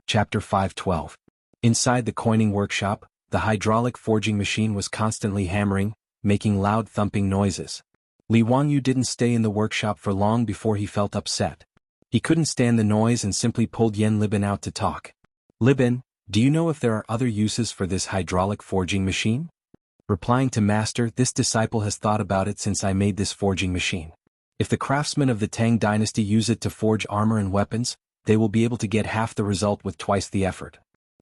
Chapter 512. Inside the coining workshop, the hydraulic forging machine was constantly hammering, making loud thumping noises. Li Wangyu didn't stay in the workshop for long before he felt upset. He couldn't stand the noise and simply pulled Yan Libin out to talk. "Libin, do you know if there are other uses for this hydraulic forging machine?" Replying to Master, "This disciple has thought about it since I made this forging machine. If the craftsmen of the Tang dynasty use it to forge armor and weapons, they will be able to get half the result with twice the effort.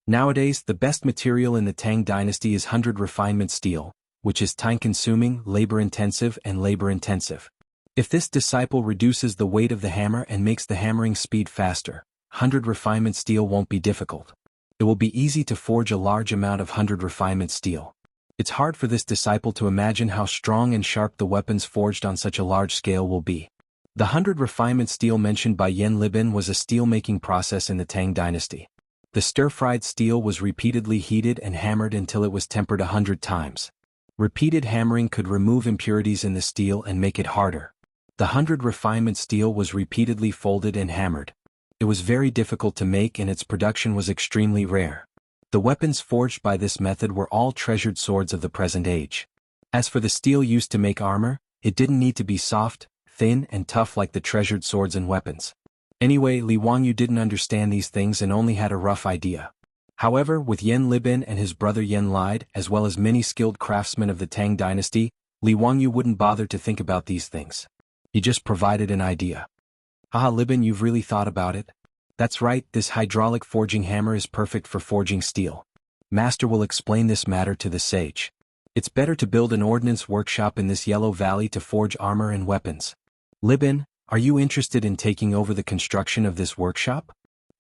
Nowadays, the best material in the Tang dynasty is 100 refinement steel, which is time-consuming, labor-intensive and labor-intensive. If this disciple reduces the weight of the hammer and makes the hammering speed faster, 100 refinement steel won't be difficult. It will be easy to forge a large amount of 100 refinement steel. It's hard for this disciple to imagine how strong and sharp the weapons forged on such a large scale will be." The 100 refinement steel mentioned by Yan Libin was a steel-making process in the Tang dynasty. The stir-fried steel was repeatedly heated and hammered until it was tempered 100 times. Repeated hammering could remove impurities in the steel and make it harder. The 100 refinement steel was repeatedly folded and hammered. It was very difficult to make and its production was extremely rare. The weapons forged by this method were all treasured swords of the present age. As for the steel used to make armor, it didn't need to be soft, thin and tough like the treasured swords and weapons. Anyway, Li Wangyu didn't understand these things and only had a rough idea. However, with Yan Libin and his brother Yan Lide, as well as many skilled craftsmen of the Tang dynasty, Li Wangyu wouldn't bother to think about these things. He just provided an idea. "Haha, Libin, you've really thought about it? That's right, this hydraulic forging hammer is perfect for forging steel. Master will explain this matter to the sage. It's better to build an ordnance workshop in this yellow valley to forge armor and weapons. Libin, are you interested in taking over the construction of this workshop?"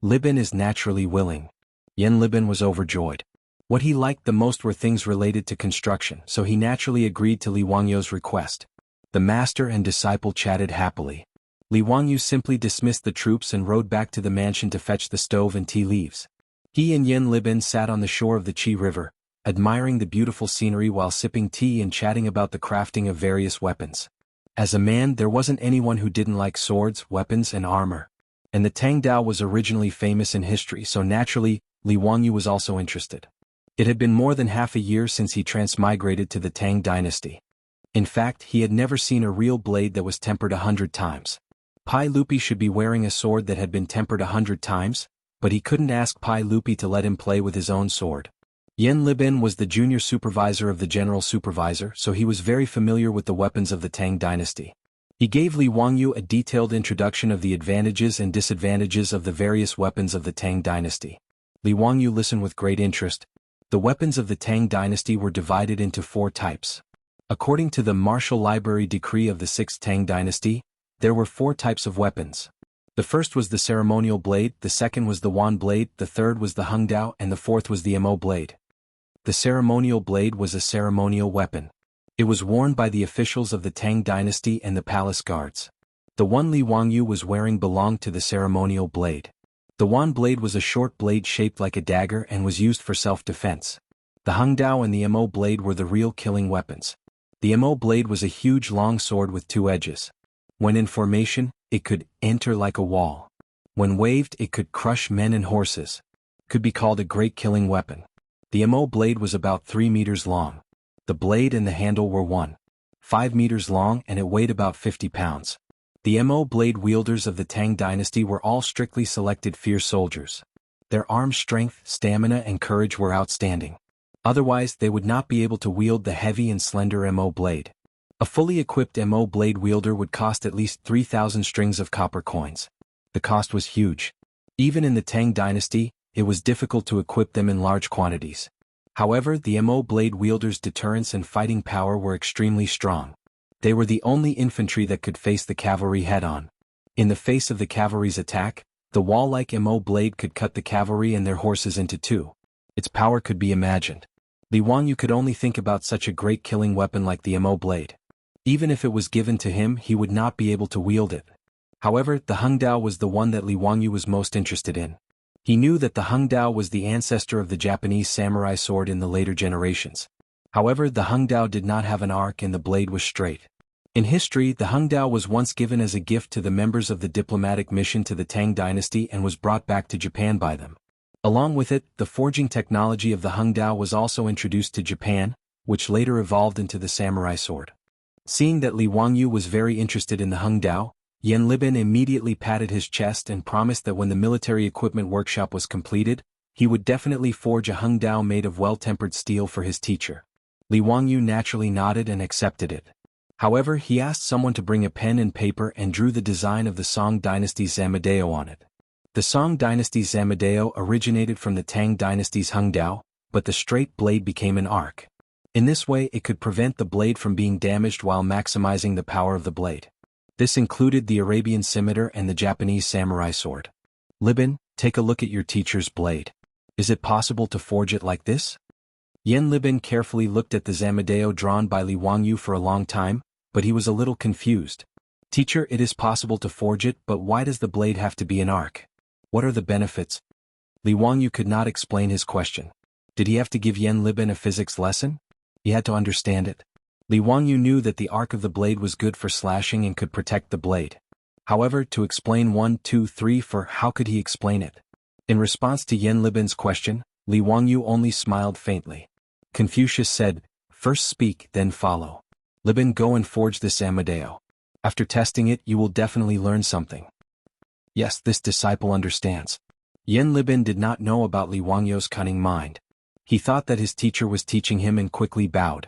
Libin is naturally willing. Yan Libin was overjoyed. What he liked the most were things related to construction, so he naturally agreed to Li Wangyu's request. The master and disciple chatted happily. Li Wangyu simply dismissed the troops and rode back to the mansion to fetch the stove and tea leaves. He and Yan Libin sat on the shore of the Qi River, admiring the beautiful scenery while sipping tea and chatting about the crafting of various weapons. As a man, there wasn't anyone who didn't like swords, weapons and armor. And the Tang Dao was originally famous in history, so naturally, Li Wangyu was also interested. It had been more than half a year since he transmigrated to the Tang dynasty. In fact, he had never seen a real blade that was tempered 100 times. Pai Lupi should be wearing a sword that had been tempered 100 times, but he couldn't ask Pai Lupi to let him play with his own sword. Yan Libin was the junior supervisor of the general supervisor, so he was very familiar with the weapons of the Tang dynasty. He gave Li Wangyu a detailed introduction of the advantages and disadvantages of the various weapons of the Tang dynasty. Li Wangyu listened with great interest. The weapons of the Tang dynasty were divided into 4 types. According to the Martial Library Decree of the 6th Tang dynasty, there were 4 types of weapons. The first was the ceremonial blade, the second was the wand blade, the third was the hungdao, and the fourth was the mo blade. The ceremonial blade was a ceremonial weapon. It was worn by the officials of the Tang dynasty and the palace guards. The one Li Wangyu was wearing belonged to the ceremonial blade. The wand blade was a short blade shaped like a dagger and was used for self-defense. The hungdao and the mo blade were the real killing weapons. The mo blade was a huge long sword with 2 edges. When in formation, it could enter like a wall. When waved, it could crush men and horses. Could be called a great killing weapon. The mo blade was about 3 meters long. The blade and the handle were 1.5 meters long and it weighed about 50 pounds. The mo blade wielders of the Tang dynasty were all strictly selected fierce soldiers. Their arm strength, stamina and courage were outstanding. Otherwise, they would not be able to wield the heavy and slender mo blade. A fully equipped mo blade wielder would cost at least 3,000 strings of copper coins. The cost was huge. Even in the Tang dynasty, it was difficult to equip them in large quantities. However, the mo blade wielders' deterrence and fighting power were extremely strong. They were the only infantry that could face the cavalry head-on. In the face of the cavalry's attack, the wall-like mo blade could cut the cavalry and their horses into 2. Its power could be imagined. Li Wangyu could only think about such a great killing weapon like the mo blade. Even if it was given to him, he would not be able to wield it. However, the hungdao was the one that Li Wangyu was most interested in. He knew that the hungdao was the ancestor of the Japanese samurai sword in the later generations. However, the hungdao did not have an arc and the blade was straight. In history, the hungdao was once given as a gift to the members of the diplomatic mission to the Tang dynasty and was brought back to Japan by them. Along with it, the forging technology of the Hungdao was also introduced to Japan, which later evolved into the samurai sword. Seeing that Li Wangyu was very interested in the Hungdao, Yan Libin immediately patted his chest and promised that when the military equipment workshop was completed, he would definitely forge a Hungdao made of well-tempered steel for his teacher. Li Wangyu naturally nodded and accepted it. However, he asked someone to bring a pen and paper and drew the design of the Song dynasty's Zamadeo on it. The Song dynasty's Zamadeo originated from the Tang dynasty's Hungdao, but the straight blade became an arc. In this way it could prevent the blade from being damaged while maximizing the power of the blade. This included the Arabian scimitar and the Japanese samurai sword. Libin, take a look at your teacher's blade. Is it possible to forge it like this? Yan Libin carefully looked at the Zamadeo drawn by Li Wangyu for a long time, but he was a little confused. Teacher, it is possible to forge it, but why does the blade have to be an arc? What are the benefits? Li Wangyu could not explain his question. Did he have to give Yan Libin a physics lesson? He had to understand it. Li Wangyu knew that the arc of the blade was good for slashing and could protect the blade. However, to explain 1, 2, 3 for how could he explain it? In response to Yan Libin's question, Li Wangyu only smiled faintly. Confucius said, "First speak, then follow. Libin, go and forge this Amadeo. After testing it, you will definitely learn something." Yes, this disciple understands. Yan Libin did not know about Li Wangyu's cunning mind. He thought that his teacher was teaching him and quickly bowed.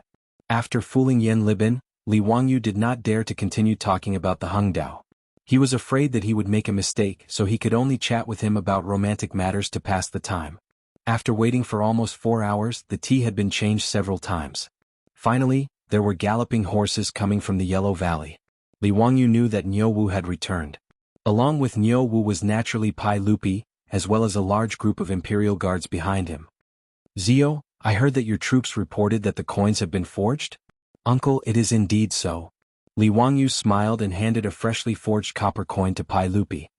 After fooling Yan Libin, Li Wangyu did not dare to continue talking about the Hungdao. He was afraid that he would make a mistake, so he could only chat with him about romantic matters to pass the time. After waiting for almost 4 hours, the tea had been changed several times. Finally, there were galloping horses coming from the Yellow Valley. Li Wangyu knew that Niu Wu had returned. Along with Niu Wu was naturally Pai Lupi, as well as a large group of imperial guards behind him. "Zio, I heard that your troops reported that the coins have been forged?" "Uncle, it is indeed so." Li Wangyu smiled and handed a freshly forged copper coin to Pai Lupi.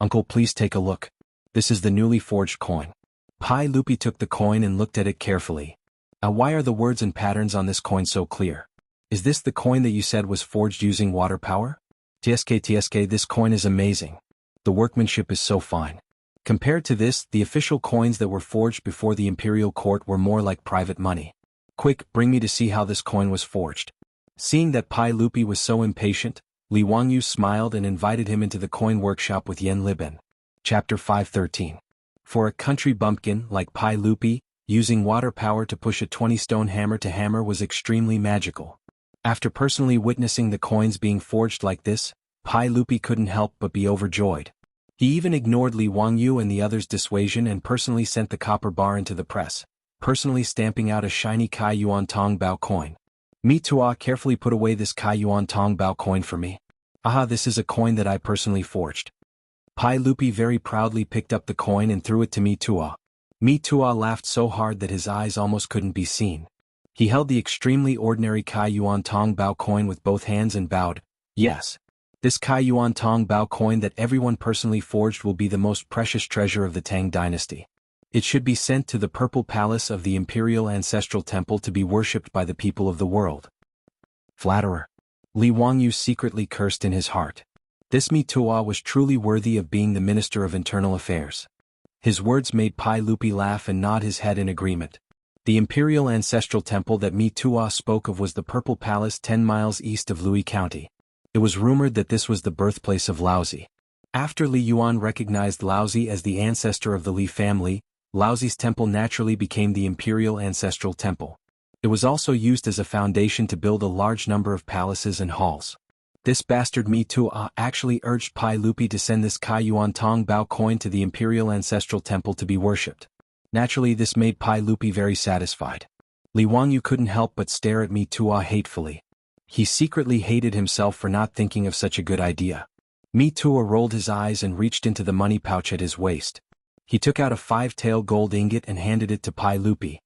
"Uncle, please take a look. This is the newly forged coin." Pai Lupi took the coin and looked at it carefully. Why are the words and patterns on this coin so clear? Is this the coin that you said was forged using water power? TSK, this coin is amazing. The workmanship is so fine. Compared to this, the official coins that were forged before the imperial court were more like private money. Quick, bring me to see how this coin was forged. Seeing that Pai Lupi was so impatient, Li Wangyu smiled and invited him into the coin workshop with Yan Libin. Chapter 513. For a country bumpkin like Pai Lupi, using water power to push a 20-stone hammer to hammer was extremely magical. After personally witnessing the coins being forged like this, Pai Lupi couldn't help but be overjoyed. He even ignored Li Wangyu and the others' dissuasion and personally sent the copper bar into the press, personally stamping out a shiny Kai Yuan Tong Bao coin. "Mi Tua, carefully put away this Kai Yuan Tong Bao coin for me. Aha, this is a coin that I personally forged." Pai Lupi very proudly picked up the coin and threw it to Mi Tua. Mi Tua laughed so hard that his eyes almost couldn't be seen. He held the extremely ordinary Kai Yuan Tong Bao coin with both hands and bowed. "Yes. This Kai Yuan Tong Bao coin that everyone personally forged will be the most precious treasure of the Tang dynasty. It should be sent to the Purple Palace of the Imperial Ancestral Temple to be worshipped by the people of the world." Flatterer. Li Wangyu secretly cursed in his heart. This Mi Tua was truly worthy of being the Minister of Internal Affairs. His words made Pai Lupi laugh and nod his head in agreement. The Imperial Ancestral Temple that Mi Tua spoke of was the Purple Palace 10 miles east of Lui County. It was rumored that this was the birthplace of Laozi. After Li Yuan recognized Laozi as the ancestor of the Li family, Laozi's temple naturally became the Imperial Ancestral Temple. It was also used as a foundation to build a large number of palaces and halls. This bastard Mi Tua actually urged Pai Lupi to send this Kai Yuan Tong Bao coin to the Imperial Ancestral Temple to be worshipped. Naturally, this made Pai Lupi very satisfied. Li Wangyu couldn't help but stare at Mi Tua hatefully. He secretly hated himself for not thinking of such a good idea. Mi Tua rolled his eyes and reached into the money pouch at his waist. He took out a 5-tael gold ingot and handed it to Pai Lupi.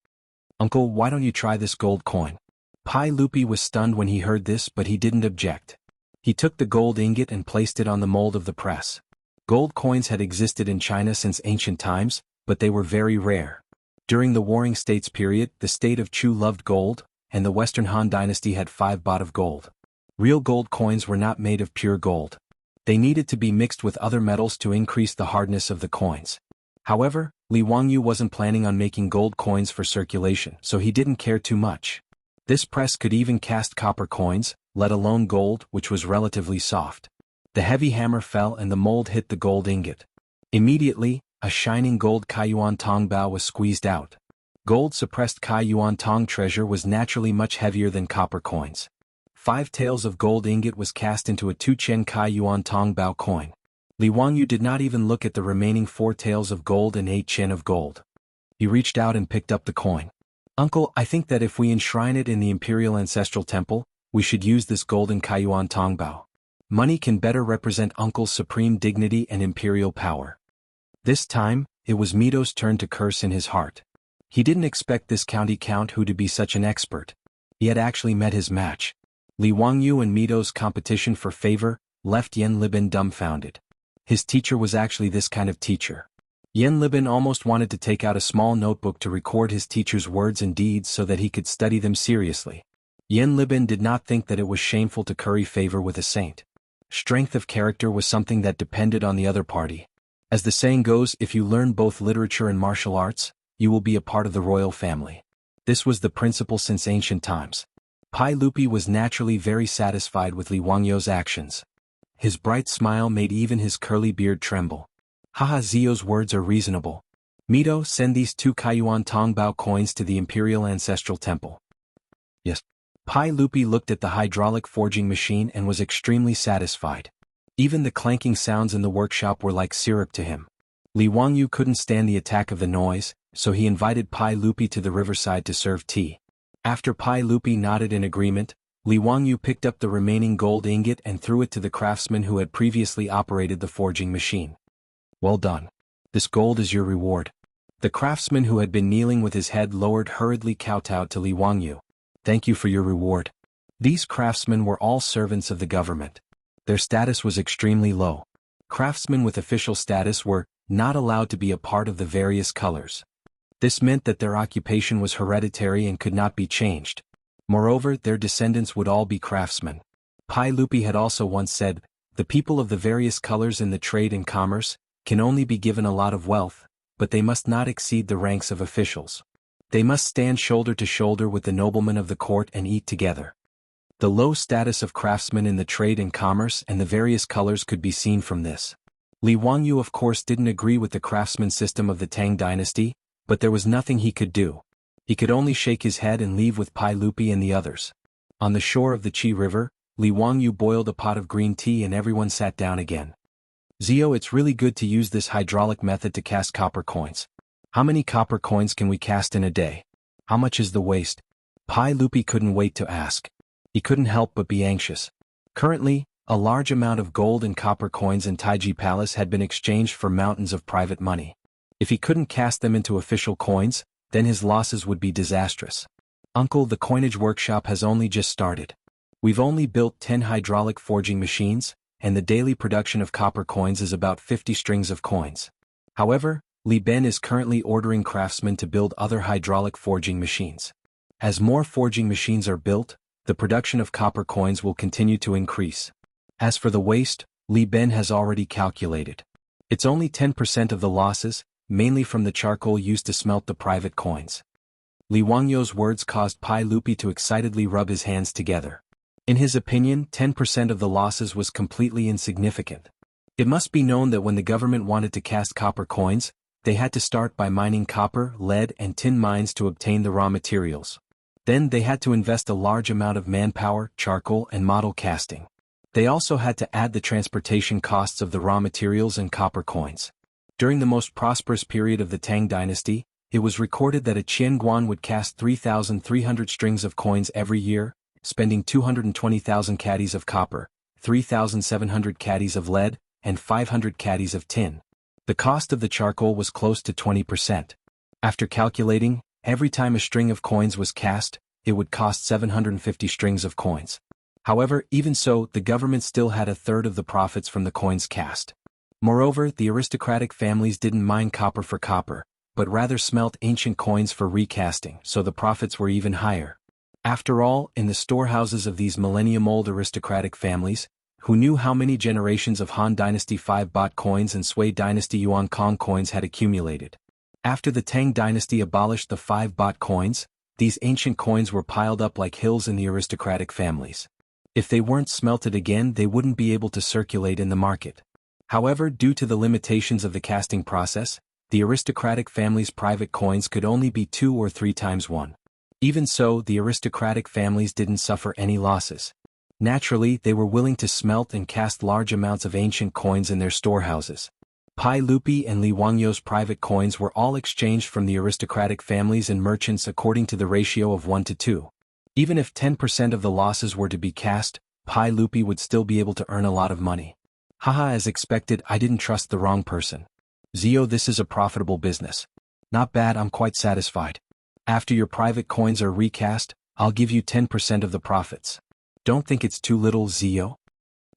"Uncle, why don't you try this gold coin?" Pai Lupi was stunned when he heard this, but he didn't object. He took the gold ingot and placed it on the mold of the press. Gold coins had existed in China since ancient times, but they were very rare. During the Warring States period, the state of Chu loved gold, and the Western Han dynasty had 5 baht of gold. Real gold coins were not made of pure gold. They needed to be mixed with other metals to increase the hardness of the coins. However, Li Wangyu wasn't planning on making gold coins for circulation, so he didn't care too much. This press could even cast copper coins, let alone gold, which was relatively soft. The heavy hammer fell and the mold hit the gold ingot. Immediately, a shining gold Kaiyuan Tong bao was squeezed out. Gold-suppressed Kaiyuan Tong treasure was naturally much heavier than copper coins. 5 taels of gold ingot was cast into a 2 Chen Kaiyuan Tong bao coin. Li Wangyu did not even look at the remaining 4 taels of gold and 8 Chen of gold. He reached out and picked up the coin. "Uncle, I think that if we enshrine it in the Imperial Ancestral Temple, we should use this golden Kaiyuan Tong bao. Money can better represent Uncle's supreme dignity and imperial power." This time, it was Mito's turn to curse in his heart. He didn't expect this county count who to be such an expert. He had actually met his match. Li Wangyu and Mito's competition for favor left Yen Libin dumbfounded. His teacher was actually this kind of teacher. Yen Libin almost wanted to take out a small notebook to record his teacher's words and deeds so that he could study them seriously. Yen Libin did not think that it was shameful to curry favor with a saint. Strength of character was something that depended on the other party. As the saying goes, if you learn both literature and martial arts, you will be a part of the royal family. This was the principle since ancient times. Pai Lupi was naturally very satisfied with Li Wangyu's actions. His bright smile made even his curly beard tremble. "Haha, Zio's words are reasonable. Mito, send these 2 Kaiyuan Tong bao coins to the Imperial Ancestral Temple." "Yes." Pai Lupi looked at the hydraulic forging machine and was extremely satisfied. Even the clanking sounds in the workshop were like syrup to him. Li Wangyu couldn't stand the attack of the noise, so he invited Pai Lupi to the riverside to serve tea. After Pai Lupi nodded in agreement, Li Wangyu picked up the remaining gold ingot and threw it to the craftsman who had previously operated the forging machine. "Well done. This gold is your reward." The craftsman who had been kneeling with his head lowered hurriedly kowtowed to Li Wangyu. "Thank you for your reward." These craftsmen were all servants of the government. Their status was extremely low. Craftsmen with official status were not allowed to be a part of the various colors. This meant that their occupation was hereditary and could not be changed. Moreover, their descendants would all be craftsmen. Pai Lupi had also once said, "The people of the various colors in the trade and commerce can only be given a lot of wealth, but they must not exceed the ranks of officials. They must stand shoulder to shoulder with the noblemen of the court and eat together." The low status of craftsmen in the trade and commerce and the various colors could be seen from this. Li Wangyu of course didn't agree with the craftsman system of the Tang dynasty, but there was nothing he could do. He could only shake his head and leave with Pai Lupi and the others. On the shore of the Qi River, Li Wangyu boiled a pot of green tea and everyone sat down again. "Zio, it's really good to use this hydraulic method to cast copper coins. How many copper coins can we cast in a day? How much is the waste?" Pai Lupi couldn't wait to ask. He couldn't help but be anxious. Currently, a large amount of gold and copper coins in Taiji Palace had been exchanged for mountains of private money. If he couldn't cast them into official coins, then his losses would be disastrous. "Uncle, the coinage workshop has only just started. We've only built 10 hydraulic forging machines, and the daily production of copper coins is about 50 strings of coins. However, Li Ben is currently ordering craftsmen to build other hydraulic forging machines. As more forging machines are built, the production of copper coins will continue to increase. As for the waste, Li Ben has already calculated. It's only 10% of the losses, mainly from the charcoal used to smelt the private coins." Li Wangyu's words caused Pai Lupi to excitedly rub his hands together. In his opinion, 10% of the losses was completely insignificant. It must be known that when the government wanted to cast copper coins, they had to start by mining copper, lead and tin mines to obtain the raw materials. Then they had to invest a large amount of manpower, charcoal and model casting. They also had to add the transportation costs of the raw materials and copper coins. During the most prosperous period of the Tang dynasty, it was recorded that a Qian Guan would cast 3,300 strings of coins every year, spending 220,000 caddies of copper, 3,700 caddies of lead, and 500 caddies of tin. The cost of the charcoal was close to 20%. After calculating, every time a string of coins was cast, it would cost 750 strings of coins. However, even so, the government still had a third of the profits from the coins cast. Moreover, the aristocratic families didn't mine copper for copper, but rather smelt ancient coins for recasting, so the profits were even higher. After all, in the storehouses of these millennium-old aristocratic families, Who knew how many generations of Han Dynasty 5 baht coins and Sui Dynasty Yuan Kong coins had accumulated? After the Tang Dynasty abolished the 5 baht coins, these ancient coins were piled up like hills in the aristocratic families. If they weren't smelted again, they wouldn't be able to circulate in the market. However, due to the limitations of the casting process, the aristocratic family's private coins could only be 2 or 3 times 1. Even so, the aristocratic families didn't suffer any losses. Naturally, they were willing to smelt and cast large amounts of ancient coins in their storehouses. Pai Lupi and Li Wangyo's private coins were all exchanged from the aristocratic families and merchants according to the ratio of 1 to 2. Even if 10% of the losses were to be cast, Pai Lupi would still be able to earn a lot of money. Haha, as expected, I didn't trust the wrong person. Zio, this is a profitable business. Not bad, I'm quite satisfied. After your private coins are recast, I'll give you 10% of the profits. Don't think it's too little, Zio?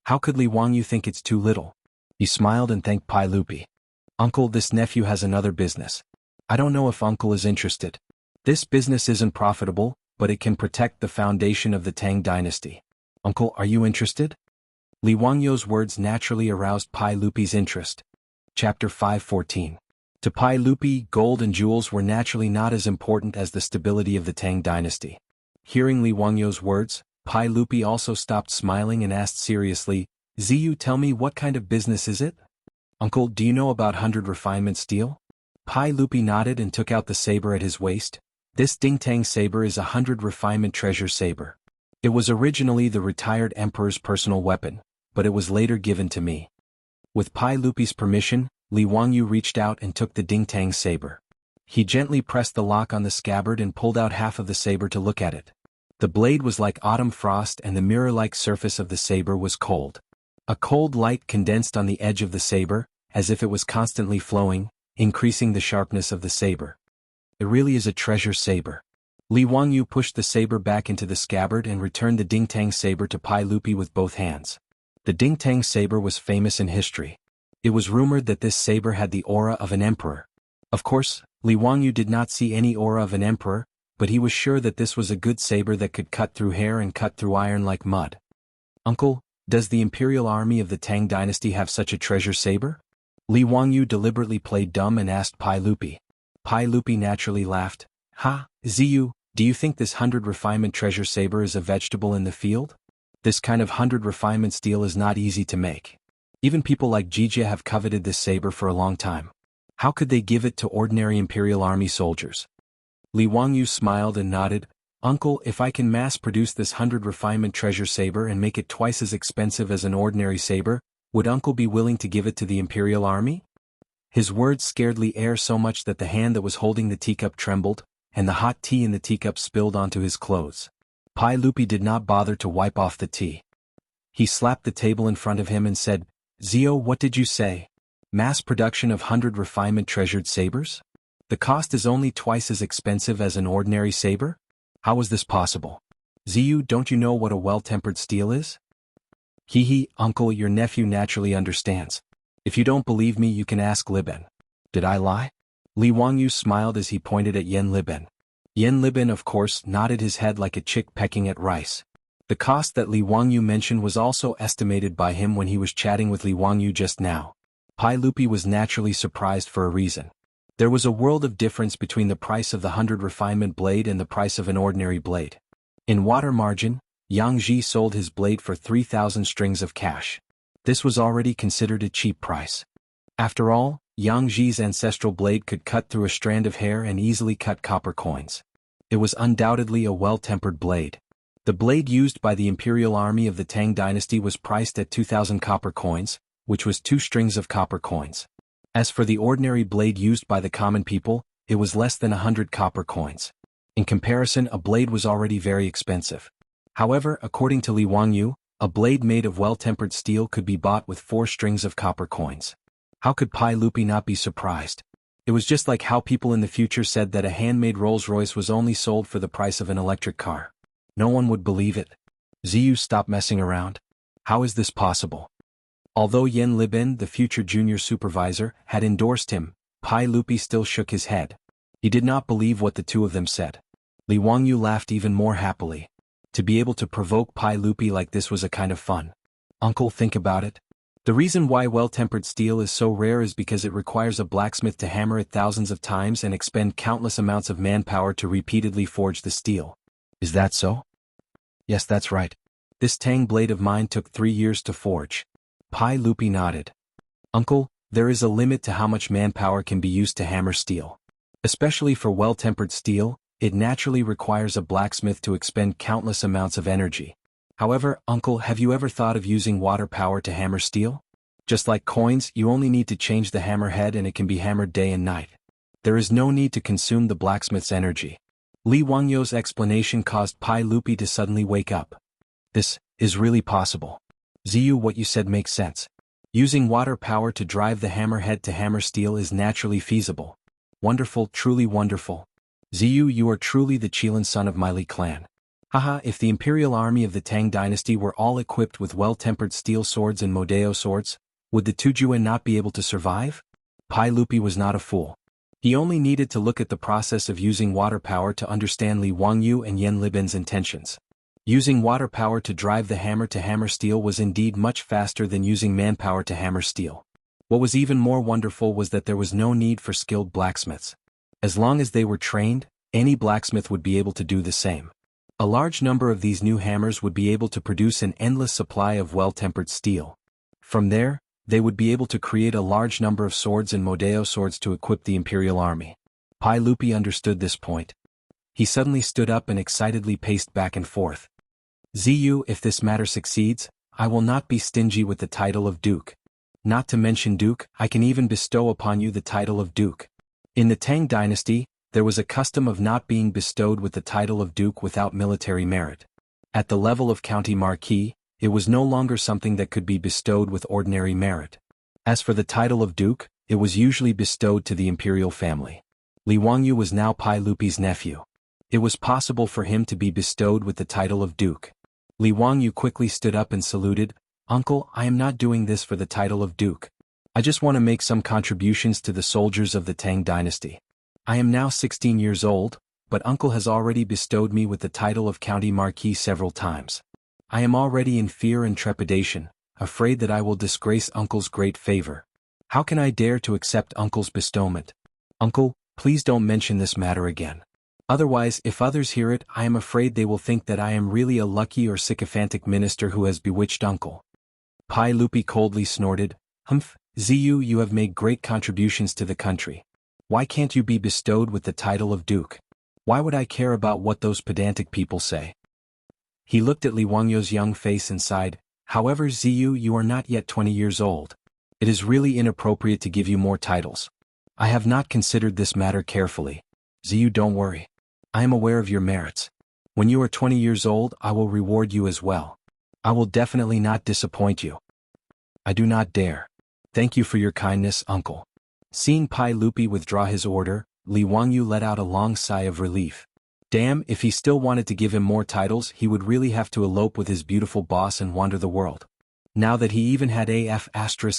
How could Li Wangyu think it's too little? He smiled and thanked Pai Lupi. Uncle, this nephew has another business. I don't know if Uncle is interested. This business isn't profitable, but it can protect the foundation of the Tang dynasty. Uncle, are you interested? Li Wangyo's words naturally aroused Pai Lupi's interest. Chapter 5:14. To Pai Lupi, gold and jewels were naturally not as important as the stability of the Tang dynasty. Hearing Li Wangyo's words, Pai Lupi also stopped smiling and asked seriously, Ziyu, tell me, what kind of business is it? Uncle, do you know about 100 refinement steel? Pai Lupi nodded and took out the saber at his waist. This Dingtang saber is a 100 refinement treasure saber. It was originally the retired emperor's personal weapon, but it was later given to me. With Pai Lupi's permission, Li Wangyu reached out and took the Dingtang saber. He gently pressed the lock on the scabbard and pulled out half of the saber to look at it. The blade was like autumn frost and the mirror-like surface of the saber was cold. A cold light condensed on the edge of the saber, as if it was constantly flowing, increasing the sharpness of the saber. It really is a treasure saber. Li Wangyu pushed the saber back into the scabbard and returned the Dingtang saber to Pai Lupi with both hands. The Dingtang saber was famous in history. It was rumored that this saber had the aura of an emperor. Of course, Li Wangyu did not see any aura of an emperor, but he was sure that this was a good saber that could cut through hair and cut through iron like mud. Uncle, does the imperial army of the Tang dynasty have such a treasure saber? Li Wangyu deliberately played dumb and asked Pai Lupi. Pai Lupi naturally laughed. Ha, Ziyu, do you think this 100 refinement treasure saber is a vegetable in the field? This kind of 100 refinement steel is not easy to make. Even people like Jijia have coveted this saber for a long time. How could they give it to ordinary imperial army soldiers? Li Wangyu smiled and nodded. Uncle, if I can mass-produce this 100 refinement treasure saber and make it twice as expensive as an ordinary saber, would Uncle be willing to give it to the imperial army? His words scared Li Er so much that the hand that was holding the teacup trembled, and the hot tea in the teacup spilled onto his clothes. Pai Lupi did not bother to wipe off the tea. He slapped the table in front of him and said, Zio, what did you say? Mass production of 100 refinement treasured sabers? The cost is only twice as expensive as an ordinary saber? How is this possible? Ziyu, don't you know what a well-tempered steel is? Hee, Uncle, your nephew naturally understands. If you don't believe me, you can ask Liben. Did I lie? Li Wangyu smiled as he pointed at Yen Liben. Yen Liben, of course, nodded his head like a chick pecking at rice. The cost that Li Wangyu mentioned was also estimated by him when he was chatting with Li Wangyu just now. Pai Lupi was naturally surprised for a reason. There was a world of difference between the price of the 100 refinement blade and the price of an ordinary blade. In water margin, Yang Ji sold his blade for 3,000 strings of cash. This was already considered a cheap price. After all, Yang Ji's ancestral blade could cut through a strand of hair and easily cut copper coins. It was undoubtedly a well-tempered blade. The blade used by the imperial army of the Tang dynasty was priced at 2,000 copper coins, which was 2 strings of copper coins. As for the ordinary blade used by the common people, it was less than 100 copper coins. In comparison, a blade was already very expensive. However, according to Li Wangyu, a blade made of well-tempered steel could be bought with 4 strings of copper coins. How could Pai Lupi not be surprised? It was just like how people in the future said that a handmade Rolls-Royce was only sold for the price of an electric car. No one would believe it. Ziyu, stop messing around. How is this possible? Although Yen Liben, the future junior supervisor, had endorsed him, Pai Lupi still shook his head. He did not believe what the two of them said. Li Wangyu laughed even more happily. To be able to provoke Pai Lupi like this was a kind of fun. Uncle, think about it. The reason why well-tempered steel is so rare is because it requires a blacksmith to hammer it thousands of times and expend countless amounts of manpower to repeatedly forge the steel. Is that so? Yes, that's right. This Tang blade of mine took 3 years to forge. Pai Lupi nodded. Uncle, there is a limit to how much manpower can be used to hammer steel. Especially for well-tempered steel, it naturally requires a blacksmith to expend countless amounts of energy. However, Uncle, have you ever thought of using water power to hammer steel? Just like coins, you only need to change the hammer head and it can be hammered day and night. There is no need to consume the blacksmith's energy. Li Wangyou's explanation caused Pai Lupi to suddenly wake up. This is really possible. Ziyu, what you said makes sense. Using water power to drive the hammerhead to hammer steel is naturally feasible. Wonderful, truly wonderful. Ziyu, you are truly the Qilin son of my Li clan. Haha, if the imperial army of the Tang dynasty were all equipped with well-tempered steel swords and Modeo swords, would the Tujue not be able to survive? Pai Lupi was not a fool. He only needed to look at the process of using water power to understand Li Wangyou and Yan Libin's intentions. Using water power to drive the hammer to hammer steel was indeed much faster than using manpower to hammer steel. What was even more wonderful was that there was no need for skilled blacksmiths. As long as they were trained, any blacksmith would be able to do the same. A large number of these new hammers would be able to produce an endless supply of well-tempered steel. From there, they would be able to create a large number of swords and Modeo swords to equip the imperial army. Pai Lupi understood this point. He suddenly stood up and excitedly paced back and forth. Ziyu, if this matter succeeds, I will not be stingy with the title of Duke. Not to mention Duke, I can even bestow upon you the title of Duke. In the Tang dynasty, there was a custom of not being bestowed with the title of Duke without military merit. At the level of County Marquis, it was no longer something that could be bestowed with ordinary merit. As for the title of Duke, it was usually bestowed to the imperial family. Li Wangyou was now Pai Lupi's nephew. It was possible for him to be bestowed with the title of Duke. Li Wangyou quickly stood up and saluted, Uncle, I am not doing this for the title of Duke. I just want to make some contributions to the soldiers of the Tang dynasty. I am now 16 years old, but Uncle has already bestowed me with the title of County Marquis several times. I am already in fear and trepidation, afraid that I will disgrace Uncle's great favor. How can I dare to accept Uncle's bestowment? Uncle, please don't mention this matter again. Otherwise, if others hear it, I am afraid they will think that I am really a lucky or sycophantic minister who has bewitched Uncle. Pai Lupi coldly snorted, Humph, Ziyu, you have made great contributions to the country. Why can't you be bestowed with the title of Duke? Why would I care about what those pedantic people say? He looked at Li Wangyou's young face and sighed, However, Ziyu, you are not yet 20 years old. It is really inappropriate to give you more titles. I have not considered this matter carefully. Ziyu, don't worry. I am aware of your merits. When you are 20 years old, I will reward you as well. I will definitely not disappoint you. I do not dare. Thank you for your kindness, Uncle. Seeing Pai Lupi withdraw his order, Li Wangyou let out a long sigh of relief. Damn, if he still wanted to give him more titles, he would really have to elope with his beautiful boss and wander the world. Now that he even had a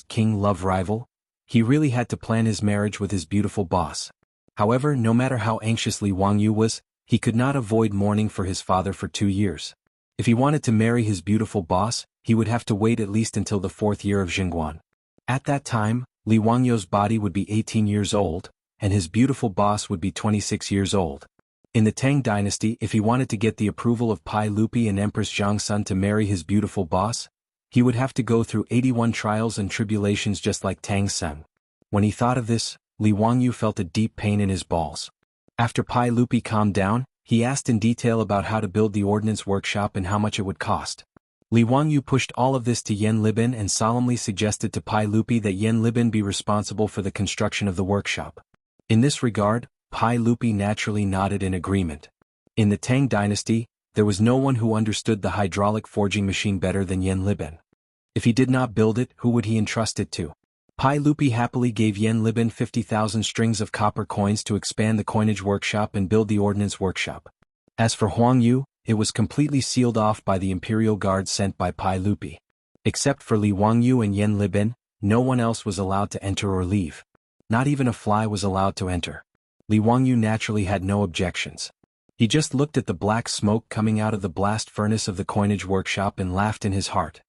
*king love rival, he really had to plan his marriage with his beautiful boss. However, no matter how anxious Li Wangyou was, he could not avoid mourning for his father for 2 years. If he wanted to marry his beautiful boss, he would have to wait at least until the 4th year of Jingguan. At that time, Li Wangyou's body would be 18 years old, and his beautiful boss would be 26 years old. In the Tang dynasty, if he wanted to get the approval of Pai Lupi and Empress Zhangsun to marry his beautiful boss, he would have to go through 81 trials and tribulations just like Tang Sen. When he thought of this, Li Wangyou felt a deep pain in his balls. After Pai Lupi calmed down, he asked in detail about how to build the ordnance workshop and how much it would cost. Li Wangyou pushed all of this to Yan Libin and solemnly suggested to Pai Lupi that Yan Libin be responsible for the construction of the workshop. In this regard, Pai Lupi naturally nodded in agreement. In the Tang dynasty, there was no one who understood the hydraulic forging machine better than Yan Libin. If he did not build it, who would he entrust it to? Pai Lupi happily gave Yan Libin 50,000 strings of copper coins to expand the coinage workshop and build the ordnance workshop. As for Huang Yu, it was completely sealed off by the imperial guards sent by Pai Lupi. Except for Li Wangyou and Yan Libin, no one else was allowed to enter or leave. Not even a fly was allowed to enter. Li Wangyou naturally had no objections. He just looked at the black smoke coming out of the blast furnace of the coinage workshop and laughed in his heart.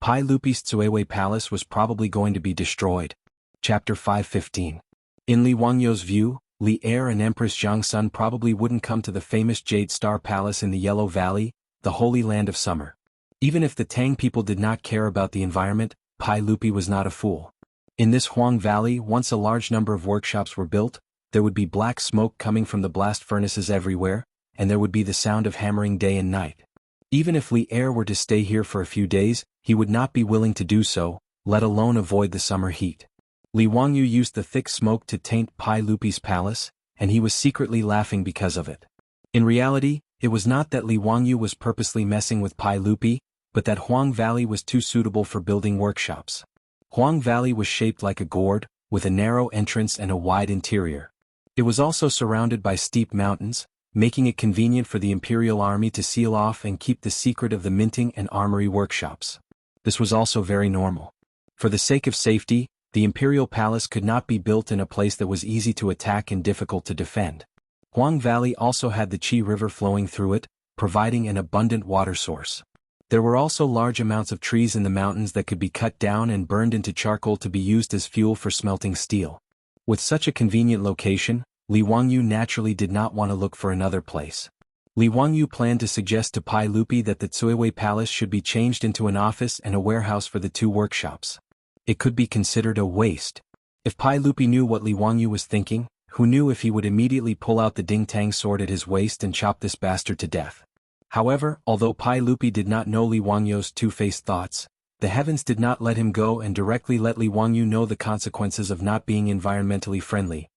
Pai Lupi's Tsuewe Palace was probably going to be destroyed. Chapter 5:15. In Li Wangyo's view, Li Heir and Empress Jiangsun probably wouldn't come to the famous Jade Star Palace in the Yellow Valley, the holy land of summer. Even if the Tang people did not care about the environment, Pai Lupi was not a fool. In this Huang Valley, once a large number of workshops were built, there would be black smoke coming from the blast furnaces everywhere, and there would be the sound of hammering day and night. Even if Li Heir were to stay here for a few days, he would not be willing to do so, let alone avoid the summer heat. Li Wangyu used the thick smoke to taint Pai Lupi's palace, and he was secretly laughing because of it. In reality, it was not that Li Wangyu was purposely messing with Pai Lupi, but that Huang Valley was too suitable for building workshops. Huang Valley was shaped like a gourd, with a narrow entrance and a wide interior. It was also surrounded by steep mountains, making it convenient for the imperial army to seal off and keep the secret of the minting and armory workshops. This was also very normal. For the sake of safety, the imperial palace could not be built in a place that was easy to attack and difficult to defend. Huang Valley also had the Qi River flowing through it, providing an abundant water source. There were also large amounts of trees in the mountains that could be cut down and burned into charcoal to be used as fuel for smelting steel. With such a convenient location, Li Wangyu naturally did not want to look for another place. Li Wangyu planned to suggest to Pai Lupi that the Tsuewe Palace should be changed into an office and a warehouse for the two workshops. It could be considered a waste. If Pai Lupi knew what Li Wangyu was thinking, who knew if he would immediately pull out the Ding Tang sword at his waist and chop this bastard to death. However, although Pai Lupi did not know Li Wangyu's two-faced thoughts, the heavens did not let him go and directly let Li Wangyu know the consequences of not being environmentally friendly.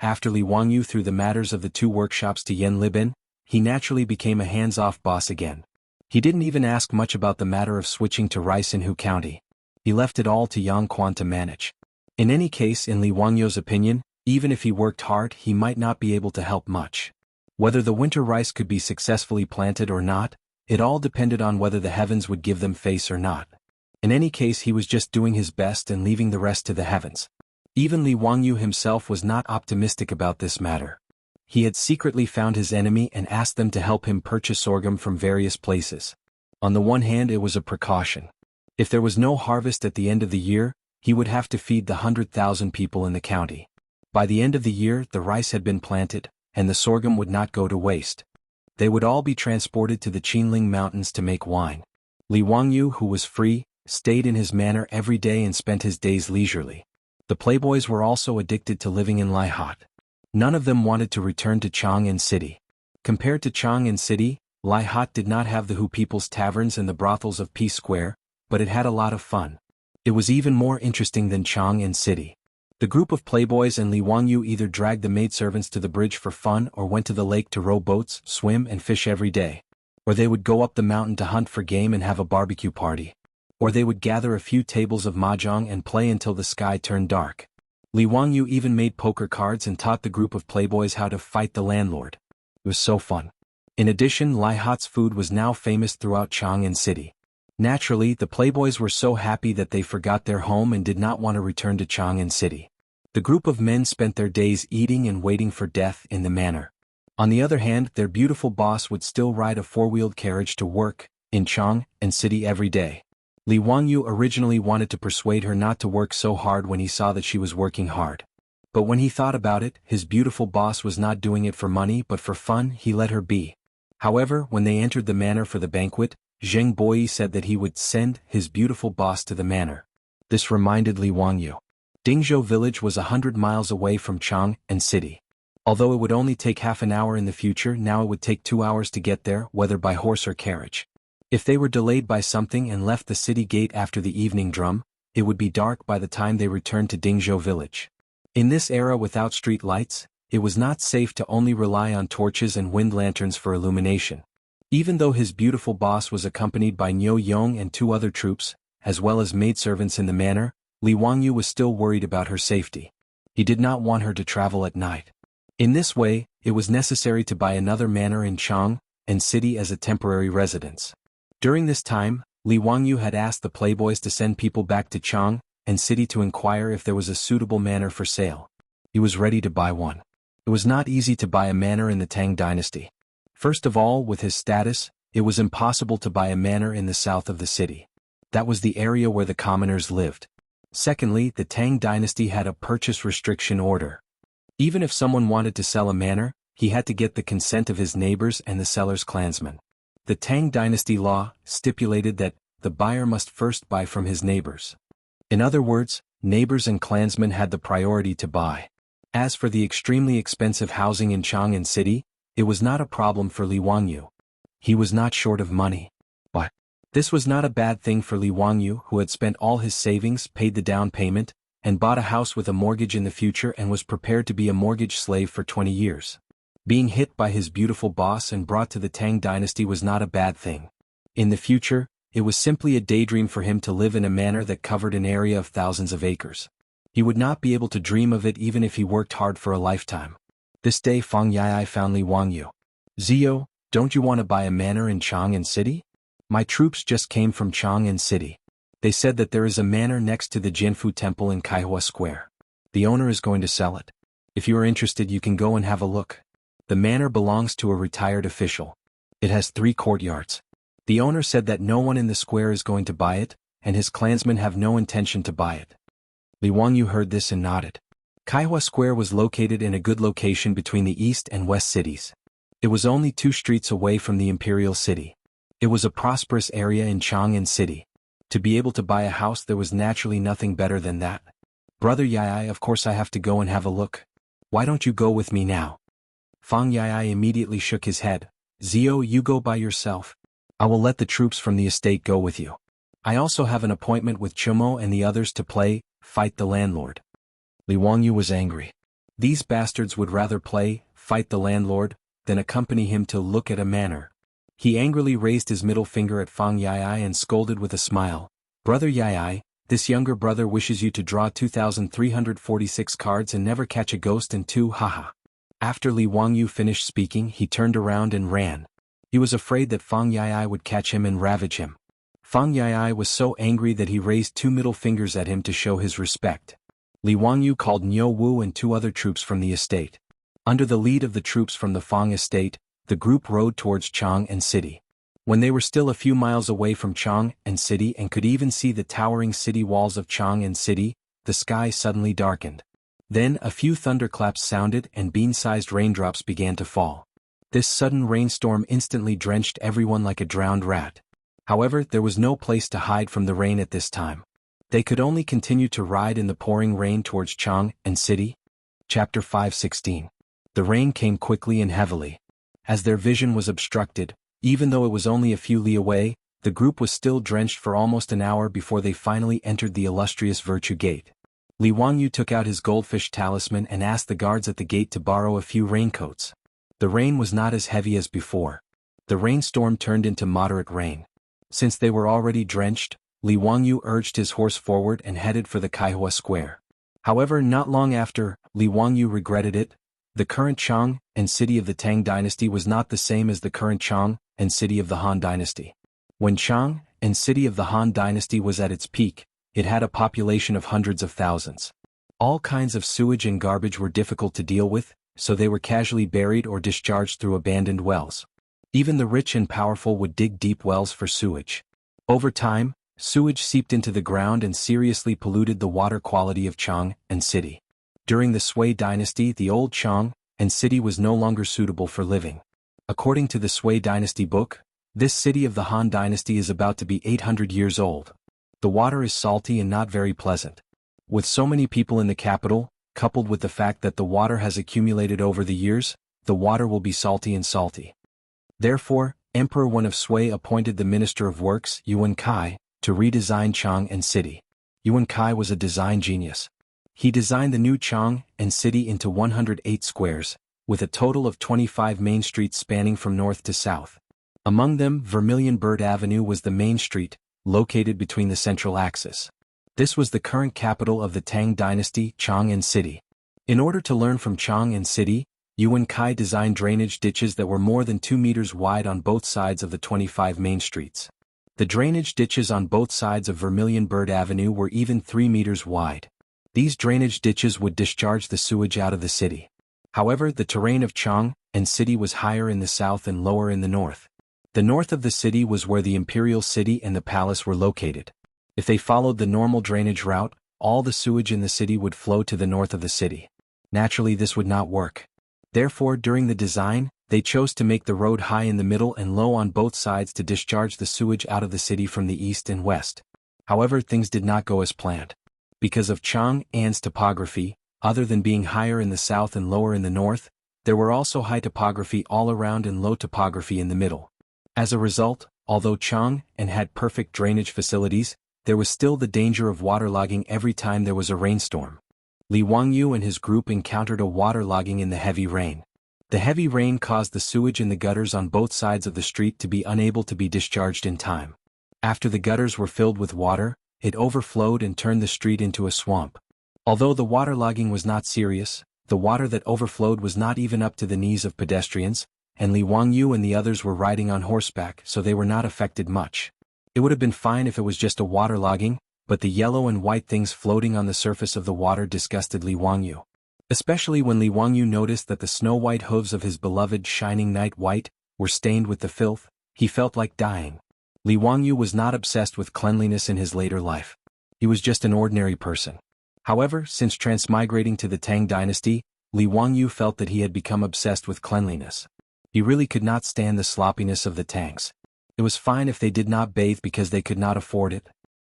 After Li Wangyu threw the matters of the two workshops to Yan Libin, he naturally became a hands-off boss again. He didn't even ask much about the matter of switching to rice in Hu County. He left it all to Yang Quan to manage. In any case, in Li Wangyu's opinion, even if he worked hard, he might not be able to help much. Whether the winter rice could be successfully planted or not, it all depended on whether the heavens would give them face or not. In any case, he was just doing his best and leaving the rest to the heavens. Even Li Wangyu himself was not optimistic about this matter. He had secretly found his enemy and asked them to help him purchase sorghum from various places. On the one hand, it was a precaution. If there was no harvest at the end of the year, he would have to feed the 100,000 people in the county. By the end of the year, the rice had been planted, and the sorghum would not go to waste. They would all be transported to the Qinling Mountains to make wine. Li Wangyu, who was free, stayed in his manor every day and spent his days leisurely. The playboys were also addicted to living in Laihat. None of them wanted to return to Chang'an City. Compared to Chang'an City, Laihat did not have the Hu People's taverns and the brothels of Peace Square, but it had a lot of fun. It was even more interesting than Chang'an City. The group of playboys and Li Wangyu either dragged the maidservants to the bridge for fun or went to the lake to row boats, swim and fish every day. Or they would go up the mountain to hunt for game and have a barbecue party. Or they would gather a few tables of mahjong and play until the sky turned dark. Li Wangyu even made poker cards and taught the group of playboys how to fight the landlord. It was so fun. In addition, Laihat's food was now famous throughout Chang'an City. Naturally, the playboys were so happy that they forgot their home and did not want to return to Chang'an City. The group of men spent their days eating and waiting for death in the manor. On the other hand, their beautiful boss would still ride a four-wheeled carriage to work in Chang'an City every day. Li Wangyu originally wanted to persuade her not to work so hard when he saw that she was working hard. But when he thought about it, his beautiful boss was not doing it for money but for fun. He let her be. However, when they entered the manor for the banquet, Zheng Boyi said that he would send his beautiful boss to the manor. This reminded Li Wangyu. Dingzhou village was 100 miles away from Chang'an City. Although it would only take half an hour in the future, now it would take 2 hours to get there, whether by horse or carriage. If they were delayed by something and left the city gate after the evening drum, it would be dark by the time they returned to Dingzhou village. In this era without street lights, it was not safe to only rely on torches and wind lanterns for illumination. Even though his beautiful boss was accompanied by Niu Yong and 2 other troops, as well as maidservants in the manor, Li Wangyu was still worried about her safety. He did not want her to travel at night. In this way, it was necessary to buy another manor in Chang'an City as a temporary residence. During this time, Li Wangyu had asked the playboys to send people back to Chang'an City to inquire if there was a suitable manor for sale. He was ready to buy one. It was not easy to buy a manor in the Tang dynasty. First of all, with his status, it was impossible to buy a manor in the south of the city. That was the area where the commoners lived. Secondly, the Tang dynasty had a purchase restriction order. Even if someone wanted to sell a manor, he had to get the consent of his neighbors and the seller's clansmen. The Tang dynasty law stipulated that the buyer must first buy from his neighbors. In other words, neighbors and clansmen had the priority to buy. As for the extremely expensive housing in Chang'an City, it was not a problem for Li Wangyu. He was not short of money. But this was not a bad thing for Li Wangyu, who had spent all his savings, paid the down payment, and bought a house with a mortgage in the future and was prepared to be a mortgage slave for 20 years. Being hit by his beautiful boss and brought to the Tang dynasty was not a bad thing. In the future, it was simply a daydream for him to live in a manor that covered an area of thousands of acres. He would not be able to dream of it even if he worked hard for a lifetime. This day Fang Yai found Li Wangyu. "Zio, don't you want to buy a manor in Chang'an City? My troops just came from Chang'an City. They said that there is a manor next to the Jianfu Temple in Kaihua Square. The owner is going to sell it. If you are interested, you can go and have a look. The manor belongs to a retired official. It has 3 courtyards. The owner said that no one in the square is going to buy it, and his clansmen have no intention to buy it." Li Wangyu heard this and nodded. Kaihua Square was located in a good location between the east and west cities. It was only 2 streets away from the imperial city. It was a prosperous area in Chang'an City. To be able to buy a house, there was naturally nothing better than that. "Brother Yai, of course I have to go and have a look. Why don't you go with me now?" Fang Yai immediately shook his head. "Zio, you go by yourself. I will let the troops from the estate go with you. I also have an appointment with Chumo and the others to play, Fight the Landlord." Li Wangyu was angry. These bastards would rather play, Fight the Landlord, than accompany him to look at a manor. He angrily raised his middle finger at Fang Yai and scolded with a smile. "Brother Yai, this younger brother wishes you to draw 2,346 cards and never catch a ghost and 2 haha." After Li Wangyu finished speaking, he turned around and ran. He was afraid that Fang Yai would catch him and ravage him. Fang Yai was so angry that he raised 2 middle fingers at him to show his respect. Li Wangyu called Niu Wu and 2 other troops from the estate. Under the lead of the troops from the Fang estate, the group rode towards Chang'an City. When they were still a few miles away from Chang'an City and could even see the towering city walls of Chang'an City, the sky suddenly darkened. Then a few thunderclaps sounded and bean-sized raindrops began to fall. This sudden rainstorm instantly drenched everyone like a drowned rat. However, there was no place to hide from the rain at this time. They could only continue to ride in the pouring rain towards Chang'an City. Chapter 5:16. The rain came quickly and heavily. As their vision was obstructed, even though it was only a few li away, the group was still drenched for almost an hour before they finally entered the illustrious Virtue Gate. Li Wangyu took out his goldfish talisman and asked the guards at the gate to borrow a few raincoats. The rain was not as heavy as before. The rainstorm turned into moderate rain. Since they were already drenched, Li Wangyu urged his horse forward and headed for the Kaihua Square. However, not long after, Li Wangyu regretted it. The current Chang'an City of the Tang dynasty was not the same as the current Chang'an City of the Han dynasty. When Chang'an City of the Han dynasty was at its peak, it had a population of hundreds of thousands. All kinds of sewage and garbage were difficult to deal with, so they were casually buried or discharged through abandoned wells. Even the rich and powerful would dig deep wells for sewage. Over time, sewage seeped into the ground and seriously polluted the water quality of Chang'an City. During the Sui dynasty, the old Chang'an City was no longer suitable for living. According to the Sui dynasty book, this city of the Han dynasty is about to be 800 years old. The water is salty and not very pleasant. With so many people in the capital, coupled with the fact that the water has accumulated over the years, the water will be salty and salty. Therefore, Emperor Wen of Sui appointed the Minister of Works, Yuan Kai, to redesign Chang'an City. Yuan Kai was a design genius. He designed the new Chang'an City into 108 squares, with a total of 25 main streets spanning from north to south. Among them, Vermilion Bird Avenue was the main street, located between the central axis. This was the current capital of the Tang dynasty, Chang'an City. In order to learn from Chang'an City, Yuan Kai designed drainage ditches that were more than 2 meters wide on both sides of the 25 main streets. The drainage ditches on both sides of Vermilion Bird Avenue were even 3 meters wide. These drainage ditches would discharge the sewage out of the city. However, the terrain of Chang'an City was higher in the south and lower in the north. The north of the city was where the imperial city and the palace were located. If they followed the normal drainage route, all the sewage in the city would flow to the north of the city. Naturally, this would not work. Therefore, during the design, they chose to make the road high in the middle and low on both sides to discharge the sewage out of the city from the east and west. However, things did not go as planned. Because of Chang'an's topography, other than being higher in the south and lower in the north, there were also high topography all around and low topography in the middle. As a result, although Chang'an had perfect drainage facilities, there was still the danger of waterlogging every time there was a rainstorm. Li Wangyu and his group encountered a waterlogging in the heavy rain. The heavy rain caused the sewage in the gutters on both sides of the street to be unable to be discharged in time. After the gutters were filled with water, it overflowed and turned the street into a swamp. Although the waterlogging was not serious, the water that overflowed was not even up to the knees of pedestrians, and Li Wangyu and the others were riding on horseback, so they were not affected much. It would have been fine if it was just a waterlogging, but the yellow and white things floating on the surface of the water disgusted Li Wangyu. Especially when Li Wangyu noticed that the snow-white hooves of his beloved shining night white were stained with the filth, he felt like dying. Li Wangyu was not obsessed with cleanliness in his later life. He was just an ordinary person. However, since transmigrating to the Tang dynasty, Li Wangyu felt that he had become obsessed with cleanliness. He really could not stand the sloppiness of the Tangs. It was fine if they did not bathe because they could not afford it.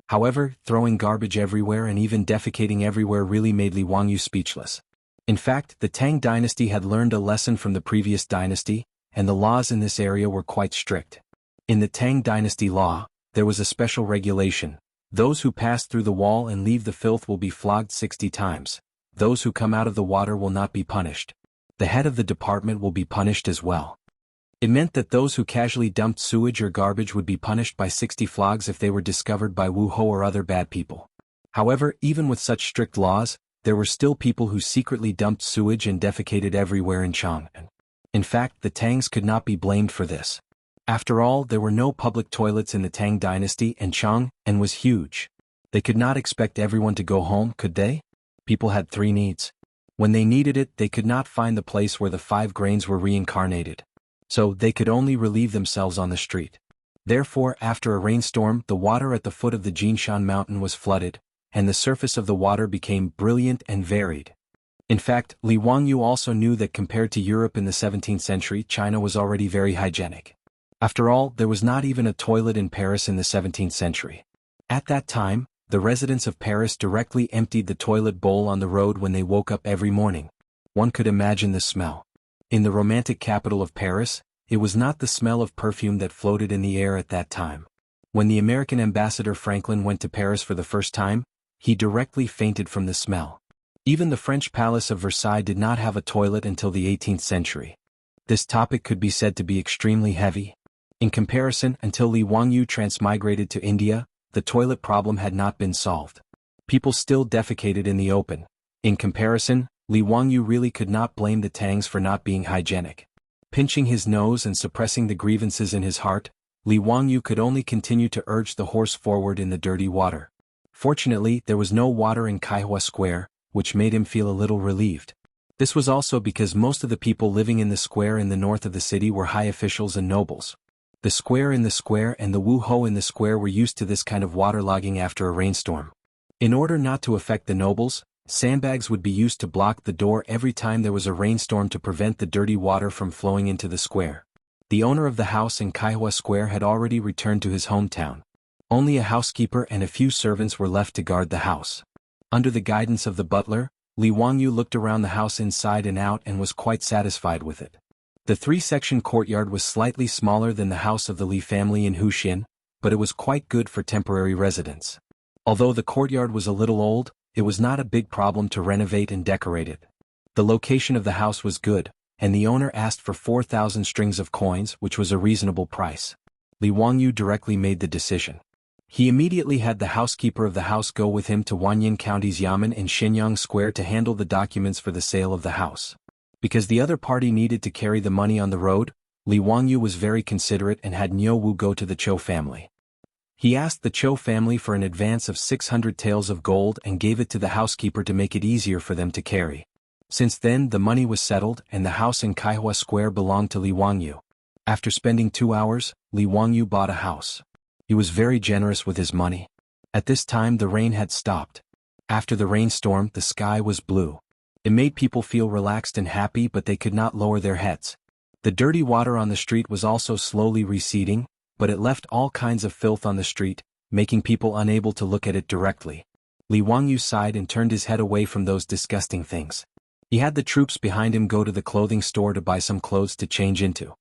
However, throwing garbage everywhere and even defecating everywhere really made Li Wangyu speechless. In fact, the Tang dynasty had learned a lesson from the previous dynasty, and the laws in this area were quite strict. In the Tang dynasty law, there was a special regulation. Those who pass through the wall and leave the filth will be flogged 60 times. Those who come out of the water will not be punished. The head of the department will be punished as well. It meant that those who casually dumped sewage or garbage would be punished by 60 flogs if they were discovered by Wu Ho or other bad people. However, even with such strict laws, there were still people who secretly dumped sewage and defecated everywhere in Chang'an. In fact, the Tangs could not be blamed for this. After all, there were no public toilets in the Tang dynasty and Chang'an was huge. They could not expect everyone to go home, could they? People had 3 needs. When they needed it, they could not find the place where the 5 grains were reincarnated. So they could only relieve themselves on the street. Therefore, after a rainstorm, the water at the foot of the Jinshan mountain was flooded, and the surface of the water became brilliant and varied. In fact, Li Wangyu also knew that compared to Europe in the 17th century, China was already very hygienic. After all, there was not even a toilet in Paris in the 17th century. At that time, the residents of Paris directly emptied the toilet bowl on the road when they woke up every morning. One could imagine the smell. In the romantic capital of Paris, it was not the smell of perfume that floated in the air at that time. When the American ambassador Franklin went to Paris for the first time, he directly fainted from the smell. Even the French palace of Versailles did not have a toilet until the 18th century. This topic could be said to be extremely heavy. In comparison, until Li Wangyu transmigrated to India, the toilet problem had not been solved. People still defecated in the open. In comparison, Li Wangyu really could not blame the Tangs for not being hygienic. Pinching his nose and suppressing the grievances in his heart, Li Wangyu could only continue to urge the horse forward in the dirty water. Fortunately, there was no water in Kaihua Square, which made him feel a little relieved. This was also because most of the people living in the square in the north of the city were high officials and nobles. The square in the square and the Wu Ho in the square were used to this kind of waterlogging after a rainstorm. In order not to affect the nobles, sandbags would be used to block the door every time there was a rainstorm to prevent the dirty water from flowing into the square. The owner of the house in Kaihua Square had already returned to his hometown. Only a housekeeper and a few servants were left to guard the house. Under the guidance of the butler, Li Wangyu looked around the house inside and out and was quite satisfied with it. The 3-section courtyard was slightly smaller than the house of the Li family in Huxian, but it was quite good for temporary residence. Although the courtyard was a little old, it was not a big problem to renovate and decorate it. The location of the house was good, and the owner asked for 4,000 strings of coins, which was a reasonable price. Li Wangyu directly made the decision. He immediately had the housekeeper of the house go with him to Wanyan County's Yamen in Shenyang Square to handle the documents for the sale of the house. Because the other party needed to carry the money on the road, Li Wangyu was very considerate and had Niu Wu go to the Chou family. He asked the Chou family for an advance of 600 taels of gold and gave it to the housekeeper to make it easier for them to carry. Since then, the money was settled and the house in Kaihua Square belonged to Li Wangyu. After spending 2 hours, Li Wangyu bought a house. He was very generous with his money. At this time the rain had stopped. After the rainstorm, the sky was blue. It made people feel relaxed and happy, but they could not lower their heads. The dirty water on the street was also slowly receding, but it left all kinds of filth on the street, making people unable to look at it directly. Li Wangyu sighed and turned his head away from those disgusting things. He had the troops behind him go to the clothing store to buy some clothes to change into.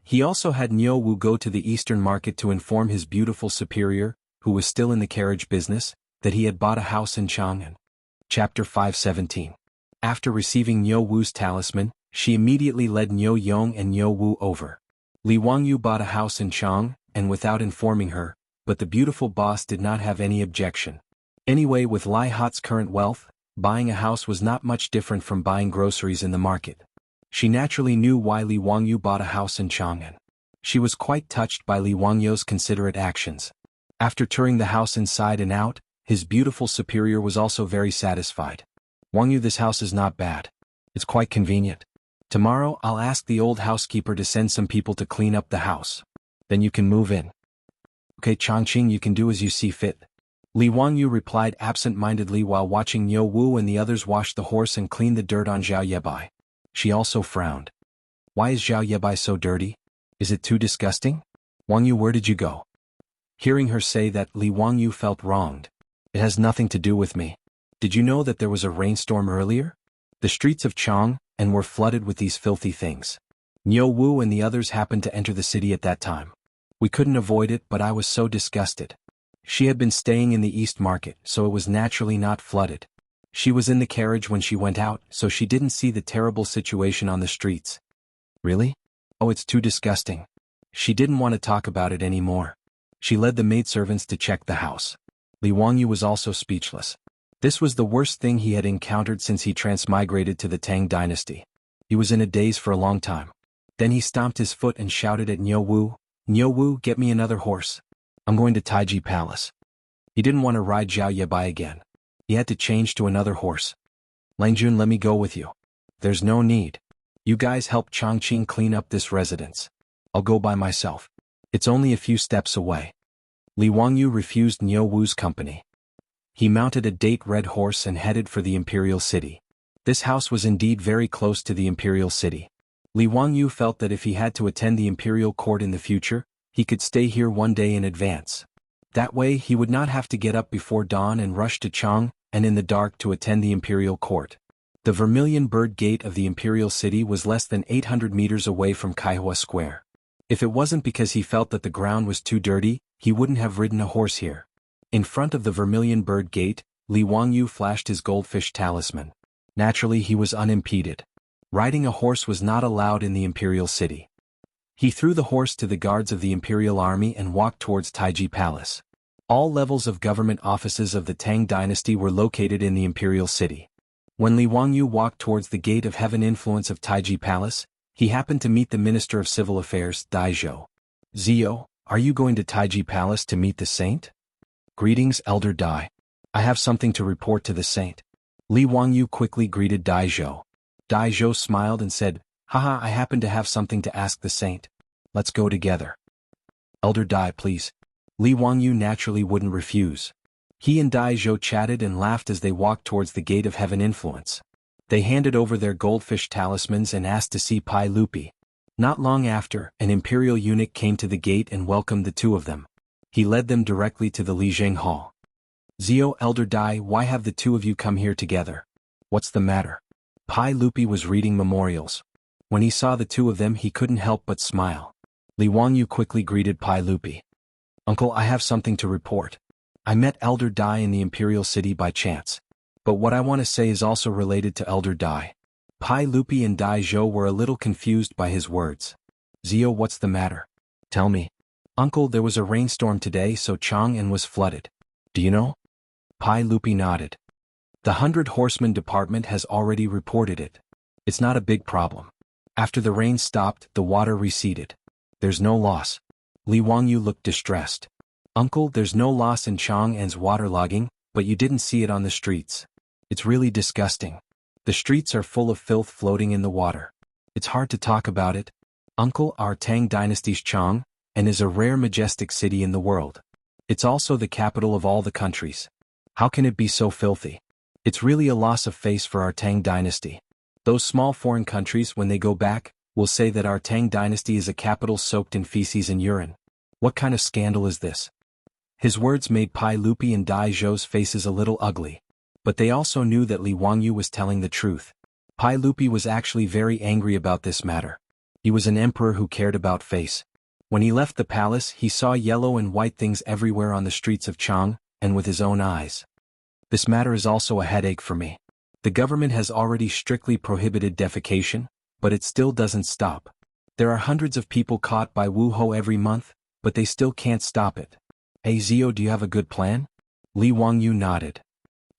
He also had Niu Wu go to the eastern market to inform his beautiful superior, who was still in the carriage business, that he had bought a house in Chang'an. Chapter 517. After receiving Niu Wu's talisman, she immediately led Niu Yong and Niu Wu over. Li Wangyu bought a house in Chang, and without informing her, but the beautiful boss did not have any objection. Anyway, with Lai Hot's current wealth, buying a house was not much different from buying groceries in the market. She naturally knew why Li Wangyu bought a house in Chang'an. She was quite touched by Li Wangyu's considerate actions. After touring the house inside and out, his beautiful superior was also very satisfied. Wangyu, this house is not bad. It's quite convenient. Tomorrow I'll ask the old housekeeper to send some people to clean up the house. Then you can move in. Okay, Changqing, you can do as you see fit. Li Wangyu replied absent-mindedly while watching Niu Wu and the others wash the horse and clean the dirt on Zhao Yebai. She also frowned. Why is Zhao Yebai so dirty? Is it too disgusting? Wangyu, where did you go? Hearing her say that, Li Wangyu felt wronged. It has nothing to do with me. Did you know that there was a rainstorm earlier? The streets of Chang'an were flooded with these filthy things. Niu Wu and the others happened to enter the city at that time. We couldn't avoid it, but I was so disgusted. She had been staying in the East Market, so it was naturally not flooded. She was in the carriage when she went out, so she didn't see the terrible situation on the streets. Really? Oh, it's too disgusting. She didn't want to talk about it anymore. She led the maidservants to check the house. Li Wangyu was also speechless. This was the worst thing he had encountered since he transmigrated to the Tang dynasty. He was in a daze for a long time. Then he stomped his foot and shouted at Niu Wu, "Niu Wu, get me another horse. I'm going to Taiji Palace." He didn't want to ride Zhao Yebai again. He had to change to another horse. "Langjun, let me go with you." "There's no need. You guys help Changqing clean up this residence. I'll go by myself. It's only a few steps away." Li Wangyu refused Niu Wu's company. He mounted a date red horse and headed for the imperial city. This house was indeed very close to the imperial city. Li Wangyu felt that if he had to attend the imperial court in the future, he could stay here one day in advance. That way he would not have to get up before dawn and rush to Chang'an and in the dark to attend the imperial court. The Vermilion Bird Gate of the imperial city was less than 800 meters away from Kaihua Square. If it wasn't because he felt that the ground was too dirty, he wouldn't have ridden a horse here. In front of the Vermilion Bird Gate, Li Wangyu flashed his goldfish talisman. Naturally, he was unimpeded. Riding a horse was not allowed in the imperial city. He threw the horse to the guards of the imperial army and walked towards Taiji Palace. All levels of government offices of the Tang dynasty were located in the imperial city. When Li Wangyu walked towards the gate of heaven influence of Taiji Palace, he happened to meet the Minister of Civil Affairs, Dai Zhou. "Zio, are you going to Taiji Palace to meet the saint?" "Greetings, Elder Dai. I have something to report to the saint." Li Wangyu quickly greeted Dai Zhou. Dai Zhou smiled and said, "Haha, I happen to have something to ask the saint. Let's go together." "Elder Dai, please." Li Wangyu naturally wouldn't refuse. He and Dai Zhou chatted and laughed as they walked towards the gate of heaven influence. They handed over their goldfish talismans and asked to see Pai Lupi. Not long after, an imperial eunuch came to the gate and welcomed the two of them. He led them directly to the Lijiang Hall. "Zio, Elder Dai, why have the two of you come here together? What's the matter?" Pai Lupi was reading memorials. When he saw the two of them, he couldn't help but smile. Li Wangyu quickly greeted Pai Lupi. "Uncle, I have something to report. I met Elder Dai in the imperial city by chance. But what I want to say is also related to Elder Dai." Pai Lupi and Dai Zhou were a little confused by his words. "Zio, what's the matter? Tell me." "Uncle, there was a rainstorm today, so Chang'an was flooded. Do you know?" Pai Lupi nodded. "The 100 Horsemen Department has already reported it. It's not a big problem. After the rain stopped, the water receded. There's no loss." Li Wangyu looked distressed. "Uncle, there's no loss in Chang'an's waterlogging, but you didn't see it on the streets. It's really disgusting. The streets are full of filth floating in the water. It's hard to talk about it. Uncle, our Tang dynasty's Chang'an is a rare majestic city in the world. It's also the capital of all the countries. How can it be so filthy? It's really a loss of face for our Tang dynasty. Those small foreign countries, when they go back, will say that our Tang dynasty is a capital soaked in feces and urine. What kind of scandal is this? His words made Pai Lupi and Dai Zhou's faces a little ugly. But they also knew that Li Wangyu was telling the truth. Pai Lupi was actually very angry about this matter. He was an emperor who cared about face. When he left the palace, he saw yellow and white things everywhere on the streets of Chang, and with his own eyes. This matter is also a headache for me. The government has already strictly prohibited defecation, but it still doesn't stop. There are hundreds of people caught by Wu Ho every month, but they still can't stop it. Hey Zio, do you have a good plan? Li Wangyu nodded.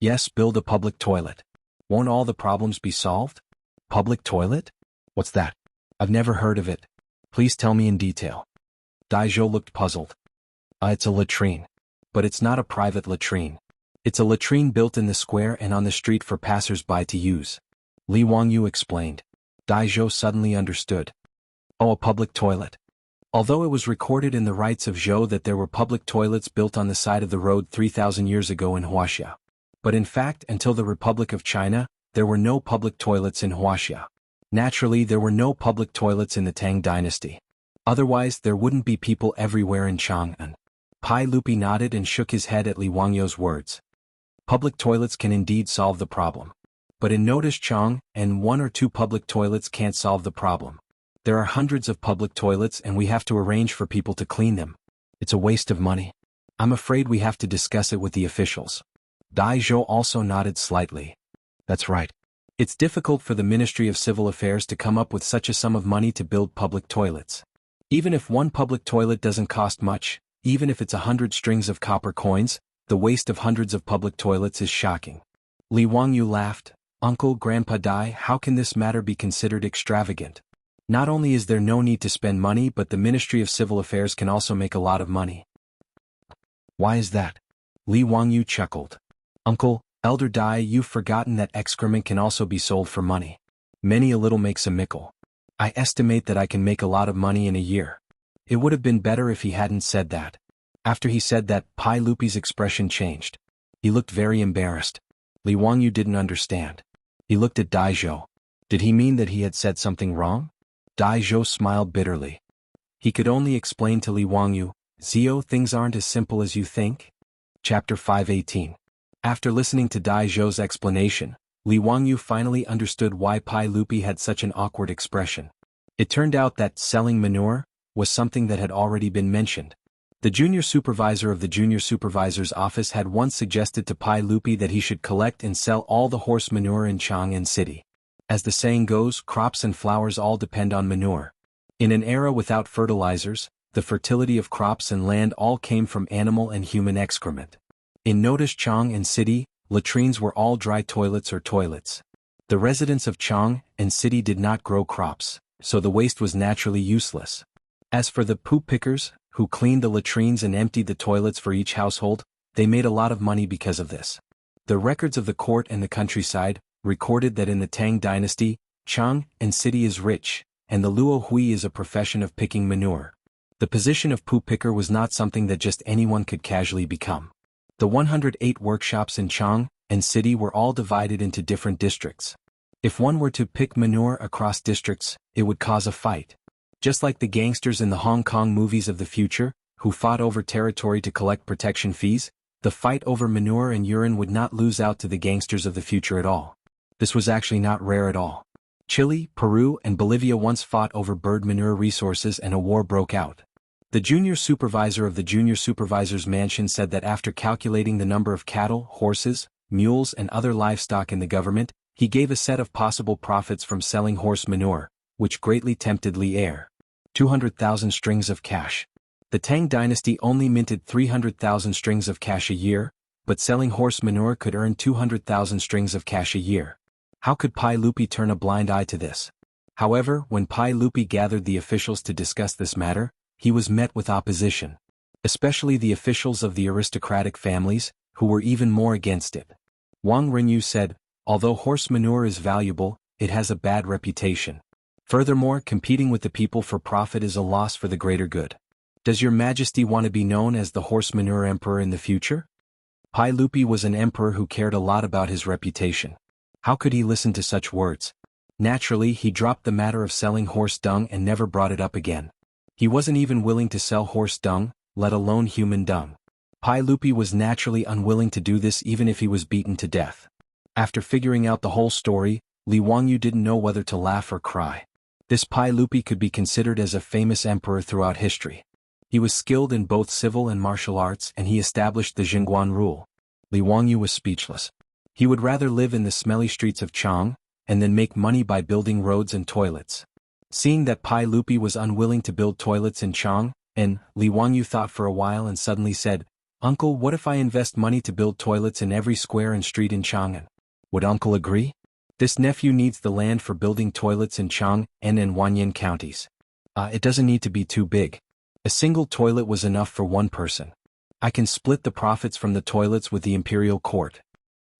Yes, build a public toilet. Won't all the problems be solved? Public toilet? What's that? I've never heard of it. Please tell me in detail. Dai Zhou looked puzzled. It's a latrine. But it's not a private latrine. It's a latrine built in the square and on the street for passers-by to use. Li Wangyu explained. Dai Zhou suddenly understood. Oh, a public toilet. Although it was recorded in the rights of Zhou that there were public toilets built on the side of the road 3,000 years ago in Huaxia. But in fact, until the Republic of China, there were no public toilets in Huaxia. Naturally, there were no public toilets in the Tang dynasty. Otherwise, there wouldn't be people everywhere in Chang'an. Pai Lupi nodded and shook his head at Li Wangyu's words. Public toilets can indeed solve the problem. But in Notice Chang, and 1 or 2 public toilets can't solve the problem. There are hundreds of public toilets and we have to arrange for people to clean them. It's a waste of money. I'm afraid we have to discuss it with the officials. Dai Zhou also nodded slightly. That's right. It's difficult for the Ministry of Civil Affairs to come up with such a sum of money to build public toilets. Even if one public toilet doesn't cost much, even if it's 100 strings of copper coins, the waste of hundreds of public toilets is shocking. Li Wangyu laughed. Uncle, Grandpa Dai, how can this matter be considered extravagant? Not only is there no need to spend money, but the Ministry of Civil Affairs can also make a lot of money. Why is that? Li Wangyu chuckled. Uncle, Elder Dai, you've forgotten that excrement can also be sold for money. Many a little makes a mickle. I estimate that I can make a lot of money in a year. It would have been better if he hadn't said that. After he said that, Pai Lupi's expression changed. He looked very embarrassed. Li Wangyu didn't understand. He looked at Dai Zhou. Did he mean that he had said something wrong? Dai Zhou smiled bitterly. He could only explain to Li Wangyu, Zio, things aren't as simple as you think. Chapter 518. After listening to Dai Zhou's explanation, Li Wangyu finally understood why Pai Lupi had such an awkward expression. It turned out that selling manure was something that had already been mentioned. The junior supervisor of the junior supervisor's office had once suggested to Pai Lupi that he should collect and sell all the horse manure in Chang'an City. As the saying goes, crops and flowers all depend on manure. In an era without fertilizers, the fertility of crops and land all came from animal and human excrement. In Notice Chang'an City, latrines were all dry toilets or toilets. The residents of Chang'an City did not grow crops, so the waste was naturally useless. As for the poop pickers, who cleaned the latrines and emptied the toilets for each household, they made a lot of money because of this. The records of the court and the countryside recorded that in the Tang dynasty, Chang'an City is rich, and the luo hui is a profession of picking manure. The position of poop picker was not something that just anyone could casually become. The 108 workshops in Chang'an City were all divided into different districts. If one were to pick manure across districts, it would cause a fight. Just like the gangsters in the Hong Kong movies of the future, who fought over territory to collect protection fees, the fight over manure and urine would not lose out to the gangsters of the future at all. This was actually not rare at all. Chile, Peru, and Bolivia once fought over bird manure resources and a war broke out. The junior supervisor of the junior supervisor's mansion said that after calculating the number of cattle, horses, mules, and other livestock in the government, he gave a set of possible profits from selling horse manure, which greatly tempted Li Air. 200,000 strings of cash. The Tang dynasty only minted 300,000 strings of cash a year, but selling horse manure could earn 200,000 strings of cash a year. How could Pai Lupi turn a blind eye to this? However, when Pai Lupi gathered the officials to discuss this matter, he was met with opposition. Especially the officials of the aristocratic families, who were even more against it. Wang Renyu said, although horse manure is valuable, it has a bad reputation. Furthermore, competing with the people for profit is a loss for the greater good. Does your majesty want to be known as the horse manure emperor in the future? Pai Lupi was an emperor who cared a lot about his reputation. How could he listen to such words? Naturally, he dropped the matter of selling horse dung and never brought it up again. He wasn't even willing to sell horse dung, let alone human dung. Pai Lupi was naturally unwilling to do this even if he was beaten to death. After figuring out the whole story, Li Wangyu didn't know whether to laugh or cry. This Pai Lupi could be considered as a famous emperor throughout history. He was skilled in both civil and martial arts and he established the Jingguan rule. Li Wangyu was speechless. He would rather live in the smelly streets of Chang, and then make money by building roads and toilets. Seeing that Pai Lupi was unwilling to build toilets in Chang, Li Wangyu thought for a while and suddenly said, "Uncle, what if I invest money to build toilets in every square and street in Chang'an? Would Uncle agree? This nephew needs the land for building toilets in Chang and Wanyan counties. It doesn't need to be too big. A single toilet was enough for one person. I can split the profits from the toilets with the imperial court."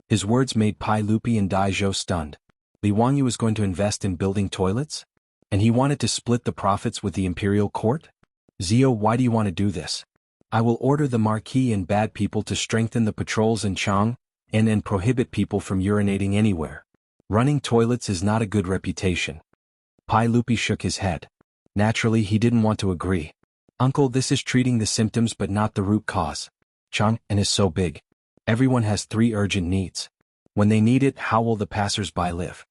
His words made Pai Lupi and Dai Zhou stunned. Li Wangyu was going to invest in building toilets? And he wanted to split the profits with the imperial court? Zio, why do you want to do this? I will order the marquis and bad people to strengthen the patrols in Chang, and prohibit people from urinating anywhere. Running toilets is not a good reputation. Pai Lupi shook his head. Naturally, he didn't want to agree. Uncle, this is treating the symptoms but not the root cause. Chang'an is so big. Everyone has 3 urgent needs. When they need it, how will the passers-by live?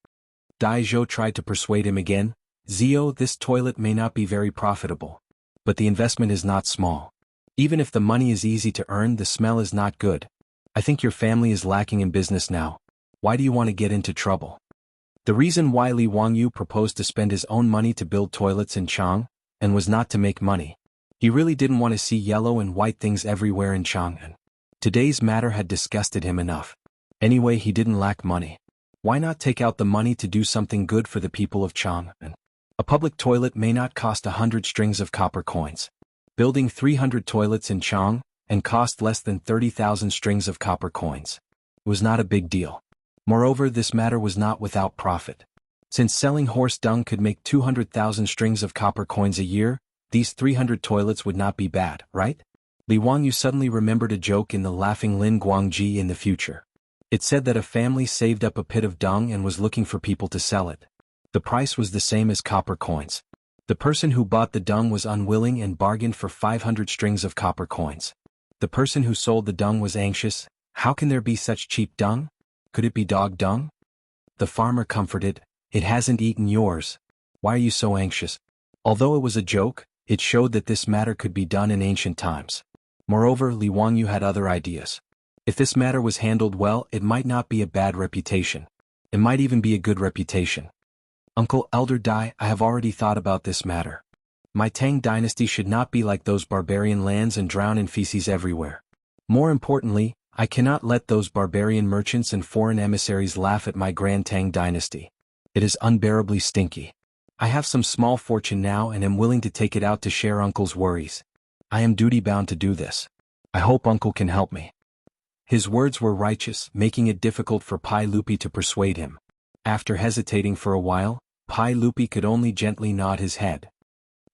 Dai Zhou tried to persuade him again. Zio, this toilet may not be very profitable. But the investment is not small. Even if the money is easy to earn, the smell is not good. I think your family is lacking in business now. Why do you want to get into trouble? The reason why Li Wangyu proposed to spend his own money to build toilets in Chang, and was not to make money. He really didn't want to see yellow and white things everywhere in Chang'an. Today's matter had disgusted him enough. Anyway, he didn't lack money. Why not take out the money to do something good for the people of Chang'an? A public toilet may not cost 100 strings of copper coins. Building 300 toilets in Chang, and cost less than 30,000 strings of copper coins. It was not a big deal. Moreover, this matter was not without profit. Since selling horse dung could make 200,000 strings of copper coins a year, these 300 toilets would not be bad, right? Li Wangyu suddenly remembered a joke in the Laughing Lin Guangji in the future. It said that a family saved up a pit of dung and was looking for people to sell it. The price was the same as copper coins. The person who bought the dung was unwilling and bargained for 500 strings of copper coins. The person who sold the dung was anxious. How can there be such cheap dung? Could it be dog dung? The farmer comforted, "It hasn't eaten yours. Why are you so anxious?" Although it was a joke, it showed that this matter could be done in ancient times. Moreover, Li Wangyu had other ideas. If this matter was handled well, it might not be a bad reputation. It might even be a good reputation. "Uncle Elder Dai, I have already thought about this matter. My Tang dynasty should not be like those barbarian lands and drown in feces everywhere. More importantly, I cannot let those barbarian merchants and foreign emissaries laugh at my grand Tang dynasty. It is unbearably stinky. I have some small fortune now and am willing to take it out to share Uncle's worries. I am duty-bound to do this. I hope Uncle can help me." His words were righteous, making it difficult for Pai Lupi to persuade him. After hesitating for a while, Pai Lupi could only gently nod his head.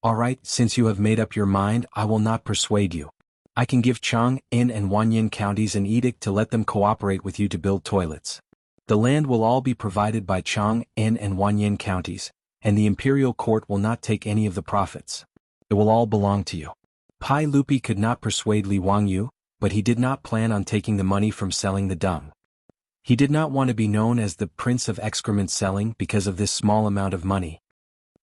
"All right, since you have made up your mind, I will not persuade you. I can give Chang, In and Wanyan counties an edict to let them cooperate with you to build toilets. The land will all be provided by Chang, In and Wanyan counties, and the imperial court will not take any of the profits. It will all belong to you." Pai Lupi could not persuade Li Wangyu, but he did not plan on taking the money from selling the dung. He did not want to be known as the Prince of Excrement Selling because of this small amount of money.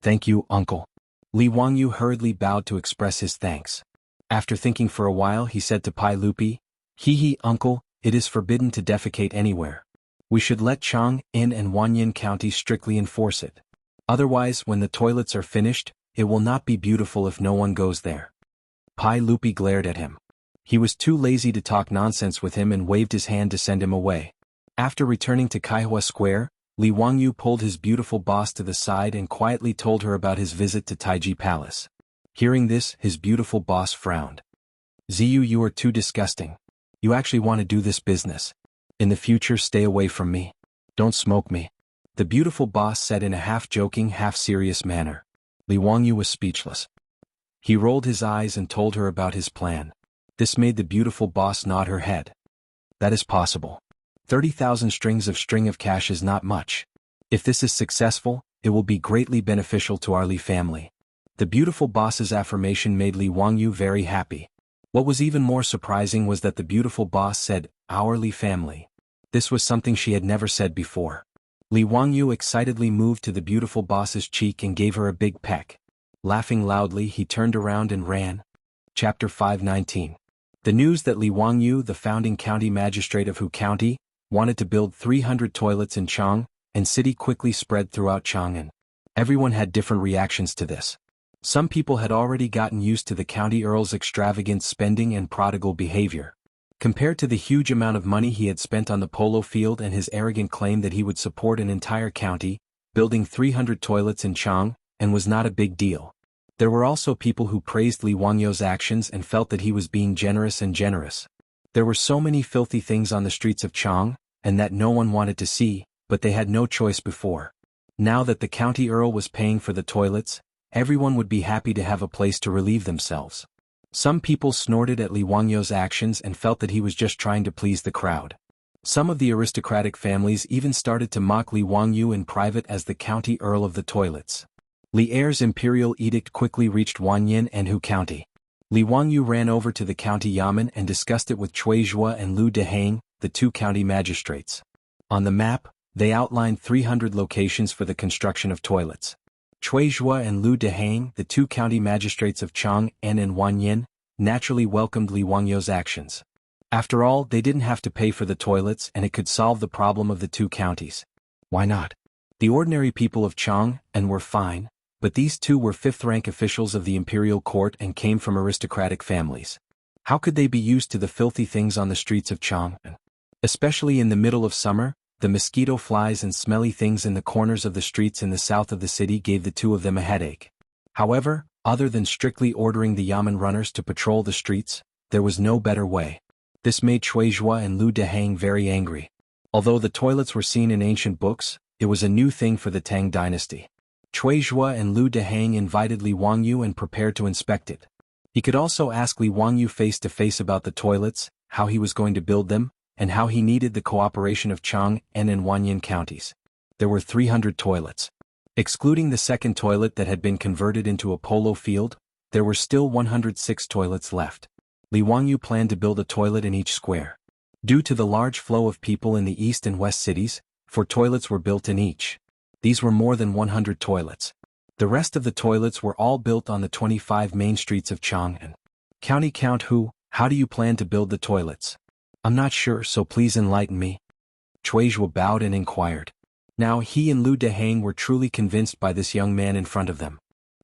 "Thank you, Uncle." Li Wangyu hurriedly bowed to express his thanks. After thinking for a while, he said to Pai Lupi, "Hee, Uncle, it is forbidden to defecate anywhere. We should let Chang, In and Wanyan counties strictly enforce it. Otherwise, when the toilets are finished, it will not be beautiful if no one goes there." Pai Lupi glared at him. He was too lazy to talk nonsense with him and waved his hand to send him away. After returning to Kaihua Square, Li Wangyu pulled his beautiful boss to the side and quietly told her about his visit to Taiji Palace. Hearing this, his beautiful boss frowned. "Ziyu, you are too disgusting. You actually want to do this business. In the future, stay away from me. Don't smoke me." The beautiful boss said in a half-joking, half-serious manner. Li Wangyu was speechless. He rolled his eyes and told her about his plan. This made the beautiful boss nod her head. That is possible. 30,000 strings of cash is not much. If this is successful, it will be greatly beneficial to our Li family. The beautiful boss's affirmation made Li Wangyu very happy. What was even more surprising was that the beautiful boss said, "Our Li family." This was something she had never said before. Li Wangyu excitedly moved to the beautiful boss's cheek and gave her a big peck. Laughing loudly, he turned around and ran. Chapter 519. The news that Li Wangyu, the founding county magistrate of Hu County, wanted to build 300 toilets in Chang and city quickly spread throughout Chang'an. Everyone had different reactions to this. Some people had already gotten used to the county earl's extravagant spending and prodigal behavior. Compared to the huge amount of money he had spent on the polo field and his arrogant claim that he would support an entire county, building 300 toilets in Chang and was not a big deal. There were also people who praised Li Wangyu's actions and felt that he was being generous. There were so many filthy things on the streets of Chang, and that no one wanted to see, but they had no choice before. Now that the county earl was paying for the toilets, everyone would be happy to have a place to relieve themselves. Some people snorted at Li Wangyu's actions and felt that he was just trying to please the crowd. Some of the aristocratic families even started to mock Li Wangyu in private as the county earl of the toilets. Li Er's imperial edict quickly reached Wanyan and Hu County. Li Wangyu ran over to the county yamen and discussed it with Cui Zhua and Lu Dehang, the two county magistrates. On the map, they outlined 300 locations for the construction of toilets. Cui Zhua and Lu Dehang, the two county magistrates of Chang'an and Wanyan, naturally welcomed Li Wangyu's actions. After all, they didn't have to pay for the toilets and it could solve the problem of the two counties. Why not? The ordinary people of Chang'an were fine, but these two were fifth-rank officials of the imperial court and came from aristocratic families. How could they be used to the filthy things on the streets of Chang'an? Especially in the middle of summer, the mosquito flies and smelly things in the corners of the streets in the south of the city gave the two of them a headache. However, other than strictly ordering the yamen runners to patrol the streets, there was no better way. This made Cui Zhua and Lu Dehang very angry. Although the toilets were seen in ancient books, it was a new thing for the Tang dynasty. Cui Zhua and Lu Dehang invited Li Wangyu and prepared to inspect it. He could also ask Li Wangyu face-to-face about the toilets, how he was going to build them, and how he needed the cooperation of Chang'an and Wanyan counties. There were 300 toilets. Excluding the second toilet that had been converted into a polo field, there were still 106 toilets left. Li Wangyu planned to build a toilet in each square. Due to the large flow of people in the east and west cities, 4 toilets were built in each. These were more than 100 toilets. The rest of the toilets were all built on the 25 main streets of Chang'an. County Count Hu, how do you plan to build the toilets? I'm not sure, so please enlighten me. Cui Zhua bowed and inquired. Now he and Lu Dehang were truly convinced by this young man in front of them.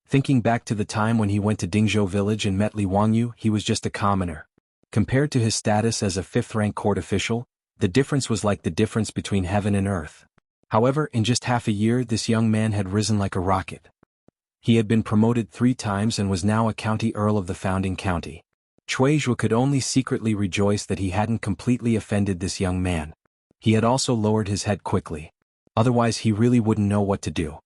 Thinking back to the time when he went to Dingzhou village and met Li Wangyu, he was just a commoner. Compared to his status as a fifth-rank court official, the difference was like the difference between heaven and earth. However, in just half a year this young man had risen like a rocket. He had been promoted 3 times and was now a county earl of the founding county. Cui Zhua could only secretly rejoice that he hadn't completely offended this young man. He had also lowered his head quickly. Otherwise he really wouldn't know what to do.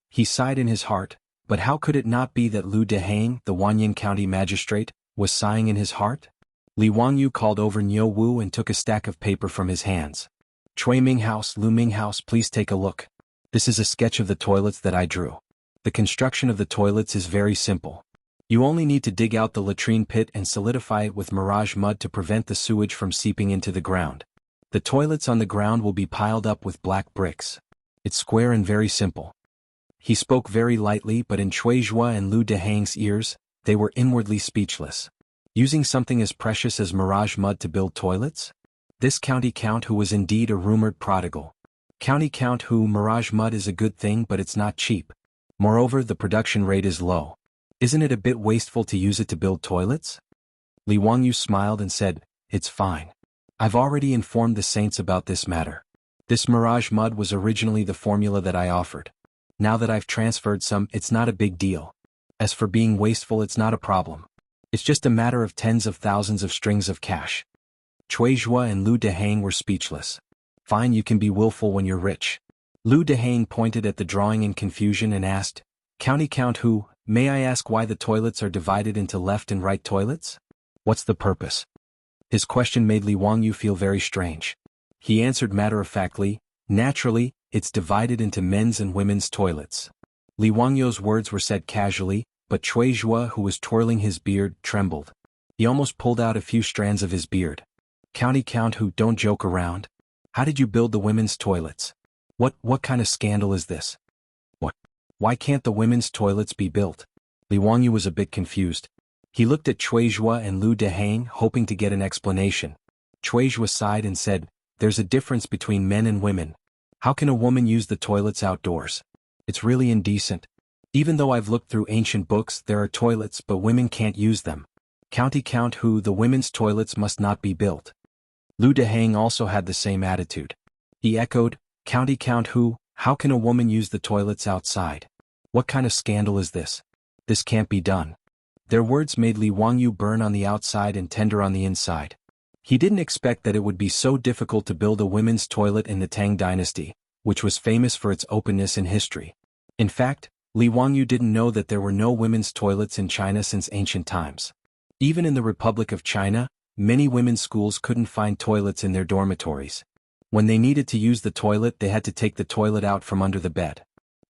He sighed in his heart, but how could it not be that Lu Dehang, the Wanyan county magistrate, was sighing in his heart? Li Wangyu called over Niu Wu and took a stack of paper from his hands. Cui Minghouse, Lu Minghouse, please take a look. This is a sketch of the toilets that I drew. The construction of the toilets is very simple. You only need to dig out the latrine pit and solidify it with mirage mud to prevent the sewage from seeping into the ground. The toilets on the ground will be piled up with black bricks. It's square and very simple. He spoke very lightly, but in Cui Zhua and Lu Dehang's ears, they were inwardly speechless. Using something as precious as mirage mud to build toilets? This County Count Hu was indeed a rumored prodigal. County Count Hu, mirage mud is a good thing, but it's not cheap. Moreover, the production rate is low. Isn't it a bit wasteful to use it to build toilets? Li Wangyu smiled and said, it's fine. I've already informed the saints about this matter. This mirage mud was originally the formula that I offered. Now that I've transferred some, it's not a big deal. As for being wasteful, it's not a problem. It's just a matter of tens of thousands of strings of cash. Cui Zhua and Lu Dehang were speechless. Fine, you can be willful when you're rich. Lu Dehang pointed at the drawing in confusion and asked, County Count Hu, may I ask why the toilets are divided into left and right toilets? What's the purpose? His question made Li Wangyu feel very strange. He answered matter-of-factly, naturally, it's divided into men's and women's toilets. Li Wangyu's words were said casually, but Cui Zhuo, who was twirling his beard, trembled. He almost pulled out a few strands of his beard. Count who, don't joke around. How did you build the women's toilets? What kind of scandal is this? What? Why can't the women's toilets be built? Li Wangyu was a bit confused. He looked at Cui Zhuo and Lu Dehang, hoping to get an explanation. Cui Zhuo sighed and said, there's a difference between men and women. How can a woman use the toilets outdoors? It's really indecent. Even though I've looked through ancient books, there are toilets but women can't use them. Count who, the women's toilets must not be built. Lu Dehang also had the same attitude. He echoed, count who, how can a woman use the toilets outside? What kind of scandal is this? This can't be done. Their words made Li Wangyu burn on the outside and tender on the inside. He didn't expect that it would be so difficult to build a women's toilet in the Tang dynasty, which was famous for its openness in history. In fact, Li Wangyu didn't know that there were no women's toilets in China since ancient times. Even in the Republic of China, many women's schools couldn't find toilets in their dormitories. When they needed to use the toilet, they had to take the toilet out from under the bed.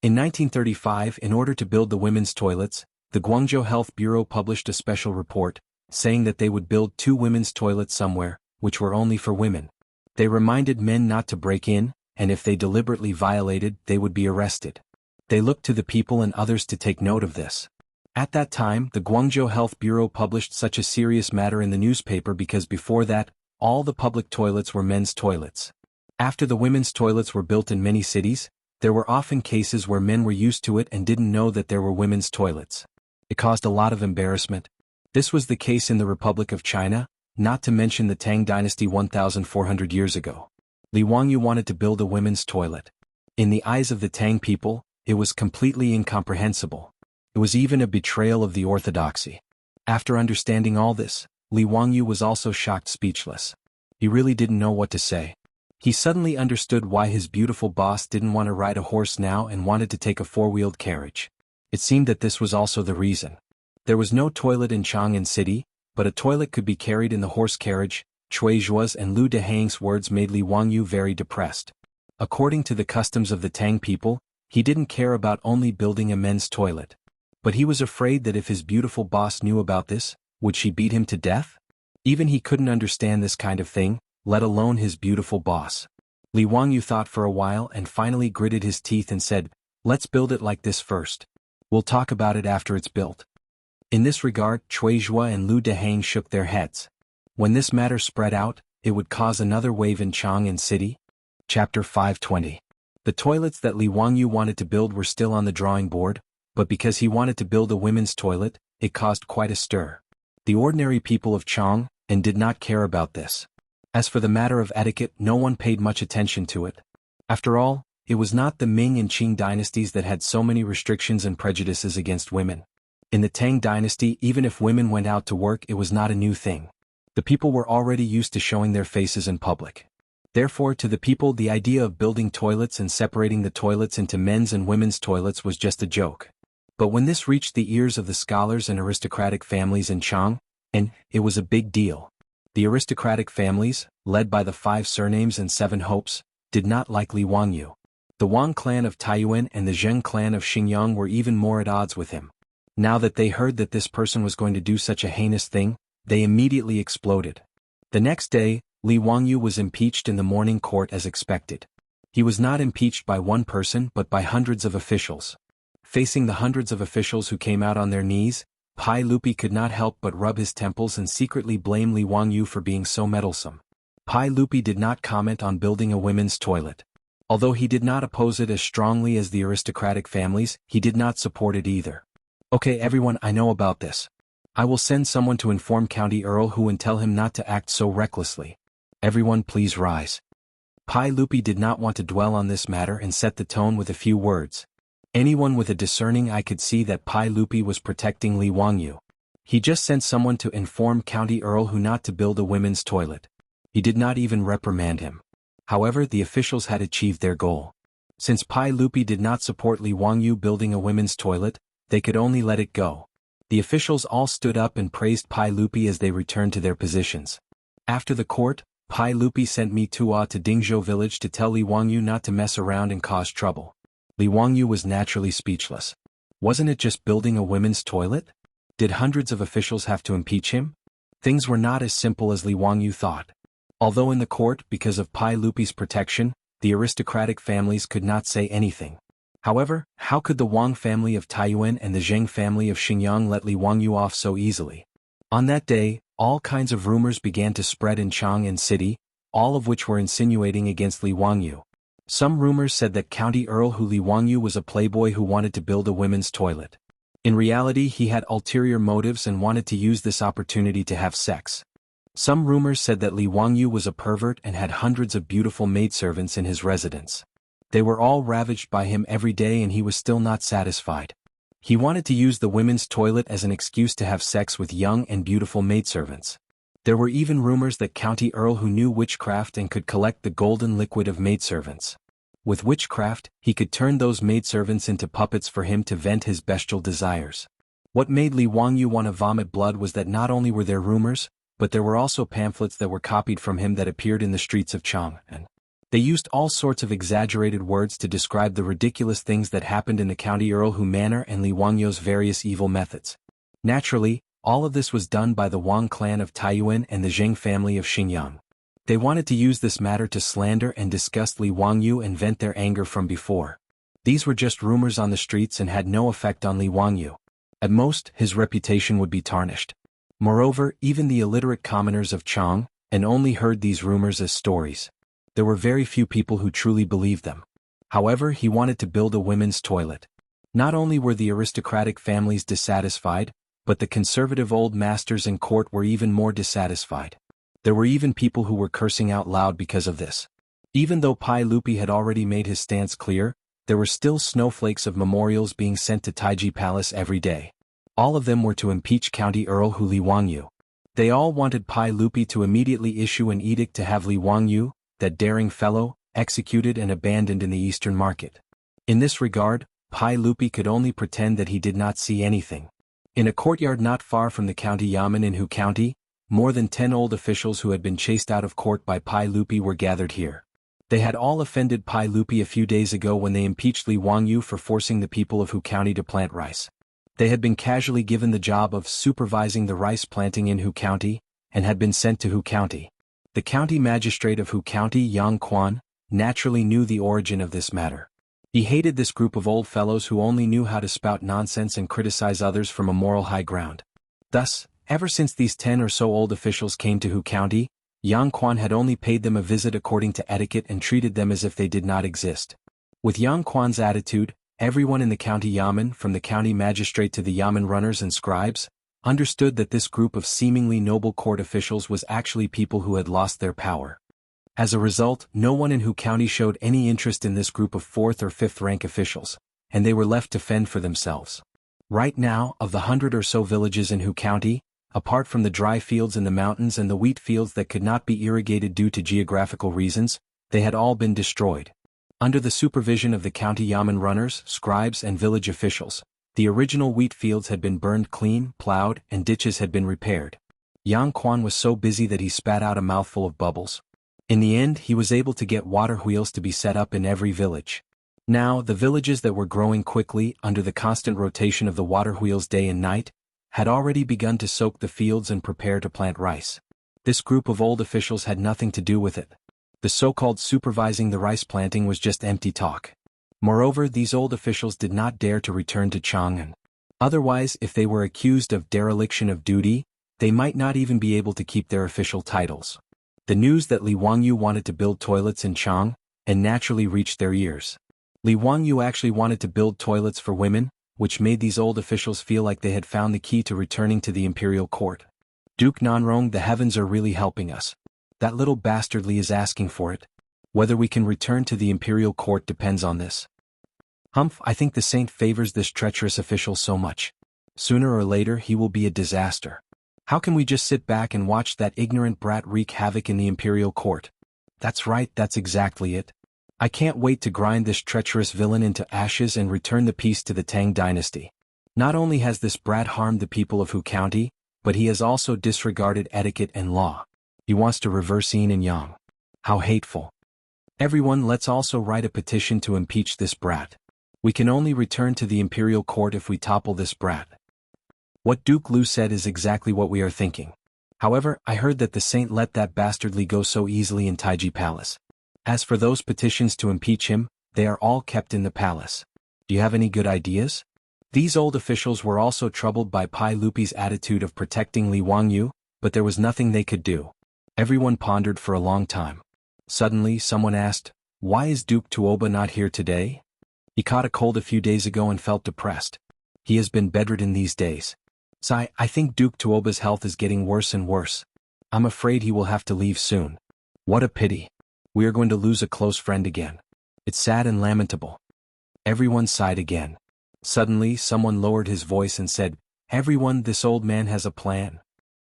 In 1935, in order to build the women's toilets, the Guangzhou Health Bureau published a special report, saying that they would build 2 women's toilets somewhere, which were only for women. They reminded men not to break in, and if they deliberately violated, they would be arrested. They looked to the people and others to take note of this. At that time, the Guangzhou Health Bureau published such a serious matter in the newspaper because before that, all the public toilets were men's toilets. After the women's toilets were built in many cities, there were often cases where men were used to it and didn't know that there were women's toilets. It caused a lot of embarrassment. This was the case in the Republic of China, not to mention the Tang dynasty 1,400 years ago. Li Wangyu wanted to build a women's toilet. In the eyes of the Tang people, it was completely incomprehensible. It was even a betrayal of the orthodoxy. After understanding all this, Li Wangyu was also shocked speechless. He really didn't know what to say. He suddenly understood why his beautiful boss didn't want to ride a horse now and wanted to take a 4-wheeled carriage. It seemed that this was also the reason. There was no toilet in Chang'an City, but a toilet could be carried in the horse carriage. Cui Zhuo's and Lu Dehang's words made Li Wangyu very depressed. According to the customs of the Tang people, he didn't care about only building a men's toilet. But he was afraid that if his beautiful boss knew about this, would she beat him to death? Even he couldn't understand this kind of thing, let alone his beautiful boss. Li Wangyu thought for a while and finally gritted his teeth and said, let's build it like this first. We'll talk about it after it's built. In this regard, Cui Zhuo and Lu Dehang shook their heads. When this matter spread out, it would cause another wave in Chang'an City. Chapter 520. The toilets that Li Wangyu wanted to build were still on the drawing board, but because he wanted to build a women's toilet, it caused quite a stir. The ordinary people of Chang'an did not care about this. As for the matter of etiquette, no one paid much attention to it. After all, it was not the Ming and Qing dynasties that had so many restrictions and prejudices against women. In the Tang dynasty, even if women went out to work, it was not a new thing. The people were already used to showing their faces in public. Therefore, to the people, the idea of building toilets and separating the toilets into men's and women's toilets was just a joke. But when this reached the ears of the scholars and aristocratic families in Chang'an, it was a big deal. The aristocratic families, led by the 5 surnames and 7 hopes, did not like Li Wangyu. The Wang clan of Taiyuan and the Zheng clan of Xinjiang were even more at odds with him. Now that they heard that this person was going to do such a heinous thing, they immediately exploded. The next day, Li Wangyu was impeached in the morning court as expected. He was not impeached by one person but by hundreds of officials. Facing the hundreds of officials who came out on their knees, Pai Lupi could not help but rub his temples and secretly blame Li Wangyu for being so meddlesome. Pai Lupi did not comment on building a women's toilet. Although he did not oppose it as strongly as the aristocratic families, he did not support it either. Okay everyone, I know about this. I will send someone to inform County Earl Hu and tell him not to act so recklessly. Everyone please rise. Pai Lupi did not want to dwell on this matter and set the tone with a few words. Anyone with a discerning eye could see that Pai Lupi was protecting Li Wangyu. He just sent someone to inform County Earl Hu not to build a women's toilet. He did not even reprimand him. However, the officials had achieved their goal. Since Pai Lupi did not support Li Wangyu building a women's toilet, they could only let it go. The officials all stood up and praised Pai Lupi as they returned to their positions. After the court, Pai Lupi sent Mi Tua to Dingzhou village to tell Li Wangyu not to mess around and cause trouble. Li Wangyu was naturally speechless. Wasn't it just building a women's toilet? Did hundreds of officials have to impeach him? Things were not as simple as Li Wangyu thought. Although in the court, because of Pai Lupi's protection, the aristocratic families could not say anything. However, how could the Wang family of Taiyuan and the Zheng family of Xinjiang let Li Wangyu off so easily? On that day, all kinds of rumors began to spread in Chang'an City, all of which were insinuating against Li Wangyu. Some rumors said that County Earl Li Wangyu was a playboy who wanted to build a women's toilet. In reality, he had ulterior motives and wanted to use this opportunity to have sex. Some rumors said that Li Wangyu was a pervert and had hundreds of beautiful maidservants in his residence. They were all ravaged by him every day and he was still not satisfied. He wanted to use the women's toilet as an excuse to have sex with young and beautiful maidservants. There were even rumors that County Earl who knew witchcraft and could collect the golden liquid of maidservants. With witchcraft, he could turn those maidservants into puppets for him to vent his bestial desires. What made Li Wangyu want to vomit blood was that not only were there rumors, but there were also pamphlets that were copied from him that appeared in the streets of Chang'an. They used all sorts of exaggerated words to describe the ridiculous things that happened in the County Earl Hu manor and Li Wangyu's various evil methods. Naturally, all of this was done by the Wang clan of Taiyuan and the Zheng family of Xinjiang. They wanted to use this matter to slander and disgust Li Wangyu and vent their anger from before. These were just rumors on the streets and had no effect on Li Wangyu. At most, his reputation would be tarnished. Moreover, even the illiterate commoners of Chang'an only heard these rumors as stories. There were very few people who truly believed them. However, he wanted to build a women's toilet. Not only were the aristocratic families dissatisfied, but the conservative old masters in court were even more dissatisfied. There were even people who were cursing out loud because of this. Even though Pai Lupi had already made his stance clear, there were still snowflakes of memorials being sent to Taiji Palace every day. All of them were to impeach County Earl Li Wangyu. They all wanted Pai Lupi to immediately issue an edict to have Li Wangyu, that daring fellow, executed and abandoned in the Eastern Market. In this regard, Pai Lupi could only pretend that he did not see anything. In a courtyard not far from the county yamen in Hu County, more than 10 old officials who had been chased out of court by Pai Lupi were gathered here. They had all offended Pai Lupi a few days ago when they impeached Li Wangyu for forcing the people of Hu County to plant rice. They had been casually given the job of supervising the rice planting in Hu County, and had been sent to Hu County. The county magistrate of Hu County, Yang Quan, naturally knew the origin of this matter. He hated this group of old fellows who only knew how to spout nonsense and criticize others from a moral high ground. Thus, ever since these 10 or so old officials came to Hu County, Yang Quan had only paid them a visit according to etiquette and treated them as if they did not exist. With Yang Quan's attitude, everyone in the county yamen, from the county magistrate to the yamen runners and scribes, understood that this group of seemingly noble court officials was actually people who had lost their power. As a result, no one in Hu County showed any interest in this group of 4th or 5th rank officials, and they were left to fend for themselves. Right now, of the 100 or so villages in Hu County, apart from the dry fields in the mountains and the wheat fields that could not be irrigated due to geographical reasons, they had all been destroyed. Under the supervision of the county yamen runners, scribes and village officials, the original wheat fields had been burned clean, plowed, and ditches had been repaired. Yang Quan was so busy that he spat out a mouthful of bubbles. In the end, he was able to get water wheels to be set up in every village. Now, the villages that were growing quickly, under the constant rotation of the water wheels day and night, had already begun to soak the fields and prepare to plant rice. This group of old officials had nothing to do with it. The so-called supervising the rice planting was just empty talk. Moreover, these old officials did not dare to return to Chang'an. Otherwise, if they were accused of dereliction of duty, they might not even be able to keep their official titles. The news that Li Wangyu wanted to build toilets in Chang'an naturally reached their ears. Li Wangyu actually wanted to build toilets for women, which made these old officials feel like they had found the key to returning to the imperial court. Duke Nanrong, the heavens are really helping us. That little bastard Li is asking for it. Whether we can return to the imperial court depends on this. Humph, I think the saint favors this treacherous official so much. Sooner or later he will be a disaster. How can we just sit back and watch that ignorant brat wreak havoc in the imperial court? That's right, that's exactly it. I can't wait to grind this treacherous villain into ashes and return the peace to the Tang dynasty. Not only has this brat harmed the people of Hu County, but he has also disregarded etiquette and law. He wants to reverse yin and yang. How hateful. Everyone, let's also write a petition to impeach this brat. We can only return to the imperial court if we topple this brat. What Duke Lu said is exactly what we are thinking. However, I heard that the saint let that bastardly go so easily in Taiji Palace. As for those petitions to impeach him, they are all kept in the palace. Do you have any good ideas? These old officials were also troubled by Pai Lupi's attitude of protecting Li Wangyu, but there was nothing they could do. Everyone pondered for a long time. Suddenly, someone asked, "Why is Duke Tuoba not here today?" He caught a cold a few days ago and felt depressed. He has been bedridden these days. I think Duke Tuoba's health is getting worse and worse. I'm afraid he will have to leave soon. What a pity. We are going to lose a close friend again. It's sad and lamentable. Everyone sighed again. Suddenly, someone lowered his voice and said, "Everyone, this old man has a plan."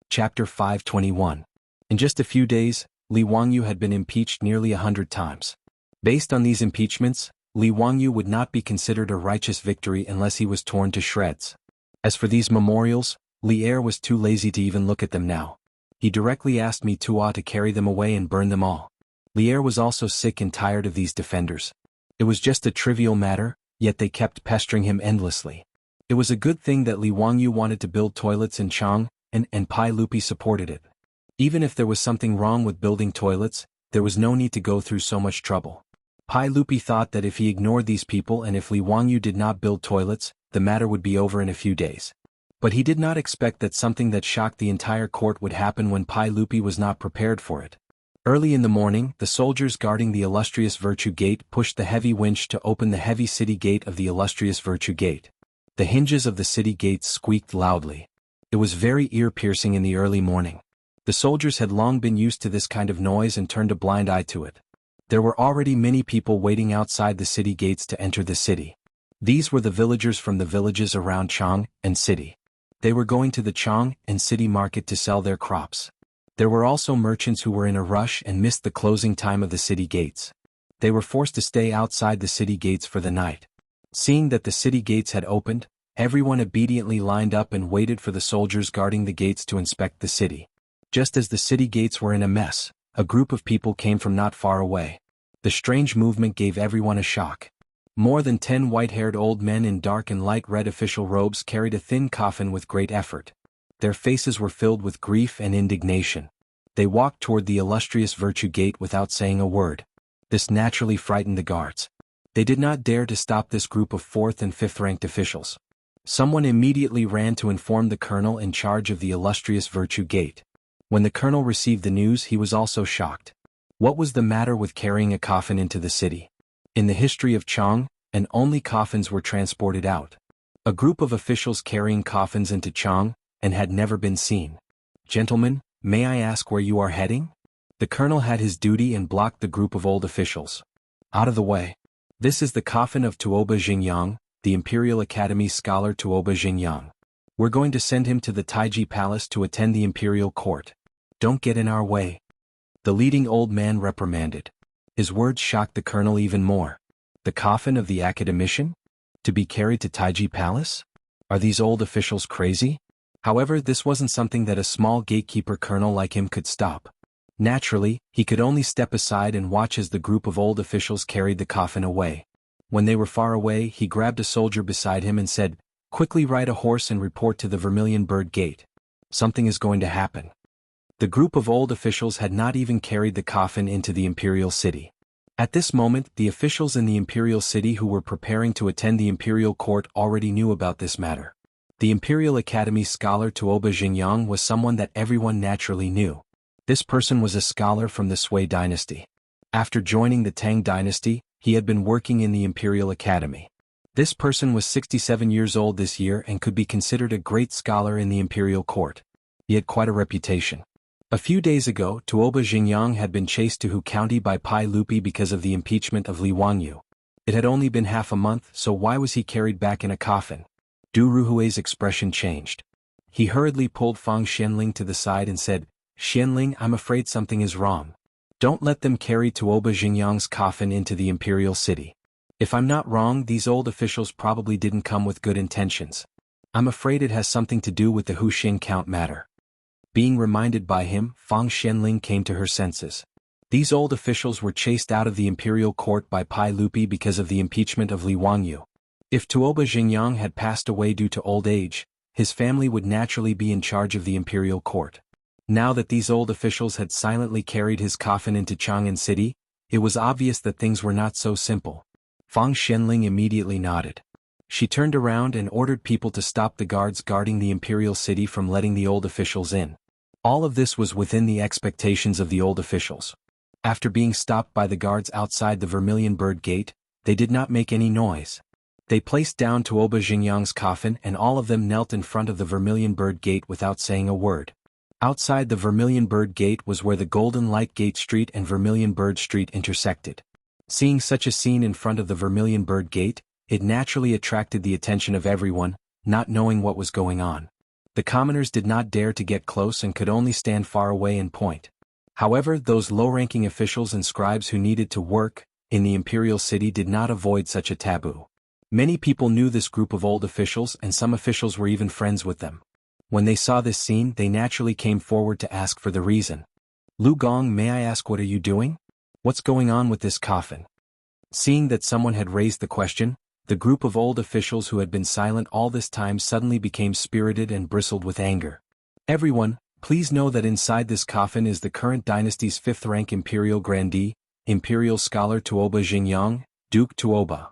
Chapter 521. In just a few days, Li Wangyu had been impeached nearly 100 times. Based on these impeachments, Li Wangyu would not be considered a righteous victory unless he was torn to shreds. As for these memorials, Li Er was too lazy to even look at them now. He directly asked me Tua to carry them away and burn them all. Li Er was also sick and tired of these defenders. It was just a trivial matter, yet they kept pestering him endlessly. It was a good thing that Li Wangyu wanted to build toilets in Chang, and Pai Lupi supported it. Even if there was something wrong with building toilets, there was no need to go through so much trouble. Pai Lupi thought that if he ignored these people and if Li Wangyu did not build toilets, the matter would be over in a few days. But he did not expect that something that shocked the entire court would happen when Pai Lupi was not prepared for it. Early in the morning, the soldiers guarding the illustrious Virtue Gate pushed the heavy winch to open the heavy city gate of the illustrious Virtue Gate. The hinges of the city gates squeaked loudly. It was very ear-piercing in the early morning. The soldiers had long been used to this kind of noise and turned a blind eye to it. There were already many people waiting outside the city gates to enter the city. These were the villagers from the villages around Chang and city. They were going to the Chang and city market to sell their crops. There were also merchants who were in a rush and missed the closing time of the city gates. They were forced to stay outside the city gates for the night. Seeing that the city gates had opened, everyone obediently lined up and waited for the soldiers guarding the gates to inspect the city. Just as the city gates were in a mess, a group of people came from not far away. The strange movement gave everyone a shock. More than 10 white-haired old men in dark and light red official robes carried a thin coffin with great effort. Their faces were filled with grief and indignation. They walked toward the illustrious Virtue Gate without saying a word. This naturally frightened the guards. They did not dare to stop this group of 4th and 5th ranked officials. Someone immediately ran to inform the colonel in charge of the illustrious Virtue Gate. When the colonel received the news, he was also shocked. What was the matter with carrying a coffin into the city? In the history of Chang, and only coffins were transported out. A group of officials carrying coffins into Chang, and had never been seen. "Gentlemen, may I ask where you are heading?" The colonel had his duty and blocked the group of old officials. "Out of the way. This is the coffin of Tuoba Xingyang, the Imperial Academy scholar Tuoba Xingyang. We're going to send him to the Taiji Palace to attend the imperial court. Don't get in our way." The leading old man reprimanded. His words shocked the colonel even more. The coffin of the academician? To be carried to Taiji Palace? Are these old officials crazy? However, this wasn't something that a small gatekeeper colonel like him could stop. Naturally, he could only step aside and watch as the group of old officials carried the coffin away. When they were far away, he grabbed a soldier beside him and said, "Quickly ride a horse and report to the Vermilion Bird Gate. Something is going to happen." The group of old officials had not even carried the coffin into the imperial city. At this moment, the officials in the imperial city who were preparing to attend the imperial court already knew about this matter. The Imperial Academy scholar Tuoba Xingyang was someone that everyone naturally knew. This person was a scholar from the Sui dynasty. After joining the Tang dynasty, he had been working in the Imperial Academy. This person was 67 years old this year and could be considered a great scholar in the imperial court. He had quite a reputation. A few days ago, Tuoba Xingyang had been chased to Hu County by Pai Lupi because of the impeachment of Li Wangyu. It had only been half a month, so why was he carried back in a coffin? Du Ruhui's expression changed. He hurriedly pulled Fang Xianling to the side and said, "Xianling, I'm afraid something is wrong. Don't let them carry Tuoba Xingyang's coffin into the imperial city. If I'm not wrong, these old officials probably didn't come with good intentions. I'm afraid it has something to do with the Huxin Count matter. Being reminded by him, Fang Xianling came to her senses. These old officials were chased out of the imperial court by Pai Lupi because of the impeachment of Li Wangyu. If Tuoba Xingyang had passed away due to old age, his family would naturally be in charge of the imperial court. Now that these old officials had silently carried his coffin into Chang'an City, it was obvious that things were not so simple. Fang Xianling immediately nodded. She turned around and ordered people to stop the guards guarding the imperial city from letting the old officials in. All of this was within the expectations of the old officials. After being stopped by the guards outside the Vermilion Bird Gate, they did not make any noise. They placed down Tuoba Xingyang's coffin and all of them knelt in front of the Vermilion Bird Gate without saying a word. Outside the Vermilion Bird Gate was where the Golden Light Gate Street and Vermilion Bird Street intersected. Seeing such a scene in front of the Vermilion Bird Gate, it naturally attracted the attention of everyone, not knowing what was going on. The commoners did not dare to get close and could only stand far away and point. However, those low-ranking officials and scribes who needed to work in the imperial city did not avoid such a taboo. Many people knew this group of old officials and some officials were even friends with them. When they saw this scene, they naturally came forward to ask for the reason. Lu Gong, may I ask, what are you doing? What's going on with this coffin? Seeing that someone had raised the question, the group of old officials who had been silent all this time suddenly became spirited and bristled with anger. Everyone, please know that inside this coffin is the current dynasty's 5th-rank imperial grandee, imperial scholar Tuoba Xingyang, Duke Tuoba.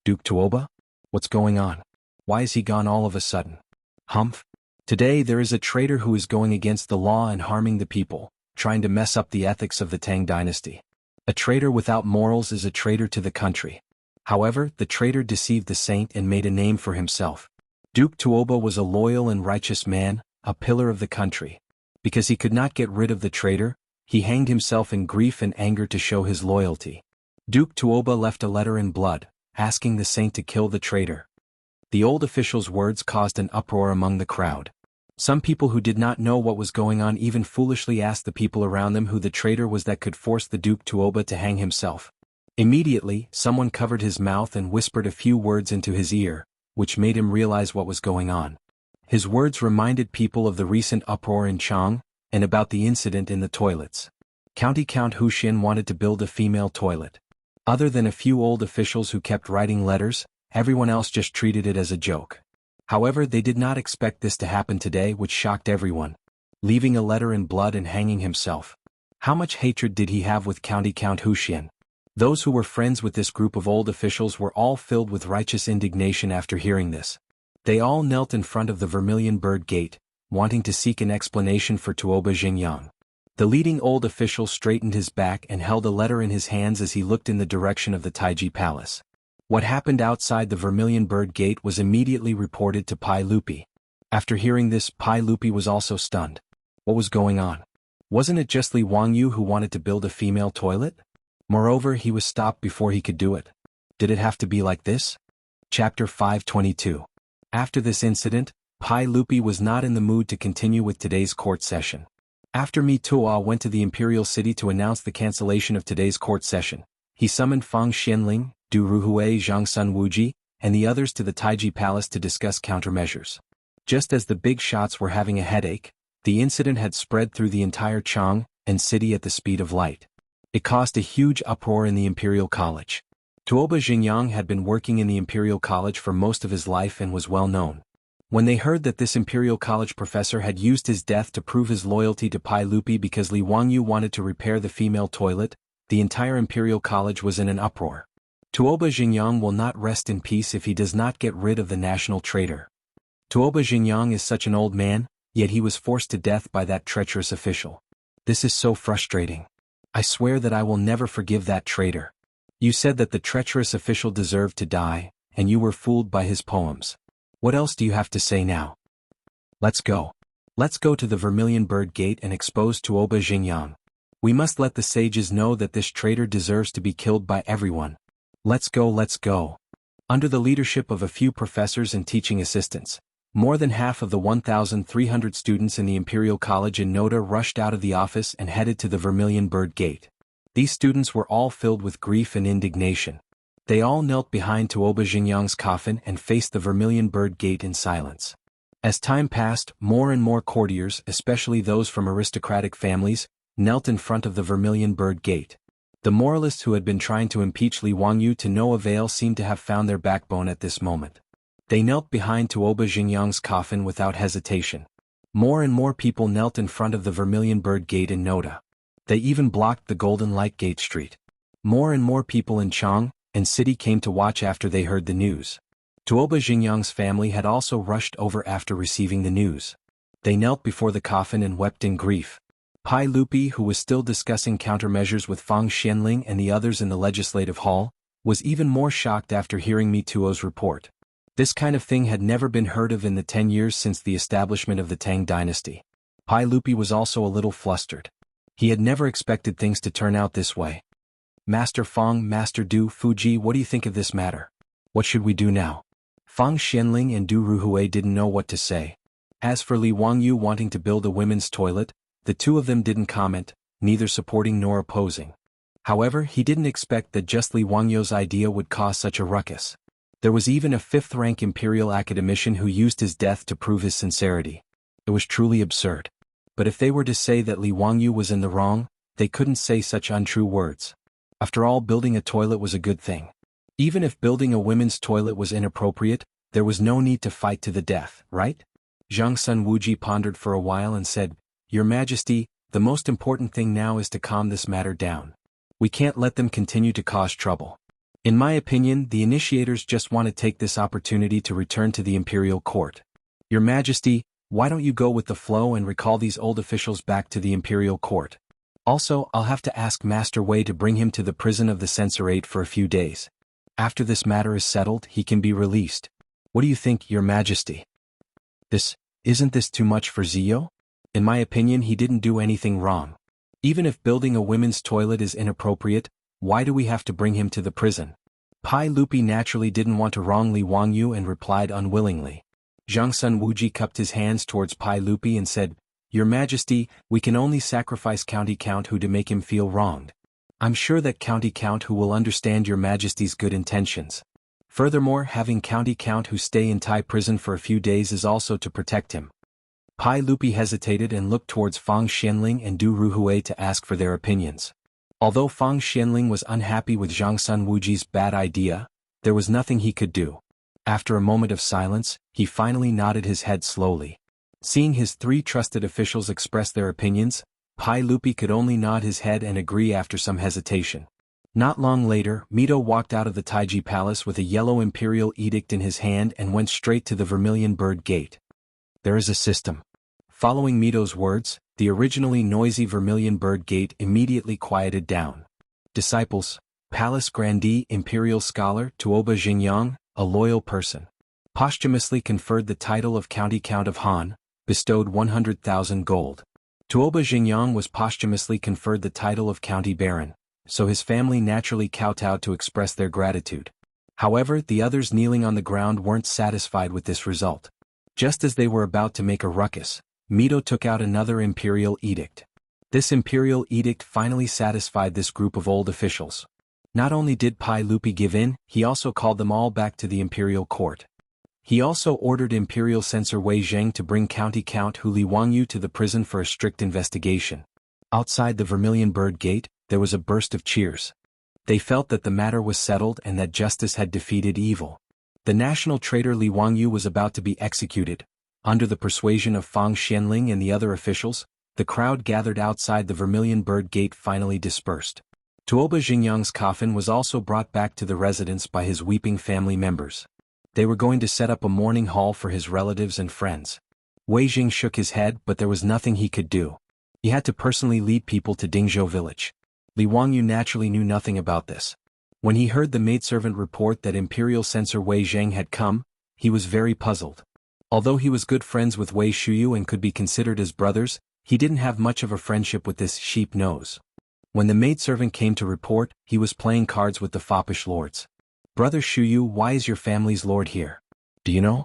Duke Tuoba? What's going on? Why is he gone all of a sudden? Humph. Today there is a traitor who is going against the law and harming the people, trying to mess up the ethics of the Tang dynasty. A traitor without morals is a traitor to the country. However, the traitor deceived the saint and made a name for himself. Duke Tuoba was a loyal and righteous man, a pillar of the country. Because he could not get rid of the traitor, he hanged himself in grief and anger to show his loyalty. Duke Tuoba left a letter in blood, asking the saint to kill the traitor. The old official's words caused an uproar among the crowd. Some people who did not know what was going on even foolishly asked the people around them who the traitor was that could force the Duke Tuoba to hang himself. Immediately, someone covered his mouth and whispered a few words into his ear, which made him realize what was going on. His words reminded people of the recent uproar in Chang, and about the incident in the toilets. County Count Huxin wanted to build a female toilet. Other than a few old officials who kept writing letters, everyone else just treated it as a joke. However, they did not expect this to happen today, which shocked everyone. Leaving a letter in blood and hanging himself. How much hatred did he have with County Count Huxin? Those who were friends with this group of old officials were all filled with righteous indignation after hearing this. They all knelt in front of the Vermilion Bird Gate, wanting to seek an explanation for Tuoba Xingyang. The leading old official straightened his back and held a letter in his hands as he looked in the direction of the Taiji Palace. What happened outside the Vermilion Bird Gate was immediately reported to Pai Lupi. After hearing this, Pai Lupi was also stunned. What was going on? Wasn't it just Li Wangyu who wanted to build a female toilet? Moreover, he was stopped before he could do it. Did it have to be like this? Chapter 522. After this incident, Pai Lupi was not in the mood to continue with today's court session. After Mi Tuo went to the imperial city to announce the cancellation of today's court session, he summoned Fang Xianling, Du Ruhui Zhangsun Wuji, and the others to the Taiji Palace to discuss countermeasures. Just as the big shots were having a headache, the incident had spread through the entire Chang'an city at the speed of light. It caused a huge uproar in the Imperial College. Tuoba Xingyang had been working in the Imperial College for most of his life and was well known. When they heard that this Imperial College professor had used his death to prove his loyalty to Pai Lupi because Li Wangyu wanted to repair the female toilet, the entire Imperial College was in an uproar. Tuoba Xingyang will not rest in peace if he does not get rid of the national traitor. Tuoba Xingyang is such an old man, yet he was forced to death by that treacherous official. This is so frustrating. I swear that I will never forgive that traitor. You said that the treacherous official deserved to die, and you were fooled by his poems. What else do you have to say now? Let's go. Let's go to the Vermilion Bird Gate and expose Tuoba Xingyang. We must let the sages know that this traitor deserves to be killed by everyone. Let's go, let's go. Under the leadership of a few professors and teaching assistants, more than half of the 1,300 students in the Imperial College in Noda rushed out of the office and headed to the Vermilion Bird Gate. These students were all filled with grief and indignation. They all knelt behind Tuoba Xingyang's coffin and faced the Vermilion Bird Gate in silence. As time passed, more and more courtiers, especially those from aristocratic families, knelt in front of the Vermilion Bird Gate. The moralists who had been trying to impeach Li Wangyu to no avail seemed to have found their backbone at this moment. They knelt behind Tuoba Xingyang's coffin without hesitation. More and more people knelt in front of the Vermilion Bird Gate in Noda. They even blocked the Golden Light Gate Street. More and more people in Chang and city came to watch after they heard the news. Tuoba Xingyang's family had also rushed over after receiving the news. They knelt before the coffin and wept in grief. Pai Lupi, who was still discussing countermeasures with Fang Xianling and the others in the legislative hall, was even more shocked after hearing Mi Tuo's report. This kind of thing had never been heard of in the 10 years since the establishment of the Tang dynasty. Pai Lupi was also a little flustered. He had never expected things to turn out this way. Master Fang, Master Du Fuji, what do you think of this matter? What should we do now? Fang Xianling and Du Ruhui didn't know what to say. As for Li Wangyu wanting to build a women's toilet, the two of them didn't comment, neither supporting nor opposing. However, he didn't expect that just Li Wangyu's idea would cause such a ruckus. There was even a fifth-rank imperial academician who used his death to prove his sincerity. It was truly absurd. But if they were to say that Li Wangyu was in the wrong, they couldn't say such untrue words. After all, building a toilet was a good thing. Even if building a women's toilet was inappropriate, there was no need to fight to the death, right? Zhang Sun Wuji pondered for a while and said, Your Majesty, the most important thing now is to calm this matter down. We can't let them continue to cause trouble. In my opinion, the initiators just want to take this opportunity to return to the imperial court. Your Majesty, why don't you go with the flow and recall these old officials back to the imperial court? Also, I'll have to ask Master Wei to bring him to the prison of the censorate for a few days. After this matter is settled, he can be released. What do you think, Your Majesty? Isn't this too much for Zio? In my opinion, he didn't do anything wrong. Even if building a women's toilet is inappropriate, why do we have to bring him to the prison? Pai Lupi naturally didn't want to wrong Li Wangyu and replied unwillingly. Zhang Sun Wuji cupped his hands towards Pai Lupi and said, Your Majesty, we can only sacrifice County Count Hu to make him feel wronged. I'm sure that County Count Hu will understand Your Majesty's good intentions. Furthermore, having County Count Hu stay in Tai prison for a few days is also to protect him. Pai Lupi hesitated and looked towards Fang Xianling and Du Ruhui to ask for their opinions. Although Fang Xianling was unhappy with Zhang Sun Wuji's bad idea, there was nothing he could do. After a moment of silence, he finally nodded his head slowly. Seeing his three trusted officials express their opinions, Pai Lupi could only nod his head and agree after some hesitation. Not long later, Mito walked out of the Taiji Palace with a yellow imperial edict in his hand and went straight to the Vermilion Bird Gate. There is a system. Following Mito's words, the originally noisy Vermilion Bird Gate immediately quieted down. Disciples, Palace Grandee Imperial Scholar Tuoba Xingyang, a loyal person. Posthumously conferred the title of County Count of Han, bestowed 100,000 gold. Tuoba Xingyang was posthumously conferred the title of County Baron, so his family naturally kowtowed to express their gratitude. However, the others kneeling on the ground weren't satisfied with this result. Just as they were about to make a ruckus, Mito took out another imperial edict. This imperial edict finally satisfied this group of old officials. Not only did Pai Lupi give in, he also called them all back to the imperial court. He also ordered Imperial Censor Wei Zheng to bring County Count Hu Li Wangyu to the prison for a strict investigation. Outside the Vermilion Bird Gate, there was a burst of cheers. They felt that the matter was settled and that justice had defeated evil. The national traitor Li Wangyu was about to be executed. Under the persuasion of Fang Xianling and the other officials, the crowd gathered outside the Vermilion Bird Gate finally dispersed. Tuoba Xingyang's coffin was also brought back to the residence by his weeping family members. They were going to set up a mourning hall for his relatives and friends. Wei Jing shook his head, but there was nothing he could do. He had to personally lead people to Dingzhou village. Li Wangyu naturally knew nothing about this. When he heard the maidservant report that Imperial Censor Wei Zheng had come, he was very puzzled. Although he was good friends with Wei Shuyu and could be considered as brothers, he didn't have much of a friendship with this sheep nose. When the maidservant came to report, he was playing cards with the foppish lords. Brother Shuyu, why is your family's lord here? Do you know?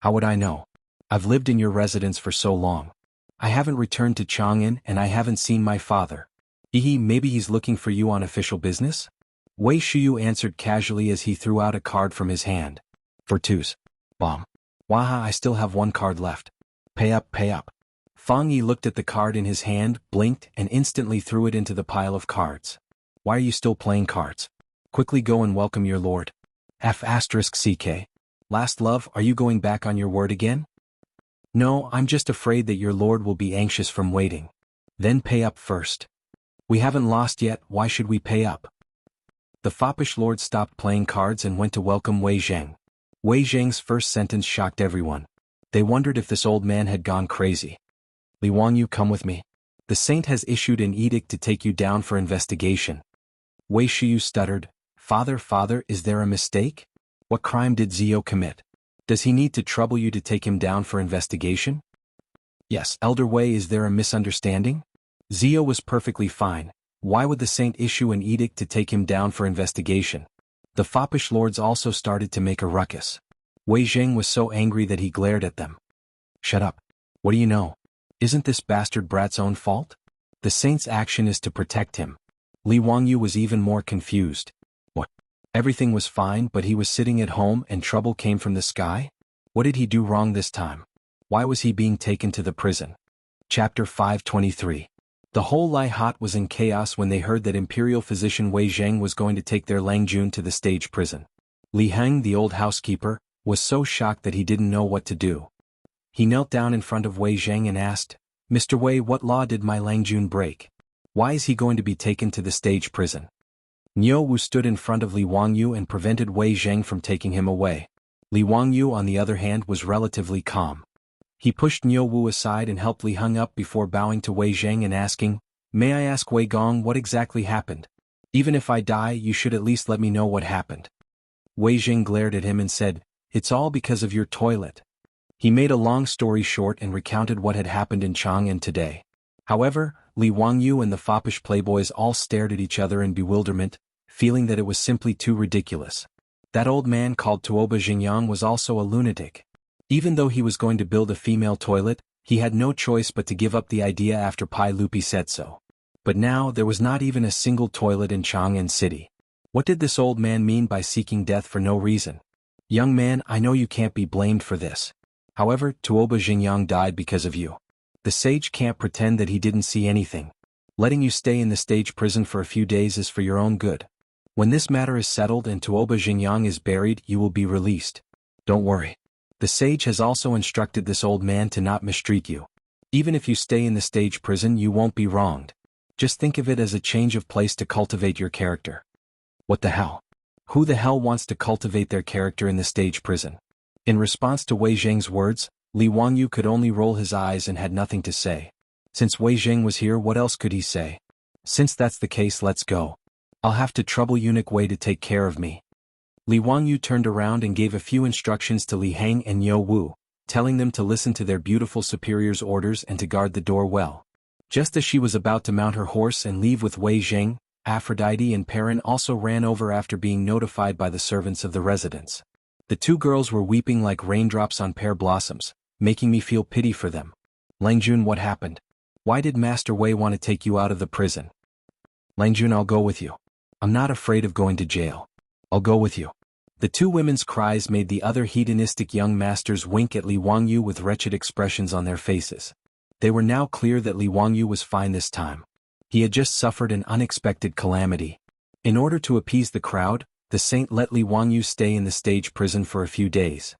How would I know? I've lived in your residence for so long. I haven't returned to Chang'an and I haven't seen my father. Maybe he's looking for you on official business? Wei Shiyu answered casually as he threw out a card from his hand. For twos. Bomb. Waha, I still have one card left. Pay up, pay up. Fang Yi looked at the card in his hand, blinked, and instantly threw it into the pile of cards. Why are you still playing cards? Quickly go and welcome your lord. F***CK. Last love, are you going back on your word again? No, I'm just afraid that your lord will be anxious from waiting. Then pay up first. We haven't lost yet, why should we pay up? The foppish lord stopped playing cards and went to welcome Wei Zheng. Wei Zheng's first sentence shocked everyone. They wondered if this old man had gone crazy. Li Wangyu, come with me. The saint has issued an edict to take you down for investigation. Wei Shiyu stuttered, Father, is there a mistake? What crime did Zio commit? Does he need to trouble you to take him down for investigation? Yes, Elder Wei, is there a misunderstanding? Zio was perfectly fine. Why would the saint issue an edict to take him down for investigation? The foppish lords also started to make a ruckus. Wei Zheng was so angry that he glared at them. Shut up. What do you know? Isn't this bastard brat's own fault? The saint's action is to protect him. Li Wangyu was even more confused. What? Everything was fine, but he was sitting at home and trouble came from the sky? What did he do wrong this time? Why was he being taken to the prison? Chapter 523. The whole Lai Hot was in chaos when they heard that Imperial physician Wei Zheng was going to take their Lang Jun to the stage prison. Li Heng, the old housekeeper, was so shocked that he didn't know what to do. He knelt down in front of Wei Zheng and asked, Mr. Wei, what law did my Lang Jun break? Why is he going to be taken to the stage prison? Niu Wu stood in front of Li Wangyu and prevented Wei Zheng from taking him away. Li Wangyu, on the other hand, was relatively calm. He pushed Niu Wu aside and helped Li Heng up before bowing to Wei Zheng and asking, May I ask Wei Gong what exactly happened? Even if I die, you should at least let me know what happened. Wei Zheng glared at him and said, It's all because of your toilet. He made a long story short and recounted what had happened in Chang'an today. However, Li Wangyu and the foppish playboys all stared at each other in bewilderment, feeling that it was simply too ridiculous. That old man called Tuoba Xingyang was also a lunatic. Even though he was going to build a female toilet, he had no choice but to give up the idea after Pai Lupi said so. But now there was not even a single toilet in Chang'an City. What did this old man mean by seeking death for no reason? Young man, I know you can't be blamed for this. However, Tuoba Xingyang died because of you. The sage can't pretend that he didn't see anything. Letting you stay in the stage prison for a few days is for your own good. When this matter is settled and Tuoba Xingyang is buried, you will be released. Don't worry. The sage has also instructed this old man to not mistreat you. Even if you stay in the stage prison, you won't be wronged. Just think of it as a change of place to cultivate your character. What the hell? Who the hell wants to cultivate their character in the stage prison? In response to Wei Zheng's words, Li Wangyu could only roll his eyes and had nothing to say. Since Wei Zheng was here, what else could he say? Since that's the case, let's go. I'll have to trouble eunuch Wei to take care of me. Li Wangyu turned around and gave a few instructions to Li Heng and Niu Wu, telling them to listen to their beautiful superior's orders and to guard the door well. Just as she was about to mount her horse and leave with Wei Zheng, Aphrodite and Perrin also ran over after being notified by the servants of the residence. The two girls were weeping like raindrops on pear blossoms, making me feel pity for them. Langjun, what happened? Why did Master Wei want to take you out of the prison? Langjun, I'll go with you. I'm not afraid of going to jail. I'll go with you. The two women's cries made the other hedonistic young masters wink at Li Wangyu with wretched expressions on their faces. They were now clear that Li Wangyu was fine this time. He had just suffered an unexpected calamity. In order to appease the crowd, the saint let Li Wangyu stay in the stage prison for a few days.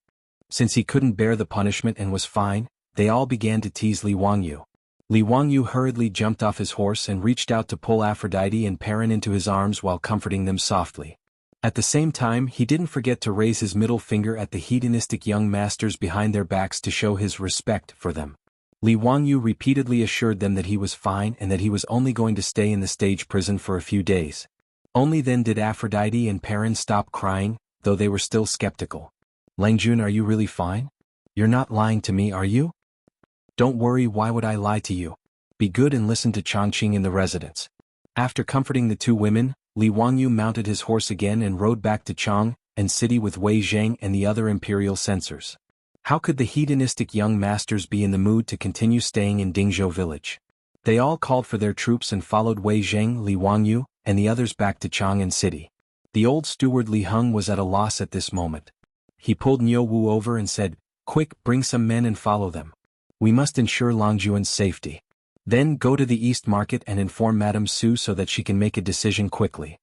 Since he couldn't bear the punishment and was fine, they all began to tease Li Wangyu. Li Wangyu hurriedly jumped off his horse and reached out to pull Aphrodite and Perrin into his arms while comforting them softly. At the same time, he didn't forget to raise his middle finger at the hedonistic young masters behind their backs to show his respect for them. Li Wangyu repeatedly assured them that he was fine and that he was only going to stay in the stage prison for a few days. Only then did Aphrodite and Perrin stop crying, though they were still skeptical. Langjun, are you really fine? You're not lying to me, are you? Don't worry, why would I lie to you? Be good and listen to Chongqing in the residence. After comforting the two women, Li Wangyu mounted his horse again and rode back to Chang'an City with Wei Zheng and the other imperial censors. How could the hedonistic young masters be in the mood to continue staying in Dingzhou village? They all called for their troops and followed Wei Zheng, Li Wangyu, and the others back to Chang'an City. The old steward Li Heng was at a loss at this moment. He pulled Niu Wu over and said, "Quick, bring some men and follow them. We must ensure Longjuan's safety. Then go to the East Market and inform Madame Su so that she can make a decision quickly."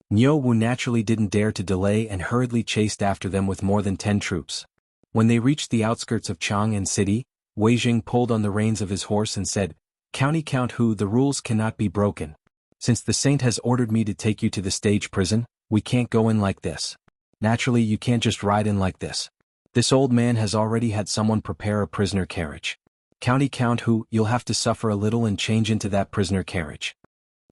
Niu Wu naturally didn't dare to delay and hurriedly chased after them with more than 10 troops. When they reached the outskirts of Chang'an City, Wei Jing pulled on the reins of his horse and said, "County Count Hu, the rules cannot be broken. Since the saint has ordered me to take you to the stage prison, we can't go in like this. Naturally, you can't just ride in like this. This old man has already had someone prepare a prisoner carriage. County Count Hu, you'll have to suffer a little and change into that prisoner carriage."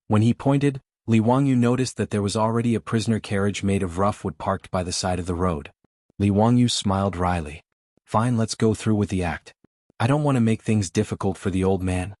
When he pointed, Li Wangyu noticed that there was already a prisoner carriage made of rough wood parked by the side of the road. Li Wangyu smiled wryly. "Fine, let's go through with the act. I don't want to make things difficult for the old man."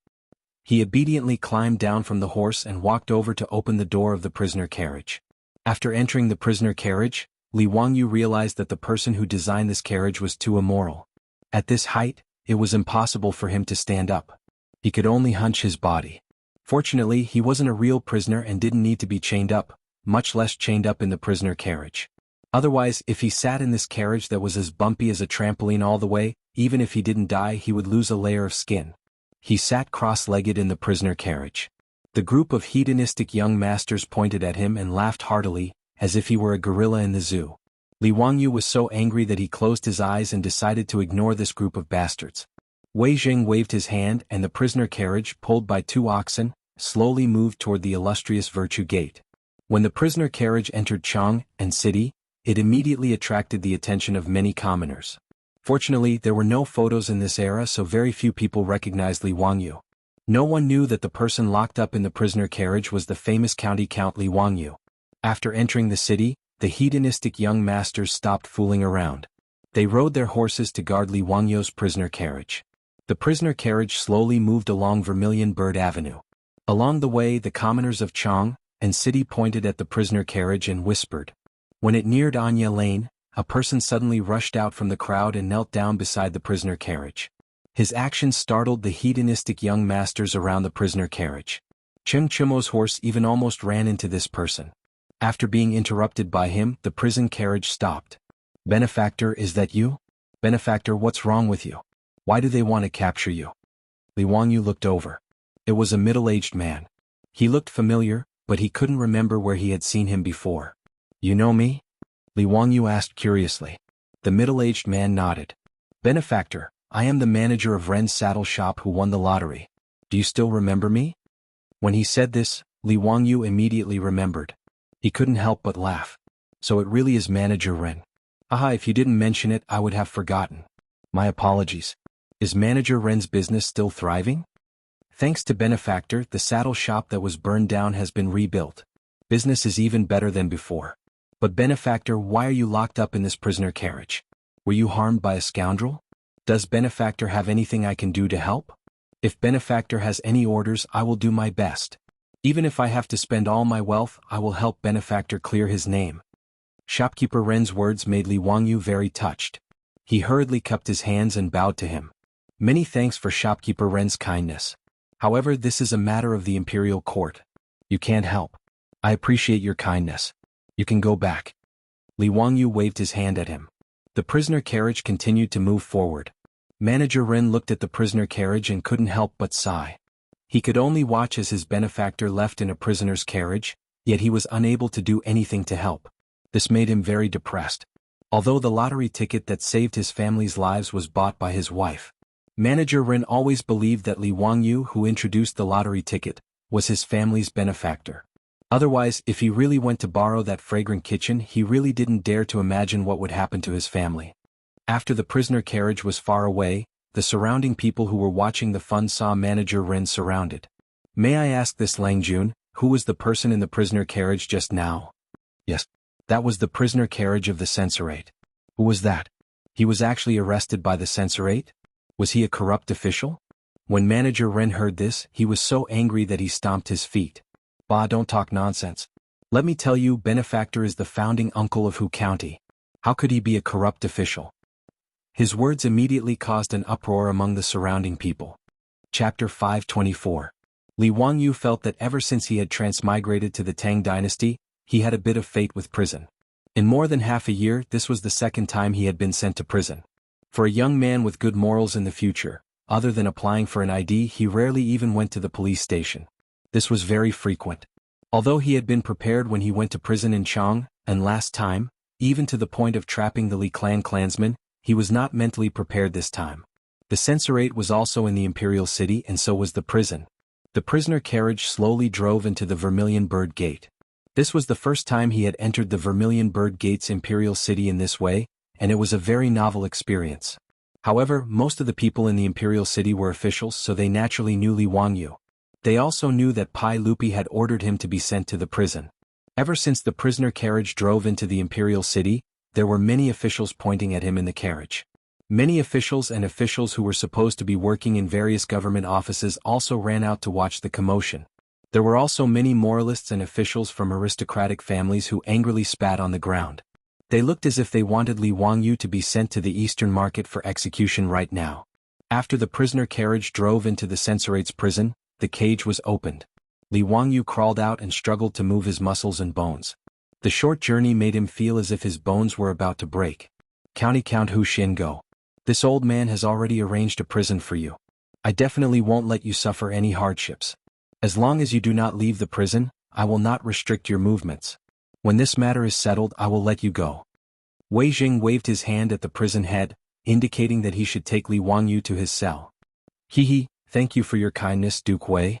He obediently climbed down from the horse and walked over to open the door of the prisoner carriage. After entering the prisoner carriage, Li Wangyu realized that the person who designed this carriage was too immoral. At this height, it was impossible for him to stand up. He could only hunch his body. Fortunately, he wasn't a real prisoner and didn't need to be chained up, much less chained up in the prisoner carriage. Otherwise, if he sat in this carriage that was as bumpy as a trampoline all the way, even if he didn't die, he would lose a layer of skin. He sat cross-legged in the prisoner carriage. The group of hedonistic young masters pointed at him and laughed heartily, as if he were a gorilla in the zoo. Li Wangyu was so angry that he closed his eyes and decided to ignore this group of bastards. Wei Jing waved his hand and the prisoner carriage, pulled by 2 oxen, slowly moved toward the illustrious Virtue Gate. When the prisoner carriage entered Chang'an City, it immediately attracted the attention of many commoners. Fortunately, there were no photos in this era, so very few people recognized Li Wangyu. No one knew that the person locked up in the prisoner carriage was the famous County Count Li Wangyu. After entering the city, the hedonistic young masters stopped fooling around. They rode their horses to guard Li Wangyu's prisoner carriage. The prisoner carriage slowly moved along Vermilion Bird Avenue. Along the way, the commoners of Chang'an City pointed at the prisoner carriage and whispered. When it neared Anya Lane, a person suddenly rushed out from the crowd and knelt down beside the prisoner carriage. His actions startled the hedonistic young masters around the prisoner carriage. Cheng Chimo's horse even almost ran into this person. After being interrupted by him, the prison carriage stopped. "Benefactor, is that you? Benefactor, what's wrong with you? Why do they want to capture you?" Li Wangyu looked over. It was a middle-aged man. He looked familiar, but he couldn't remember where he had seen him before. "You know me?" Li Wangyu asked curiously. The middle-aged man nodded. "Benefactor, I am the manager of Ren's saddle shop who won the lottery. Do you still remember me?" When he said this, Li Wangyu immediately remembered. He couldn't help but laugh. "So it really is Manager Ren. Aha, if you didn't mention it, I would have forgotten. My apologies. Is Manager Ren's business still thriving?" "Thanks to Benefactor, the saddle shop that was burned down has been rebuilt. Business is even better than before. But Benefactor, why are you locked up in this prisoner carriage? Were you harmed by a scoundrel? Does Benefactor have anything I can do to help? If Benefactor has any orders, I will do my best. Even if I have to spend all my wealth, I will help Benefactor clear his name." Shopkeeper Ren's words made Li Wangyu very touched. He hurriedly cupped his hands and bowed to him. "Many thanks for Shopkeeper Ren's kindness. However, this is a matter of the imperial court. You can't help. I appreciate your kindness. You can go back." Li Wangyu waved his hand at him. The prisoner carriage continued to move forward. Manager Ren looked at the prisoner carriage and couldn't help but sigh. He could only watch as his benefactor left in a prisoner's carriage, yet he was unable to do anything to help. This made him very depressed. Although the lottery ticket that saved his family's lives was bought by his wife, Manager Ren always believed that Li Wangyu, who introduced the lottery ticket, was his family's benefactor. Otherwise, if he really went to borrow that fragrant kitchen, he really didn't dare to imagine what would happen to his family. After the prisoner carriage was far away, the surrounding people who were watching the fun saw Manager Ren surrounded. "May I ask this Lang Jun, who was the person in the prisoner carriage just now?" "Yes. That was the prisoner carriage of the censorate." "Who was that? He was actually arrested by the censorate? Was he a corrupt official?" When Manager Ren heard this, he was so angry that he stomped his feet. "Bah, don't talk nonsense. Let me tell you, Benefactor is the founding uncle of Hu County. How could he be a corrupt official?" His words immediately caused an uproar among the surrounding people. Chapter 524. Li Wangyu felt that ever since he had transmigrated to the Tang dynasty, he had a bit of fate with prison. In more than half a year, this was the second time he had been sent to prison. For a young man with good morals in the future, other than applying for an ID, he rarely even went to the police station. This was very frequent. Although he had been prepared when he went to prison in Chang, and last time, even to the point of trapping the Li clan clansmen, he was not mentally prepared this time. The censorate was also in the imperial city, and so was the prison. The prisoner carriage slowly drove into the Vermilion Bird Gate. This was the first time he had entered the Vermilion Bird Gate's imperial city in this way, and it was a very novel experience. However, most of the people in the imperial city were officials, so they naturally knew Li Wangyu. They also knew that Pai Lupi had ordered him to be sent to the prison. Ever since the prisoner carriage drove into the imperial city, there were many officials pointing at him in the carriage. Many officials and officials who were supposed to be working in various government offices also ran out to watch the commotion. There were also many moralists and officials from aristocratic families who angrily spat on the ground. They looked as if they wanted Li Wangyu to be sent to the Eastern Market for execution right now. After the prisoner carriage drove into the censorate's prison, the cage was opened. Li Wangyu crawled out and struggled to move his muscles and bones. The short journey made him feel as if his bones were about to break. County Count Hu Xingo. This old man has already arranged a prison for you. I definitely won't let you suffer any hardships. As long as you do not leave the prison, I will not restrict your movements. When this matter is settled, I will let you go. Wei Jing waved his hand at the prison head, indicating that he should take Li Wangyu to his cell. Hehe, thank you for your kindness, Duke Wei.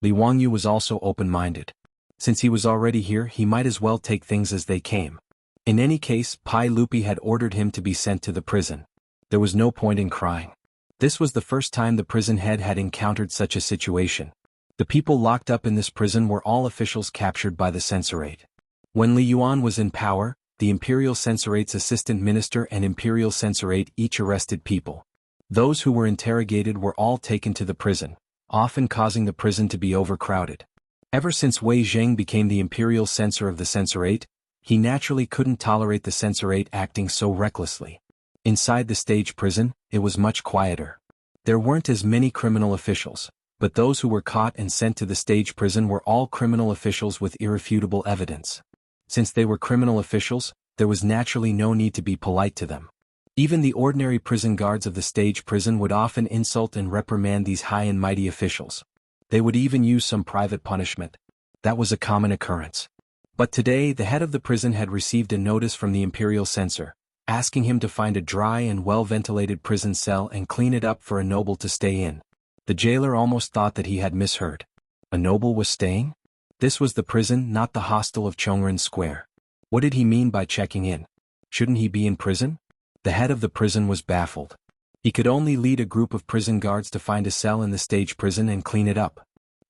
Li Wangyu was also open-minded. Since he was already here, he might as well take things as they came. In any case, Pai Lupi had ordered him to be sent to the prison. There was no point in crying. This was the first time the prison head had encountered such a situation. The people locked up in this prison were all officials captured by the censorate. When Li Yuan was in power, the imperial censorate's assistant minister and imperial censorate each arrested people. Those who were interrogated were all taken to the prison, often causing the prison to be overcrowded. Ever since Wei Zheng became the imperial censor of the censorate, he naturally couldn't tolerate the censorate acting so recklessly. Inside the stage prison, it was much quieter. There weren't as many criminal officials, but those who were caught and sent to the stage prison were all criminal officials with irrefutable evidence. Since they were criminal officials, there was naturally no need to be polite to them. Even the ordinary prison guards of the stage prison would often insult and reprimand these high and mighty officials. They would even use some private punishment. That was a common occurrence. But today the head of the prison had received a notice from the imperial censor, asking him to find a dry and well-ventilated prison cell and clean it up for a noble to stay in. The jailer almost thought that he had misheard. A noble was staying? This was the prison, not the hostel of Chongren Square. What did he mean by checking in? Shouldn't he be in prison? The head of the prison was baffled. He could only lead a group of prison guards to find a cell in the stage prison and clean it up.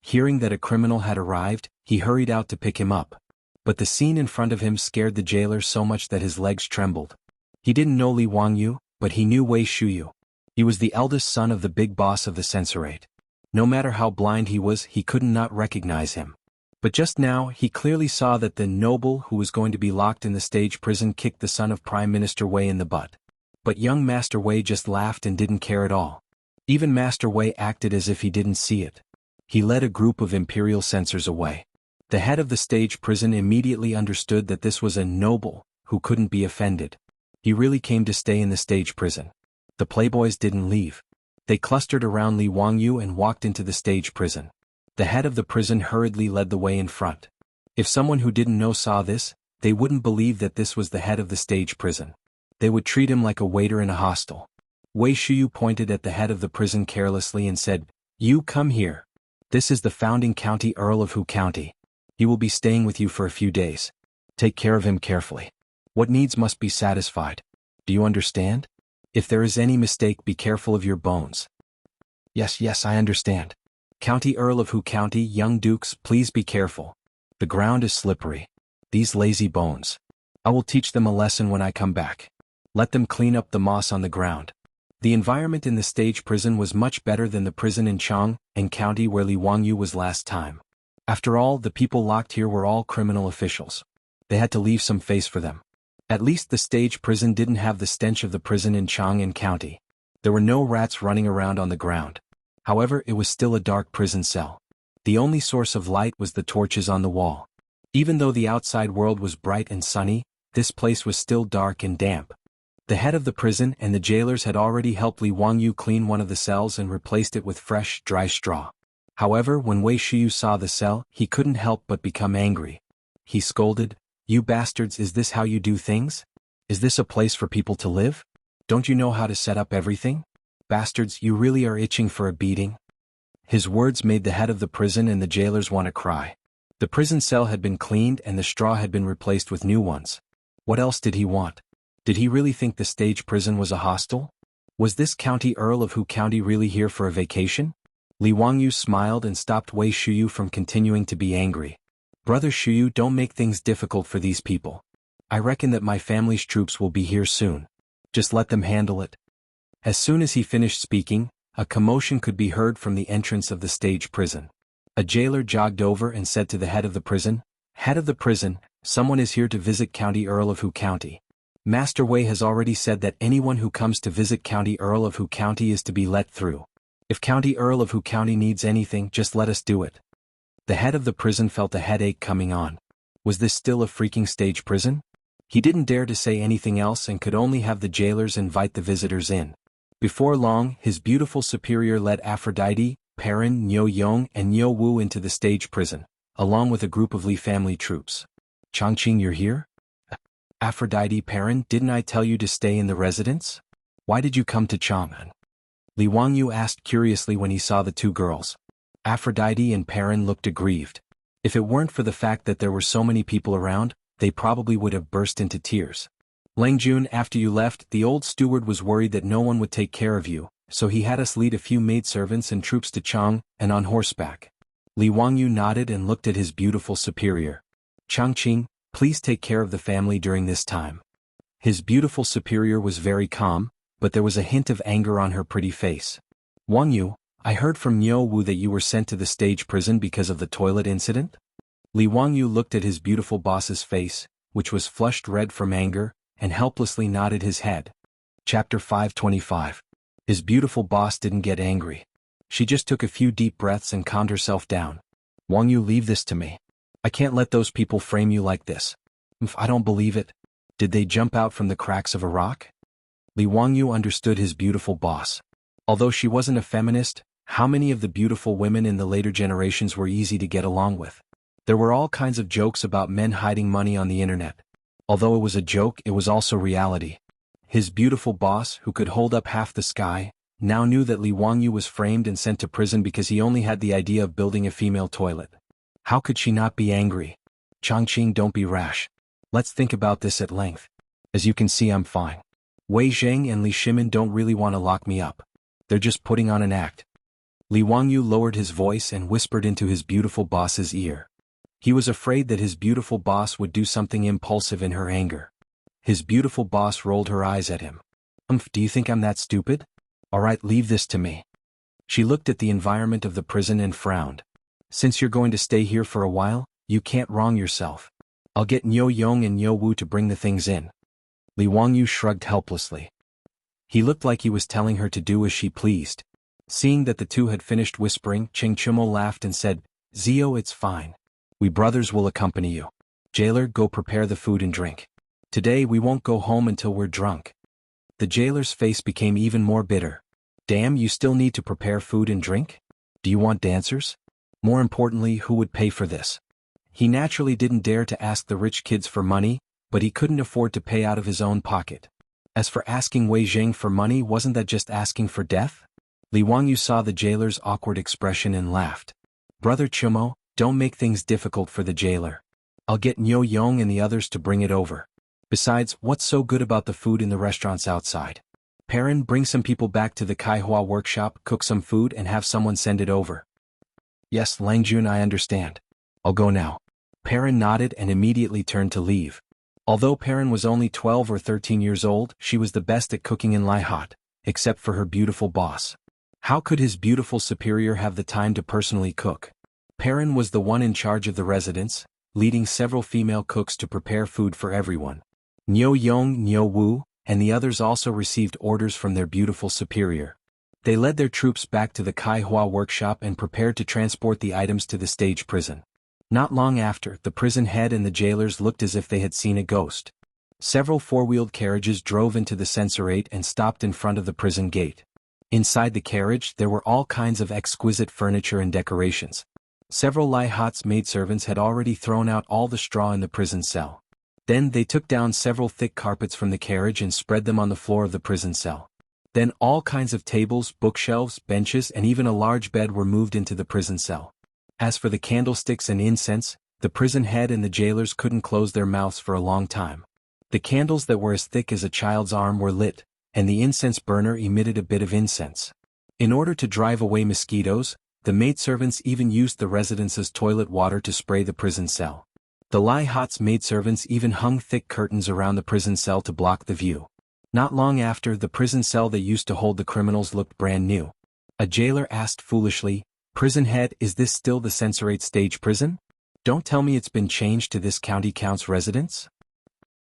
Hearing that a criminal had arrived, he hurried out to pick him up. But the scene in front of him scared the jailer so much that his legs trembled. He didn't know Li Wangyu, but he knew Wei Shuyu. He was the eldest son of the big boss of the censorate. No matter how blind he was, he couldn't not recognize him. But just now, he clearly saw that the noble who was going to be locked in the stage prison kicked the son of Prime Minister Wei in the butt. But young Master Wei just laughed and didn't care at all. Even Master Wei acted as if he didn't see it. He led a group of imperial censors away. The head of the stage prison immediately understood that this was a noble who couldn't be offended. He really came to stay in the stage prison. The playboys didn't leave. They clustered around Li Wangyu and walked into the stage prison. The head of the prison hurriedly led the way in front. If someone who didn't know saw this, they wouldn't believe that this was the head of the stage prison. They would treat him like a waiter in a hostel. Wei Shuyu pointed at the head of the prison carelessly and said, "You come here. This is the founding county Earl of Hu County. He will be staying with you for a few days. Take care of him carefully. What needs must be satisfied. Do you understand? If there is any mistake, be careful of your bones." Yes, I understand. County Earl of Hu County, young dukes, please be careful. The ground is slippery. These lazy bones. I will teach them a lesson when I come back. Let them clean up the moss on the ground. The environment in the stage prison was much better than the prison in Chang and County where Li Wangyu was last time. After all, the people locked here were all criminal officials. They had to leave some face for them. At least the stage prison didn't have the stench of the prison in Chang and County. There were no rats running around on the ground. However, it was still a dark prison cell. The only source of light was the torches on the wall. Even though the outside world was bright and sunny, this place was still dark and damp. The head of the prison and the jailers had already helped Li Wangyu clean one of the cells and replaced it with fresh, dry straw. However, when Wei Shiyu saw the cell, he couldn't help but become angry. He scolded, "You bastards, is this how you do things? Is this a place for people to live? Don't you know how to set up everything? Bastards, you really are itching for a beating." His words made the head of the prison and the jailers want to cry. The prison cell had been cleaned and the straw had been replaced with new ones. What else did he want? Did he really think the stage prison was a hostel? Was this County Earl of Hu County really here for a vacation? Li Wangyu smiled and stopped Wei Shiyu from continuing to be angry. "Brother Shiyu, don't make things difficult for these people. I reckon that my family's troops will be here soon. Just let them handle it." As soon as he finished speaking, a commotion could be heard from the entrance of the stage prison. A jailer jogged over and said to the head of the prison, "Head of the prison, someone is here to visit County Earl of Hu County. Master Wei has already said that anyone who comes to visit County Earl of Hu County is to be let through. If County Earl of Hu County needs anything, just let us do it." The head of the prison felt a headache coming on. Was this still a freaking stage prison? He didn't dare to say anything else and could only have the jailers invite the visitors in. Before long, his beautiful superior led Aphrodite, Perrin, Niu Yong and Niu Wu into the stage prison, along with a group of Li family troops. "Changqing, you're here? Aphrodite, Perrin, didn't I tell you to stay in the residence? Why did you come to Chang'an?" Li Wangyu asked curiously when he saw the two girls. Aphrodite and Perrin looked aggrieved. If it weren't for the fact that there were so many people around, they probably would have burst into tears. "Langjun, after you left, the old steward was worried that no one would take care of you, so he had us lead a few maidservants and troops to Chang, and on horseback." Li Wangyu nodded and looked at his beautiful superior. "Changqing, please take care of the family during this time." His beautiful superior was very calm, but there was a hint of anger on her pretty face. "Wangyu, I heard from Niu Wu that you were sent to the stage prison because of the toilet incident?" Li Wangyu looked at his beautiful boss's face, which was flushed red from anger, and helplessly nodded his head. Chapter 525. His beautiful boss didn't get angry. She just took a few deep breaths and calmed herself down. "Wangyu, leave this to me. I can't let those people frame you like this." "I don't believe it. Did they jump out from the cracks of a rock?" Li Wangyu understood his beautiful boss. Although she wasn't a feminist, how many of the beautiful women in the later generations were easy to get along with? There were all kinds of jokes about men hiding money on the internet. Although it was a joke, it was also reality. His beautiful boss, who could hold up half the sky, now knew that Li Wangyu was framed and sent to prison because he only had the idea of building a female toilet. How could she not be angry? "Changqing, don't be rash. Let's think about this at length. As you can see, I'm fine. Wei Zheng and Li Shimin don't really want to lock me up. They're just putting on an act." Li Wangyu lowered his voice and whispered into his beautiful boss's ear. He was afraid that his beautiful boss would do something impulsive in her anger. His beautiful boss rolled her eyes at him. Do you think I'm that stupid? Alright, leave this to me." She looked at the environment of the prison and frowned. "Since you're going to stay here for a while, you can't wrong yourself. I'll get Niu Yong and Niu Wu to bring the things in." Li Wangyu shrugged helplessly. He looked like he was telling her to do as she pleased. Seeing that the two had finished whispering, Cheng Chumo laughed and said, "Zio, it's fine. We brothers will accompany you. Jailer, go prepare the food and drink. Today we won't go home until we're drunk." The jailer's face became even more bitter. "Damn, you still need to prepare food and drink? Do you want dancers? More importantly, who would pay for this?" He naturally didn't dare to ask the rich kids for money, but he couldn't afford to pay out of his own pocket. As for asking Wei Zheng for money, wasn't that just asking for death? Li Wangyu saw the jailer's awkward expression and laughed. "Brother Chumo, don't make things difficult for the jailer. I'll get Niu Yong and the others to bring it over. Besides, what's so good about the food in the restaurants outside? Perrin, bring some people back to the Kaihua workshop, cook some food and have someone send it over." "Yes, Langjun, I understand. I'll go now." Perrin nodded and immediately turned to leave. Although Perrin was only 12 or 13 years old, she was the best at cooking in Laihat, except for her beautiful boss. How could his beautiful superior have the time to personally cook? Perrin was the one in charge of the residence, leading several female cooks to prepare food for everyone. Niu Yong, Niu Wu, and the others also received orders from their beautiful superior. They led their troops back to the Kaihua workshop and prepared to transport the items to the stage prison. Not long after, the prison head and the jailers looked as if they had seen a ghost. Several four-wheeled carriages drove into the censorate and stopped in front of the prison gate. Inside the carriage there were all kinds of exquisite furniture and decorations. Several Lai Hat's maidservants had already thrown out all the straw in the prison cell. Then they took down several thick carpets from the carriage and spread them on the floor of the prison cell. Then all kinds of tables, bookshelves, benches and even a large bed were moved into the prison cell. As for the candlesticks and incense, the prison head and the jailers couldn't close their mouths for a long time. The candles that were as thick as a child's arm were lit, and the incense burner emitted a bit of incense. In order to drive away mosquitoes, the maidservants even used the residence's toilet water to spray the prison cell. The Lai Hat's maidservants even hung thick curtains around the prison cell to block the view. Not long after, the prison cell that used to hold the criminals looked brand new. A jailer asked foolishly, "Prison head, is this still the censorate stage prison? Don't tell me it's been changed to this county count's residence?"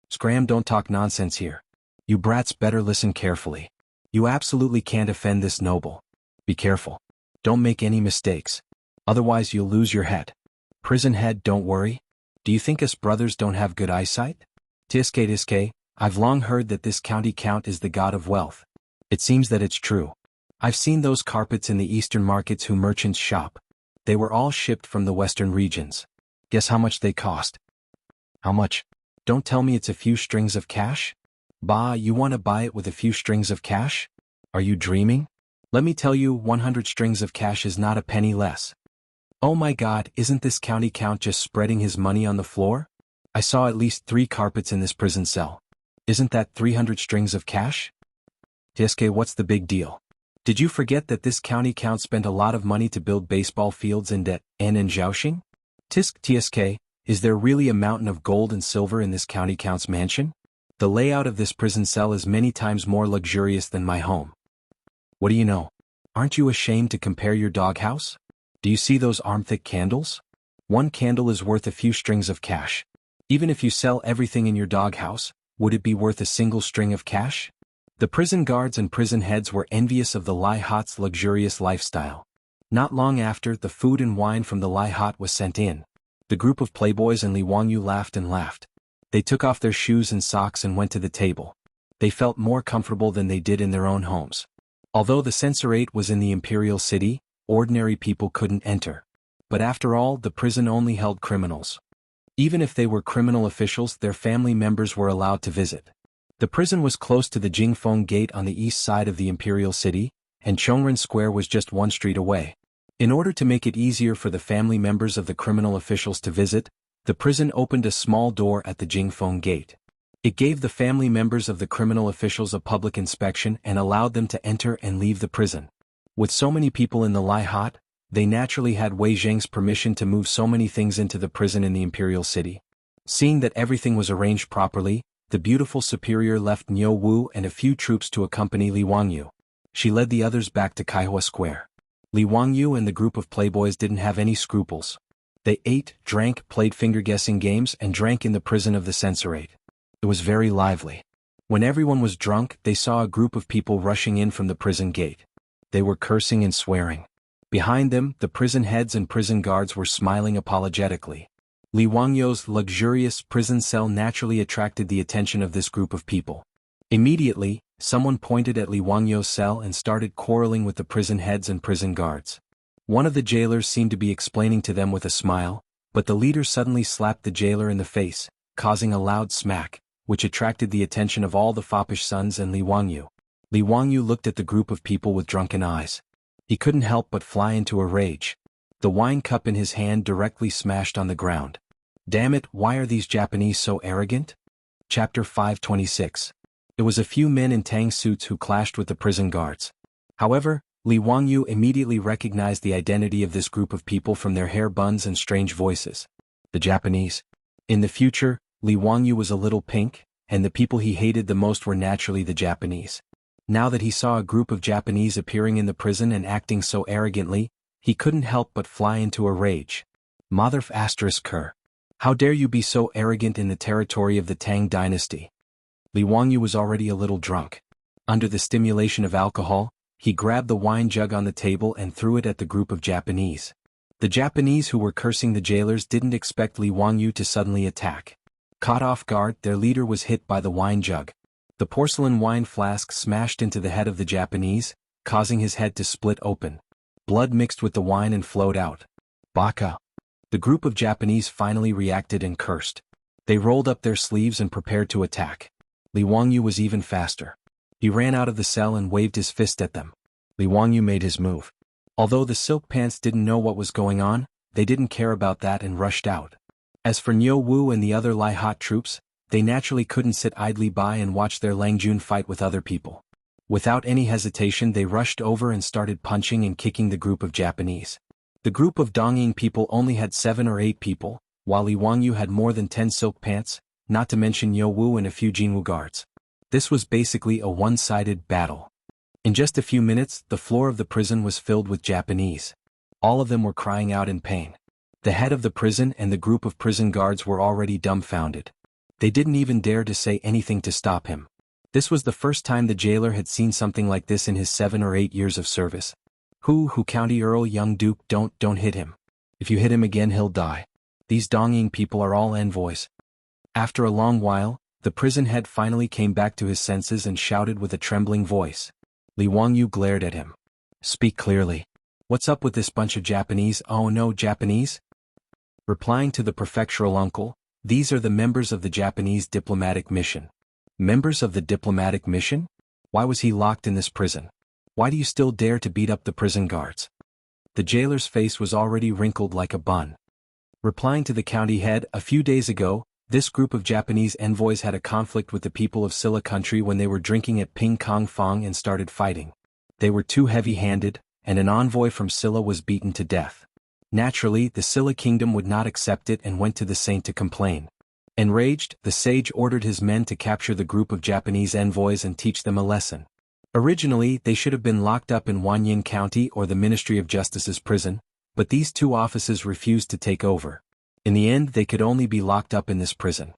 "Scram, don't talk nonsense here. You brats better listen carefully. You absolutely can't offend this noble. Be careful. Don't make any mistakes. Otherwise you'll lose your head. Prison head, don't worry. Do you think us brothers don't have good eyesight? Tiske, I've long heard that this county count is the god of wealth. It seems that it's true. I've seen those carpets in the eastern markets who merchants shop. They were all shipped from the western regions. Guess how much they cost?" "How much? Don't tell me it's a few strings of cash? Bah, you want to buy it with a few strings of cash? Are you dreaming? Let me tell you, 100 strings of cash is not a penny less." "Oh my God, isn't this county count just spreading his money on the floor? I saw at least 3 carpets in this prison cell. Isn't that 300 strings of cash?" "Tiske, what's the big deal? Did you forget that this county count spent a lot of money to build baseball fields in Det and in Zhaoxing? Tiske, is there really a mountain of gold and silver in this county count's mansion? The layout of this prison cell is many times more luxurious than my home. What do you know? Aren't you ashamed to compare your doghouse? Do you see those arm-thick candles? One candle is worth a few strings of cash. Even if you sell everything in your doghouse, would it be worth a single string of cash?" The prison guards and prison heads were envious of the Lai Hat's luxurious lifestyle. Not long after, the food and wine from the Lai Hat was sent in. The group of playboys and Li Wangyu laughed and laughed. They took off their shoes and socks and went to the table. They felt more comfortable than they did in their own homes. Although the censorate was in the imperial city, ordinary people couldn't enter. But after all, the prison only held criminals. Even if they were criminal officials, their family members were allowed to visit. The prison was close to the Jingfeng Gate on the east side of the imperial city, and Chongren Square was just 1 street away. In order to make it easier for the family members of the criminal officials to visit, the prison opened a small door at the Jingfeng Gate. It gave the family members of the criminal officials a public inspection and allowed them to enter and leave the prison. With so many people in the Lai Hat, they naturally had Wei Zheng's permission to move so many things into the prison in the imperial city. Seeing that everything was arranged properly, the beautiful superior left Niu Wu and a few troops to accompany Li Wangyu. She led the others back to Kaihua Square. Li Wangyu and the group of playboys didn't have any scruples. They ate, drank, played finger-guessing games and drank in the prison of the censorate. It was very lively. When everyone was drunk, they saw a group of people rushing in from the prison gate. They were cursing and swearing. Behind them, the prison heads and prison guards were smiling apologetically. Li Wangyu's luxurious prison cell naturally attracted the attention of this group of people. Immediately, someone pointed at Li Wangyu's cell and started quarreling with the prison heads and prison guards. One of the jailers seemed to be explaining to them with a smile, but the leader suddenly slapped the jailer in the face, causing a loud smack, which attracted the attention of all the foppish sons and Li Wangyu. Li Wangyu looked at the group of people with drunken eyes. He couldn't help but fly into a rage. The wine cup in his hand directly smashed on the ground. Damn it, why are these Japanese so arrogant? Chapter 526. It was a few men in Tang suits who clashed with the prison guards. However, Li Wangyu immediately recognized the identity of this group of people from their hair buns and strange voices. The Japanese. In the future, Li Wangyu was a little pink, and the people he hated the most were naturally the Japanese. Now that he saw a group of Japanese appearing in the prison and acting so arrogantly, he couldn't help but fly into a rage. Motherf asterisk her. How dare you be so arrogant in the territory of the Tang dynasty? Li Wangyu was already a little drunk. Under the stimulation of alcohol, he grabbed the wine jug on the table and threw it at the group of Japanese. The Japanese who were cursing the jailers didn't expect Li Wangyu to suddenly attack. Caught off guard, their leader was hit by the wine jug. The porcelain wine flask smashed into the head of the Japanese, causing his head to split open. Blood mixed with the wine and flowed out. Baka. The group of Japanese finally reacted and cursed. They rolled up their sleeves and prepared to attack. Li Wangyu was even faster. He ran out of the cell and waved his fist at them. Li Wangyu made his move. Although the silk pants didn't know what was going on, they didn't care about that and rushed out. As for Niu Wu and the other Lai Hot troops, they naturally couldn't sit idly by and watch their Lang Jun fight with other people. Without any hesitation, they rushed over and started punching and kicking the group of Japanese. The group of Dongying people only had 7 or 8 people, while Li Wangyu had more than 10 silk pants, not to mention Niu Wu and a few Jinwu guards. This was basically a one-sided battle. In just a few minutes, the floor of the prison was filled with Japanese. All of them were crying out in pain. The head of the prison and the group of prison guards were already dumbfounded. They didn't even dare to say anything to stop him. This was the first time the jailer had seen something like this in his 7 or 8 years of service. Who County Earl, young Duke, don't hit him. If you hit him again, he'll die. These Dongying people are all envoys. After a long while, the prison head finally came back to his senses and shouted with a trembling voice. Li Wangyu glared at him. Speak clearly. What's up with this bunch of Japanese? Oh no, Japanese? Replying to the prefectural uncle, these are the members of the Japanese diplomatic mission. Members of the diplomatic mission? Why was he locked in this prison? Why do you still dare to beat up the prison guards? The jailer's face was already wrinkled like a bun. Replying to the county head, a few days ago, this group of Japanese envoys had a conflict with the people of Silla country when they were drinking at Ping Kong Fong and started fighting. They were too heavy-handed, and an envoy from Silla was beaten to death. Naturally, the Silla kingdom would not accept it and went to the saint to complain. Enraged, the sage ordered his men to capture the group of Japanese envoys and teach them a lesson. Originally, they should have been locked up in Wanyin County or the Ministry of Justice's prison, but these 2 offices refused to take over. In the end, they could only be locked up in this prison.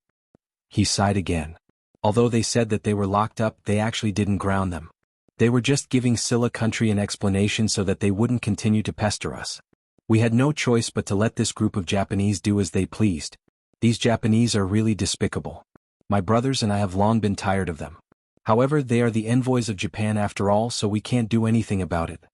He sighed again. Although they said that they were locked up, they actually didn't ground them. They were just giving Silla country an explanation so that they wouldn't continue to pester us. We had no choice but to let this group of Japanese do as they pleased. These Japanese are really despicable. My brothers and I have long been tired of them. However, they are the envoys of Japan after all, so we can't do anything about it.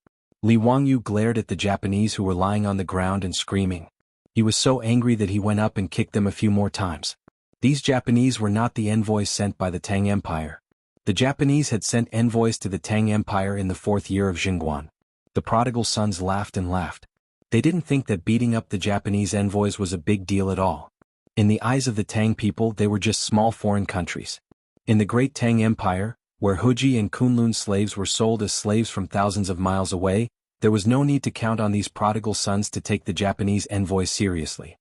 Li Wangyu glared at the Japanese who were lying on the ground and screaming. He was so angry that he went up and kicked them a few more times. These Japanese were not the envoys sent by the Tang Empire. The Japanese had sent envoys to the Tang Empire in the 4th year of Jingguan. The prodigal sons laughed and laughed. They didn't think that beating up the Japanese envoys was a big deal at all. In the eyes of the Tang people, they were just small foreign countries. In the great Tang Empire, where Huji and Kunlun slaves were sold as slaves from thousands of miles away, there was no need to count on these prodigal sons to take the Japanese envoys seriously.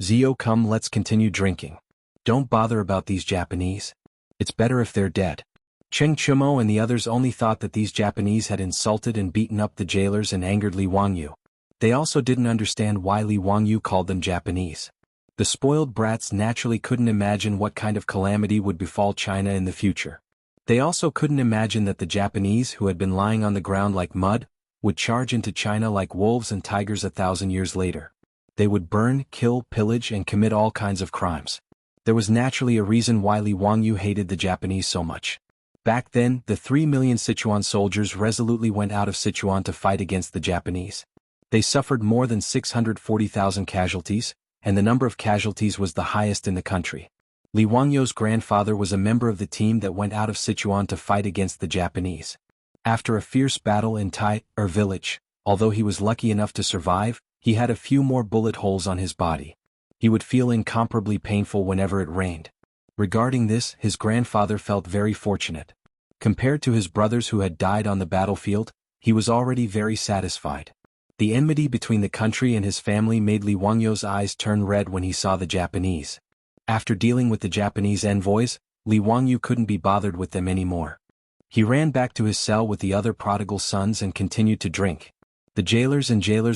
Zio, come, let's continue drinking. Don't bother about these Japanese. It's better if they're dead. Cheng Chumo and the others only thought that these Japanese had insulted and beaten up the jailers and angered Li Wangyu. They also didn't understand why Li Wangyu called them Japanese. The spoiled brats naturally couldn't imagine what kind of calamity would befall China in the future. They also couldn't imagine that the Japanese, who had been lying on the ground like mud, would charge into China like wolves and tigers 1,000 years later. They would burn, kill, pillage, and commit all kinds of crimes. There was naturally a reason why Li Wangyu hated the Japanese so much. Back then, the 3 million Sichuan soldiers resolutely went out of Sichuan to fight against the Japanese. They suffered more than 640,000 casualties, and the number of casualties was the highest in the country. Li Wangyu's grandfather was a member of the team that went out of Sichuan to fight against the Japanese. After a fierce battle in Tai, village, although he was lucky enough to survive, he had a few more bullet holes on his body. He would feel incomparably painful whenever it rained. Regarding this, his grandfather felt very fortunate. Compared to his brothers who had died on the battlefield, he was already very satisfied. The enmity between the country and his family made Li Wangyu's eyes turn red when he saw the Japanese. After dealing with the Japanese envoys, Li Wangyu couldn't be bothered with them anymore. He ran back to his cell with the other prodigal sons and continued to drink. The jailers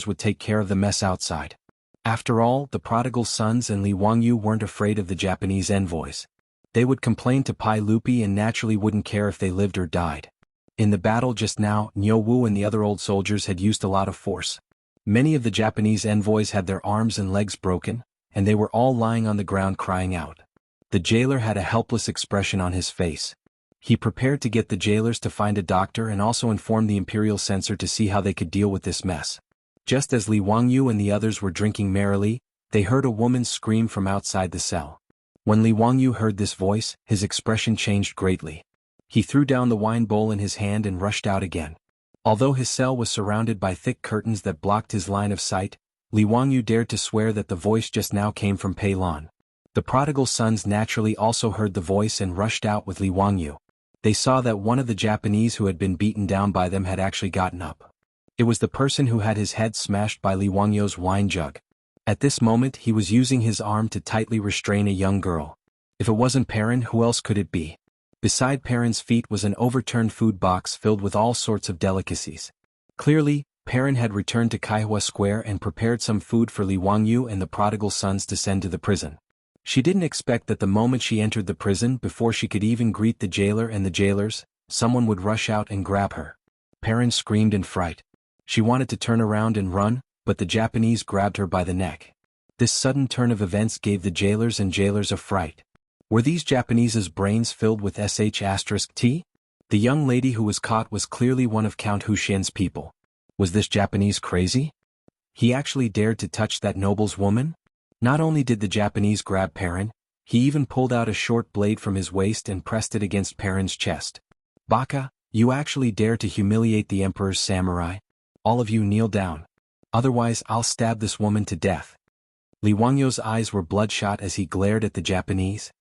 would take care of the mess outside. After all, the prodigal sons and Li Wangyu weren't afraid of the Japanese envoys. They would complain to Pai Lupi and naturally wouldn't care if they lived or died. In the battle just now, Niu Wu and the other old soldiers had used a lot of force. Many of the Japanese envoys had their arms and legs broken, and they were all lying on the ground crying out. The jailer had a helpless expression on his face. He prepared to get the jailers to find a doctor and also inform the imperial censor to see how they could deal with this mess. Just as Li Wangyu and the others were drinking merrily, they heard a woman scream from outside the cell. When Li Wangyu heard this voice, his expression changed greatly. He threw down the wine bowl in his hand and rushed out again. Although his cell was surrounded by thick curtains that blocked his line of sight, Li Wangyu dared to swear that the voice just now came from Pei Lan. The prodigal sons naturally also heard the voice and rushed out with Li Wangyu. They saw that one of the Japanese who had been beaten down by them had actually gotten up. It was the person who had his head smashed by Li Wangyu's wine jug. At this moment he was using his arm to tightly restrain a young girl. If it wasn't Perrin, who else could it be? Beside Perrin's feet was an overturned food box filled with all sorts of delicacies. Clearly, Perrin had returned to Kaihua Square and prepared some food for Li Wangyu and the prodigal sons to send to the prison. She didn't expect that the moment she entered the prison, before she could even greet the jailer and the jailers, someone would rush out and grab her. Perrin screamed in fright. She wanted to turn around and run, but the Japanese grabbed her by the neck. This sudden turn of events gave the jailers a fright. Were these Japanese's brains filled with sh*t? The young lady who was caught was clearly one of Count Huxian's people. Was this Japanese crazy? He actually dared to touch that noble's woman? Not only did the Japanese grab Perrin, he even pulled out a short blade from his waist and pressed it against Perrin's chest. Baka, you actually dare to humiliate the emperor's samurai? All of you kneel down. Otherwise I'll stab this woman to death. Li Wangyu's eyes were bloodshot as he glared at the Japanese.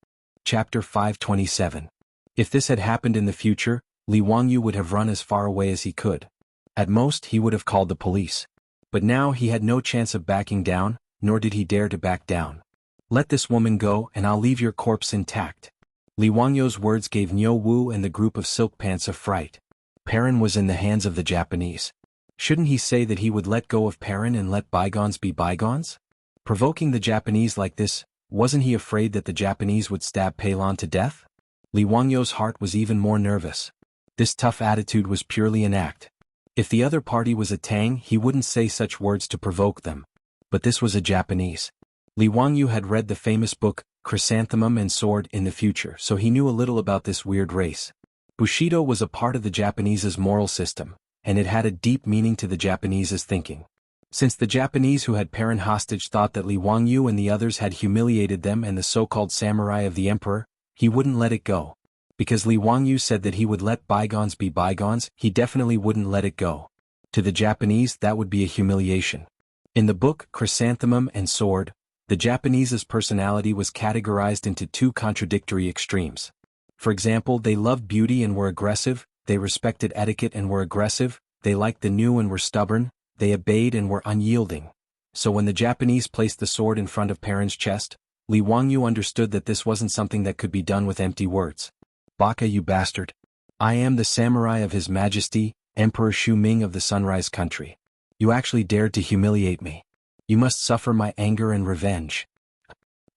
Chapter 527. If this had happened in the future, Li Wangyu would have run as far away as he could. At most he would have called the police. But now he had no chance of backing down, nor did he dare to back down. Let this woman go and I'll leave your corpse intact. Li Wangyu's words gave Niu Wu and the group of silk pants a fright. Perrin was in the hands of the Japanese. Shouldn't he say that he would let go of Perrin and let bygones be bygones? Provoking the Japanese like this, wasn't he afraid that the Japanese would stab Pei Lan to death? Li Wangyu's heart was even more nervous. This tough attitude was purely an act. If the other party was a Tang, he wouldn't say such words to provoke them. But this was a Japanese. Li Wangyu had read the famous book, Chrysanthemum and Sword in the Future, so he knew a little about this weird race. Bushido was a part of the Japanese's moral system, and it had a deep meaning to the Japanese's thinking. Since the Japanese who had Perrin hostage thought that Li Wangyu and the others had humiliated them and the so-called samurai of the emperor, he wouldn't let it go. Because Li Wangyu said that he would let bygones be bygones, he definitely wouldn't let it go. To the Japanese that would be a humiliation. In the book Chrysanthemum and Sword, the Japanese's personality was categorized into two contradictory extremes. For example, they loved beauty and were aggressive, they respected etiquette and were aggressive, they liked the new and were stubborn, they obeyed and were unyielding. So when the Japanese placed the sword in front of Perrin's chest, Li Wangyu understood that this wasn't something that could be done with empty words. Baka, you bastard. I am the samurai of His Majesty, Emperor Shu Ming of the Sunrise Country. You actually dared to humiliate me. You must suffer my anger and revenge.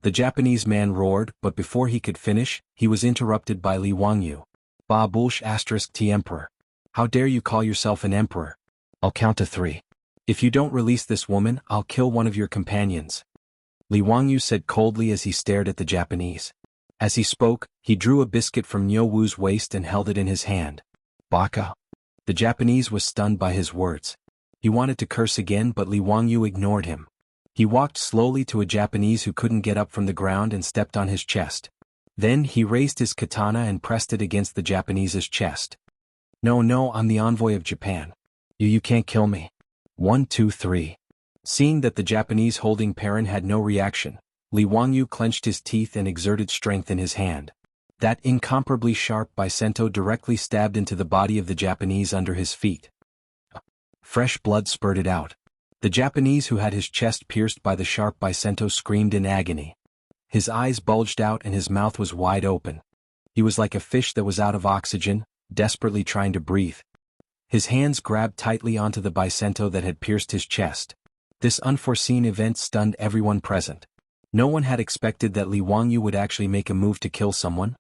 The Japanese man roared, but before he could finish, he was interrupted by Li Wangyu. Ba bulsh *t emperor. How dare you call yourself an emperor? I'll count to 3. If you don't release this woman, I'll kill one of your companions. Li Wangyu said coldly as he stared at the Japanese. As he spoke, he drew a biscuit from Niu Wu's waist and held it in his hand. Baka. The Japanese was stunned by his words. He wanted to curse again, but Li Wangyu ignored him. He walked slowly to a Japanese who couldn't get up from the ground and stepped on his chest. Then he raised his katana and pressed it against the Japanese's chest. No, I'm the envoy of Japan. You can't kill me. 1, 2, 3. Seeing that the Japanese holding Perrin had no reaction, Li Wangyu clenched his teeth and exerted strength in his hand. That incomparably sharp bicento directly stabbed into the body of the Japanese under his feet. Fresh blood spurted out. The Japanese who had his chest pierced by the sharp bicento screamed in agony. His eyes bulged out and his mouth was wide open. He was like a fish that was out of oxygen, desperately trying to breathe. His hands grabbed tightly onto the bicento that had pierced his chest. This unforeseen event stunned everyone present. No one had expected that Li Wangyu would actually make a move to kill someone.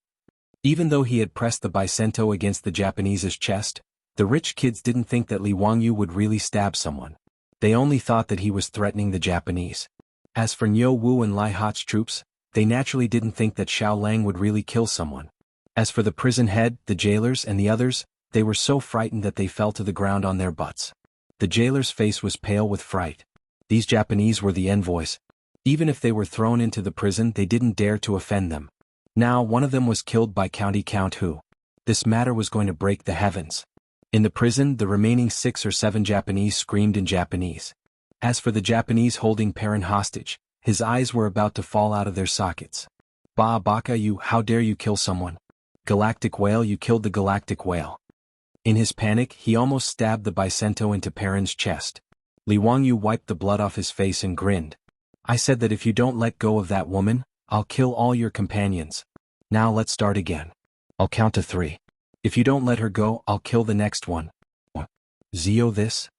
Even though he had pressed the bicento against the Japanese's chest, the rich kids didn't think that Li Wangyu would really stab someone. They only thought that he was threatening the Japanese. As for Niu Wu and Lai Hat's troops, they naturally didn't think that Xiao Lang would really kill someone. As for the prison head, the jailers and the others, they were so frightened that they fell to the ground on their butts. The jailer's face was pale with fright. These Japanese were the envoys. Even if they were thrown into the prison, they didn't dare to offend them. Now one of them was killed by County Count Hu. This matter was going to break the heavens. In the prison, the remaining 6 or 7 Japanese screamed in Japanese. As for the Japanese holding Perrin hostage, his eyes were about to fall out of their sockets. Ba Baka, you, how dare you kill someone? Galactic whale, you killed the galactic whale. In his panic, he almost stabbed the Bicento into Perrin's chest. Li Wangyu wiped the blood off his face and grinned. I said that if you don't let go of that woman, I'll kill all your companions. Now let's start again. I'll count to 3. If you don't let her go, I'll kill the next one. Zio this?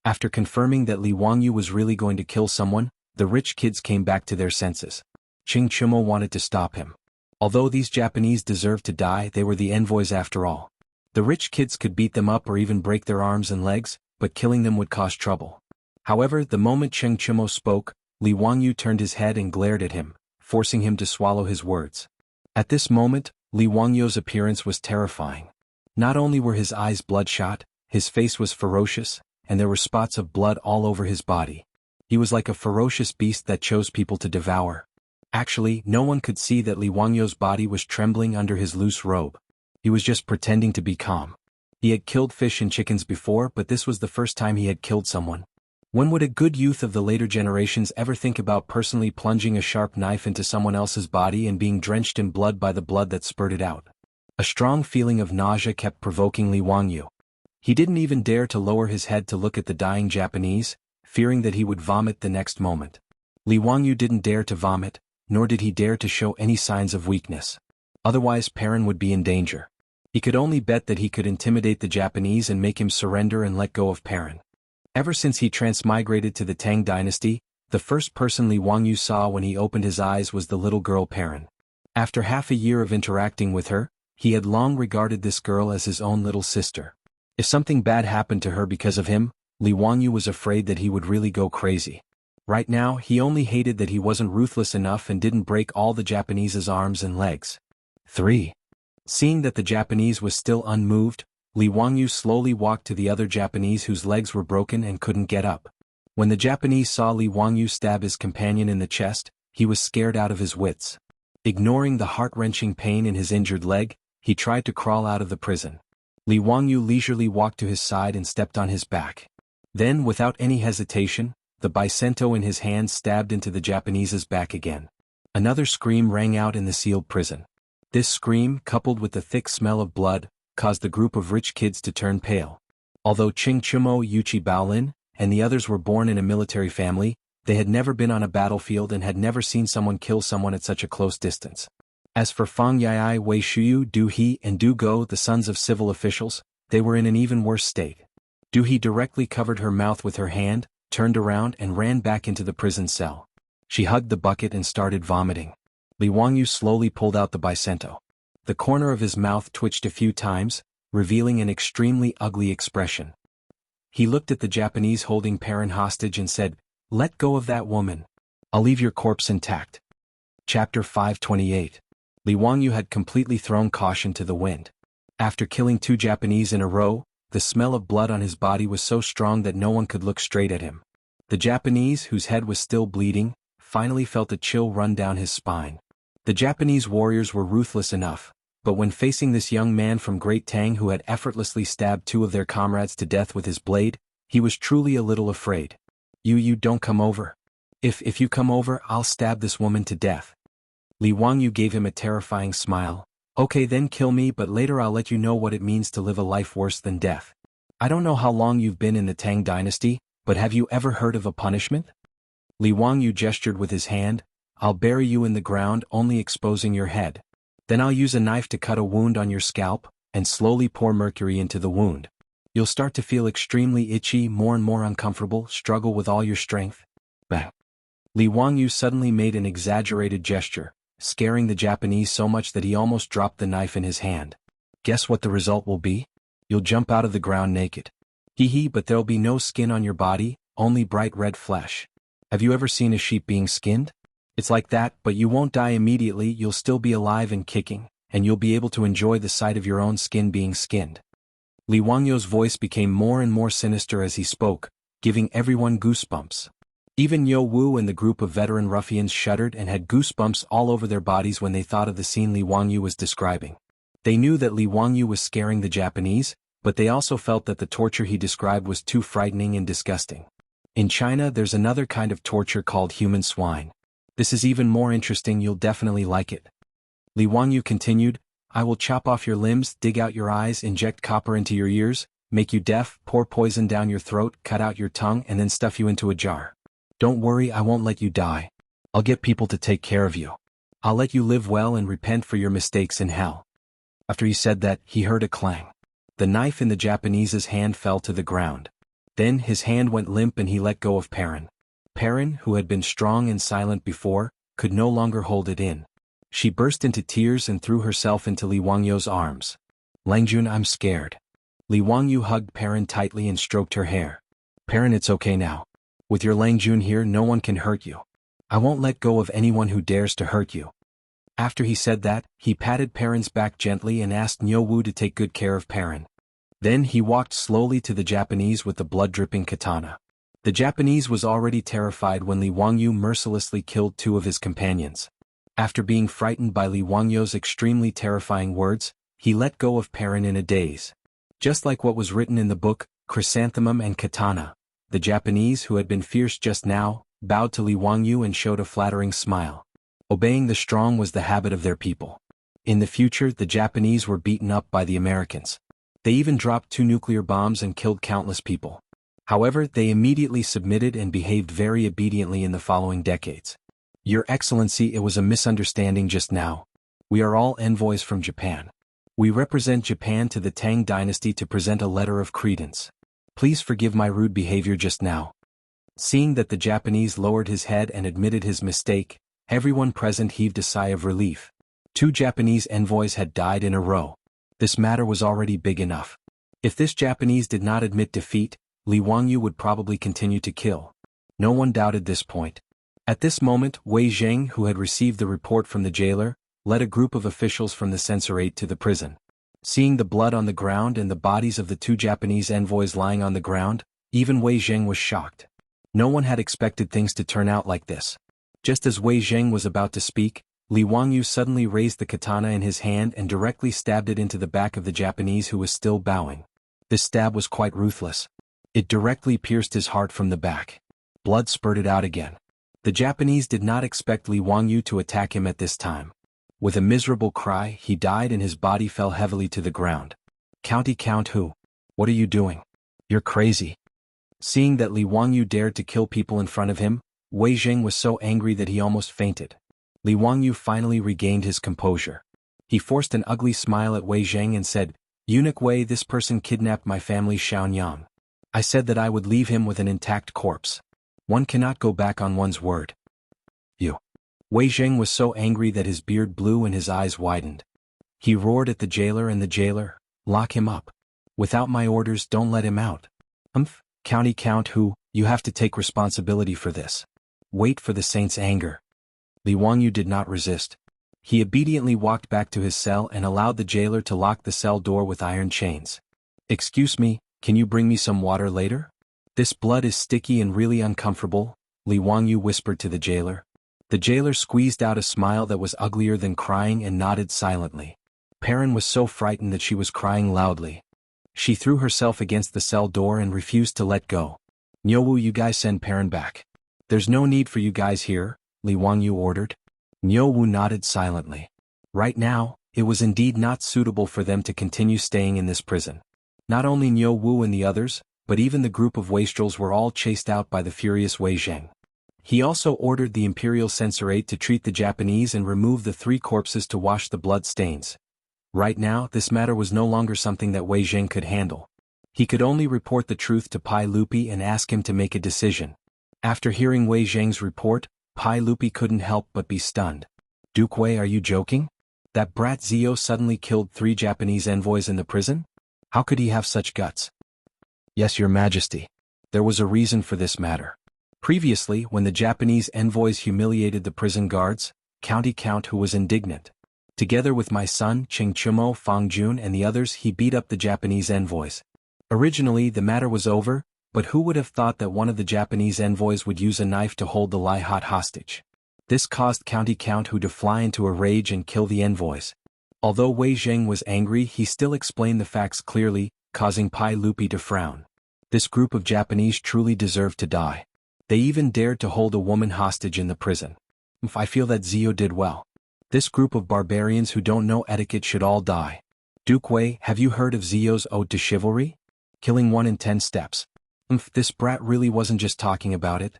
After confirming that Li Wangyu was really going to kill someone, the rich kids came back to their senses. Qing Chumo wanted to stop him. Although these Japanese deserved to die, they were the envoys after all. The rich kids could beat them up or even break their arms and legs, but killing them would cause trouble. However, the moment Qing Chumo spoke, Li Wangyu turned his head and glared at him, forcing him to swallow his words. At this moment, Li Wangyu's appearance was terrifying. Not only were his eyes bloodshot, his face was ferocious, and there were spots of blood all over his body. He was like a ferocious beast that chose people to devour. Actually, no one could see that Li Wangyu's body was trembling under his loose robe. He was just pretending to be calm. He had killed fish and chickens before, but this was the first time he had killed someone. When would a good youth of the later generations ever think about personally plunging a sharp knife into someone else's body and being drenched in blood by the blood that spurted out? A strong feeling of nausea kept provoking Li Wangyu. He didn't even dare to lower his head to look at the dying Japanese, fearing that he would vomit the next moment. Li Wangyu didn't dare to vomit, nor did he dare to show any signs of weakness. Otherwise Perrin would be in danger. He could only bet that he could intimidate the Japanese and make him surrender and let go of Perrin. Ever since he transmigrated to the Tang dynasty, the first person Li Wangyu saw when he opened his eyes was the little girl Perrin. After half a year of interacting with her, he had long regarded this girl as his own little sister. If something bad happened to her because of him, Li Wangyu was afraid that he would really go crazy. Right now, he only hated that he wasn't ruthless enough and didn't break all the Japanese's arms and legs. 3. Seeing that the Japanese was still unmoved, Li Wangyu slowly walked to the other Japanese whose legs were broken and couldn't get up. When the Japanese saw Li Wangyu stab his companion in the chest, he was scared out of his wits. Ignoring the heart-wrenching pain in his injured leg, he tried to crawl out of the prison. Li Wangyu leisurely walked to his side and stepped on his back. Then, without any hesitation, the Bicento in his hand stabbed into the Japanese's back again. Another scream rang out in the sealed prison. This scream, coupled with the thick smell of blood, caused the group of rich kids to turn pale. Although Qing Chumo, Yuchi Baolin, and the others were born in a military family, they had never been on a battlefield and had never seen someone kill someone at such a close distance. As for Fang Yai, Wei Shuyu, Du He, and Du Go, the sons of civil officials, they were in an even worse state. Du He directly covered her mouth with her hand, turned around and ran back into the prison cell. She hugged the bucket and started vomiting. Li Wangyu slowly pulled out the Bicento. The corner of his mouth twitched a few times, revealing an extremely ugly expression. He looked at the Japanese holding Perrin hostage and said, "Let go of that woman. I'll leave your corpse intact." Chapter 528. Li Wangyu had completely thrown caution to the wind. After killing 2 Japanese in a row, the smell of blood on his body was so strong that no one could look straight at him. The Japanese, whose head was still bleeding, finally felt a chill run down his spine. The Japanese warriors were ruthless enough, but when facing this young man from Great Tang who had effortlessly stabbed 2 of their comrades to death with his blade, he was truly a little afraid. You don't come over. If you come over, I'll stab this woman to death." Li Wangyu gave him a terrifying smile. "Okay, then kill me, but later I'll let you know what it means to live a life worse than death. I don't know how long you've been in the Tang dynasty, but have you ever heard of a punishment?" Li Wangyu gestured with his hand. "I'll bury you in the ground, only exposing your head. Then I'll use a knife to cut a wound on your scalp, and slowly pour mercury into the wound. You'll start to feel extremely itchy, more and more uncomfortable, struggle with all your strength." Bah! Li Wangyu suddenly made an exaggerated gesture, scaring the Japanese so much that he almost dropped the knife in his hand. "Guess what the result will be? You'll jump out of the ground naked. Hee hee, but there'll be no skin on your body, only bright red flesh. Have you ever seen a sheep being skinned? It's like that, but you won't die immediately, you'll still be alive and kicking, and you'll be able to enjoy the sight of your own skin being skinned. Li Wangyu's voice became more and more sinister as he spoke, giving everyone goosebumps. Even Yo Wu and the group of veteran ruffians shuddered and had goosebumps all over their bodies when they thought of the scene Li Wangyu was describing. They knew that Li Wangyu was scaring the Japanese, but they also felt that the torture he described was too frightening and disgusting. In China, there's another kind of torture called human swine. This is even more interesting, you'll definitely like it. Li Wangyu continued, I will chop off your limbs, dig out your eyes, inject copper into your ears, make you deaf, pour poison down your throat, cut out your tongue, and then stuff you into a jar. Don't worry, I won't let you die. I'll get people to take care of you. I'll let you live well and repent for your mistakes in hell. After he said that, he heard a clang. The knife in the Japanese's hand fell to the ground. Then his hand went limp and he let go of Perrin. Perrin, who had been strong and silent before, could no longer hold it in. She burst into tears and threw herself into Li Wangyu's arms. Langjun, I'm scared. Li Wangyu hugged Perrin tightly and stroked her hair. Perrin, it's okay now. With your Langjun here, no one can hurt you. I won't let go of anyone who dares to hurt you. After he said that, he patted Perrin's back gently and asked Nyo Wu to take good care of Perrin. Then he walked slowly to the Japanese with the blood-dripping katana. The Japanese was already terrified when Li Wangyu mercilessly killed two of his companions. After being frightened by Li Wangyu's extremely terrifying words, he let go of Perrin in a daze. Just like what was written in the book, Chrysanthemum and Katana, the Japanese, who had been fierce just now, bowed to Li Wangyu and showed a flattering smile. Obeying the strong was the habit of their people. In the future, the Japanese were beaten up by the Americans. They even dropped 2 nuclear bombs and killed countless people. However, they immediately submitted and behaved very obediently in the following decades. Your Excellency, it was a misunderstanding just now. We are all envoys from Japan. We represent Japan to the Tang dynasty to present a letter of credence. Please forgive my rude behavior just now. Seeing that the Japanese lowered his head and admitted his mistake, everyone present heaved a sigh of relief. 2 Japanese envoys had died in a row. This matter was already big enough. If this Japanese did not admit defeat, Li Wangyu would probably continue to kill. No one doubted this point. At this moment, Wei Zheng, who had received the report from the jailer, led a group of officials from the censorate to the prison. Seeing the blood on the ground and the bodies of the 2 Japanese envoys lying on the ground, even Wei Zheng was shocked. No one had expected things to turn out like this. Just as Wei Zheng was about to speak, Li Wangyu suddenly raised the katana in his hand and directly stabbed it into the back of the Japanese who was still bowing. This stab was quite ruthless. It directly pierced his heart from the back. Blood spurted out again. The Japanese did not expect Li Wangyu to attack him at this time. With a miserable cry, he died and his body fell heavily to the ground. Count who? What are you doing? You're crazy. Seeing that Li Wangyu dared to kill people in front of him, Wei Zheng was so angry that he almost fainted. Li Wangyu finally regained his composure. He forced an ugly smile at Wei Zheng and said, Eunuch Wei, this person kidnapped my family Xiaonyang. I said that I would leave him with an intact corpse. One cannot go back on one's word. You. Wei Zheng was so angry that his beard blew and his eyes widened. He roared at the jailer and the jailer, lock him up. Without my orders, don't let him out. Count who, you have to take responsibility for this. Wait for the saint's anger. Li Wangyu did not resist. He obediently walked back to his cell and allowed the jailer to lock the cell door with iron chains. Excuse me, can you bring me some water later? This blood is sticky and really uncomfortable, Li Wangyu whispered to the jailer. The jailer squeezed out a smile that was uglier than crying and nodded silently. Perrin was so frightened that she was crying loudly. She threw herself against the cell door and refused to let go. Nyowu, you guys send Perrin back. There's no need for you guys here, Li Wangyu ordered. Nyowu nodded silently. Right now, it was indeed not suitable for them to continue staying in this prison. Not only Nyowu and the others, but even the group of wastrels were all chased out by the furious Wei Zheng. He also ordered the Imperial Censorate to treat the Japanese and remove the 3 corpses to wash the blood stains. Right now, this matter was no longer something that Wei Zheng could handle. He could only report the truth to Pai Lupi and ask him to make a decision. After hearing Wei Zheng's report, Pai Lupi couldn't help but be stunned. Duke Wei, are you joking? That brat Zio suddenly killed 3 Japanese envoys in the prison? How could he have such guts? Yes, Your Majesty. There was a reason for this matter. Previously, when the Japanese envoys humiliated the prison guards, County Count who was indignant. Together with my son, Ching Chumo, Fang Jun and the others he beat up the Japanese envoys. Originally the matter was over, but who would have thought that one of the Japanese envoys would use a knife to hold the Lai hot hostage? This caused County Count Hu to fly into a rage and kill the envoys. Although Wei Zheng was angry, he still explained the facts clearly, causing Pai Lupi to frown. This group of Japanese truly deserved to die. They even dared to hold a woman hostage in the prison. I feel that Zio did well. This group of barbarians who don't know etiquette should all die. Duke Wei, have you heard of Zio's ode to chivalry? Killing one in 10 steps. This brat really wasn't just talking about it.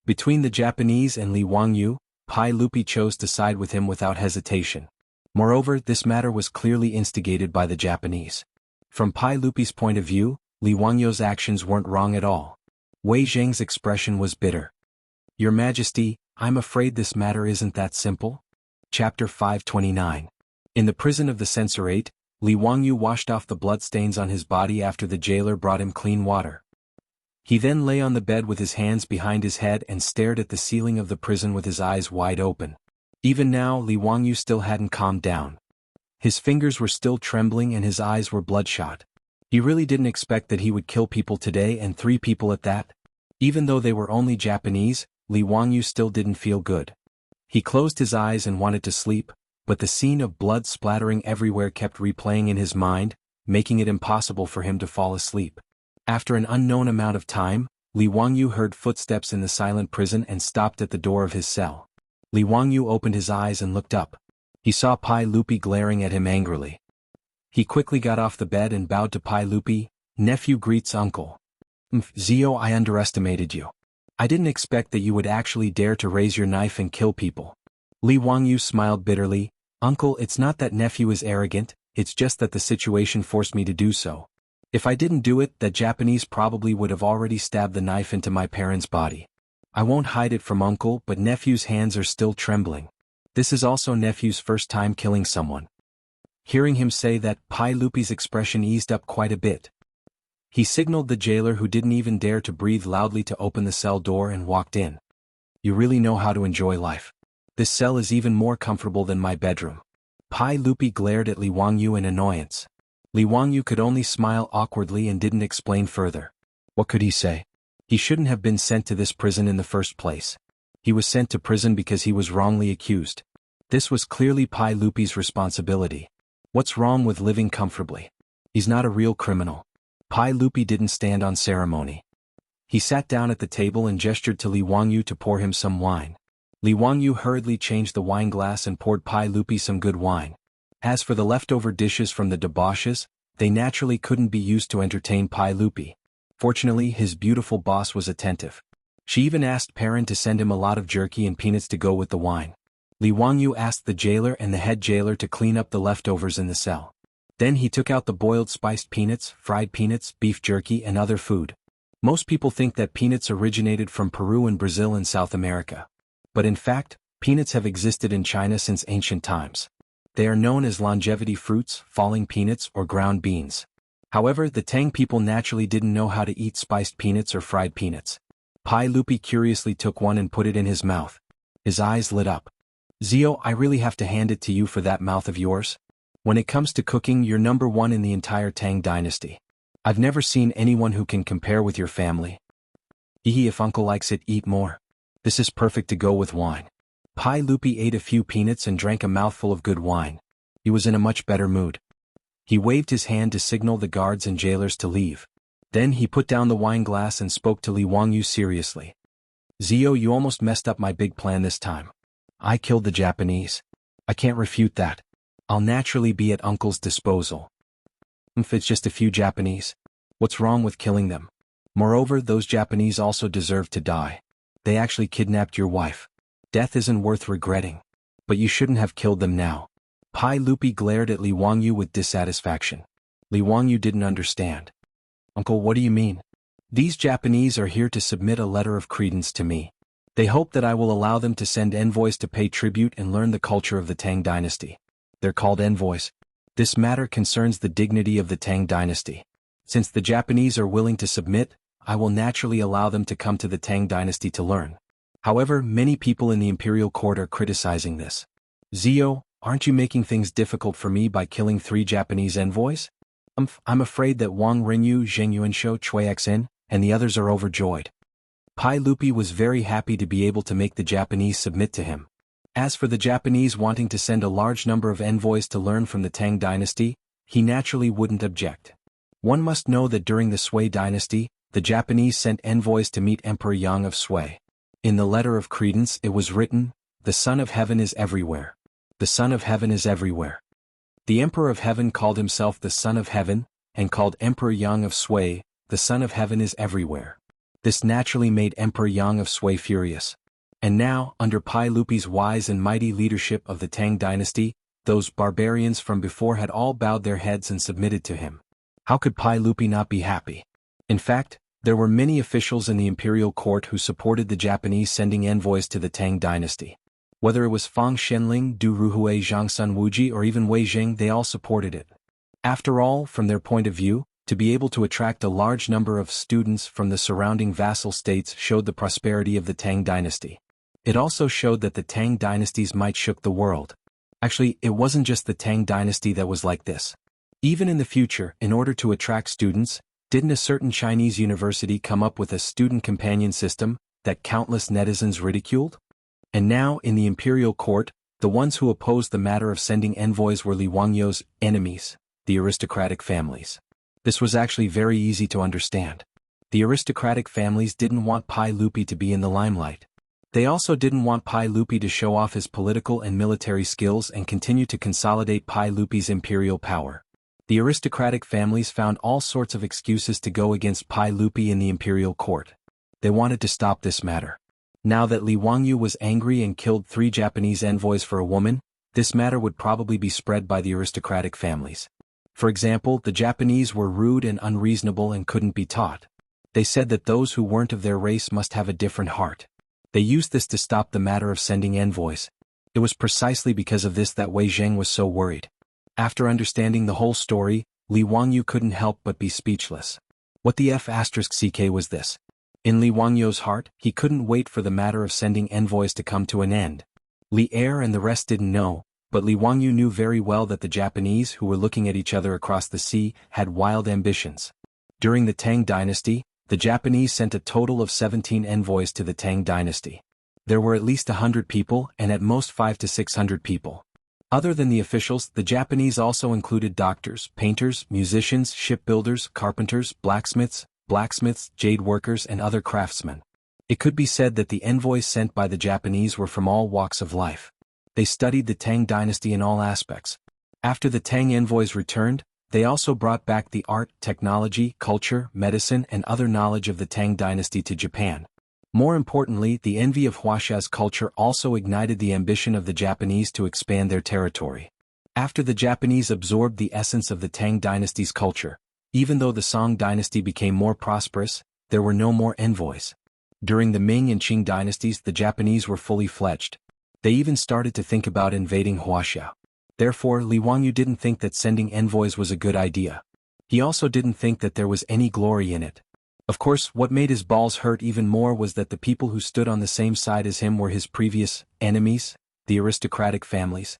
Between the Japanese and Li Wangyu, Pai Lupi chose to side with him without hesitation. Moreover, this matter was clearly instigated by the Japanese. From Pai Lupi's point of view, Li Wangyu's actions weren't wrong at all. Wei Zheng's expression was bitter. Your Majesty, I'm afraid this matter isn't that simple. Chapter 529. In the prison of the censorate, Li Wangyu washed off the bloodstains on his body after the jailer brought him clean water. He then lay on the bed with his hands behind his head and stared at the ceiling of the prison with his eyes wide open. Even now Li Wangyu still hadn't calmed down. His fingers were still trembling and his eyes were bloodshot. He really didn't expect that he would kill people today, and 3 people at that. Even though they were only Japanese, Li Wangyu still didn't feel good. He closed his eyes and wanted to sleep, but the scene of blood splattering everywhere kept replaying in his mind, making it impossible for him to fall asleep. After an unknown amount of time, Li Wangyu heard footsteps in the silent prison and stopped at the door of his cell. Li Wangyu opened his eyes and looked up. He saw Pai Lupi glaring at him angrily. He quickly got off the bed and bowed to Pai Lupi. Nephew greets uncle. Zio, I underestimated you. I didn't expect that you would actually dare to raise your knife and kill people. Li Wangyu smiled bitterly. Uncle, it's not that nephew is arrogant, it's just that the situation forced me to do so. If I didn't do it, that Japanese probably would have already stabbed the knife into my parents' body. I won't hide it from uncle, but nephew's hands are still trembling. This is also nephew's first time killing someone. Hearing him say that, Pai Lupi's expression eased up quite a bit. He signaled the jailer, who didn't even dare to breathe loudly, to open the cell door and walked in. You really know how to enjoy life. This cell is even more comfortable than my bedroom. Pai Lupi glared at Li Wangyu in annoyance. Li Wangyu could only smile awkwardly and didn't explain further. What could he say? He shouldn't have been sent to this prison in the first place. He was sent to prison because he was wrongly accused. This was clearly Pai Lupi's responsibility. What's wrong with living comfortably? He's not a real criminal. Pai Lupi didn't stand on ceremony. He sat down at the table and gestured to Li Wangyu to pour him some wine. Li Wangyu hurriedly changed the wine glass and poured Pai Lupi some good wine. As for the leftover dishes from the debauches, they naturally couldn't be used to entertain Pai Lupi. Fortunately, his beautiful boss was attentive. She even asked Perrin to send him a lot of jerky and peanuts to go with the wine. Li Wangyu asked the jailer and the head jailer to clean up the leftovers in the cell. Then he took out the boiled spiced peanuts, fried peanuts, beef jerky and other food. Most people think that peanuts originated from Peru and Brazil in South America. But in fact, peanuts have existed in China since ancient times. They are known as longevity fruits, falling peanuts, or ground beans. However, the Tang people naturally didn't know how to eat spiced peanuts or fried peanuts. Pai Lupi curiously took one and put it in his mouth. His eyes lit up. Zio, I really have to hand it to you for that mouth of yours. When it comes to cooking, you're number 1 in the entire Tang dynasty. I've never seen anyone who can compare with your family. If uncle likes it, eat more. This is perfect to go with wine. Pai Lupi ate a few peanuts and drank a mouthful of good wine. He was in a much better mood. He waved his hand to signal the guards and jailers to leave. Then he put down the wine glass and spoke to Li Wangyu seriously. Zio, you almost messed up my big plan this time. I killed the Japanese. I can't refute that. I'll naturally be at uncle's disposal. If it's just a few Japanese, what's wrong with killing them? Moreover, those Japanese also deserve to die. They actually kidnapped your wife. Death isn't worth regretting. But you shouldn't have killed them now. Pai Lupi glared at Li Wangyu with dissatisfaction. Li Wangyu didn't understand. Uncle, what do you mean? These Japanese are here to submit a letter of credence to me. They hope that I will allow them to send envoys to pay tribute and learn the culture of the Tang dynasty. They're called envoys. This matter concerns the dignity of the Tang dynasty. Since the Japanese are willing to submit, I will naturally allow them to come to the Tang dynasty to learn. However, many people in the imperial court are criticizing this. Zio, aren't you making things difficult for me by killing 3 Japanese envoys? I'm afraid that Wang Renyu, Zheng Yuanshou, Cui Xin, and the others are overjoyed. Pai Lupi was very happy to be able to make the Japanese submit to him. As for the Japanese wanting to send a large number of envoys to learn from the Tang dynasty, he naturally wouldn't object. One must know that during the Sui dynasty, the Japanese sent envoys to meet Emperor Yang of Sui. In the letter of credence it was written, "The Son of Heaven is everywhere. The Son of Heaven is everywhere." The Emperor of Heaven called himself the Son of Heaven, and called Emperor Yang of Sui, "The Son of Heaven is everywhere." This naturally made Emperor Yang of Sui furious. And now, under Pai Lupi's wise and mighty leadership of the Tang dynasty, those barbarians from before had all bowed their heads and submitted to him. How could Pai Lupi not be happy? In fact, there were many officials in the imperial court who supported the Japanese sending envoys to the Tang dynasty. Whether it was Fang Shenling, Du Ruhui, Zhang Sun Wuji, or even Wei Jing, they all supported it. After all, from their point of view, to be able to attract a large number of students from the surrounding vassal states showed the prosperity of the Tang dynasty. It also showed that the Tang dynasties might shook the world. Actually, it wasn't just the Tang dynasty that was like this. Even in the future, in order to attract students, didn't a certain Chinese university come up with a student companion system that countless netizens ridiculed? And now, in the imperial court, the ones who opposed the matter of sending envoys were Li Wangyou's enemies, the aristocratic families. This was actually very easy to understand. The aristocratic families didn't want Pai Lupi to be in the limelight. They also didn't want Pai Lupi to show off his political and military skills and continue to consolidate Pai Lupi's imperial power. The aristocratic families found all sorts of excuses to go against Pai Lupi in the imperial court. They wanted to stop this matter. Now that Li Wangyou was angry and killed 3 Japanese envoys for a woman, this matter would probably be spread by the aristocratic families. For example, the Japanese were rude and unreasonable and couldn't be taught. They said that those who weren't of their race must have a different heart. They used this to stop the matter of sending envoys. It was precisely because of this that Wei Zheng was so worried. After understanding the whole story, Li Wangyou couldn't help but be speechless. What the F***ck was this? In Li Wangyou's heart, he couldn't wait for the matter of sending envoys to come to an end. Li Er and the rest didn't know, but Li Wangyou knew very well that the Japanese who were looking at each other across the sea had wild ambitions. During the Tang dynasty, the Japanese sent a total of 17 envoys to the Tang dynasty. There were at least 100 people and at most 500 to 600 people. Other than the officials, the Japanese also included doctors, painters, musicians, shipbuilders, carpenters, blacksmiths, jade workers and other craftsmen. It could be said that the envoys sent by the Japanese were from all walks of life. They studied the Tang dynasty in all aspects. After the Tang envoys returned, they also brought back the art, technology, culture, medicine and other knowledge of the Tang dynasty to Japan. More importantly, the envy of Huaxia's culture also ignited the ambition of the Japanese to expand their territory. After the Japanese absorbed the essence of the Tang dynasty's culture, even though the Song dynasty became more prosperous, there were no more envoys. During the Ming and Qing dynasties, the Japanese were fully fledged. They even started to think about invading Huaxia. Therefore, Li Wangyou didn't think that sending envoys was a good idea. He also didn't think that there was any glory in it. Of course, what made his balls hurt even more was that the people who stood on the same side as him were his previous enemies, the aristocratic families.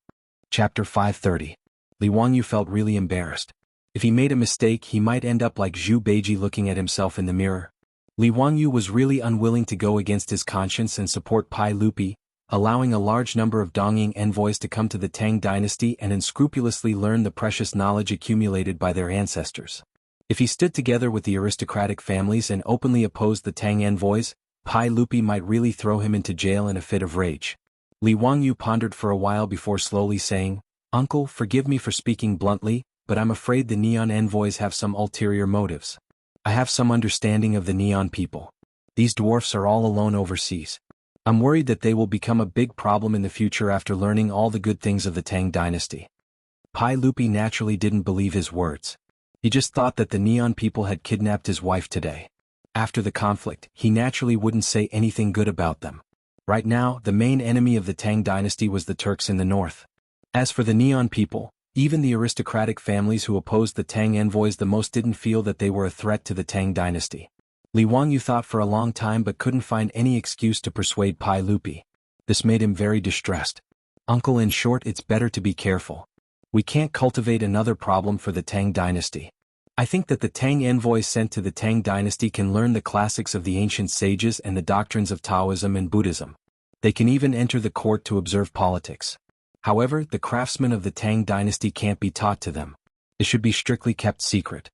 Chapter 530. Li Wangyou felt really embarrassed. If he made a mistake, he might end up like Zhu Beiji looking at himself in the mirror. Li Wangyou was really unwilling to go against his conscience and support Pai Lupi, allowing a large number of Dongying envoys to come to the Tang dynasty and unscrupulously learn the precious knowledge accumulated by their ancestors. If he stood together with the aristocratic families and openly opposed the Tang envoys, Pai Lupi might really throw him into jail in a fit of rage. Li Wangyou pondered for a while before slowly saying, "Uncle, forgive me for speaking bluntly, but I'm afraid the Neon envoys have some ulterior motives. I have some understanding of the Neon people. These dwarfs are all alone overseas. I'm worried that they will become a big problem in the future after learning all the good things of the Tang dynasty." Pai Lupi naturally didn't believe his words. He just thought that the Neon people had kidnapped his wife today. After the conflict, he naturally wouldn't say anything good about them. Right now, the main enemy of the Tang dynasty was the Turks in the north. As for the Neon people, even the aristocratic families who opposed the Tang envoys the most didn't feel that they were a threat to the Tang dynasty. Li Wangyu thought for a long time but couldn't find any excuse to persuade Pai Lupi. This made him very distressed. Uncle, in short, it's better to be careful. We can't cultivate another problem for the Tang dynasty. I think that the Tang envoys sent to the Tang dynasty can learn the classics of the ancient sages and the doctrines of Taoism and Buddhism. They can even enter the court to observe politics. However, the craftsmen of the Tang dynasty can't be taught to them. It should be strictly kept secret.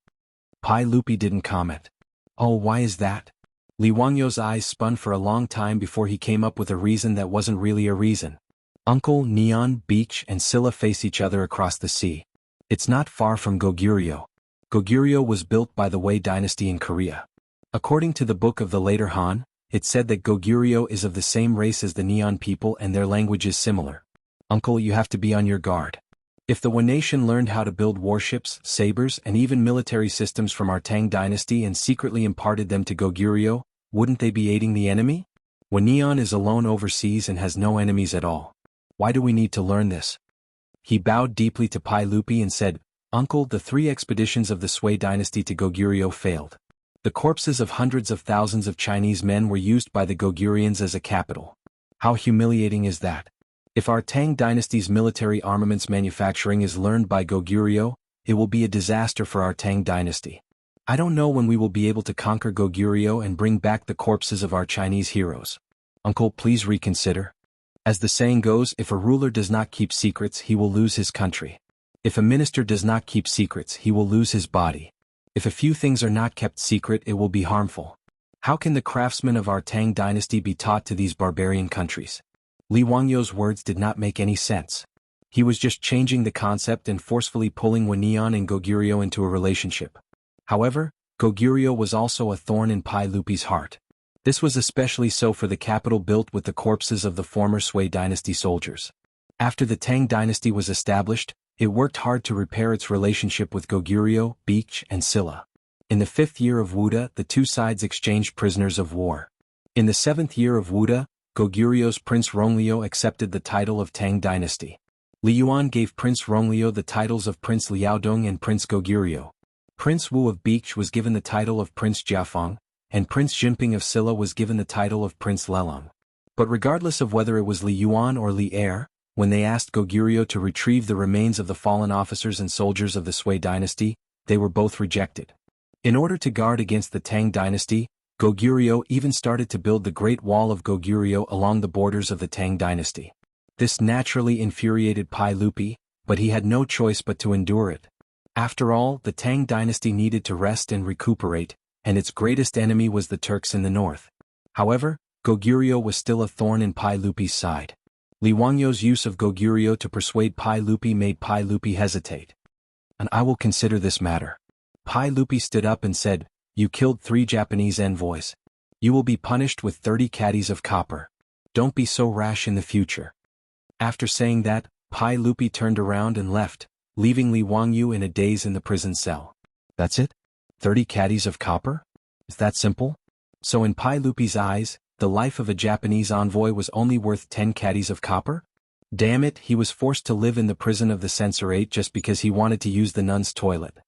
Pai Lupi didn't comment. Oh, why is that? Li Wangyu's eyes spun for a long time before he came up with a reason that wasn't really a reason. Uncle, Neon, Beach, and Silla face each other across the sea. It's not far from Goguryeo. Goguryeo was built by the Wei dynasty in Korea. According to the book of the later Han, it said that Goguryeo is of the same race as the Neon people and their language is similar. Uncle, you have to be on your guard. If the Wen nation learned how to build warships, sabers, and even military systems from our Tang dynasty and secretly imparted them to Goguryeo, wouldn't they be aiding the enemy? When Neon is alone overseas and has no enemies at all, why do we need to learn this? He bowed deeply to Pai Lupi and said, Uncle, the 3 expeditions of the Sui dynasty to Goguryeo failed. The corpses of hundreds of thousands of Chinese men were used by the Goguryans as a capital. How humiliating is that? If our Tang dynasty's military armaments manufacturing is learned by Goguryeo, it will be a disaster for our Tang dynasty. I don't know when we will be able to conquer Goguryeo and bring back the corpses of our Chinese heroes. Uncle, please reconsider. As the saying goes, if a ruler does not keep secrets, he will lose his country. If a minister does not keep secrets, he will lose his body. If a few things are not kept secret, it will be harmful. How can the craftsmen of our Tang dynasty be taught to these barbarian countries? Li Wangyu's words did not make any sense. He was just changing the concept and forcefully pulling Wen Neon and Goguryeo into a relationship. However, Goguryeo was also a thorn in Pai Lupi's heart. This was especially so for the capital built with the corpses of the former Sui dynasty soldiers. After the Tang dynasty was established, it worked hard to repair its relationship with Goguryeo, Beach, and Silla. In the 5th year of Wuda, the 2 sides exchanged prisoners of war. In the 7th year of Wuda, Goguryeo's Prince Ronglio accepted the title of Tang dynasty. Li Yuan gave Prince Ronglio the titles of Prince Liaodong and Prince Goguryeo. Prince Wu of Beach was given the title of Prince Jiafeng, and Prince Jinping of Silla was given the title of Prince Lelong. But regardless of whether it was Li Yuan or Li Er, when they asked Goguryeo to retrieve the remains of the fallen officers and soldiers of the Sui dynasty, they were both rejected. In order to guard against the Tang dynasty, Goguryeo even started to build the Great Wall of Goguryeo along the borders of the Tang dynasty. This naturally infuriated Pai Lupi, but he had no choice but to endure it. After all, the Tang dynasty needed to rest and recuperate, and its greatest enemy was the Turks in the north. However, Goguryeo was still a thorn in Pai Lupi's side. Li Wangyu's use of Goguryeo to persuade Pai Lupi made Pai Lupi hesitate. And I will consider this matter. Pai Lupi stood up and said, You killed 3 Japanese envoys. You will be punished with 30 caddies of copper. Don't be so rash in the future. After saying that, Pai Lupi turned around and left, leaving Li Wangyu in a daze in the prison cell. That's it? 30 caddies of copper? Is that simple? So in Pai Lupi's eyes, the life of a Japanese envoy was only worth 10 caddies of copper? Damn it, he was forced to live in the prison of the censorate just because he wanted to use the nun's toilet.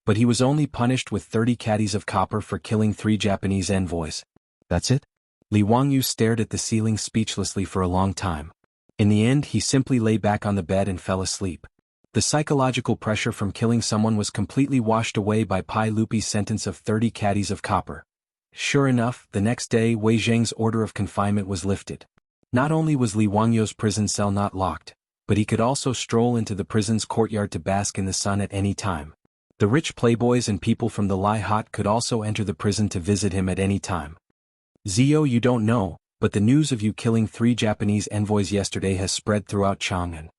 But he was only punished with 30 caddies of copper for killing 3 Japanese envoys. That's it? Li Wangyu stared at the ceiling speechlessly for a long time. In the end, he simply lay back on the bed and fell asleep. The psychological pressure from killing someone was completely washed away by Pai Lupi's sentence of 30 caddies of copper. Sure enough, the next day Wei Zheng's order of confinement was lifted. Not only was Li Wangyu's prison cell not locked, but he could also stroll into the prison's courtyard to bask in the sun at any time. The rich playboys and people from the Lai Hot could also enter the prison to visit him at any time. Zio, you don't know, but the news of you killing 3 Japanese envoys yesterday has spread throughout Chang'an.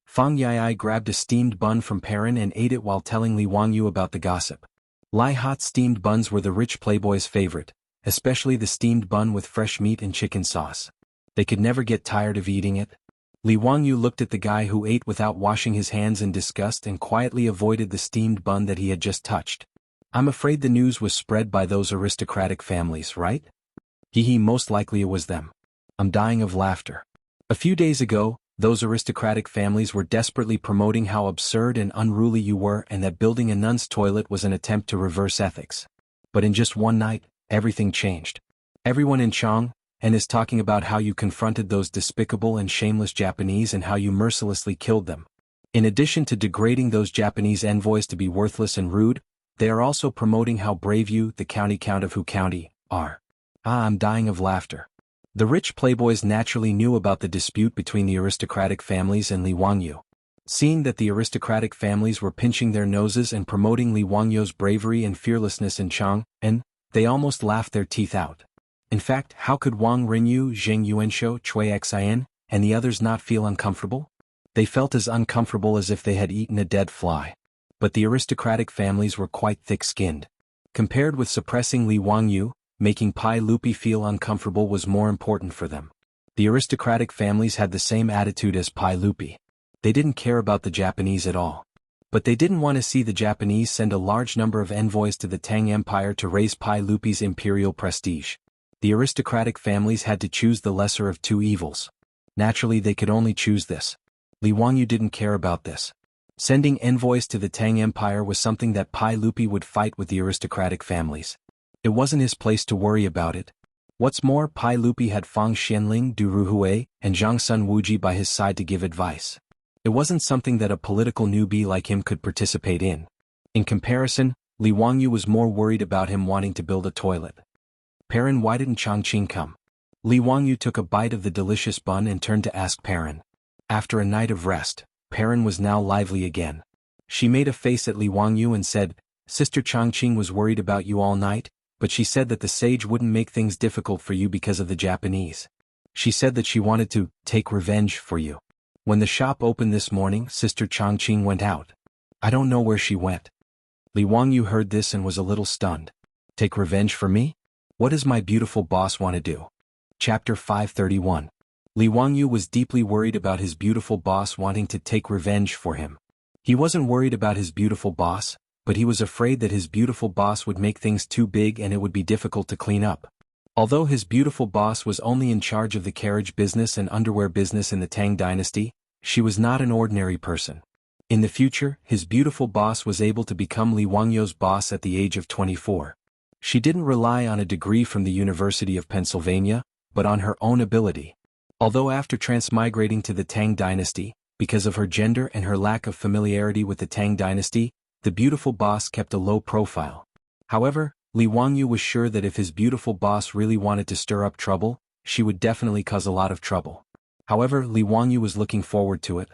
Fang Yai grabbed a steamed bun from Perrin and ate it while telling Li Wangyu about the gossip. Lai Hot steamed buns were the rich playboys' favorite, especially the steamed bun with fresh meat and chicken sauce. They could never get tired of eating it. Li Wangyu looked at the guy who ate without washing his hands in disgust and quietly avoided the steamed bun that he had just touched. I'm afraid the news was spread by those aristocratic families, right? Hee, most likely it was them. I'm dying of laughter. A few days ago, those aristocratic families were desperately promoting how absurd and unruly you were and that building a nun's toilet was an attempt to reverse ethics. But in just one night, everything changed. Everyone in Chang and is talking about how you confronted those despicable and shameless Japanese and how you mercilessly killed them. In addition to degrading those Japanese envoys to be worthless and rude, they are also promoting how brave you, the county count of Hu County, are. I'm dying of laughter. The rich playboys naturally knew about the dispute between the aristocratic families and Li Wangyu. Seeing that the aristocratic families were pinching their noses and promoting Li Wangyu's bravery and fearlessness in Chang, and they almost laughed their teeth out. In fact, how could Wang Rinyu, Zheng Yuanshou, Cui Xian, and the others not feel uncomfortable? They felt as uncomfortable as if they had eaten a dead fly. But the aristocratic families were quite thick-skinned. Compared with suppressing Li Wangyu, making Pai Lupi feel uncomfortable was more important for them. The aristocratic families had the same attitude as Pai Lupi. They didn't care about the Japanese at all. But they didn't want to see the Japanese send a large number of envoys to the Tang Empire to raise Pai Lupi's imperial prestige. The aristocratic families had to choose the lesser of two evils. Naturally, they could only choose this. Li Wangyu didn't care about this. Sending envoys to the Tang Empire was something that Pai Lupi would fight with the aristocratic families. It wasn't his place to worry about it. What's more, Pai Lupi had Fang Xianling, Du Ruhui, and Zhang Sun Wuji by his side to give advice. It wasn't something that a political newbie like him could participate in. In comparison, Li Wangyu was more worried about him wanting to build a toilet. Perrin, why didn't Changqing come? Li Wangyu took a bite of the delicious bun and turned to ask Perrin. After a night of rest, Perrin was now lively again. She made a face at Li Wangyu and said, Sister Changqing was worried about you all night, but she said that the sage wouldn't make things difficult for you because of the Japanese. She said that she wanted to take revenge for you. When the shop opened this morning, Sister Changqing went out. I don't know where she went. Li Wangyu heard this and was a little stunned. Take revenge for me? What does my beautiful boss want to do? Chapter 531. Li Wangyu was deeply worried about his beautiful boss wanting to take revenge for him. He wasn't worried about his beautiful boss, but he was afraid that his beautiful boss would make things too big and it would be difficult to clean up. Although his beautiful boss was only in charge of the carriage business and underwear business in the Tang dynasty, she was not an ordinary person. In the future, his beautiful boss was able to become Li Wangyu's boss at the age of 24. She didn't rely on a degree from the University of Pennsylvania, but on her own ability. Although after transmigrating to the Tang dynasty, because of her gender and her lack of familiarity with the Tang dynasty, the beautiful boss kept a low profile. However, Li Wangyu was sure that if his beautiful boss really wanted to stir up trouble, she would definitely cause a lot of trouble. However, Li Wangyu was looking forward to it.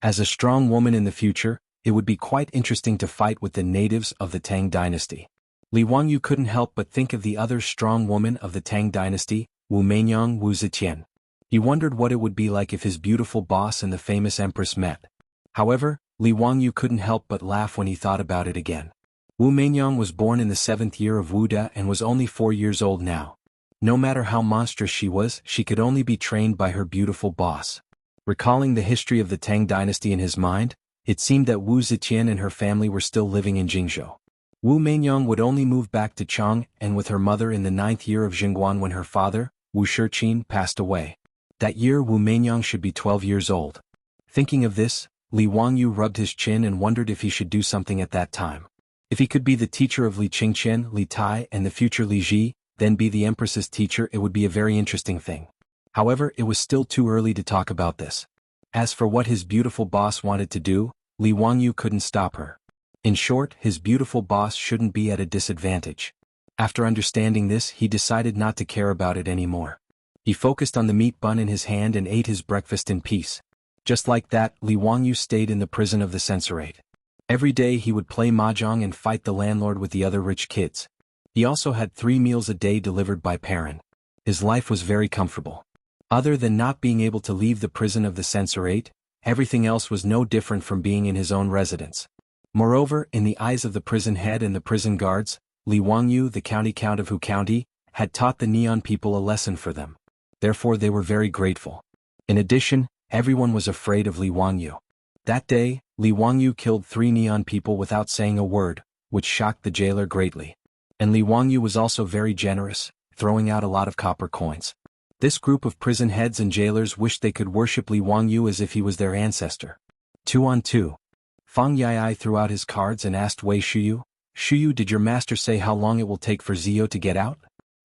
As a strong woman in the future, it would be quite interesting to fight with the natives of the Tang dynasty. Li Wangyu couldn't help but think of the other strong woman of the Tang dynasty, Wu Meinyang Wu Zetian. He wondered what it would be like if his beautiful boss and the famous empress met. However, Li Wangyu couldn't help but laugh when he thought about it again. Wu Meinyang was born in the 7th year of Wu De and was only 4 years old now. No matter how monstrous she was, she could only be trained by her beautiful boss. Recalling the history of the Tang dynasty in his mind, it seemed that Wu Zetian and her family were still living in Jingzhou. Wu Meinyang would only move back to Chang and with her mother in the 9th year of Jingguan when her father, Wu Shiqin, passed away. That year Wu Meinyang should be 12 years old. Thinking of this, Li Wangyu rubbed his chin and wondered if he should do something at that time. If he could be the teacher of Li Qingqian, Li Tai, and the future Li Ji, then be the empress's teacher, it would be a very interesting thing. However, it was still too early to talk about this. As for what his beautiful boss wanted to do, Li Wangyu couldn't stop her. In short, his beautiful boss shouldn't be at a disadvantage. After understanding this, he decided not to care about it anymore. He focused on the meat bun in his hand and ate his breakfast in peace. Just like that, Li Wangyu stayed in the prison of the censorate. Every day he would play mahjong and fight the landlord with the other rich kids. He also had 3 meals a day delivered by Perrin. His life was very comfortable. Other than not being able to leave the prison of the censorate, everything else was no different from being in his own residence. Moreover, in the eyes of the prison head and the prison guards, Li Wangyu, the county count of Hu County, had taught the Neon people a lesson for them. Therefore they were very grateful. In addition, everyone was afraid of Li Wangyu. That day, Li Wangyu killed 3 Neon people without saying a word, which shocked the jailer greatly. And Li Wangyu was also very generous, throwing out a lot of copper coins. This group of prison heads and jailers wished they could worship Li Wangyu as if he was their ancestor. 2 on 2. Fang Yai threw out his cards and asked Wei Shuyu, Shuyu, did your master say how long it will take for Zio to get out?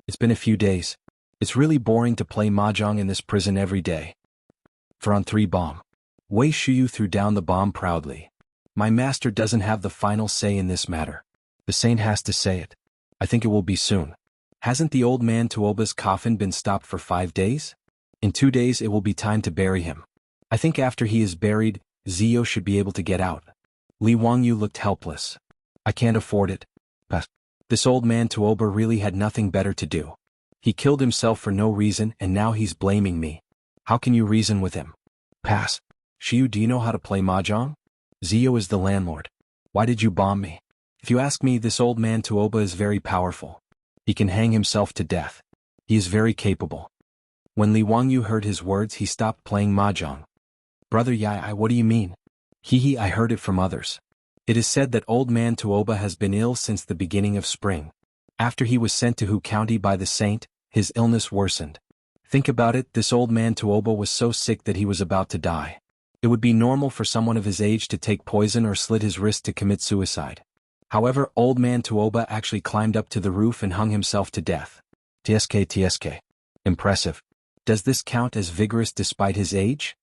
It's been a few days. It's really boring to play mahjong in this prison every day. For on 3 bomb. Wei Shuyu threw down the bomb proudly. My master doesn't have the final say in this matter. The saint has to say it. I think it will be soon. Hasn't the old man Tuoba's coffin been stopped for 5 days? In 2 days it will be time to bury him. I think after he is buried, Zio should be able to get out. Li Wangyu looked helpless. I can't afford it. But this old man Tuoba really had nothing better to do. He killed himself for no reason and now he's blaming me. How can you reason with him? Pass. Shiyu, do you know how to play mahjong? Zio is the landlord. Why did you bomb me? If you ask me, this old man Tuoba is very powerful. He can hang himself to death. He is very capable. When Li Wangyu heard his words, he stopped playing mahjong. Brother Yai, what do you mean? Hee, I heard it from others. It is said that old man Tuoba has been ill since the beginning of spring. After he was sent to Hu County by the saint, his illness worsened. Think about it, this old man Tuoba was so sick that he was about to die. It would be normal for someone of his age to take poison or slit his wrist to commit suicide. However, old man Tuoba actually climbed up to the roof and hung himself to death. TSK. Impressive. Does this count as vigorous despite his age?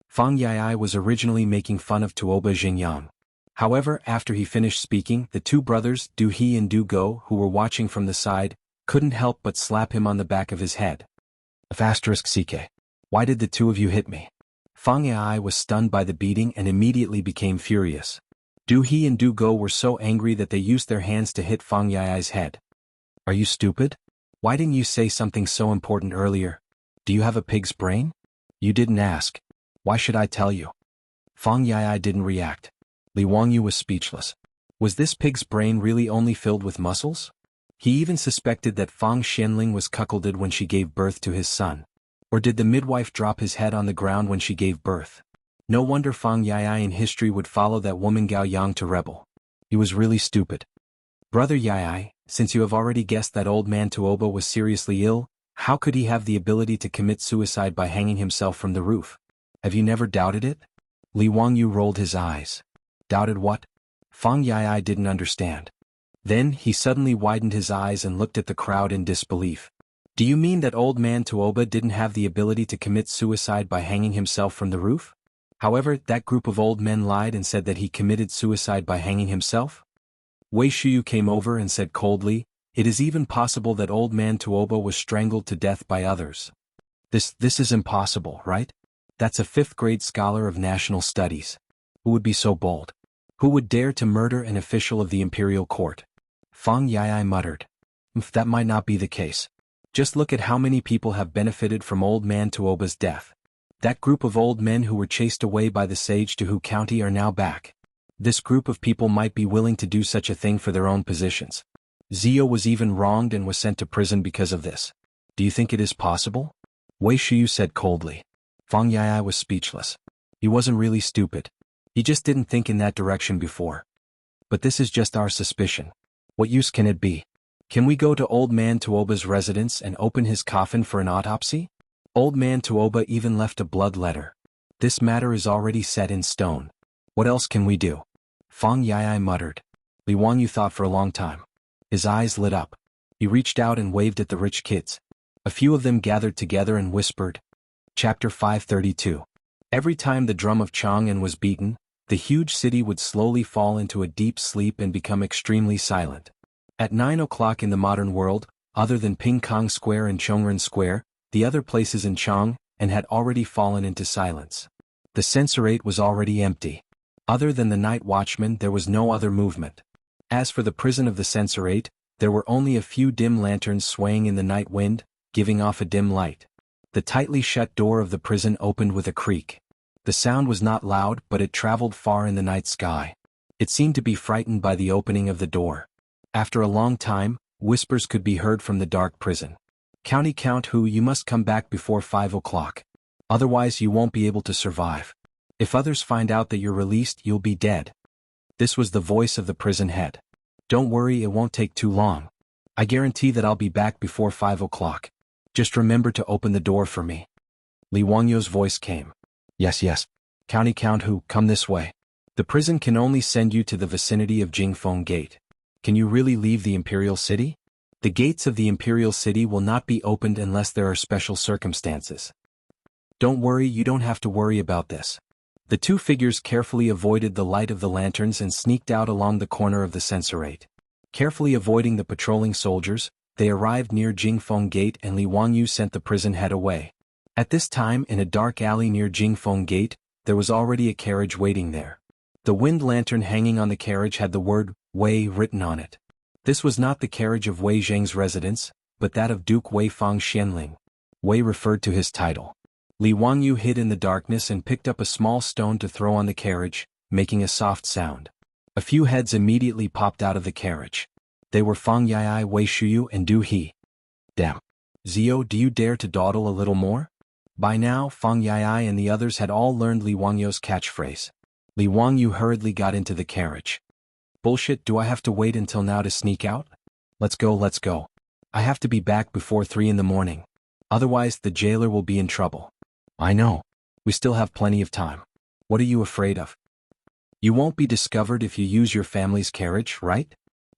Fang Yai was originally making fun of Tuoba Xingyang. However, after he finished speaking, the 2 brothers, Du He and Du Go, who were watching from the side, couldn't help but slap him on the back of his head. *CK. Why did the 2 of you hit me? Fang Yai was stunned by the beating and immediately became furious. Du He and Du Go were so angry that they used their hands to hit Fang Yai's head. Are you stupid? Why didn't you say something so important earlier? Do you have a pig's brain? You didn't ask. Why should I tell you? Fang Yai didn't react. Li Wangyu was speechless. Was this pig's brain really only filled with muscles? He even suspected that Fang Xianling was cuckolded when she gave birth to his son. Or did the midwife drop his head on the ground when she gave birth? No wonder Fang Yai in history would follow that woman Gao Yang to rebel. He was really stupid. Brother Yai, since you have already guessed that old man Tuoba was seriously ill, how could he have the ability to commit suicide by hanging himself from the roof? Have you never doubted it? Li Wangyu rolled his eyes. Doubted what? Fang Yai didn't understand. Then he suddenly widened his eyes and looked at the crowd in disbelief. Do you mean that old man Tuoba didn't have the ability to commit suicide by hanging himself from the roof? However, that group of old men lied and said that he committed suicide by hanging himself? Wei Shuyu came over and said coldly, it is even possible that old man Tuoba was strangled to death by others. This is impossible, right? That's a 5th grade scholar of national studies. Who would be so bold? Who would dare to murder an official of the imperial court? Fang Yai muttered. That might not be the case. Just look at how many people have benefited from old man Tuoba's death. That group of old men who were chased away by the sage to Hu County are now back. This group of people might be willing to do such a thing for their own positions. Zio was even wronged and was sent to prison because of this. Do you think it is possible? Wei Shuyu said coldly. Fang Yai was speechless. He wasn't really stupid. He just didn't think in that direction before. But this is just our suspicion. What use can it be? Can we go to old man Tuoba's residence and open his coffin for an autopsy? Old man Tuoba even left a blood letter. This matter is already set in stone. What else can we do? Fang Yai muttered. Li Wangyu thought for a long time. His eyes lit up. He reached out and waved at the rich kids. A few of them gathered together and whispered. Chapter 532. Every time the drum of Chang'an was beaten, the huge city would slowly fall into a deep sleep and become extremely silent. At 9 o'clock in the modern world, other than Pingkong Square and Chongren Square, the other places in Chang'an had already fallen into silence. The censorate was already empty. Other than the night watchman, there was no other movement. As for the prison of the censorate, there were only a few dim lanterns swaying in the night wind, giving off a dim light. The tightly shut door of the prison opened with a creak. The sound was not loud, but it traveled far in the night sky. It seemed to be frightened by the opening of the door. After a long time, whispers could be heard from the dark prison. Count Hu, you must come back before 5 o'clock. Otherwise you won't be able to survive. If others find out that you're released, you'll be dead. This was the voice of the prison head. Don't worry, it won't take too long. I guarantee that I'll be back before 5 o'clock. Just remember to open the door for me. Li Wangyu's voice came. Yes. Count Hu, come this way. The prison can only send you to the vicinity of Jingfeng Gate. Can you really leave the imperial city? The gates of the imperial city will not be opened unless there are special circumstances. Don't worry, you don't have to worry about this. The two figures carefully avoided the light of the lanterns and sneaked out along the corner of the censorate. Carefully avoiding the patrolling soldiers, they arrived near Jingfeng Gate and Li Wangyu sent the prison head away. At this time, in a dark alley near Jingfeng Gate, there was already a carriage waiting there. The wind lantern hanging on the carriage had the word Wei written on it. This was not the carriage of Wei Zheng's residence, but that of Duke Wei Fang Xianling. Wei referred to his title. Li Wangyu hid in the darkness and picked up a small stone to throw on the carriage, making a soft sound. A few heads immediately popped out of the carriage. They were Fang Yai, Wei Shuyu and Du He. Damn. Zio, do you dare to dawdle a little more? By now, Fang Yai and the others had all learned Li Wangyu's catchphrase. Li Wangyu hurriedly got into the carriage. Bullshit, do I have to wait until now to sneak out? Let's go, let's go. I have to be back before 3 in the morning. Otherwise, the jailer will be in trouble. I know. We still have plenty of time. What are you afraid of? You won't be discovered if you use your family's carriage, right?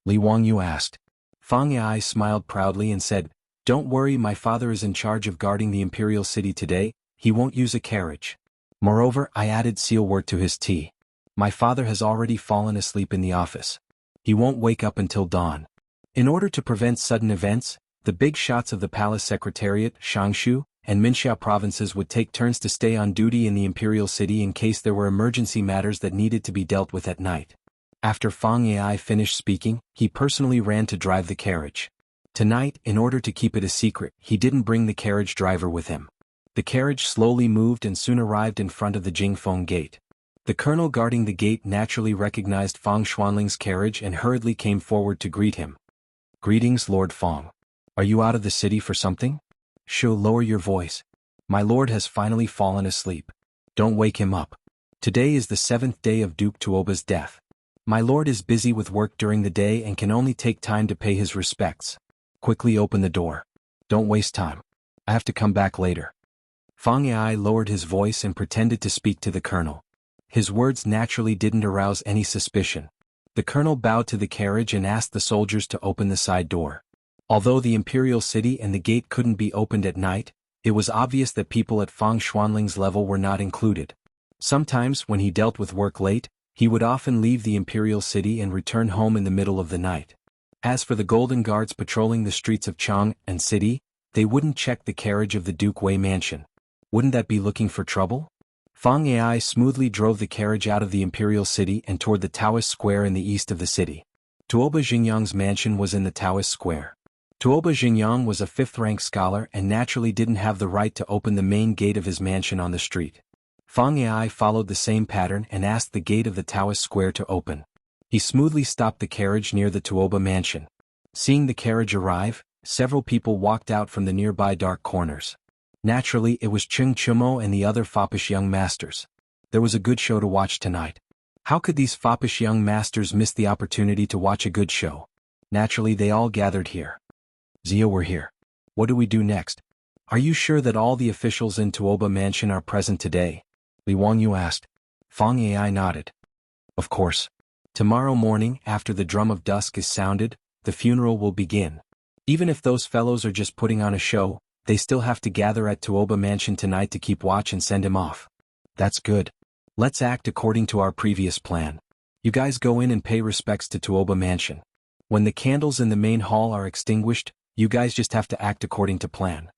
Li Wangyu asked. Fang Yai smiled proudly and said, Don't worry, my father is in charge of guarding the imperial city today, he won't use a carriage. Moreover, I added sealwort to his tea. My father has already fallen asleep in the office. He won't wake up until dawn. In order to prevent sudden events, the big shots of the palace secretariat, Shangshu, and Minxia provinces would take turns to stay on duty in the imperial city in case there were emergency matters that needed to be dealt with at night. After Fang Yai finished speaking, he personally ran to drive the carriage. Tonight, in order to keep it a secret, he didn't bring the carriage driver with him. The carriage slowly moved and soon arrived in front of the Jingfeng Gate. The colonel guarding the gate naturally recognized Fang Xuanling's carriage and hurriedly came forward to greet him. Greetings, Lord Fang. Are you out of the city for something? Shu, lower your voice. My lord has finally fallen asleep. Don't wake him up. Today is the 7th day of Duke Tuoba's death. My lord is busy with work during the day and can only take time to pay his respects. Quickly open the door. Don't waste time. I have to come back later. Fang Yai lowered his voice and pretended to speak to the colonel. His words naturally didn't arouse any suspicion. The colonel bowed to the carriage and asked the soldiers to open the side door. Although the imperial city and the gate couldn't be opened at night, it was obvious that people at Fang Xuanling's level were not included. Sometimes, when he dealt with work late, he would often leave the imperial city and return home in the middle of the night. As for the golden guards patrolling the streets of Chang and city, they wouldn't check the carriage of the Duke Wei mansion. Wouldn't that be looking for trouble? Fang Yai smoothly drove the carriage out of the imperial city and toward the Taoist square in the east of the city. Tuoba Xingyang's mansion was in the Taoist square. Tuoba Xingyang was a 5th-rank scholar and naturally didn't have the right to open the main gate of his mansion on the street. Fang Yai followed the same pattern and asked the gate of the Taoist square to open. He smoothly stopped the carriage near the Tuoba mansion. Seeing the carriage arrive, several people walked out from the nearby dark corners. Naturally, it was Cheng Chumo and the other foppish young masters. There was a good show to watch tonight. How could these foppish young masters miss the opportunity to watch a good show? Naturally, they all gathered here. Zio, we're here. What do we do next? Are you sure that all the officials in Tuoba Mansion are present today? Li Wangyu asked. Fang Yai nodded. Of course. Tomorrow morning, after the drum of dusk is sounded, the funeral will begin. Even if those fellows are just putting on a show, they still have to gather at Tuoba Mansion tonight to keep watch and send him off. That's good. Let's act according to our previous plan. You guys go in and pay respects to Tuoba Mansion. When the candles in the main hall are extinguished, you guys just have to act according to plan.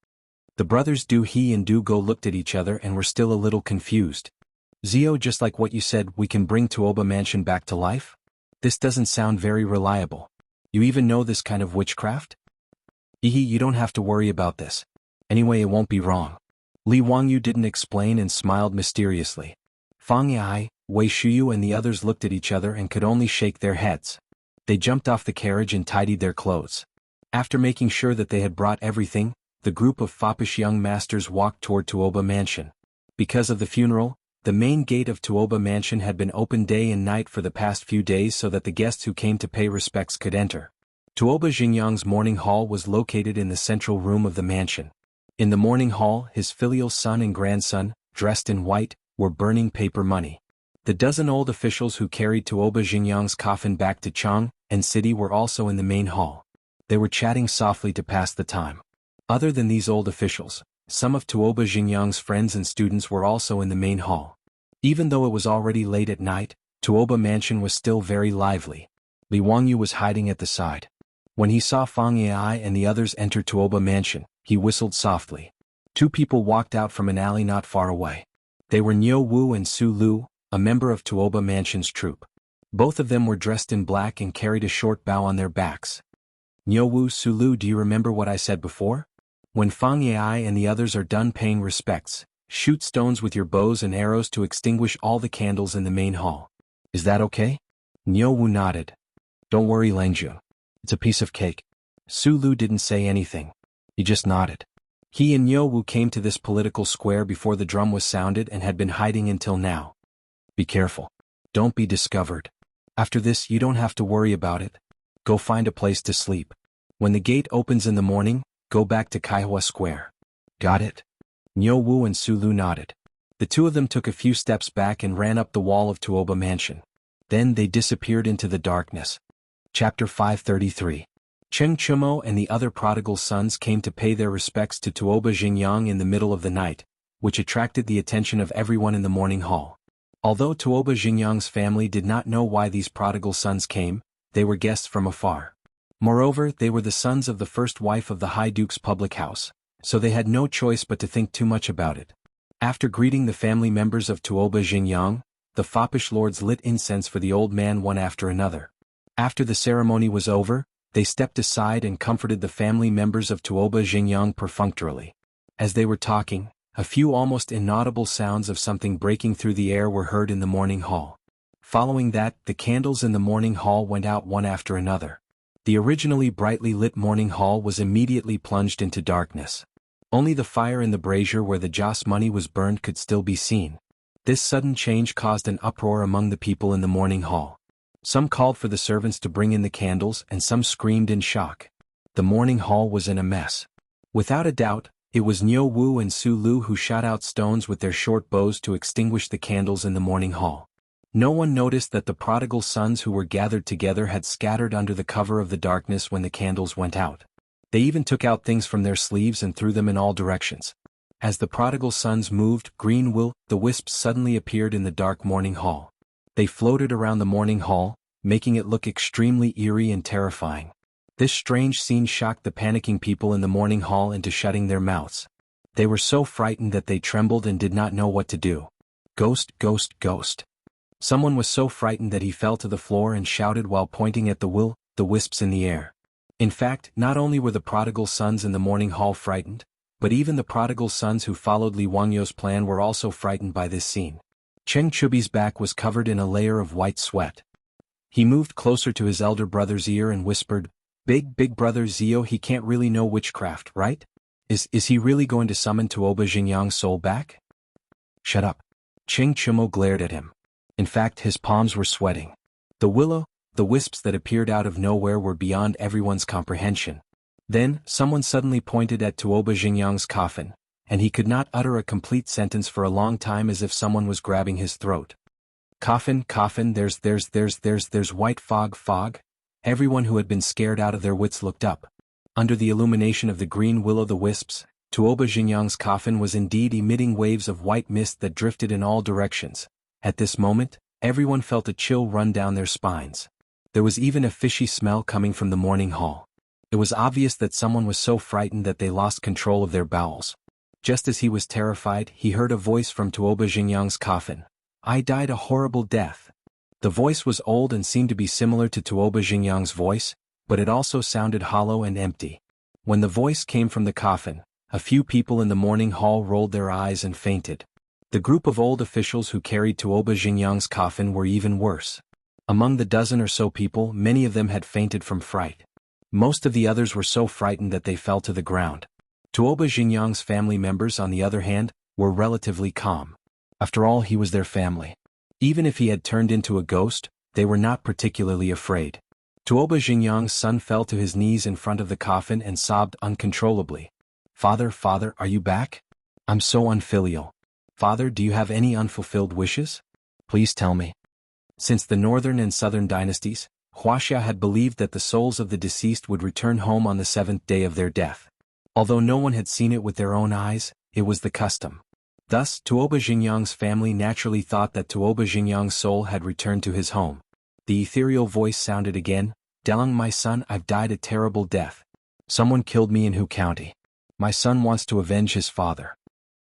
The brothers Du He and Du Go looked at each other and were still a little confused. Zio, just like what you said, we can bring Tuoba Mansion back to life? This doesn't sound very reliable. You even know this kind of witchcraft? Hehe, you don't have to worry about this. Anyway, it won't be wrong. Li Wangyu didn't explain and smiled mysteriously. Fang Yai, Wei Shuyu and the others looked at each other and could only shake their heads. They jumped off the carriage and tidied their clothes. After making sure that they had brought everything, the group of foppish young masters walked toward Tuoba Mansion. Because of the funeral, the main gate of Tuoba Mansion had been open day and night for the past few days so that the guests who came to pay respects could enter. Tuoba Xingyang's morning hall was located in the central room of the mansion. In the morning hall, his filial son and grandson, dressed in white, were burning paper money. The dozen old officials who carried Tuoba Xingyang's coffin back to Chang and city were also in the main hall. They were chatting softly to pass the time. Other than these old officials, some of Tuoba Xingyang's friends and students were also in the main hall. Even though it was already late at night, Tuoba Mansion was still very lively. Li Wangyu was hiding at the side. When he saw Fang Yai and the others enter Tuoba Mansion, he whistled softly. Two people walked out from an alley not far away. They were Niu Wu and Su Lu, a member of Tuoba Mansion's troupe. Both of them were dressed in black and carried a short bow on their backs. Niu Wu, Su Lu, do you remember what I said before? When Fang Yai and the others are done paying respects, shoot stones with your bows and arrows to extinguish all the candles in the main hall. Is that okay? Niu Wu nodded. Don't worry, Langjun. It's a piece of cake. Su Lu didn't say anything. He just nodded. He and Niu Wu came to this political square before the drum was sounded and had been hiding until now. Be careful. Don't be discovered. After this, you don't have to worry about it. Go find a place to sleep. When the gate opens in the morning, go back to Kaihua Square. Got it? Niu Wu and Su Lu nodded. The two of them took a few steps back and ran up the wall of Tuoba Mansion. Then they disappeared into the darkness. Chapter 533. Cheng Chumo and the other prodigal sons came to pay their respects to Tuoba Xingyang in the middle of the night, which attracted the attention of everyone in the morning hall. Although Tuoba Xingyang's family did not know why these prodigal sons came, they were guests from afar. Moreover, they were the sons of the first wife of the High Duke's public house, so they had no choice but to think too much about it. After greeting the family members of Tuoba Xingyang, the foppish lords lit incense for the old man one after another. After the ceremony was over, they stepped aside and comforted the family members of Tuoba Xingyang perfunctorily. As they were talking, a few almost inaudible sounds of something breaking through the air were heard in the morning hall. Following that, the candles in the morning hall went out one after another. The originally brightly lit morning hall was immediately plunged into darkness. Only the fire in the brazier where the Joss money was burned could still be seen. This sudden change caused an uproar among the people in the morning hall. Some called for the servants to bring in the candles and some screamed in shock. The morning hall was in a mess. Without a doubt, it was Niu Wu and Su Lu who shot out stones with their short bows to extinguish the candles in the morning hall. No one noticed that the prodigal sons who were gathered together had scattered under the cover of the darkness when the candles went out. They even took out things from their sleeves and threw them in all directions. As the prodigal sons moved, green will-the wisps suddenly appeared in the dark morning hall. They floated around the morning hall, making it look extremely eerie and terrifying. This strange scene shocked the panicking people in the morning hall into shutting their mouths. They were so frightened that they trembled and did not know what to do. Ghost, ghost, ghost. Someone was so frightened that he fell to the floor and shouted while pointing at the wisps in the air. In fact, not only were the prodigal sons in the morning hall frightened, but even the prodigal sons who followed Li Wangyo's plan were also frightened by this scene. Cheng Chubi's back was covered in a layer of white sweat. He moved closer to his elder brother's ear and whispered, Big brother Zio, he can't really know witchcraft, right? Is he really going to summon Tuoba Xingyang's soul back? Shut up. Cheng Chumo glared at him. In fact, his palms were sweating. The wisps that appeared out of nowhere were beyond everyone's comprehension. Then, someone suddenly pointed at Tuoba Xingyang's coffin, and he could not utter a complete sentence for a long time as if someone was grabbing his throat. Coffin, there's white fog. Everyone who had been scared out of their wits looked up. Under the illumination of the green will-o'-the-wisps, Tuoba Xingyang's coffin was indeed emitting waves of white mist that drifted in all directions. At this moment, everyone felt a chill run down their spines. There was even a fishy smell coming from the morning hall. It was obvious that someone was so frightened that they lost control of their bowels. Just as he was terrified, he heard a voice from Tuoba Xingyang's coffin. I died a horrible death. The voice was old and seemed to be similar to Tuoba Xingyang's voice, but it also sounded hollow and empty. When the voice came from the coffin, a few people in the morning hall rolled their eyes and fainted. The group of old officials who carried Tuoba Xingyang's coffin were even worse. Among the dozen or so people, many of them had fainted from fright. Most of the others were so frightened that they fell to the ground. Tuoba Xingyang's family members, on the other hand, were relatively calm. After all, he was their family. Even if he had turned into a ghost, they were not particularly afraid. Tuoba Xingyang's son fell to his knees in front of the coffin and sobbed uncontrollably. Father, are you back? I'm so unfilial. Father, do you have any unfulfilled wishes? Please tell me. Since the northern and southern dynasties, Huaxia had believed that the souls of the deceased would return home on the seventh day of their death. Although no one had seen it with their own eyes, it was the custom. Thus, Tuoba Xingyang's family naturally thought that Tuoba Xingyang's soul had returned to his home. The ethereal voice sounded again, "Dalang, my son, I've died a terrible death. Someone killed me in Hu County. My son wants to avenge his father."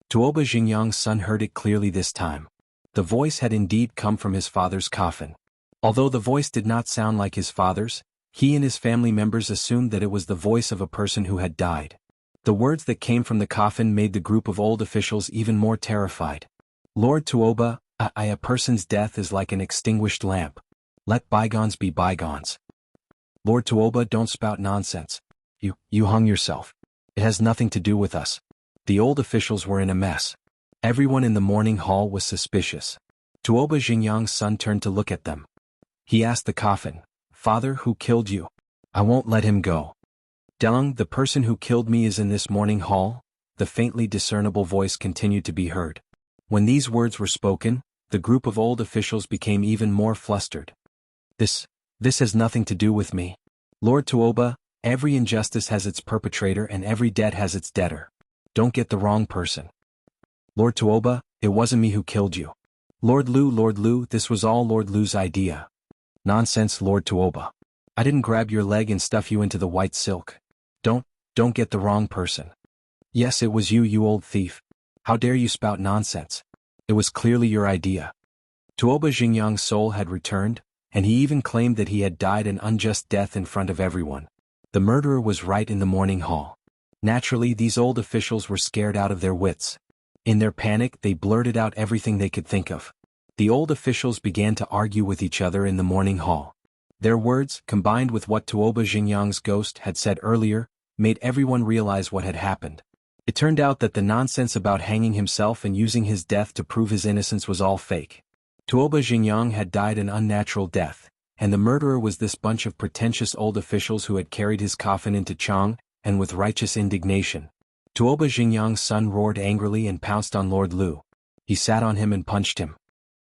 Tuoba Xingyang's son heard it clearly this time. The voice had indeed come from his father's coffin. Although the voice did not sound like his father's, he and his family members assumed that it was the voice of a person who had died. The words that came from the coffin made the group of old officials even more terrified. "Lord Tuoba, a person's death is like an extinguished lamp. Let bygones be bygones. Lord Tuoba, don't spout nonsense. You hung yourself. It has nothing to do with us." The old officials were in a mess. Everyone in the mourning hall was suspicious. Tuoba Xingyang's son turned to look at them. He asked the coffin, "Father, who killed you? I won't let him go." "Dalang, the person who killed me is in this mourning hall," the faintly discernible voice continued to be heard. When these words were spoken, the group of old officials became even more flustered. This has nothing to do with me. Lord Tuoba, every injustice has its perpetrator and every debt has its debtor. Don't get the wrong person. Lord Tuoba, it wasn't me who killed you. Lord Lu, this was all Lord Lu's idea." "Nonsense, Lord Tuoba. I didn't grab your leg and stuff you into the white silk. Don't get the wrong person." "Yes, it was you old thief. How dare you spout nonsense? It was clearly your idea." Tuoba Xingyang's soul had returned, and he even claimed that he had died an unjust death in front of everyone. The murderer was right in the mourning hall. Naturally, these old officials were scared out of their wits. In their panic, they blurted out everything they could think of. The old officials began to argue with each other in the mourning hall. Their words, combined with what Tuoba Xingyang's ghost had said earlier, made everyone realize what had happened. It turned out that the nonsense about hanging himself and using his death to prove his innocence was all fake. Tuoba Xingyang had died an unnatural death, and the murderer was this bunch of pretentious old officials who had carried his coffin into Chang, and with righteous indignation. Tuoba Xingyang's son roared angrily and pounced on Lord Lu. He sat on him and punched him.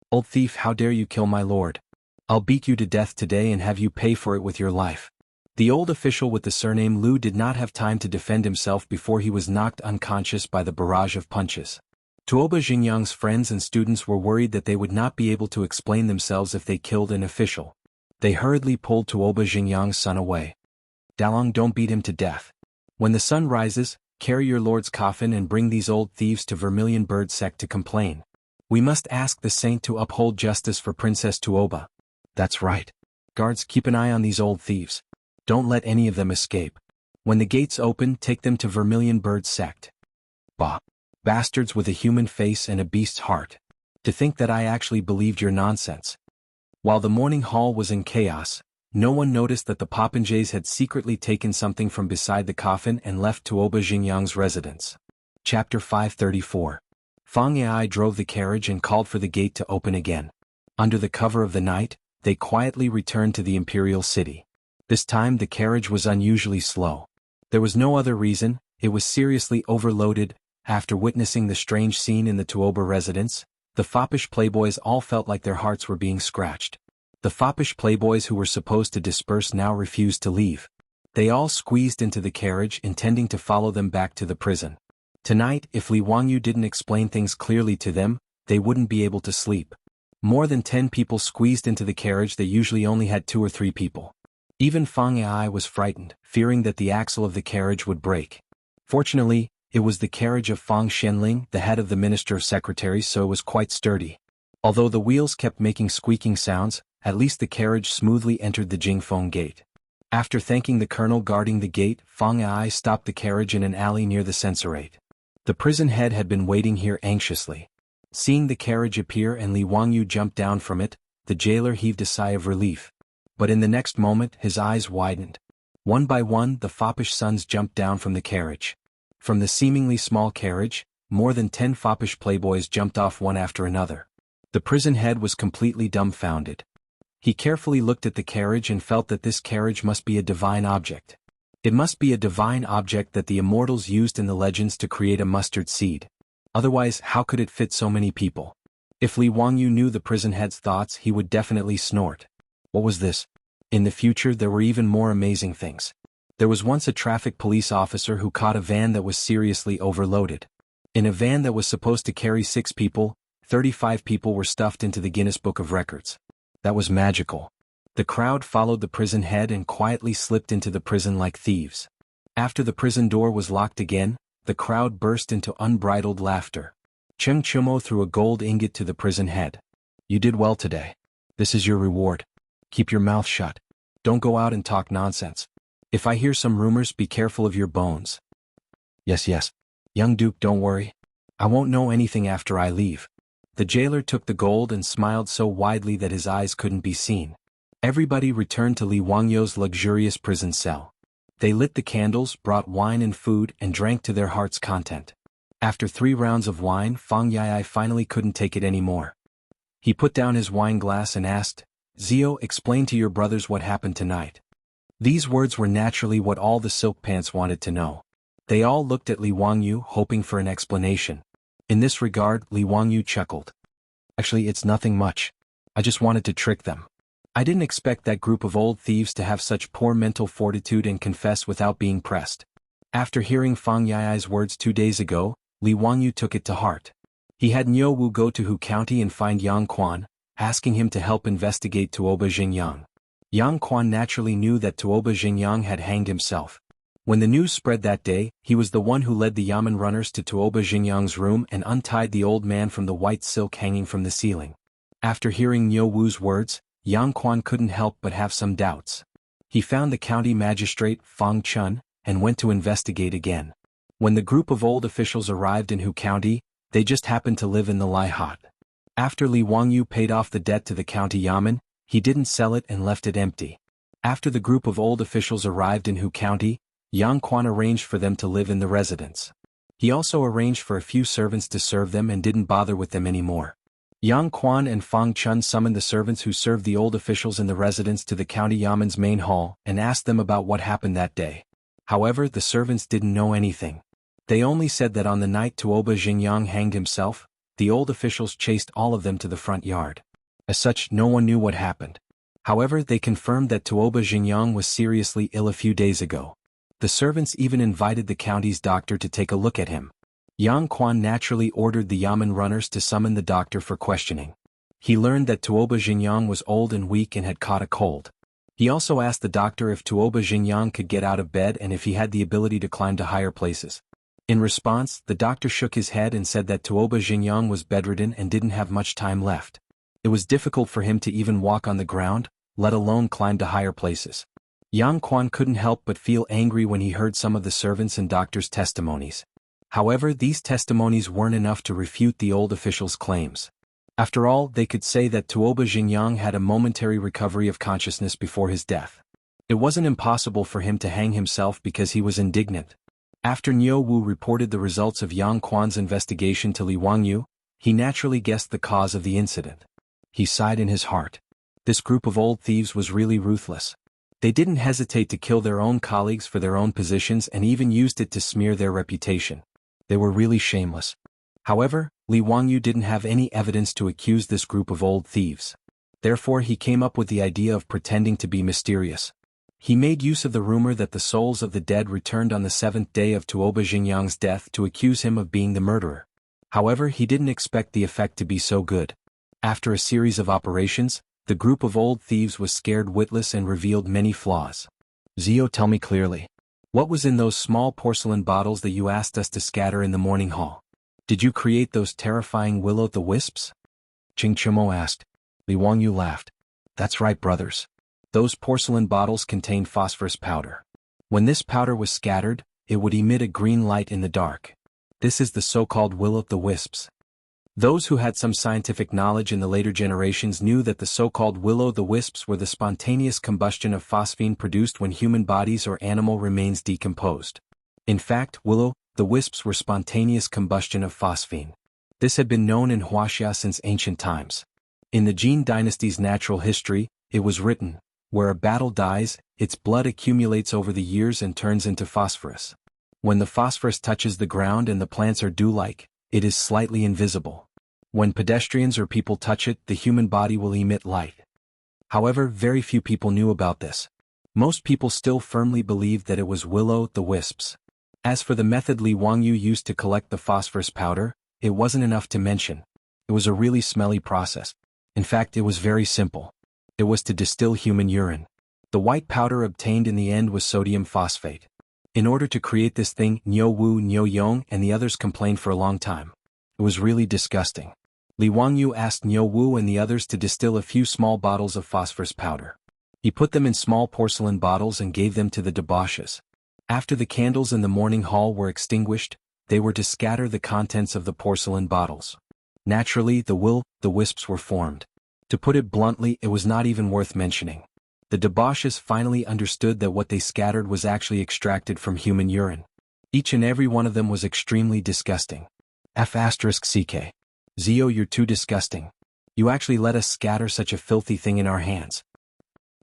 "Old thief, how dare you kill my lord? I'll beat you to death today and have you pay for it with your life." The old official with the surname Lu did not have time to defend himself before he was knocked unconscious by the barrage of punches. Tuoba Xingyang's friends and students were worried that they would not be able to explain themselves if they killed an official. They hurriedly pulled Tuoba Xingyang's son away. "Dalang, don't beat him to death. When the sun rises, carry your lord's coffin and bring these old thieves to Vermilion Bird Sect to complain. We must ask the saint to uphold justice for Princess Tuoba." "That's right. Guards, keep an eye on these old thieves. Don't let any of them escape. When the gates open, take them to Vermilion Bird Sect." "Bah! Bastards with a human face and a beast's heart. To think that I actually believed your nonsense." While the mourning hall was in chaos, no one noticed that the popinjays had secretly taken something from beside the coffin and left Tuoba Xingyang's residence. Chapter 534. Fang Ai drove the carriage and called for the gate to open again. Under the cover of the night, they quietly returned to the imperial city. This time the carriage was unusually slow. There was no other reason, it was seriously overloaded. After witnessing the strange scene in the Tuoba residence, the foppish playboys all felt like their hearts were being scratched. The foppish playboys who were supposed to disperse now refused to leave. They all squeezed into the carriage intending to follow them back to the prison. Tonight, if Li Wangyu didn't explain things clearly to them, they wouldn't be able to sleep. More than 10 people squeezed into the carriage that usually only had 2 or 3 people. Even Fang Ai was frightened, fearing that the axle of the carriage would break. Fortunately, it was the carriage of Fang Xianling, the head of the Minister of Secretaries, so it was quite sturdy. Although the wheels kept making squeaking sounds, at least the carriage smoothly entered the Jingfeng gate. After thanking the colonel guarding the gate, Fang Ai stopped the carriage in an alley near the censorate. The prison head had been waiting here anxiously. Seeing the carriage appear and Li Wangyu jump down from it, the jailer heaved a sigh of relief. But in the next moment his eyes widened. One by one the foppish sons jumped down from the carriage. From the seemingly small carriage, more than 10 foppish playboys jumped off one after another. The prison head was completely dumbfounded. He carefully looked at the carriage and felt that this carriage must be a divine object. It must be a divine object that the immortals used in the legends to create a mustard seed. Otherwise, how could it fit so many people? If Li Wangyu knew the prison head's thoughts, he would definitely snort. What was this? In the future there were even more amazing things. There was once a traffic police officer who caught a van that was seriously overloaded. In a van that was supposed to carry 6 people, 35 people were stuffed into the Guinness Book of Records. That was magical. The crowd followed the prison head and quietly slipped into the prison like thieves. After the prison door was locked again, the crowd burst into unbridled laughter. Cheng Chumo threw a gold ingot to the prison head. "You did well today. This is your reward. Keep your mouth shut. Don't go out and talk nonsense. If I hear some rumors, be careful of your bones." Yes. Young Duke, don't worry. I won't know anything after I leave." The jailer took the gold and smiled so widely that his eyes couldn't be seen. Everybody returned to Li Wangyo's luxurious prison cell. They lit the candles, brought wine and food, and drank to their heart's content. After 3 rounds of wine, Fang Yai finally couldn't take it anymore. He put down his wine glass and asked, "Zio, explain to your brothers what happened tonight." These words were naturally what all the silk pants wanted to know. They all looked at Li Wangyu, hoping for an explanation. In this regard, Li Wangyu chuckled. "Actually, it's nothing much. I just wanted to trick them. I didn't expect that group of old thieves to have such poor mental fortitude and confess without being pressed." After hearing Fang Yai's words 2 days ago, Li Wangyu took it to heart. He had Niu Wu go to Hu County and find Yang Quan, asking him to help investigate Tuoba Xingyang. Yang Quan naturally knew that Tuoba Xingyang had hanged himself. When the news spread that day, he was the one who led the Yamen runners to Tuoba Xingyang's room and untied the old man from the white silk hanging from the ceiling. After hearing Niu Wu's words, Yang Quan couldn't help but have some doubts. He found the county magistrate, Fang Chun, and went to investigate again. When the group of old officials arrived in Hu County, they just happened to live in the Lai Hot. After Li Wangyu paid off the debt to the county Yamen, he didn't sell it and left it empty. After the group of old officials arrived in Hu County, Yang Quan arranged for them to live in the residence. He also arranged for a few servants to serve them and didn't bother with them anymore. Yang Quan and Fang Chun summoned the servants who served the old officials in the residence to the county Yamen's main hall and asked them about what happened that day. However, the servants didn't know anything. They only said that on the night Tuoba Xingyang hanged himself, the old officials chased all of them to the front yard. As such, no one knew what happened. However, they confirmed that Tuoba Xingyang was seriously ill a few days ago. The servants even invited the county's doctor to take a look at him. Yang Quan naturally ordered the Yamen runners to summon the doctor for questioning. He learned that Tuoba Xingyang was old and weak and had caught a cold. He also asked the doctor if Tuoba Xingyang could get out of bed and if he had the ability to climb to higher places. In response, the doctor shook his head and said that Tuoba Xingyang was bedridden and didn't have much time left. It was difficult for him to even walk on the ground, let alone climb to higher places. Yang Quan couldn't help but feel angry when he heard some of the servants' and doctors' testimonies. However, these testimonies weren't enough to refute the old officials' claims. After all, they could say that Tuoba Xingyang had a momentary recovery of consciousness before his death. It wasn't impossible for him to hang himself because he was indignant. After Niu Wu reported the results of Yang Quan's investigation to Li Wangyu, he naturally guessed the cause of the incident. He sighed in his heart. This group of old thieves was really ruthless. They didn't hesitate to kill their own colleagues for their own positions and even used it to smear their reputation. They were really shameless. However, Li Wangyu didn't have any evidence to accuse this group of old thieves. Therefore, he came up with the idea of pretending to be mysterious. He made use of the rumor that the souls of the dead returned on the 7th day of Tuoba Xingyang's death to accuse him of being the murderer. However, he didn't expect the effect to be so good. After a series of operations, the group of old thieves was scared witless and revealed many flaws. "Zio, tell me clearly. What was in those small porcelain bottles that you asked us to scatter in the morning hall? Did you create those terrifying will-o'-the-wisps?" Ching Chumo asked. Li Wangyu laughed. "That's right, brothers. Those porcelain bottles contained phosphorus powder. When this powder was scattered, it would emit a green light in the dark. This is the so-called will-o'-the-wisps. Those who had some scientific knowledge in the later generations knew that the so-called will-o'-the-wisps were the spontaneous combustion of phosphine produced when human bodies or animal remains decomposed. In fact, will-o'-the-wisps were spontaneous combustion of phosphine. This had been known in Wuxia since ancient times. In the Jin dynasty's natural history, it was written, where a battle dies, its blood accumulates over the years and turns into phosphorus. When the phosphorus touches the ground and the plants are dew-like, it is slightly invisible. When pedestrians or people touch it, the human body will emit light. However, very few people knew about this. Most people still firmly believed that it was will-o'-the-wisps. As for the method Li Wangyu used to collect the phosphorus powder, it wasn't enough to mention. It was a really smelly process. In fact, it was very simple. It was to distill human urine. The white powder obtained in the end was sodium phosphate. In order to create this thing, Niu Wu, Niu Yong, and the others complained for a long time. It was really disgusting. Li Wangyu asked Niu Wu and the others to distill a few small bottles of phosphorus powder. He put them in small porcelain bottles and gave them to the debauches. After the candles in the morning hall were extinguished, they were to scatter the contents of the porcelain bottles. Naturally, the wisps were formed. To put it bluntly, it was not even worth mentioning. The debauches finally understood that what they scattered was actually extracted from human urine. Each and every one of them was extremely disgusting. F***ck. Zio, you're too disgusting. You actually let us scatter such a filthy thing in our hands.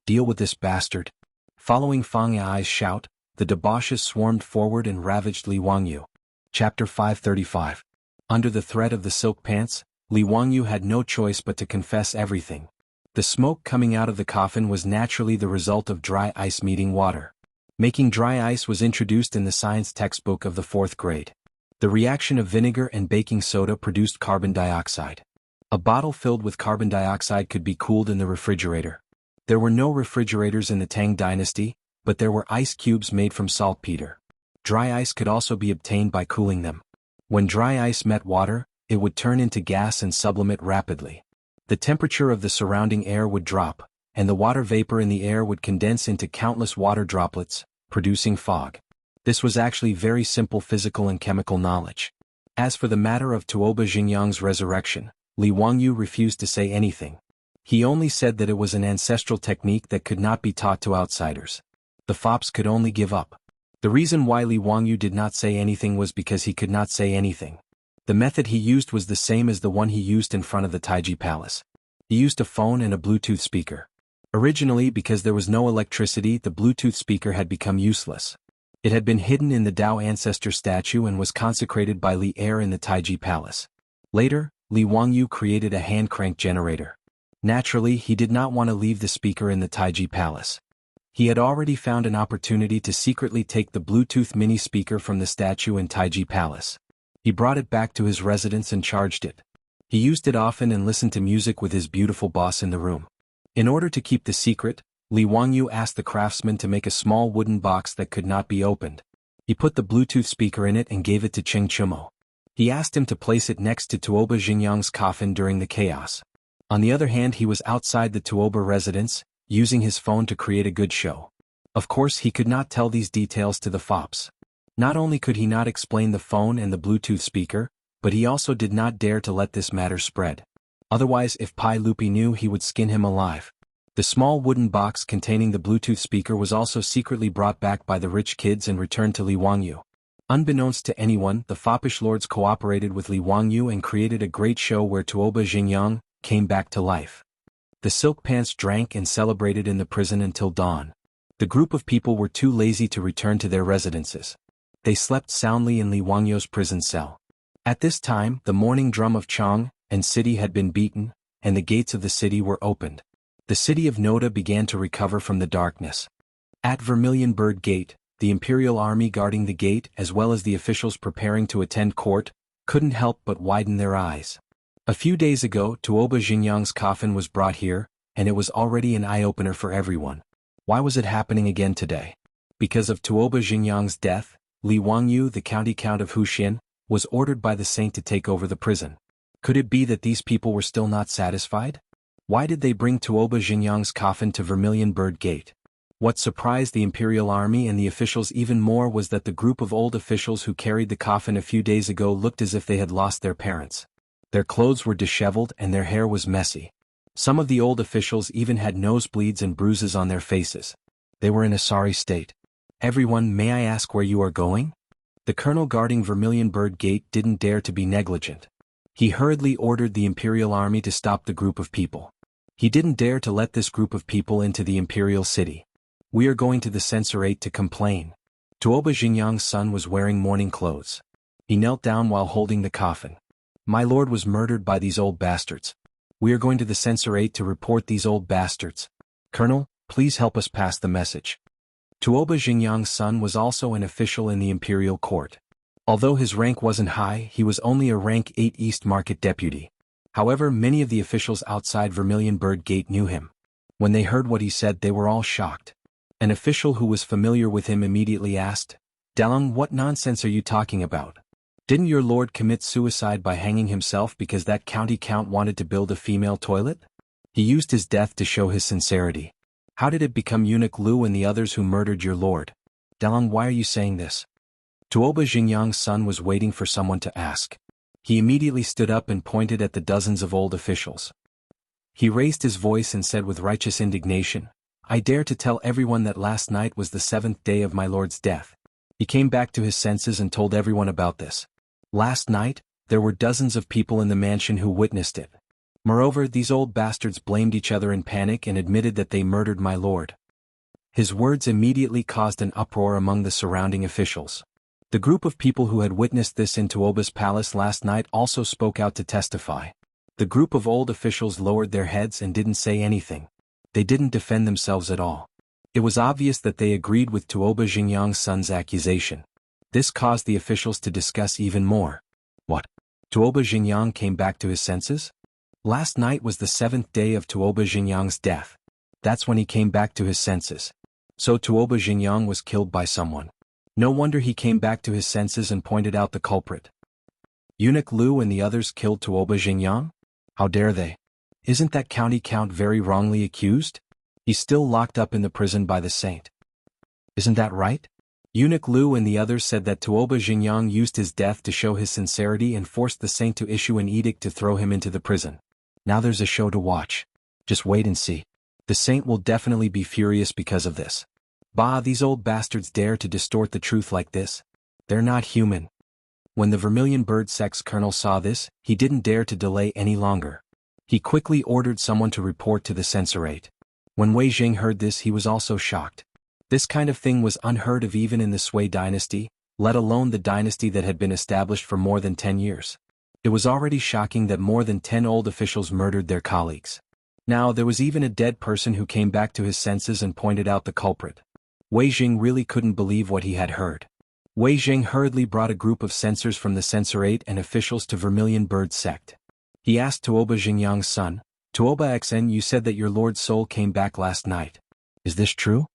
Deal with this bastard. Following Fang Ai's shout, the debauches swarmed forward and ravaged Li Wangyu. Chapter 535. Under the threat of the silk pants, Li Wangyu had no choice but to confess everything. The smoke coming out of the coffin was naturally the result of dry ice meeting water. Making dry ice was introduced in the science textbook of the 4th grade. The reaction of vinegar and baking soda produced carbon dioxide. A bottle filled with carbon dioxide could be cooled in the refrigerator. There were no refrigerators in the Tang dynasty, but there were ice cubes made from saltpeter. Dry ice could also be obtained by cooling them. When dry ice met water, it would turn into gas and sublimate rapidly. The temperature of the surrounding air would drop, and the water vapor in the air would condense into countless water droplets, producing fog. This was actually very simple physical and chemical knowledge. As for the matter of Tuoba Xingyang's resurrection, Li Wangyu refused to say anything. He only said that it was an ancestral technique that could not be taught to outsiders. The fops could only give up. The reason why Li Wangyu did not say anything was because he could not say anything. The method he used was the same as the one he used in front of the Taiji Palace. He used a phone and a Bluetooth speaker. Originally, because there was no electricity, the Bluetooth speaker had become useless. It had been hidden in the Dao ancestor statue and was consecrated by Li Er in the Taiji Palace. Later, Li Wangyu created a hand crank generator. Naturally, he did not want to leave the speaker in the Taiji Palace. He had already found an opportunity to secretly take the Bluetooth mini speaker from the statue in Taiji Palace. He brought it back to his residence and charged it. He used it often and listened to music with his beautiful boss in the room. In order to keep the secret, Li Wangyu asked the craftsman to make a small wooden box that could not be opened. He put the Bluetooth speaker in it and gave it to Cheng Chumo. He asked him to place it next to Tuoba Xingyang's coffin during the chaos. On the other hand, he was outside the Tuoba residence, using his phone to create a good show. Of course, he could not tell these details to the fops. Not only could he not explain the phone and the Bluetooth speaker, but he also did not dare to let this matter spread. Otherwise, if Pai Lupi knew, he would skin him alive. The small wooden box containing the Bluetooth speaker was also secretly brought back by the rich kids and returned to Li Wangyu. Unbeknownst to anyone, the foppish lords cooperated with Li Wangyu and created a great show where Tuoba Xingyang came back to life. The silk pants drank and celebrated in the prison until dawn. The group of people were too lazy to return to their residences. They slept soundly in Li Wangyu's prison cell. At this time, the morning drum of Chang and city had been beaten, and the gates of the city were opened. The city of Noda began to recover from the darkness. At Vermilion Bird Gate, the imperial army guarding the gate as well as the officials preparing to attend court, couldn't help but widen their eyes. A few days ago, Tuoba Xingyang's coffin was brought here, and it was already an eye-opener for everyone. Why was it happening again today? Because of Tuoba Xingyang's death, Li Wangyu, the county count of Huxian, was ordered by the saint to take over the prison. Could it be that these people were still not satisfied? Why did they bring Tuoba Xingyang's coffin to Vermilion Bird Gate? What surprised the imperial army and the officials even more was that the group of old officials who carried the coffin a few days ago looked as if they had lost their parents. Their clothes were disheveled and their hair was messy. Some of the old officials even had nosebleeds and bruises on their faces. They were in a sorry state. "Everyone, may I ask where you are going?" The colonel guarding Vermilion Bird Gate didn't dare to be negligent. He hurriedly ordered the imperial army to stop the group of people. He didn't dare to let this group of people into the imperial city. "We are going to the censorate to complain." Tuoba Xingyang's son was wearing mourning clothes. He knelt down while holding the coffin. "My lord was murdered by these old bastards. We are going to the censorate to report these old bastards." "Colonel, please help us pass the message." Tuoba Xingyang's son was also an official in the imperial court. Although his rank wasn't high, he was only a rank 8 East Market deputy. However, many of the officials outside Vermilion Bird Gate knew him. When they heard what he said, they were all shocked. An official who was familiar with him immediately asked, "Dalong, what nonsense are you talking about? Didn't your lord commit suicide by hanging himself because that county count wanted to build a female toilet? He used his death to show his sincerity. How did it become Eunuch Lu and the others who murdered your lord? Dalong, why are you saying this?" Tuoba Xingyang's son was waiting for someone to ask. He immediately stood up and pointed at the dozens of old officials. He raised his voice and said with righteous indignation, "I dare to tell everyone that last night was the 7th day of my lord's death." He came back to his senses and told everyone about this. Last night, there were dozens of people in the mansion who witnessed it. Moreover, these old bastards blamed each other in panic and admitted that they murdered my lord. His words immediately caused an uproar among the surrounding officials. The group of people who had witnessed this in Tuoba's palace last night also spoke out to testify. The group of old officials lowered their heads and didn't say anything. They didn't defend themselves at all. It was obvious that they agreed with Tuoba Xingyang's son's accusation. This caused the officials to discuss even more. What? Tuoba Xingyang came back to his senses? Last night was the 7th day of Tuoba Xingyang's death. That's when he came back to his senses. So Tuoba Xingyang was killed by someone. No wonder he came back to his senses and pointed out the culprit. Eunuch Lu and the others killed Tuoba Xingyang? How dare they? Isn't that county count very wrongly accused? He's still locked up in the prison by the saint. Isn't that right? Eunuch Lu and the others said that Tuoba Xingyang used his death to show his sincerity and forced the saint to issue an edict to throw him into the prison. Now there's a show to watch. Just wait and see. The saint will definitely be furious because of this. Bah, these old bastards dare to distort the truth like this. They're not human. When the Vermilion Bird Sect's colonel saw this, he didn't dare to delay any longer. He quickly ordered someone to report to the censorate. When Wei Jing heard this, he was also shocked. This kind of thing was unheard of even in the Sui dynasty, let alone the dynasty that had been established for more than 10 years. It was already shocking that more than 10 old officials murdered their colleagues. Now there was even a dead person who came back to his senses and pointed out the culprit. Wei Jing really couldn't believe what he had heard. Wei Jing hurriedly brought a group of censors from the censorate and officials to Vermilion Bird Sect. He asked Tuoba Xingyang's son, "Tuoba Xn, you said that your lord's soul came back last night. Is this true?"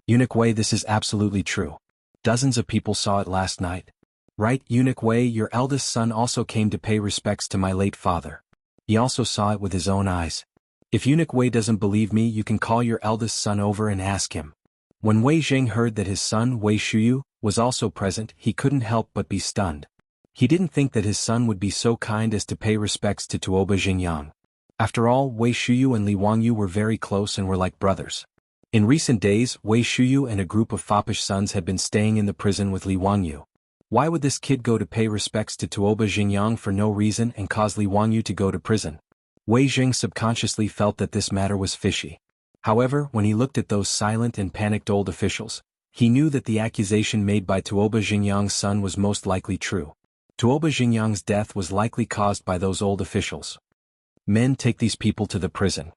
"Eunuch Wei, this is absolutely true. Dozens of people saw it last night." "Right, Eunuch Wei, your eldest son also came to pay respects to my late father. He also saw it with his own eyes. If Eunuch Wei doesn't believe me, you can call your eldest son over and ask him." When Wei Jing heard that his son Wei Shuyu was also present, he couldn't help but be stunned. He didn't think that his son would be so kind as to pay respects to Tuoba Xingyang. After all, Wei Shuyu and Li Wangyu were very close and were like brothers. In recent days, Wei Shuyu and a group of foppish sons had been staying in the prison with Li Wangyu. Why would this kid go to pay respects to Tuoba Xingyang for no reason and cause Li Wangyu to go to prison? Wei Jing subconsciously felt that this matter was fishy. However, when he looked at those silent and panicked old officials, he knew that the accusation made by Tuoba Xingyang's son was most likely true. Tuoba Xingyang's death was likely caused by those old officials. "Men, take these people to the prison.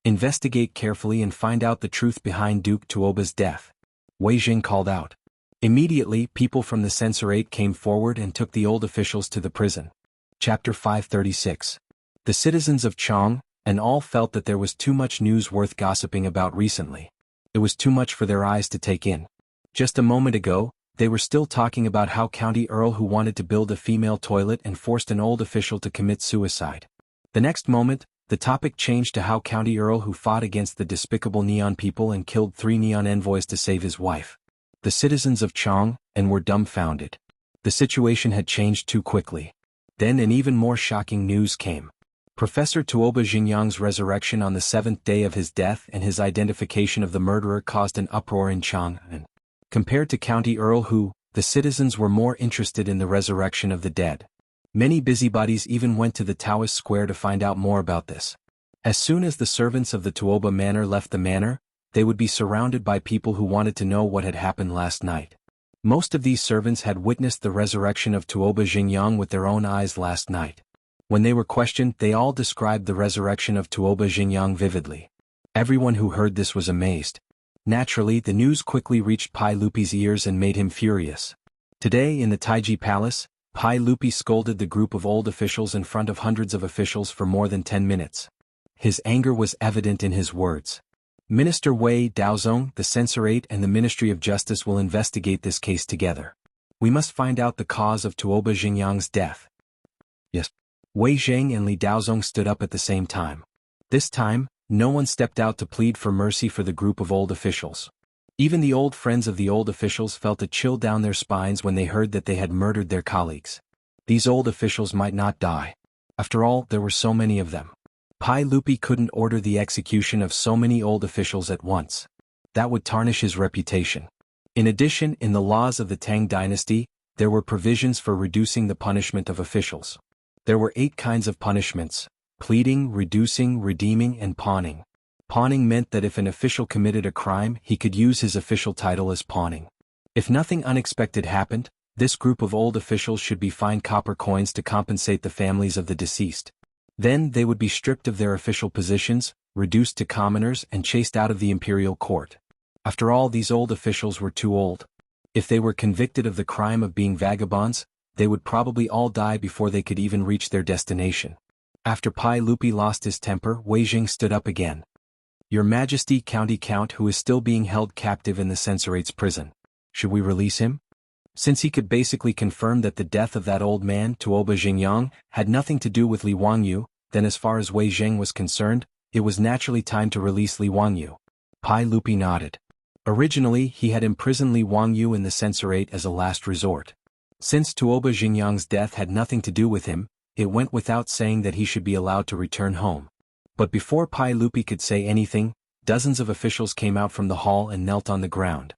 Investigate carefully and find out the truth behind Duke Tuoba's death," Wei Jing called out. Immediately, people from the censorate came forward and took the old officials to the prison. Chapter 536. The citizens of Chong and all felt that there was too much news worth gossiping about recently. It was too much for their eyes to take in. Just a moment ago, they were still talking about how County Earl who wanted to build a female toilet and forced an old official to commit suicide. The next moment, the topic changed to how County Earl who fought against the despicable Neon people and killed 3 Neon envoys to save his wife. The citizens of Chong and were dumbfounded. The situation had changed too quickly. Then an even more shocking news came. Professor Tuoba Xingyang's resurrection on the 7th day of his death and his identification of the murderer caused an uproar in Chong. And compared to County Earl who, the citizens were more interested in the resurrection of the dead. Many busybodies even went to the Taoist Square to find out more about this. As soon as the servants of the Tuoba Manor left the manor, they would be surrounded by people who wanted to know what had happened last night. Most of these servants had witnessed the resurrection of Tuoba Xingyang with their own eyes last night. When they were questioned, they all described the resurrection of Tuoba Xingyang vividly. Everyone who heard this was amazed. Naturally, the news quickly reached Pai Lupi's ears and made him furious. Today in the Taiji Palace, Pai Lupi scolded the group of old officials in front of hundreds of officials for more than 10 minutes. His anger was evident in his words. Minister Wei Daozong, the Censorate and the Ministry of Justice will investigate this case together. We must find out the cause of Tuoba Xingyang's death. Yes. Wei Zheng and Li Daozong stood up at the same time. This time, no one stepped out to plead for mercy for the group of old officials. Even the old friends of the old officials felt a chill down their spines when they heard that they had murdered their colleagues. These old officials might not die. After all, there were so many of them. Pai Lupi couldn't order the execution of so many old officials at once. That would tarnish his reputation. In addition, in the laws of the Tang dynasty, there were provisions for reducing the punishment of officials. There were 8 kinds of punishments: pleading, reducing, redeeming, and pawning. Pawning meant that if an official committed a crime, he could use his official title as pawning. If nothing unexpected happened, this group of old officials should be fined copper coins to compensate the families of the deceased. Then they would be stripped of their official positions, reduced to commoners, and chased out of the imperial court. After all, these old officials were too old. If they were convicted of the crime of being vagabonds, they would probably all die before they could even reach their destination. After Pai Lupi lost his temper, Wei Jing stood up again. Your Majesty, County Count who is still being held captive in the Censorate's prison. Should we release him? Since he could basically confirm that the death of that old man, Tuoba Xingyang, had nothing to do with Li Wangyu, then as far as Wei Zheng was concerned, it was naturally time to release Li Wangyu. Pai Lupi nodded. Originally, he had imprisoned Li Wangyu in the Censorate as a last resort. Since Tuoba Xingyang's death had nothing to do with him, it went without saying that he should be allowed to return home. But before Pai Lupi could say anything, dozens of officials came out from the hall and knelt on the ground.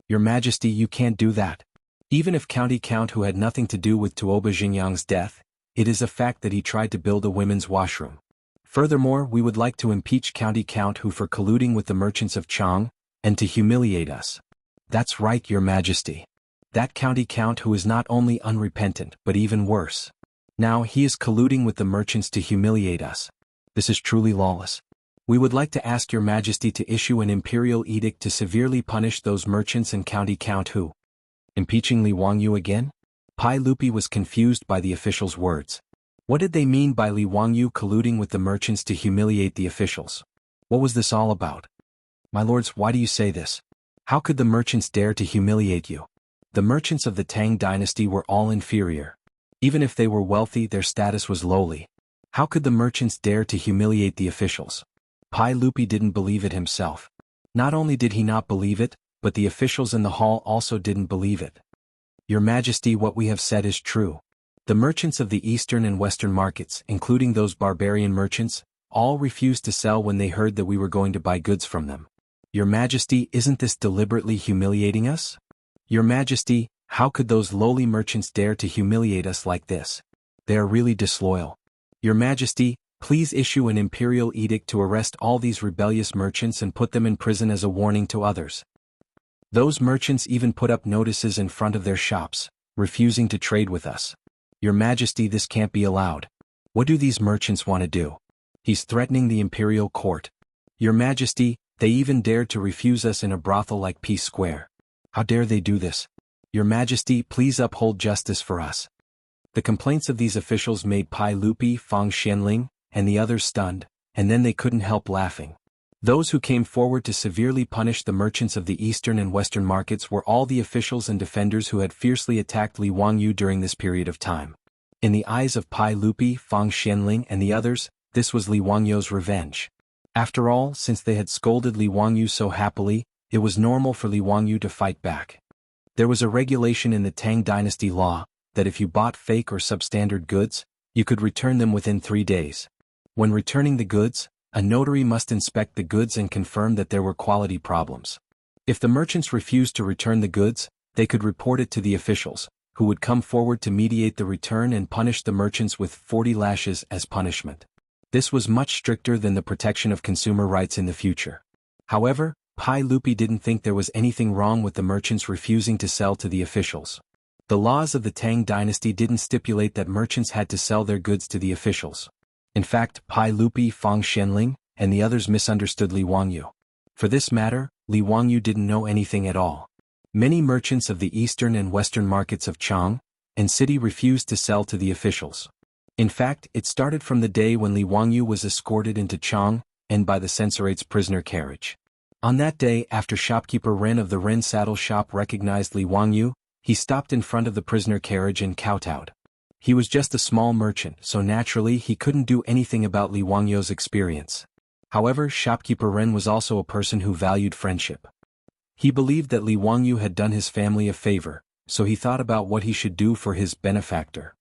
Your Majesty, you can't do that. Even if County Count who had nothing to do with Tuoba Xingyang's death, it is a fact that he tried to build a women's washroom. Furthermore, we would like to impeach County Count who for colluding with the merchants of Chang, and to humiliate us. That's right, Your Majesty. That County Count who is not only unrepentant but even worse. Now he is colluding with the merchants to humiliate us. This is truly lawless. We would like to ask Your Majesty to issue an imperial edict to severely punish those merchants and County Count who. Impeaching Li Wangyu again? Pai Lupi was confused by the officials' words. What did they mean by Li Wangyu colluding with the merchants to humiliate the officials? What was this all about? My lords, why do you say this? How could the merchants dare to humiliate you? The merchants of the Tang dynasty were all inferior. Even if they were wealthy, their status was lowly. How could the merchants dare to humiliate the officials? Pai Lupi didn't believe it himself. Not only did he not believe it, but the officials in the hall also didn't believe it. Your Majesty, what we have said is true. The merchants of the eastern and western markets, including those barbarian merchants, all refused to sell when they heard that we were going to buy goods from them. Your Majesty, isn't this deliberately humiliating us? Your Majesty, how could those lowly merchants dare to humiliate us like this? They are really disloyal. Your Majesty, please issue an imperial edict to arrest all these rebellious merchants and put them in prison as a warning to others. Those merchants even put up notices in front of their shops, refusing to trade with us. Your Majesty, this can't be allowed. What do these merchants want to do? He's threatening the imperial court. Your Majesty, they even dared to refuse us in a brothel like Peace Square. How dare they do this? Your Majesty, please uphold justice for us. The complaints of these officials made Pai Lupi, Fang Xianling, and the others stunned, and then they couldn't help laughing. Those who came forward to severely punish the merchants of the eastern and western markets were all the officials and defenders who had fiercely attacked Li Wangyu during this period of time. In the eyes of Pai Lupi, Fang Xianling, and the others, this was Li Wangyu's revenge. After all, since they had scolded Li Wangyu so happily, it was normal for Li Wangyu to fight back. There was a regulation in the Tang dynasty law, that if you bought fake or substandard goods, you could return them within 3 days. When returning the goods, a notary must inspect the goods and confirm that there were quality problems. If the merchants refused to return the goods, they could report it to the officials, who would come forward to mediate the return and punish the merchants with 40 lashes as punishment. This was much stricter than the protection of consumer rights in the future. However, Pai Lupi didn't think there was anything wrong with the merchants refusing to sell to the officials. The laws of the Tang dynasty didn't stipulate that merchants had to sell their goods to the officials. In fact, Pai Lupi, Fang Xianling, and the others misunderstood Li Wangyu. For this matter, Li Wangyu didn't know anything at all. Many merchants of the eastern and western markets of Chang and city refused to sell to the officials. In fact, it started from the day when Li Wangyu was escorted into Chang and by the censorate's prisoner carriage. On that day, after shopkeeper Ren of the Ren saddle shop recognized Li Wangyu, he stopped in front of the prisoner carriage and kowtowed. He was just a small merchant, so naturally he couldn't do anything about Li Wangyu's experience. However, shopkeeper Ren was also a person who valued friendship. He believed that Li Wangyu had done his family a favor, so he thought about what he should do for his benefactor.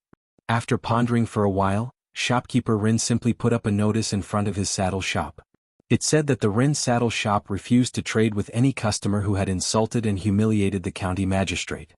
After pondering for a while, shopkeeper Ren simply put up a notice in front of his saddle shop. It said that the Ren saddle shop refused to trade with any customer who had insulted and humiliated the county magistrate.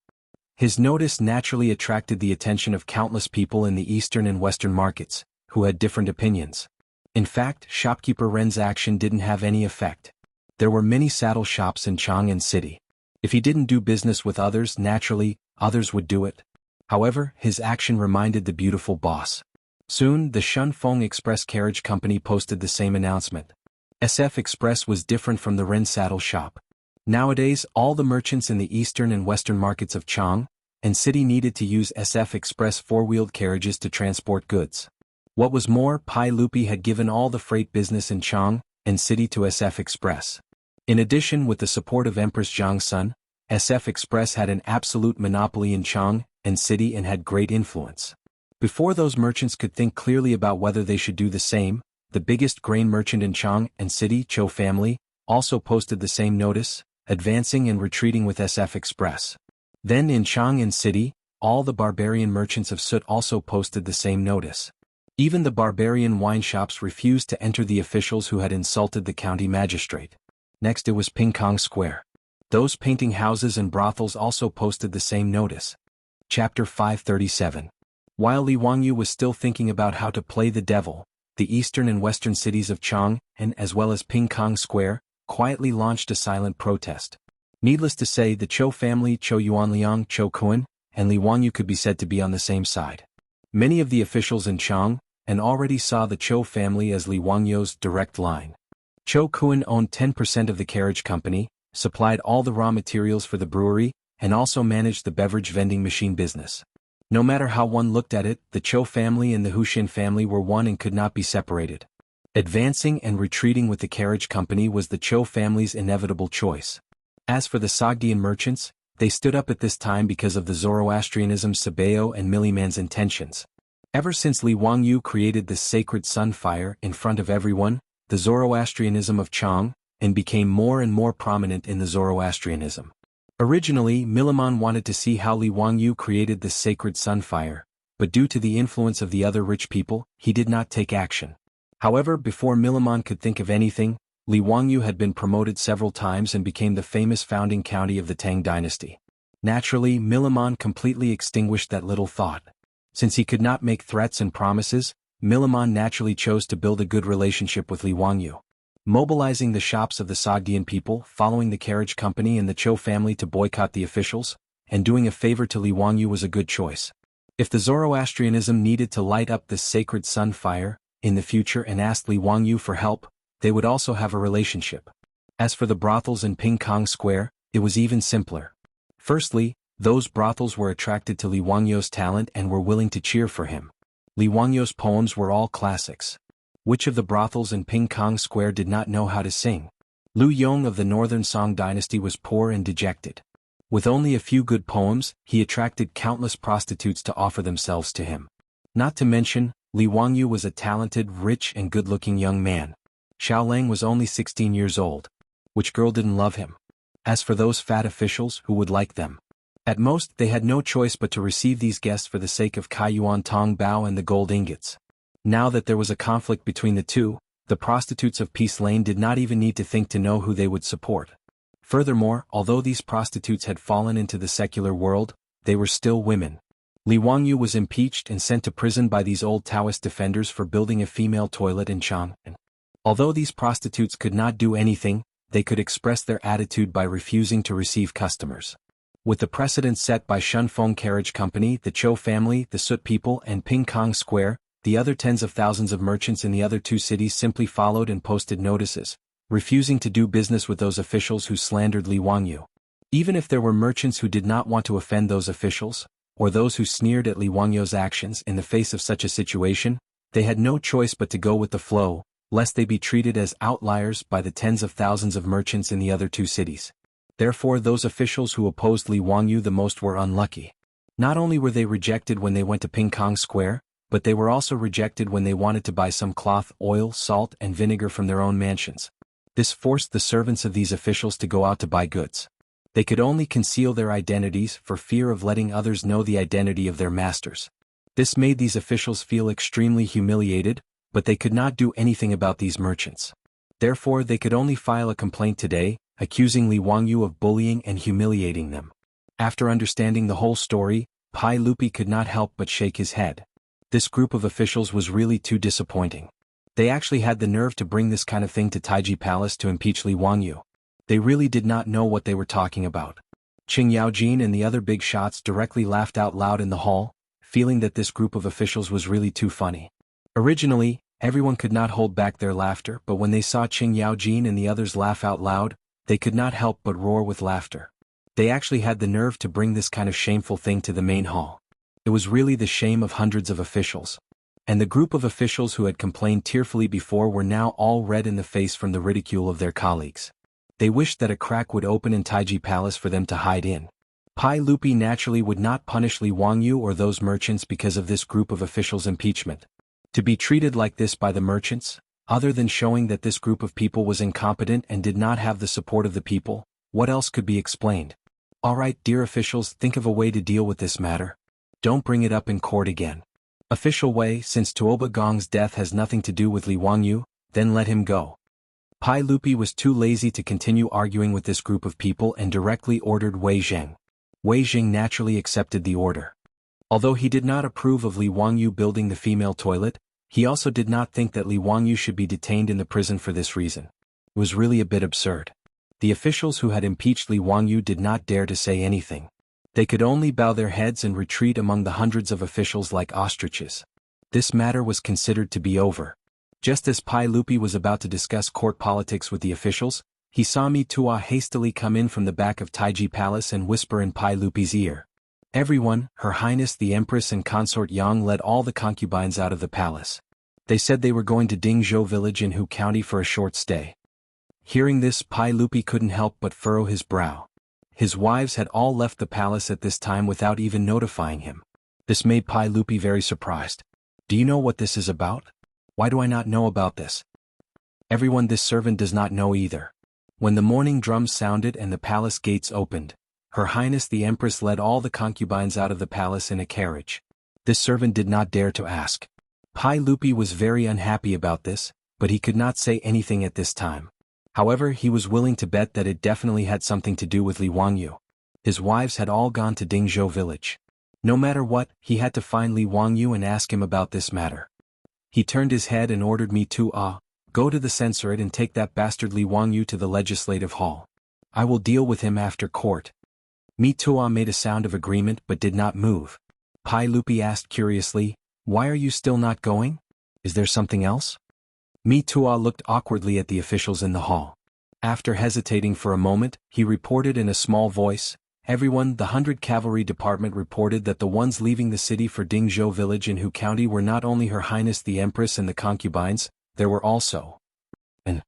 His notice naturally attracted the attention of countless people in the eastern and western markets, who had different opinions. In fact, shopkeeper Ren's action didn't have any effect. There were many saddle shops in Chang'an City. If he didn't do business with others, naturally, others would do it. However, his action reminded the beautiful boss. Soon, the Shunfeng Express Carriage Company posted the same announcement. SF Express was different from the Ren saddle shop. Nowadays, all the merchants in the eastern and western markets of Chang and city needed to use SF Express four-wheeled carriages to transport goods. What was more, Pai Lupi had given all the freight business in Chang and city to SF Express. In addition, with the support of Empress Zhang's son, SF Express had an absolute monopoly in Chang and city and had great influence. Before those merchants could think clearly about whether they should do the same, the biggest grain merchant in Chang and city, Cho family, also posted the same notice, advancing and retreating with SF Express. Then in Chang and city, all the barbarian merchants of Sut also posted the same notice. Even the barbarian wine shops refused to enter the officials who had insulted the county magistrate. Next it was Pingkong Square. Those painting houses and brothels also posted the same notice. Chapter 537. While Li Wangyu was still thinking about how to play the devil, the eastern and western cities of Chang, and as well as Pingkong Square, quietly launched a silent protest. Needless to say, the Cho family, Cho Yuanliang, Cho Kun, and Li Wangyu could be said to be on the same side. Many of the officials in Chang and already saw the Cho family as Li Wangyu's direct line. Cho Kun owned 10% of the carriage company, supplied all the raw materials for the brewery, and also managed the beverage vending machine business. No matter how one looked at it, the Cho family and the Huxin family were one and could not be separated. Advancing and retreating with the carriage company was the Cho family's inevitable choice. As for the Sogdian merchants, they stood up at this time because of the Zoroastrianism Sabeo and Milliman's intentions. Ever since Li Wangyu created the sacred sun fire in front of everyone, the Zoroastrianism of Chang, and became more and more prominent in the Zoroastrianism. Originally, Milliman wanted to see how Li Wangyu created the sacred sun fire, but due to the influence of the other rich people, he did not take action. However, before Milliman could think of anything, Li Wangyu had been promoted several times and became the famous founding county of the Tang dynasty. Naturally, Milliman completely extinguished that little thought. Since he could not make threats and promises, Milliman naturally chose to build a good relationship with Li Wangyu. Mobilizing the shops of the Sogdian people, following the carriage company and the Cho family to boycott the officials, and doing a favor to Li Wangyu was a good choice. If the Zoroastrianism needed to light up this sacred sun fire in the future and asked Li Wangyu for help, they would also have a relationship. As for the brothels in Pingkong Square, it was even simpler. Firstly, those brothels were attracted to Li Wangyu's talent and were willing to cheer for him. Li Wangyu's poems were all classics. Which of the brothels in Pingkong Square did not know how to sing? Lu Yong of the Northern Song dynasty was poor and dejected. With only a few good poems, he attracted countless prostitutes to offer themselves to him. Not to mention, Li Wangyu was a talented, rich and good-looking young man. Xiaolang was only 16 years old. Which girl didn't love him? As for those fat officials, who would like them? At most, they had no choice but to receive these guests for the sake of Kaiyuan Tong Bao and the gold ingots. Now that there was a conflict between the two, the prostitutes of Peace Lane did not even need to think to know who they would support. Furthermore, although these prostitutes had fallen into the secular world, they were still women. Li Wangyu was impeached and sent to prison by these old Taoist defenders for building a female toilet in Chang'an. Although these prostitutes could not do anything, they could express their attitude by refusing to receive customers. With the precedent set by Shunfeng Carriage Company, the Cho family, the Sut people and Pingkong Square, the other tens of thousands of merchants in the other two cities simply followed and posted notices, refusing to do business with those officials who slandered Li Wangyu. Even if there were merchants who did not want to offend those officials, or those who sneered at Li Wangyu's actions in the face of such a situation, they had no choice but to go with the flow, lest they be treated as outliers by the tens of thousands of merchants in the other two cities. Therefore those officials who opposed Li Wangyu the most were unlucky. Not only were they rejected when they went to Pingkong Square, but they were also rejected when they wanted to buy some cloth, oil, salt and vinegar from their own mansions. This forced the servants of these officials to go out to buy goods. They could only conceal their identities for fear of letting others know the identity of their masters. This made these officials feel extremely humiliated, but they could not do anything about these merchants. Therefore they could only file a complaint today, accusing Li Wangyu of bullying and humiliating them. After understanding the whole story, Pai Lupi could not help but shake his head. This group of officials was really too disappointing. They actually had the nerve to bring this kind of thing to Taiji Palace to impeach Li Wangyu. They really did not know what they were talking about. Qing Yaojin and the other big shots directly laughed out loud in the hall, feeling that this group of officials was really too funny. Originally, everyone could not hold back their laughter, but when they saw Qing Yaojin and the others laugh out loud, they could not help but roar with laughter. They actually had the nerve to bring this kind of shameful thing to the main hall. It was really the shame of hundreds of officials. And the group of officials who had complained tearfully before were now all red in the face from the ridicule of their colleagues. They wished that a crack would open in Taiji Palace for them to hide in. Pai Lupi naturally would not punish Li Wangyu or those merchants because of this group of officials' impeachment. To be treated like this by the merchants, other than showing that this group of people was incompetent and did not have the support of the people, what else could be explained? Alright, dear officials, think of a way to deal with this matter. Don't bring it up in court again. Official way, since Tuoba Gong's death has nothing to do with Li Wangyu, then let him go. Pai Lupi was too lazy to continue arguing with this group of people and directly ordered Wei Zheng. Wei Zheng naturally accepted the order. Although he did not approve of Li Wangyu building the female toilet, he also did not think that Li Wangyu should be detained in the prison for this reason. It was really a bit absurd. The officials who had impeached Li Wangyu did not dare to say anything. They could only bow their heads and retreat among the hundreds of officials like ostriches. This matter was considered to be over. Just as Pai Lupi was about to discuss court politics with the officials, he saw Mi Tua hastily come in from the back of Taiji Palace and whisper in Pai Lupi's ear. Everyone, Her Highness the Empress and Consort Yang led all the concubines out of the palace. They said they were going to Dingzhou village in Hu County for a short stay. Hearing this, Pai Lupi couldn't help but furrow his brow. His wives had all left the palace at this time without even notifying him. This made Pai Lupi very surprised. Do you know what this is about? Why do I not know about this? Everyone, this servant does not know either. When the morning drums sounded and the palace gates opened, Her Highness the Empress led all the concubines out of the palace in a carriage. This servant did not dare to ask. Pai Lupi was very unhappy about this, but he could not say anything at this time. However, he was willing to bet that it definitely had something to do with Li Wangyu. His wives had all gone to Dingzhou village. No matter what, he had to find Li Wangyu and ask him about this matter. He turned his head and ordered me to go to the censorate and take that bastard Li Wangyu to the legislative hall. I will deal with him after court. Mi Tua made a sound of agreement but did not move. Pai Lupi asked curiously, why are you still not going? Is there something else? Mi Tua looked awkwardly at the officials in the hall. After hesitating for a moment, he reported in a small voice, everyone, the 100 Cavalry Department reported that the ones leaving the city for Dingzhou village in Hu County were not only Her Highness the Empress and the concubines, there were also. And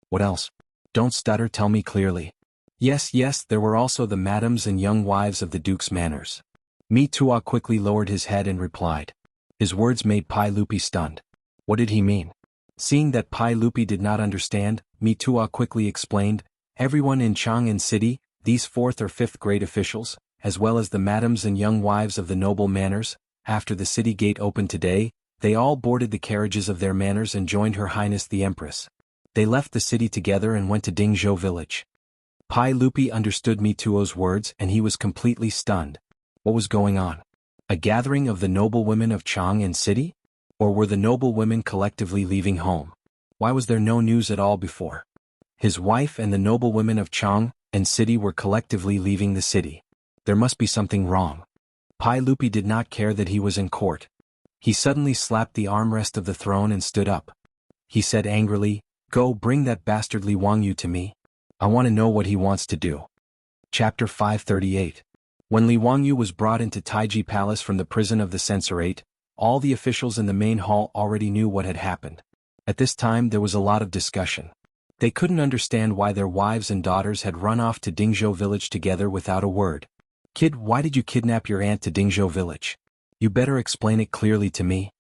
what else? Don't stutter, tell me clearly. Yes, there were also the madams and young wives of the Duke's manors. Mi Tua quickly lowered his head and replied. His words made Pai Lupi stunned. What did he mean? Seeing that Pai Lupi did not understand, Mi Tua quickly explained, everyone in Chang'an City, these 4th or 5th grade officials, as well as the madams and young wives of the noble manors, after the city gate opened today, they all boarded the carriages of their manors and joined Her Highness the Empress. They left the city together and went to Dingzhou village. Pai Lupi understood Mi Tua's words and he was completely stunned. What was going on? A gathering of the noble women of Chang'an City? Or were the noble women collectively leaving home? Why was there no news at all before? His wife and the noble women of Chang'an City were collectively leaving the city. There must be something wrong. Pai Lupi did not care that he was in court. He suddenly slapped the armrest of the throne and stood up. He said angrily, "Go bring that bastard Li Wangyu to me. I want to know what he wants to do." Chapter 538. When Li Wangyu was brought into Taiji Palace from the prison of the censorate, all the officials in the main hall already knew what had happened. At this time there was a lot of discussion. They couldn't understand why their wives and daughters had run off to Dingzhou village together without a word. "Kid, why did you kidnap your aunt to Dingzhou village? You better explain it clearly to me."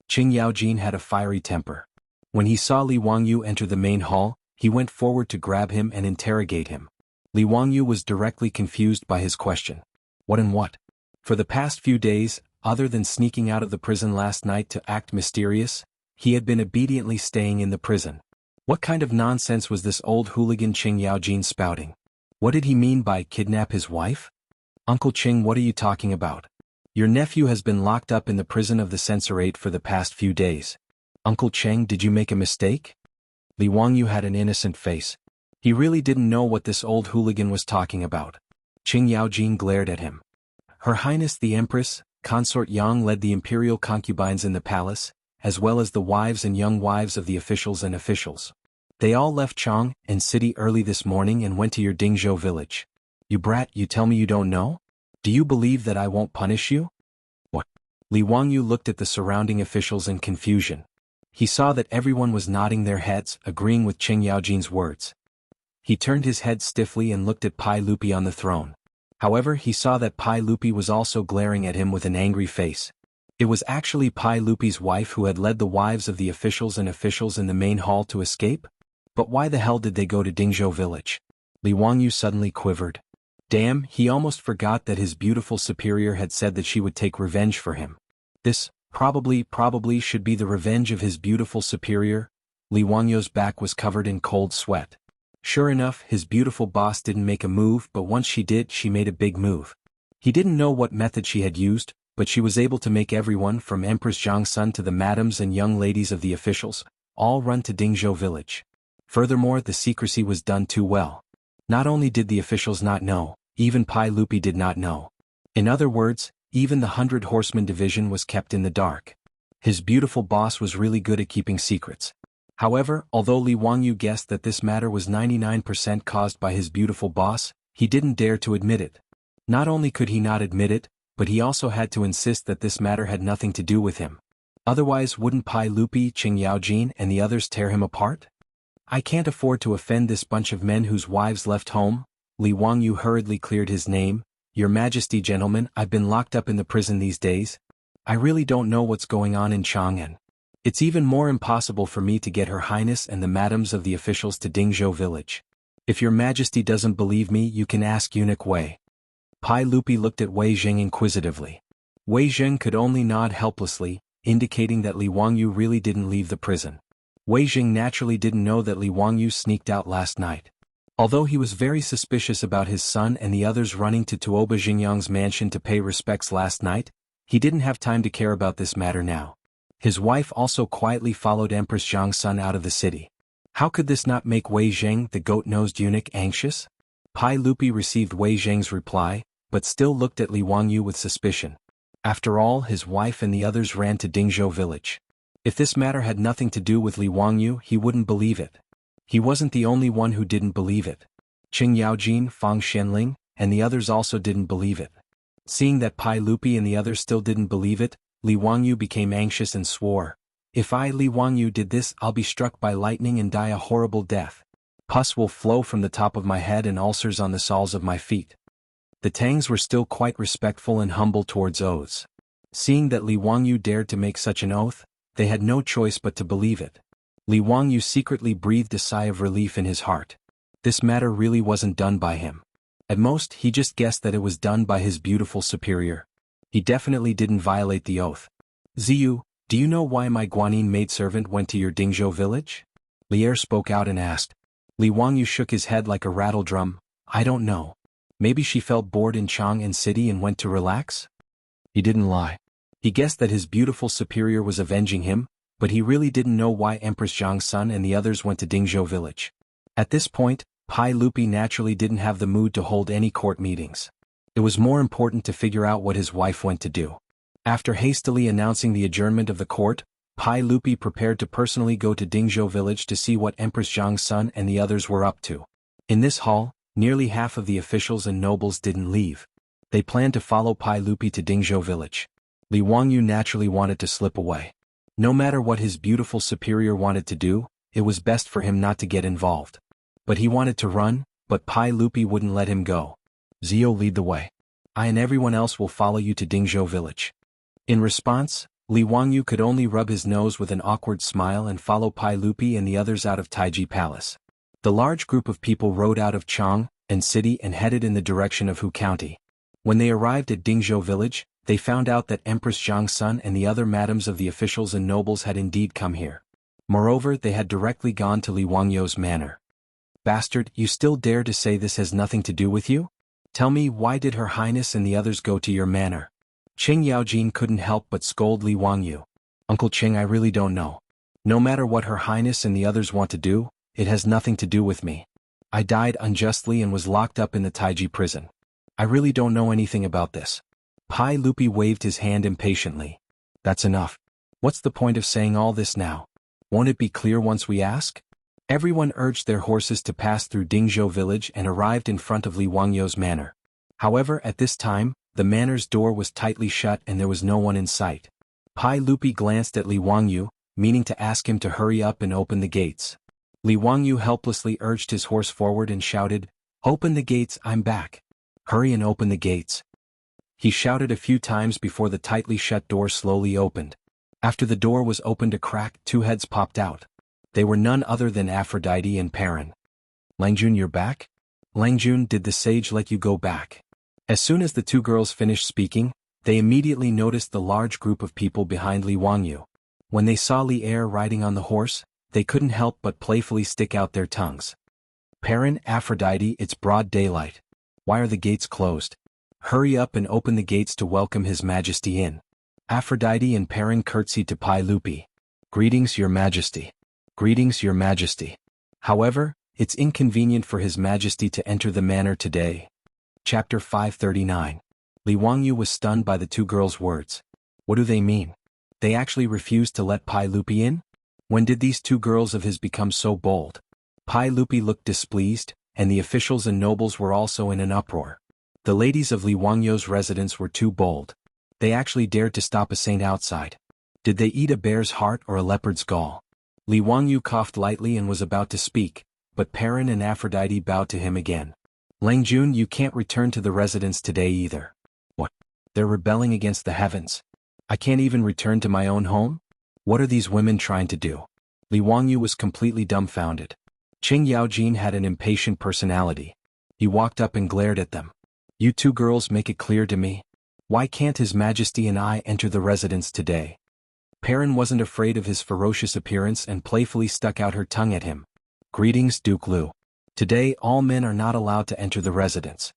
Qing Yaojin had a fiery temper. When he saw Li Wangyu enter the main hall, he went forward to grab him and interrogate him. Li Wangyu was directly confused by his question. What and what? For the past few days, other than sneaking out of the prison last night to act mysterious, he had been obediently staying in the prison. What kind of nonsense was this old hooligan Qing Yaojin spouting? What did he mean by kidnap his wife? "Uncle Qing, what are you talking about? Your nephew has been locked up in the prison of the censorate for the past few days. Uncle Qing, did you make a mistake?" Li Wangyu had an innocent face. He really didn't know what this old hooligan was talking about. Qing Yaojin glared at him. Her Highness the Empress, Consort Yang led the imperial concubines in the palace, as well as the wives and young wives of the officials and officials. They all left Chang and city early this morning and went to your Dingzhou village. You brat, you tell me you don't know? Do you believe that I won't punish you? What? Li Wangyu looked at the surrounding officials in confusion. He saw that everyone was nodding their heads, agreeing with Qing Yaojin's words. He turned his head stiffly and looked at Pai Lupi on the throne. However, he saw that Pai Lupi was also glaring at him with an angry face. It was actually Pai Lupi's wife who had led the wives of the officials and officials in the main hall to escape? But why the hell did they go to Dingzhou village? Li Wangyu suddenly quivered. Damn, he almost forgot that his beautiful superior had said that she would take revenge for him. This, probably should be the revenge of his beautiful superior. Li Wangyu's back was covered in cold sweat. Sure enough, his beautiful boss didn't make a move, but once she did, she made a big move. He didn't know what method she had used, but she was able to make everyone from Empress Zhang's son to the madams and young ladies of the officials, all run to Dingzhou village. Furthermore, the secrecy was done too well. Not only did the officials not know, even Pai Lupi did not know. In other words, even the 100 Horsemen division was kept in the dark. His beautiful boss was really good at keeping secrets. However, although Li Wangyu guessed that this matter was 99% caused by his beautiful boss, he didn't dare to admit it. Not only could he not admit it, but he also had to insist that this matter had nothing to do with him. Otherwise, wouldn't Pai Lupi, Qing Yaojin, and the others tear him apart? "I can't afford to offend this bunch of men whose wives left home." Li Wangyu hurriedly cleared his name. "Your Majesty, gentlemen, I've been locked up in the prison these days. I really don't know what's going on in Chang'an. It's even more impossible for me to get Her Highness and the madams of the officials to Dingzhou village. If your Majesty doesn't believe me, you can ask eunuch Wei." Pai Lupi looked at Wei Zheng inquisitively. Wei Zheng could only nod helplessly, indicating that Li Wangyu really didn't leave the prison. Wei Zheng naturally didn't know that Li Wangyu sneaked out last night. Although he was very suspicious about his son and the others running to Tuoba Xingyang's mansion to pay respects last night, he didn't have time to care about this matter now. His wife also quietly followed Empress Zhang's son out of the city. How could this not make Wei Zheng, the goat-nosed eunuch, anxious? Pai Lupi received Wei Zheng's reply, but still looked at Li Wangyu with suspicion. After all, his wife and the others ran to Dingzhou village. If this matter had nothing to do with Li Wangyu, he wouldn't believe it. He wasn't the only one who didn't believe it. Qing Yaojin, Fang Xianling, and the others also didn't believe it. Seeing that Pai Lupi and the others still didn't believe it, Li Wangyu became anxious and swore, "If I, Li Wangyu, did this, I'll be struck by lightning and die a horrible death. Pus will flow from the top of my head and ulcers on the soles of my feet." The Tangs were still quite respectful and humble towards oaths. Seeing that Li Wangyu dared to make such an oath, they had no choice but to believe it. Li Wangyu secretly breathed a sigh of relief in his heart. This matter really wasn't done by him. At most, he just guessed that it was done by his beautiful superior. He definitely didn't violate the oath. "Ziyu, do you know why my Guanyin maidservant went to your Dingzhou village?" Lier spoke out and asked. Li Wangyu shook his head like a rattledrum. "I don't know. Maybe she felt bored in Chang'an City and went to relax?" He didn't lie. He guessed that his beautiful superior was avenging him, but he really didn't know why Empress Zhang's son and the others went to Dingzhou village. At this point, Pai Lupi naturally didn't have the mood to hold any court meetings. It was more important to figure out what his wife went to do. After hastily announcing the adjournment of the court, Pai Lupi prepared to personally go to Dingzhou village to see what Empress Zhang's son and the others were up to. In this hall, nearly half of the officials and nobles didn't leave. They planned to follow Pai Lupi to Dingzhou village. Li Wangyu naturally wanted to slip away. No matter what his beautiful superior wanted to do, it was best for him not to get involved. But he wanted to run, but Pai Lupi wouldn't let him go. Zio, lead the way. I and everyone else will follow you to Dingzhou village. In response, Li Wangyu could only rub his nose with an awkward smile and follow Pai Lupi and the others out of Taiji Palace. The large group of people rode out of Chang and city and headed in the direction of Hu County. When they arrived at Dingzhou village, they found out that Empress Zhang's son and the other madams of the officials and nobles had indeed come here. Moreover, they had directly gone to Li Wangyu's manor. Bastard, you still dare to say this has nothing to do with you? Tell me, why did Her Highness and the others go to your manor? Qing Yaojin couldn't help but scold Li Wangyu. Uncle Qing, I really don't know. No matter what Her Highness and the others want to do, it has nothing to do with me. I died unjustly and was locked up in the Taiji prison. I really don't know anything about this. Pai Lupi waved his hand impatiently. That's enough. What's the point of saying all this now? Won't it be clear once we ask? Everyone urged their horses to pass through Dingzhou village and arrived in front of Li Wangyu's manor. However, at this time, the manor's door was tightly shut and there was no one in sight. Pai Lupi glanced at Li Wangyu, meaning to ask him to hurry up and open the gates. Li Wangyu helplessly urged his horse forward and shouted, "Open the gates, I'm back. Hurry and open the gates." He shouted a few times before the tightly shut door slowly opened. After the door was opened a crack, two heads popped out. They were none other than Aphrodite and Perrin. "Langjun, you're back? Langjun, did the sage let you go back?" As soon as the two girls finished speaking, they immediately noticed the large group of people behind Li Wangyu. When they saw Li Er riding on the horse, they couldn't help but playfully stick out their tongues. "Perrin, Aphrodite, it's broad daylight. Why are the gates closed? Hurry up and open the gates to welcome His Majesty in." Aphrodite and Perrin curtsied to Pai Lupi. "Greetings, Your Majesty. Greetings, Your Majesty. However, it's inconvenient for His Majesty to enter the manor today." Chapter 539. Li Wangyu was stunned by the two girls' words. What do they mean? They actually refused to let Pai Lupi in? When did these two girls of his become so bold? Pai Lupi looked displeased, and the officials and nobles were also in an uproar. The ladies of Li Wangyu's residence were too bold. They actually dared to stop a saint outside. Did they eat a bear's heart or a leopard's gall? Li Wangyu coughed lightly and was about to speak, but Perrin and Aphrodite bowed to him again. "Langjun, you can't return to the residence today either." "What? They're rebelling against the heavens. I can't even return to my own home? What are these women trying to do?" Li Wangyu was completely dumbfounded. Qing Yaojin had an impatient personality. He walked up and glared at them. "You two girls, make it clear to me. Why can't His Majesty and I enter the residence today?" Perrin wasn't afraid of his ferocious appearance and playfully stuck out her tongue at him. "Greetings, Duke Lu. Today all men are not allowed to enter the residence."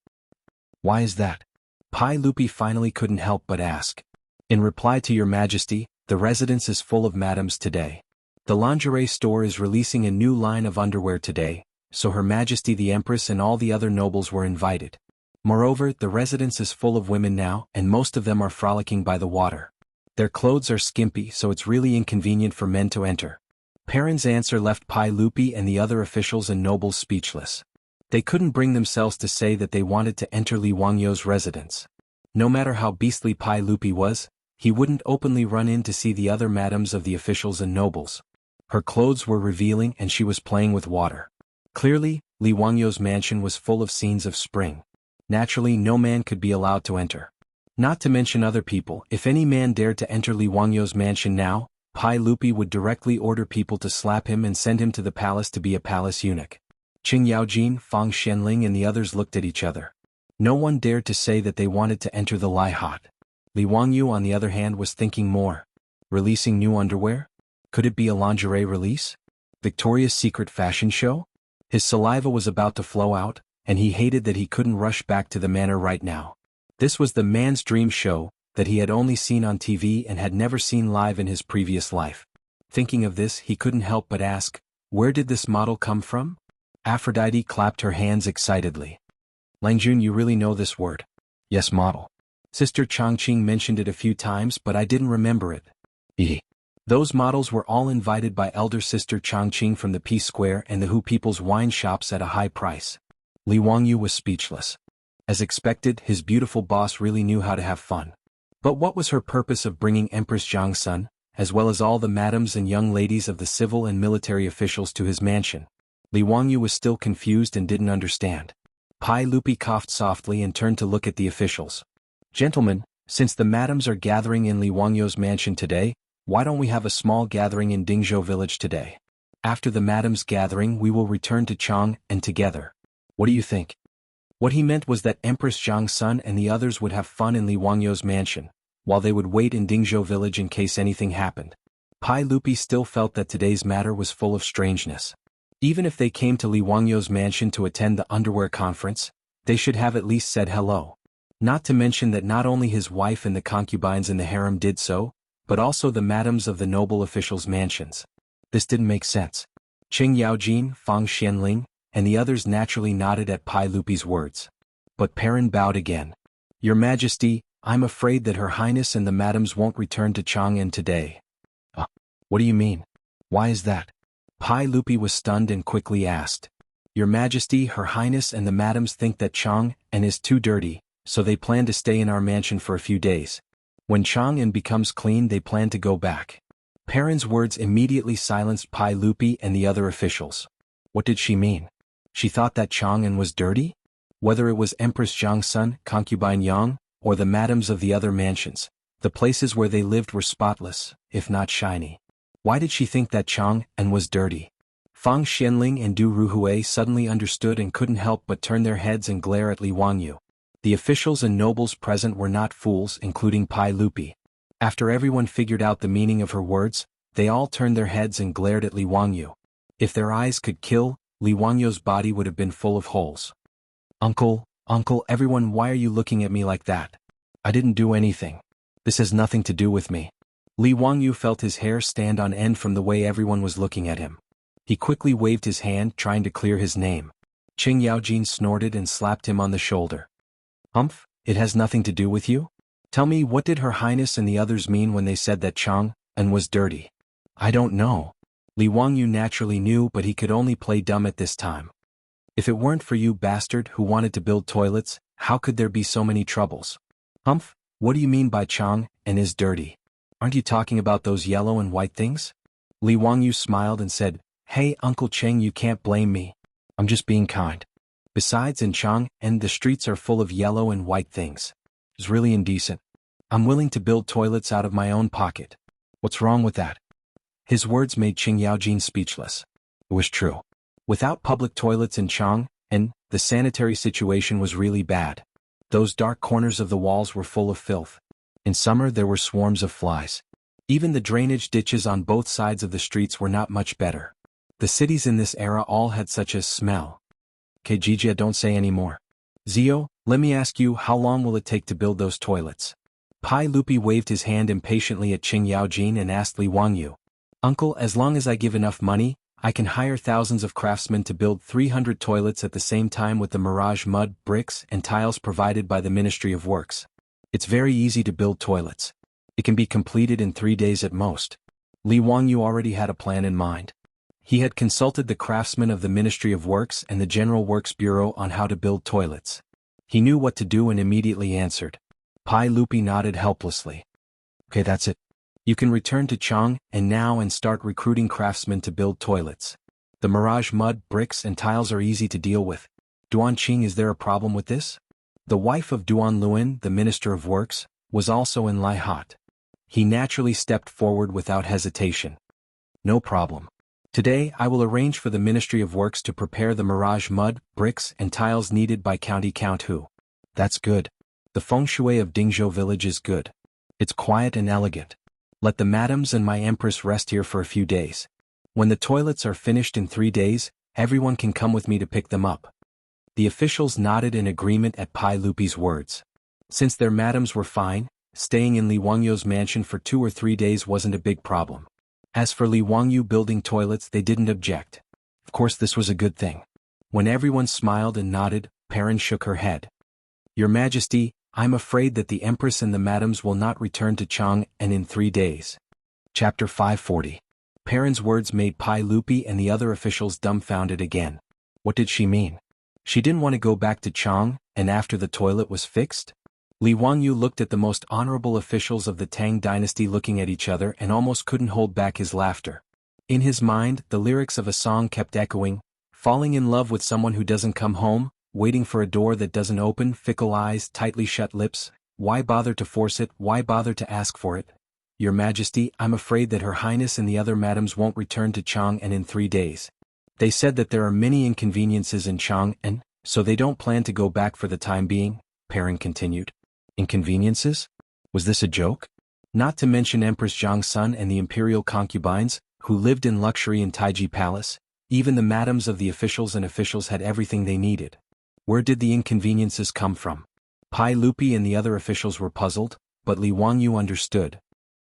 "Why is that?" Pai Lupi finally couldn't help but ask. "In reply to Your Majesty, the residence is full of madams today. The lingerie store is releasing a new line of underwear today, so Her Majesty the Empress and all the other nobles were invited. Moreover, the residence is full of women now, and most of them are frolicking by the water. Their clothes are skimpy, so it's really inconvenient for men to enter." Perrin's answer left Pai Lupi and the other officials and nobles speechless. They couldn't bring themselves to say that they wanted to enter Li Wangyu's residence. No matter how beastly Pai Lupi was, he wouldn't openly run in to see the other madams of the officials and nobles. Her clothes were revealing and she was playing with water. Clearly, Li Wangyu's mansion was full of scenes of spring. Naturally, no man could be allowed to enter. Not to mention other people, if any man dared to enter Li Wangyu's mansion now, Pai Lupi would directly order people to slap him and send him to the palace to be a palace eunuch. Qing Yaojin, Fang Shenling and the others looked at each other. No one dared to say that they wanted to enter the Lai Hot. Li Wangyu on the other hand was thinking more. Releasing new underwear? Could it be a lingerie release? Victoria's Secret fashion show? His saliva was about to flow out, and he hated that he couldn't rush back to the manor right now. This was the man's dream show that he had only seen on TV and had never seen live in his previous life. Thinking of this, he couldn't help but ask, where did this model come from? Aphrodite clapped her hands excitedly. "Langjun, you really know this word?" "Yes, model." Sister Changqing mentioned it a few times but I didn't remember it. Those models were all invited by elder sister Changqing from the Peace Square and the Hu People's wine shops at a high price. Li Wangyu was speechless. As expected, his beautiful boss really knew how to have fun. But what was her purpose of bringing Empress Zhang Sun, as well as all the madams and young ladies of the civil and military officials to his mansion? Li Wangyu was still confused and didn't understand. Pai Lupi coughed softly and turned to look at the officials. Gentlemen, since the madams are gathering in Li Wangyu's mansion today, why don't we have a small gathering in Dingzhou village today? After the madams' gathering we will return to Chang and together. What do you think? What he meant was that Empress Zhang Sun and the others would have fun in Li Wangyu's mansion, while they would wait in Dingzhou village in case anything happened. Pai Lupi still felt that today's matter was full of strangeness. Even if they came to Li Wangyu's mansion to attend the underwear conference, they should have at least said hello. Not to mention that not only his wife and the concubines in the harem did so, but also the madams of the noble officials' mansions. This didn't make sense. Qing Yaojin, Fang Xianling, and the others naturally nodded at Pai Lupi's words. But Perrin bowed again. Your Majesty, I'm afraid that Her Highness and the madams won't return to Chang'an today. What do you mean? Why is that? Pai Lupi was stunned and quickly asked. Your Majesty, Her Highness and the madams think that Chang'an is too dirty, so they plan to stay in our mansion for a few days. When Chang'an becomes clean they plan to go back. Perrin's words immediately silenced Pai Lupi and the other officials. What did she mean? She thought that Chang'an was dirty? Whether it was Empress Zhang Sun, concubine Yang, or the madams of the other mansions, the places where they lived were spotless, if not shiny. Why did she think that Chang'an was dirty? Fang Xianling and Du Ruhui suddenly understood and couldn't help but turn their heads and glare at Li Wangyu. The officials and nobles present were not fools, including Pai Lupi. After everyone figured out the meaning of her words, they all turned their heads and glared at Li Wangyu. If their eyes could kill, Li Wangyu's body would have been full of holes. Uncle, everyone, why are you looking at me like that? I didn't do anything. This has nothing to do with me. Li Wangyu felt his hair stand on end from the way everyone was looking at him. He quickly waved his hand trying to clear his name. Qing Yaojin snorted and slapped him on the shoulder. Humph, it has nothing to do with you? Tell me, what did Her Highness and the others mean when they said that Chang'an was dirty? I don't know. Li Wangyu naturally knew, but he could only play dumb at this time. If it weren't for you bastard who wanted to build toilets, how could there be so many troubles? Humph, what do you mean by Chang'an is dirty? Aren't you talking about those yellow and white things? Li Wangyu smiled and said, Hey Uncle Cheng, you can't blame me. I'm just being kind. Besides, in Chang'an the streets are full of yellow and white things. It's really indecent. I'm willing to build toilets out of my own pocket. What's wrong with that? His words made Qing Yaojin speechless. It was true. Without public toilets in Chang'an, the sanitary situation was really bad. Those dark corners of the walls were full of filth. In summer there were swarms of flies. Even the drainage ditches on both sides of the streets were not much better. The cities in this era all had such a smell. Kijija, don't say any more. Zio, let me ask you, how long will it take to build those toilets? Pai Lupi waved his hand impatiently at Qing Yaojin and asked Li Wangyu. Uncle, as long as I give enough money, I can hire thousands of craftsmen to build 300 toilets at the same time with the mirage mud, bricks, and tiles provided by the Ministry of Works. It's very easy to build toilets. It can be completed in 3 days at most. Li Wangyu already had a plan in mind. He had consulted the craftsmen of the Ministry of Works and the General Works Bureau on how to build toilets. He knew what to do and immediately answered. Pai Lupi nodded helplessly. Okay, that's it. You can return to Chang'an now and start recruiting craftsmen to build toilets. The mirage mud, bricks, and tiles are easy to deal with. Duan Qing, is there a problem with this? The wife of Duan Luan, the Minister of Works, was also in Lai Hot. He naturally stepped forward without hesitation. No problem. Today I will arrange for the Ministry of Works to prepare the mirage mud, bricks, and tiles needed by County Count Hu. That's good. The feng shui of Dingzhou village is good. It's quiet and elegant. Let the madams and my empress rest here for a few days. When the toilets are finished in 3 days, everyone can come with me to pick them up. The officials nodded in agreement at Pai Lupi's words. Since their madams were fine, staying in Li Wangyu's mansion for 2 or 3 days wasn't a big problem. As for Li Wangyu building toilets, they didn't object. Of course, this was a good thing. When everyone smiled and nodded, Perrin shook her head. Your Majesty, I'm afraid that the Empress and the madams will not return to Chang'an in 3 days. Chapter 540. Perrin's words made Pai Lupi and the other officials dumbfounded again. What did she mean? She didn't want to go back to Chang'an, and after the toilet was fixed? Li Wangyu looked at the most honorable officials of the Tang dynasty looking at each other and almost couldn't hold back his laughter. In his mind, the lyrics of a song kept echoing, falling in love with someone who doesn't come home, waiting for a door that doesn't open, fickle eyes, tightly shut lips, why bother to force it, why bother to ask for it? Your Majesty, I'm afraid that Her Highness and the other madams won't return to Chang'an in 3 days. They said that there are many inconveniences in Chang'an, so they don't plan to go back for the time being, Perrin continued. Inconveniences? Was this a joke? Not to mention Empress Zhang's son and the imperial concubines, who lived in luxury in Taiji Palace. Even the madams of the officials and officials had everything they needed. Where did the inconveniences come from? Pai Lupi and the other officials were puzzled, but Li Wangyu understood.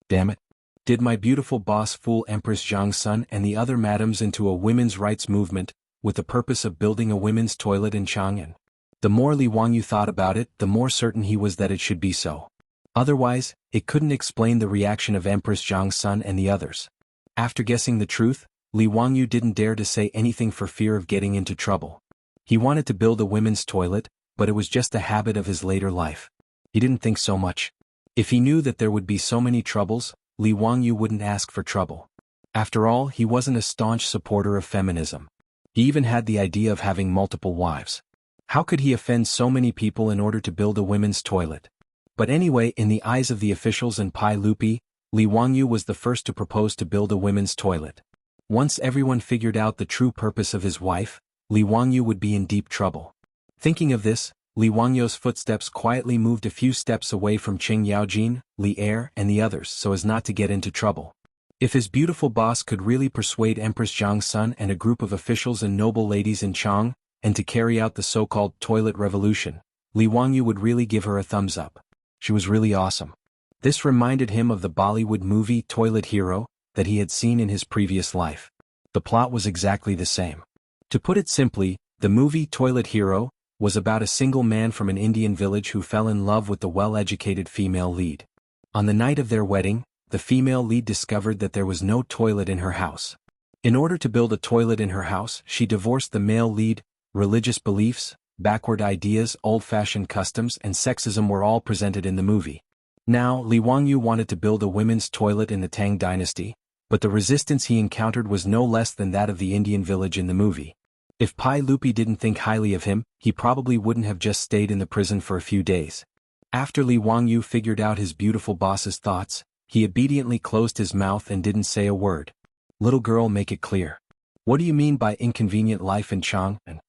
Damn it. Did my beautiful boss fool Empress Zhang's son and the other madams into a women's rights movement, with the purpose of building a women's toilet in Chang'an? The more Li Wangyu thought about it, the more certain he was that it should be so. Otherwise, it couldn't explain the reaction of Empress Zhang's son and the others. After guessing the truth, Li Wangyu didn't dare to say anything for fear of getting into trouble. He wanted to build a women's toilet, but it was just a habit of his later life. He didn't think so much. If he knew that there would be so many troubles, Li Wangyu wouldn't ask for trouble. After all, he wasn't a staunch supporter of feminism. He even had the idea of having multiple wives. How could he offend so many people in order to build a women's toilet? But anyway, in the eyes of the officials and Pai Lupi, Li Wangyu was the first to propose to build a women's toilet. Once everyone figured out the true purpose of his wife, Li Wangyu would be in deep trouble. Thinking of this, Li Wangyu's footsteps quietly moved a few steps away from Qing Yaojin, Li Er, and the others so as not to get into trouble. If his beautiful boss could really persuade Empress Zhang's son and a group of officials and noble ladies in Chang'an, and to carry out the so-called toilet revolution, Li Wangyu would really give her a thumbs up. She was really awesome. This reminded him of the Bollywood movie Toilet Hero that he had seen in his previous life. The plot was exactly the same. To put it simply, the movie Toilet Hero was about a single man from an Indian village who fell in love with the well-educated female lead. On the night of their wedding, the female lead discovered that there was no toilet in her house. In order to build a toilet in her house, she divorced the male lead. Religious beliefs, backward ideas, old-fashioned customs, and sexism were all presented in the movie. Now, Li Wangyu wanted to build a women's toilet in the Tang dynasty, but the resistance he encountered was no less than that of the Indian village in the movie. If Pai Lupi didn't think highly of him, he probably wouldn't have just stayed in the prison for a few days. After Li Wangyu figured out his beautiful boss's thoughts, he obediently closed his mouth and didn't say a word. Little girl, make it clear. What do you mean by inconvenient life in Chang'an?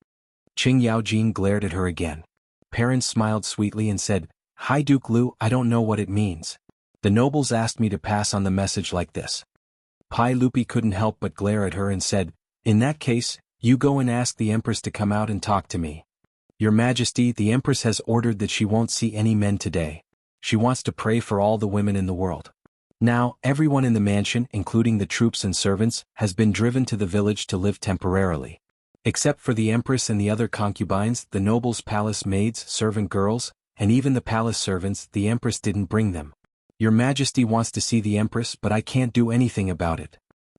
Qing Yaojin glared at her again. Perrin smiled sweetly and said, Hi Duke Lu, I don't know what it means. The nobles asked me to pass on the message like this. Pai Lupi couldn't help but glare at her and said, In that case, you go and ask the Empress to come out and talk to me. Your Majesty, the Empress has ordered that she won't see any men today. She wants to pray for all the women in the world. Now, everyone in the mansion, including the troops and servants, has been driven to the village to live temporarily. Except for the Empress and the other concubines, the nobles' palace maids, servant girls, and even the palace servants, the Empress didn't bring them. Your Majesty wants to see the Empress, but I can't do anything about it.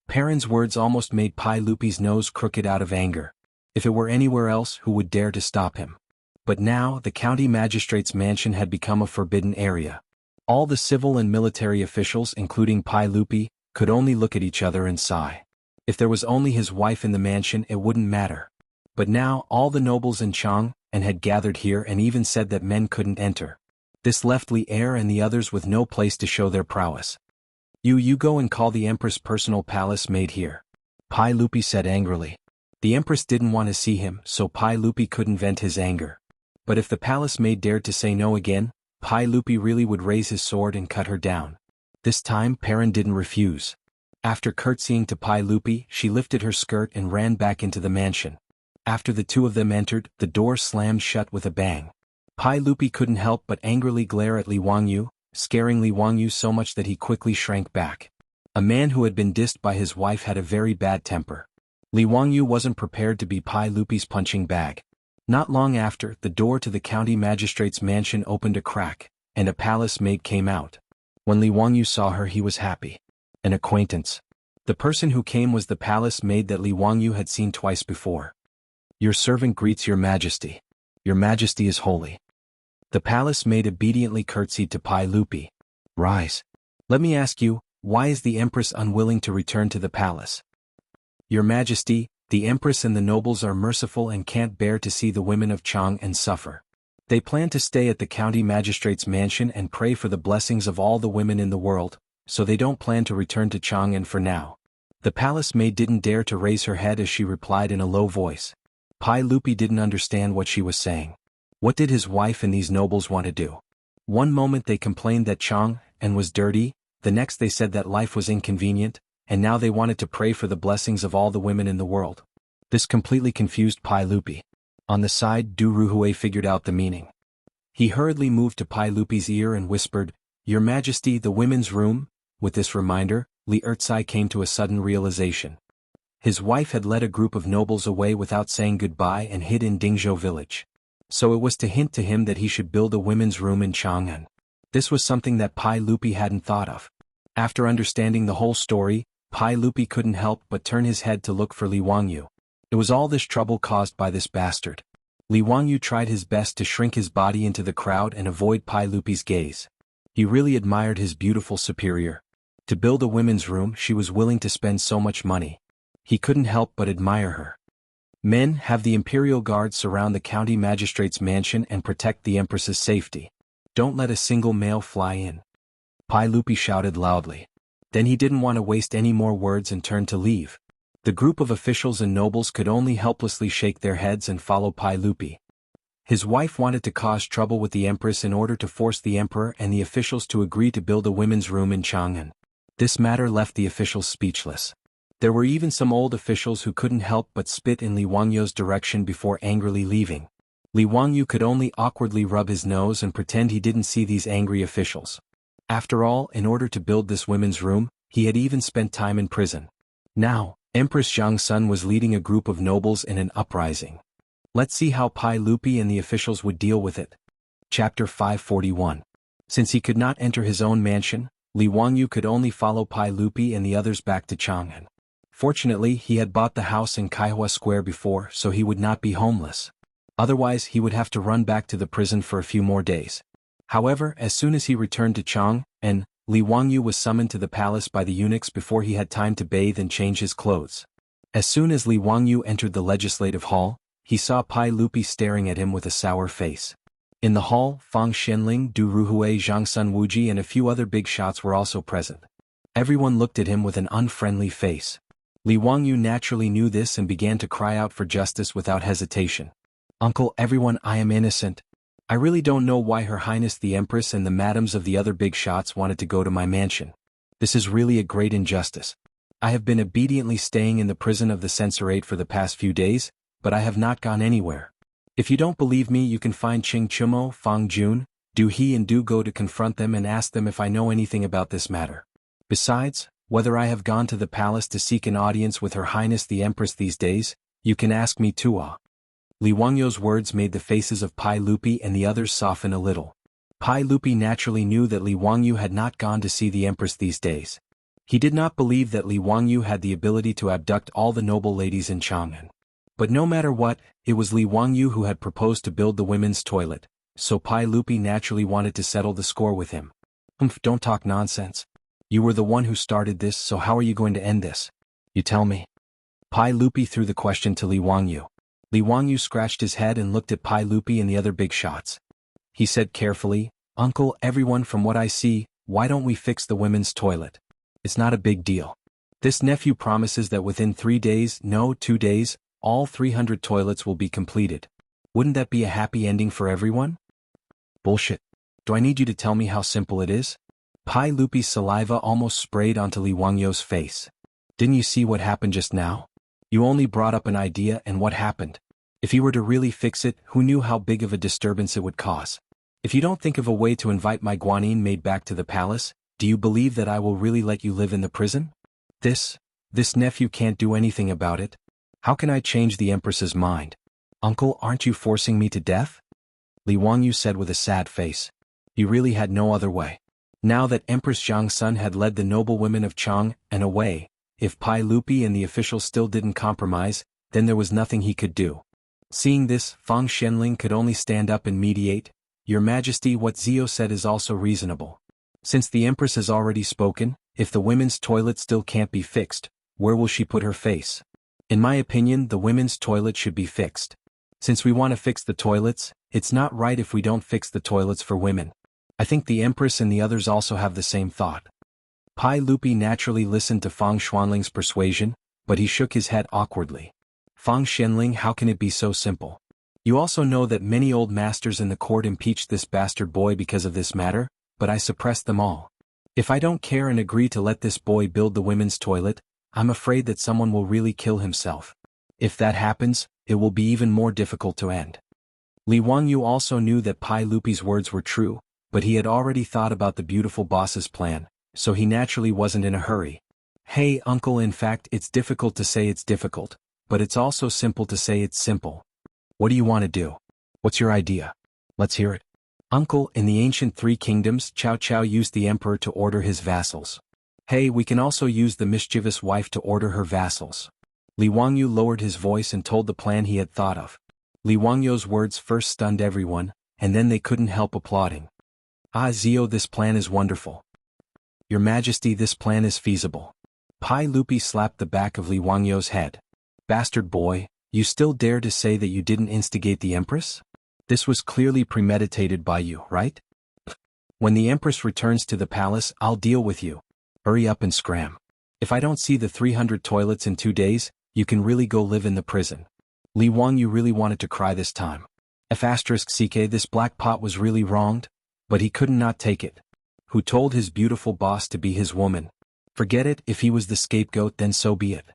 Perrin's words almost made Pai Lupi's nose crooked out of anger. If it were anywhere else, who would dare to stop him? But now, the county magistrate's mansion had become a forbidden area. All the civil and military officials, including Pai Lupi, could only look at each other and sigh. If there was only his wife in the mansion, it wouldn't matter. But now, all the nobles in Chang'an had gathered here and even said that men couldn't enter. This left Li Er and the others with no place to show their prowess. You go and call the Empress' personal palace maid here. Pai Lupi said angrily. The Empress didn't want to see him, so Pai Lupi couldn't vent his anger. But if the palace maid dared to say no again, Pai Lupi really would raise his sword and cut her down. This time, Perrin didn't refuse. After curtsying to Pai Lupi, she lifted her skirt and ran back into the mansion. After the two of them entered, the door slammed shut with a bang. Pai Lupi couldn't help but angrily glare at Li Wangyu, scaring Li Wangyu so much that he quickly shrank back. A man who had been dissed by his wife had a very bad temper. Li Wangyu wasn't prepared to be Pai Lupi's punching bag. Not long after, the door to the county magistrate's mansion opened a crack, and a palace maid came out. When Li Wangyu saw her, he was happy. An acquaintance. The person who came was the palace maid that Li Wangyu had seen twice before. Your servant greets your majesty. Your majesty is holy. The palace maid obediently curtsied to Pai Lupi. Rise. Let me ask you, why is the empress unwilling to return to the palace? Your majesty, the empress and the nobles are merciful and can't bear to see the women of Chang'an suffer. They plan to stay at the county magistrate's mansion and pray for the blessings of all the women in the world, so they don't plan to return to Chang'an for now. The palace maid didn't dare to raise her head as she replied in a low voice. Pai Lupi didn't understand what she was saying. What did his wife and these nobles want to do? One moment they complained that Chang'an was dirty, the next they said that life was inconvenient, and now they wanted to pray for the blessings of all the women in the world. This completely confused Pai Lupi. On the side, Du Ruhui figured out the meaning. He hurriedly moved to Pai Lupi's ear and whispered, Your Majesty, the women's room? With this reminder, Li Ertsai came to a sudden realization. His wife had led a group of nobles away without saying goodbye and hid in Dingzhou village. So it was to hint to him that he should build a women's room in Chang'an. This was something that Pai Lupi hadn't thought of. After understanding the whole story, Pai Lupi couldn't help but turn his head to look for Li Wangyu. It was all this trouble caused by this bastard. Li Wangyu tried his best to shrink his body into the crowd and avoid Pai Lupi's gaze. He really admired his beautiful superior. To build a women's room, she was willing to spend so much money. He couldn't help but admire her. Men, have the imperial guards surround the county magistrate's mansion and protect the empress's safety. Don't let a single male fly in. Pai Lupi shouted loudly. Then he didn't want to waste any more words and turned to leave. The group of officials and nobles could only helplessly shake their heads and follow Pai Lupi. His wife wanted to cause trouble with the empress in order to force the emperor and the officials to agree to build a women's room in Chang'an. This matter left the officials speechless. There were even some old officials who couldn't help but spit in Li Wangyu's direction before angrily leaving. Li Wangyu could only awkwardly rub his nose and pretend he didn't see these angry officials. After all, in order to build this women's room, he had even spent time in prison. Now, Empress Zhangsun was leading a group of nobles in an uprising. Let's see how Pai Lupi and the officials would deal with it. Chapter 541. Since he could not enter his own mansion, Li Wangyu could only follow Pai Lupi and the others back to Chang'an. Fortunately, he had bought the house in Kaihua Square before, so he would not be homeless. Otherwise, he would have to run back to the prison for a few more days. However, as soon as he returned to Chang'an, Li Wangyu was summoned to the palace by the eunuchs before he had time to bathe and change his clothes. As soon as Li Wangyu entered the legislative hall, he saw Pai Lupi staring at him with a sour face. In the hall, Fang Xianling, Du Ruhui, Zhangsun Wuji and a few other big shots were also present. Everyone looked at him with an unfriendly face. Li Wangyu naturally knew this and began to cry out for justice without hesitation. Uncle, everyone, I am innocent. I really don't know why Her Highness the Empress and the madams of the other big shots wanted to go to my mansion. This is really a great injustice. I have been obediently staying in the prison of the censorate for the past few days, but I have not gone anywhere. If you don't believe me, you can find Qing Chumo, Fang Jun, Du He and Du Go to confront them and ask them if I know anything about this matter. Besides, whether I have gone to the palace to seek an audience with Her Highness the Empress these days, you can ask me too. Li Wangyu's words made the faces of Pai Lupi and the others soften a little. Pai Lupi naturally knew that Li Wangyu had not gone to see the Empress these days. He did not believe that Li Wangyu had the ability to abduct all the noble ladies in Chang'an. But no matter what, it was Li Wangyu who had proposed to build the women's toilet, so Pai Lupi naturally wanted to settle the score with him. Don't talk nonsense. You were the one who started this, so how are you going to end this? You tell me. Pai Lupi threw the question to Li Wangyu. Li Wangyu scratched his head and looked at Pai Lupi and the other big shots. He said carefully, Uncle, everyone, from what I see, why don't we fix the women's toilet? It's not a big deal. This nephew promises that within 3 days, no, 2 days, all 300 toilets will be completed. Wouldn't that be a happy ending for everyone? Bullshit. Do I need you to tell me how simple it is? Pai Lupi's saliva almost sprayed onto Li Wangyu's face. Didn't you see what happened just now? You only brought up an idea and what happened? If you were to really fix it, who knew how big of a disturbance it would cause? If you don't think of a way to invite my Guanyin maid back to the palace, do you believe that I will really let you live in the prison? This nephew can't do anything about it. How can I change the Empress's mind? Uncle, aren't you forcing me to death? Li Wangyu said with a sad face. He really had no other way. Now that Empress Zhang's son had led the noble women of Chang and away, if Pai Lupi and the officials still didn't compromise, then there was nothing he could do. Seeing this, Fang Shenling could only stand up and mediate. Your Majesty, what Zio said is also reasonable. Since the Empress has already spoken, if the women's toilet still can't be fixed, where will she put her face? In my opinion, the women's toilet should be fixed. Since we want to fix the toilets, it's not right if we don't fix the toilets for women. I think the Empress and the others also have the same thought. Pai Lupi naturally listened to Fang Xuanling's persuasion, but he shook his head awkwardly. Fang Shenling, how can it be so simple? You also know that many old masters in the court impeached this bastard boy because of this matter, but I suppressed them all. If I don't care and agree to let this boy build the women's toilet, I'm afraid that someone will really kill himself. If that happens, it will be even more difficult to end. Li Wangyu also knew that Pai Lupi's words were true, but he had already thought about the beautiful boss's plan, so he naturally wasn't in a hurry. Hey, uncle, in fact, it's difficult to say it's difficult, but it's also simple to say it's simple. What do you want to do? What's your idea? Let's hear it. Uncle, in the ancient three kingdoms, Cao Cao used the emperor to order his vassals. Hey, we can also use the mischievous wife to order her vassals. Li Wangyu lowered his voice and told the plan he had thought of. Li Wangyu's words first stunned everyone, and then they couldn't help applauding. Ah, Zio, this plan is wonderful. Your Majesty, this plan is feasible. Pai Lupi slapped the back of Li Wangyu's head. Bastard boy, you still dare to say that you didn't instigate the Empress? This was clearly premeditated by you, right? When the Empress returns to the palace, I'll deal with you. Hurry up and scram. If I don't see the 300 toilets in 2 days, you can really go live in the prison. Li Wangyu really wanted to cry this time. F***ck, this black pot was really wronged, but he could not take it. Who told his beautiful boss to be his woman? Forget it, if he was the scapegoat then so be it.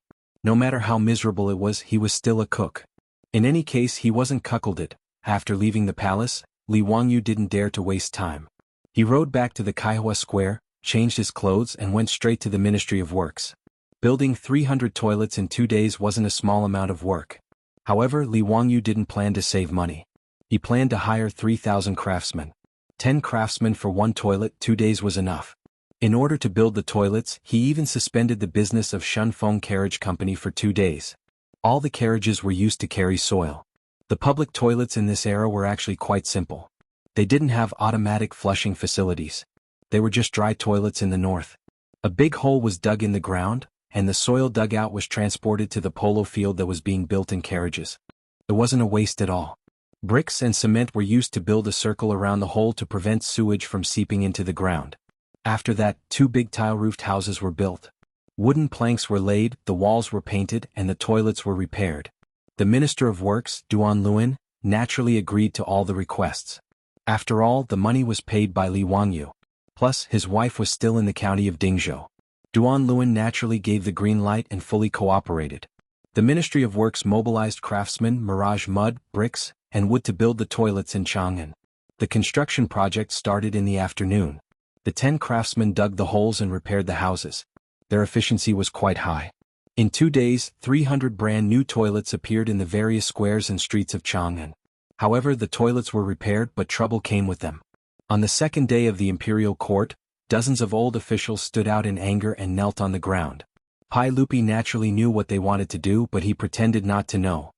No matter how miserable it was, he was still a cook. In any case, he wasn't cuckolded. After leaving the palace, Li Wangyu didn't dare to waste time. He rode back to the Kaihua Square, changed his clothes and went straight to the Ministry of Works. Building 300 toilets in 2 days wasn't a small amount of work. However, Li Wangyu didn't plan to save money. He planned to hire 3,000 craftsmen. 10 craftsmen for 1 toilet, 2 days was enough. In order to build the toilets, he even suspended the business of Shunfeng Carriage Company for 2 days. All the carriages were used to carry soil. The public toilets in this era were actually quite simple. They didn't have automatic flushing facilities. They were just dry toilets in the north. A big hole was dug in the ground, and the soil dug out was transported to the polo field that was being built in carriages. It wasn't a waste at all. Bricks and cement were used to build a circle around the hole to prevent sewage from seeping into the ground. After that, 2 big tile-roofed houses were built. Wooden planks were laid, the walls were painted, and the toilets were repaired. The Minister of Works, Duan Luan, naturally agreed to all the requests. After all, the money was paid by Li Wangyu. Plus, his wife was still in the county of Dingzhou. Duan Luan naturally gave the green light and fully cooperated. The Ministry of Works mobilized craftsmen, mirage mud, bricks, and wood to build the toilets in Chang'an. The construction project started in the afternoon. The 10 craftsmen dug the holes and repaired the houses. Their efficiency was quite high. In 2 days, 300 brand new toilets appeared in the various squares and streets of Chang'an. However, the toilets were repaired, but trouble came with them. On the second day of the imperial court, dozens of old officials stood out in anger and knelt on the ground. Pai Lupi naturally knew what they wanted to do, but he pretended not to know.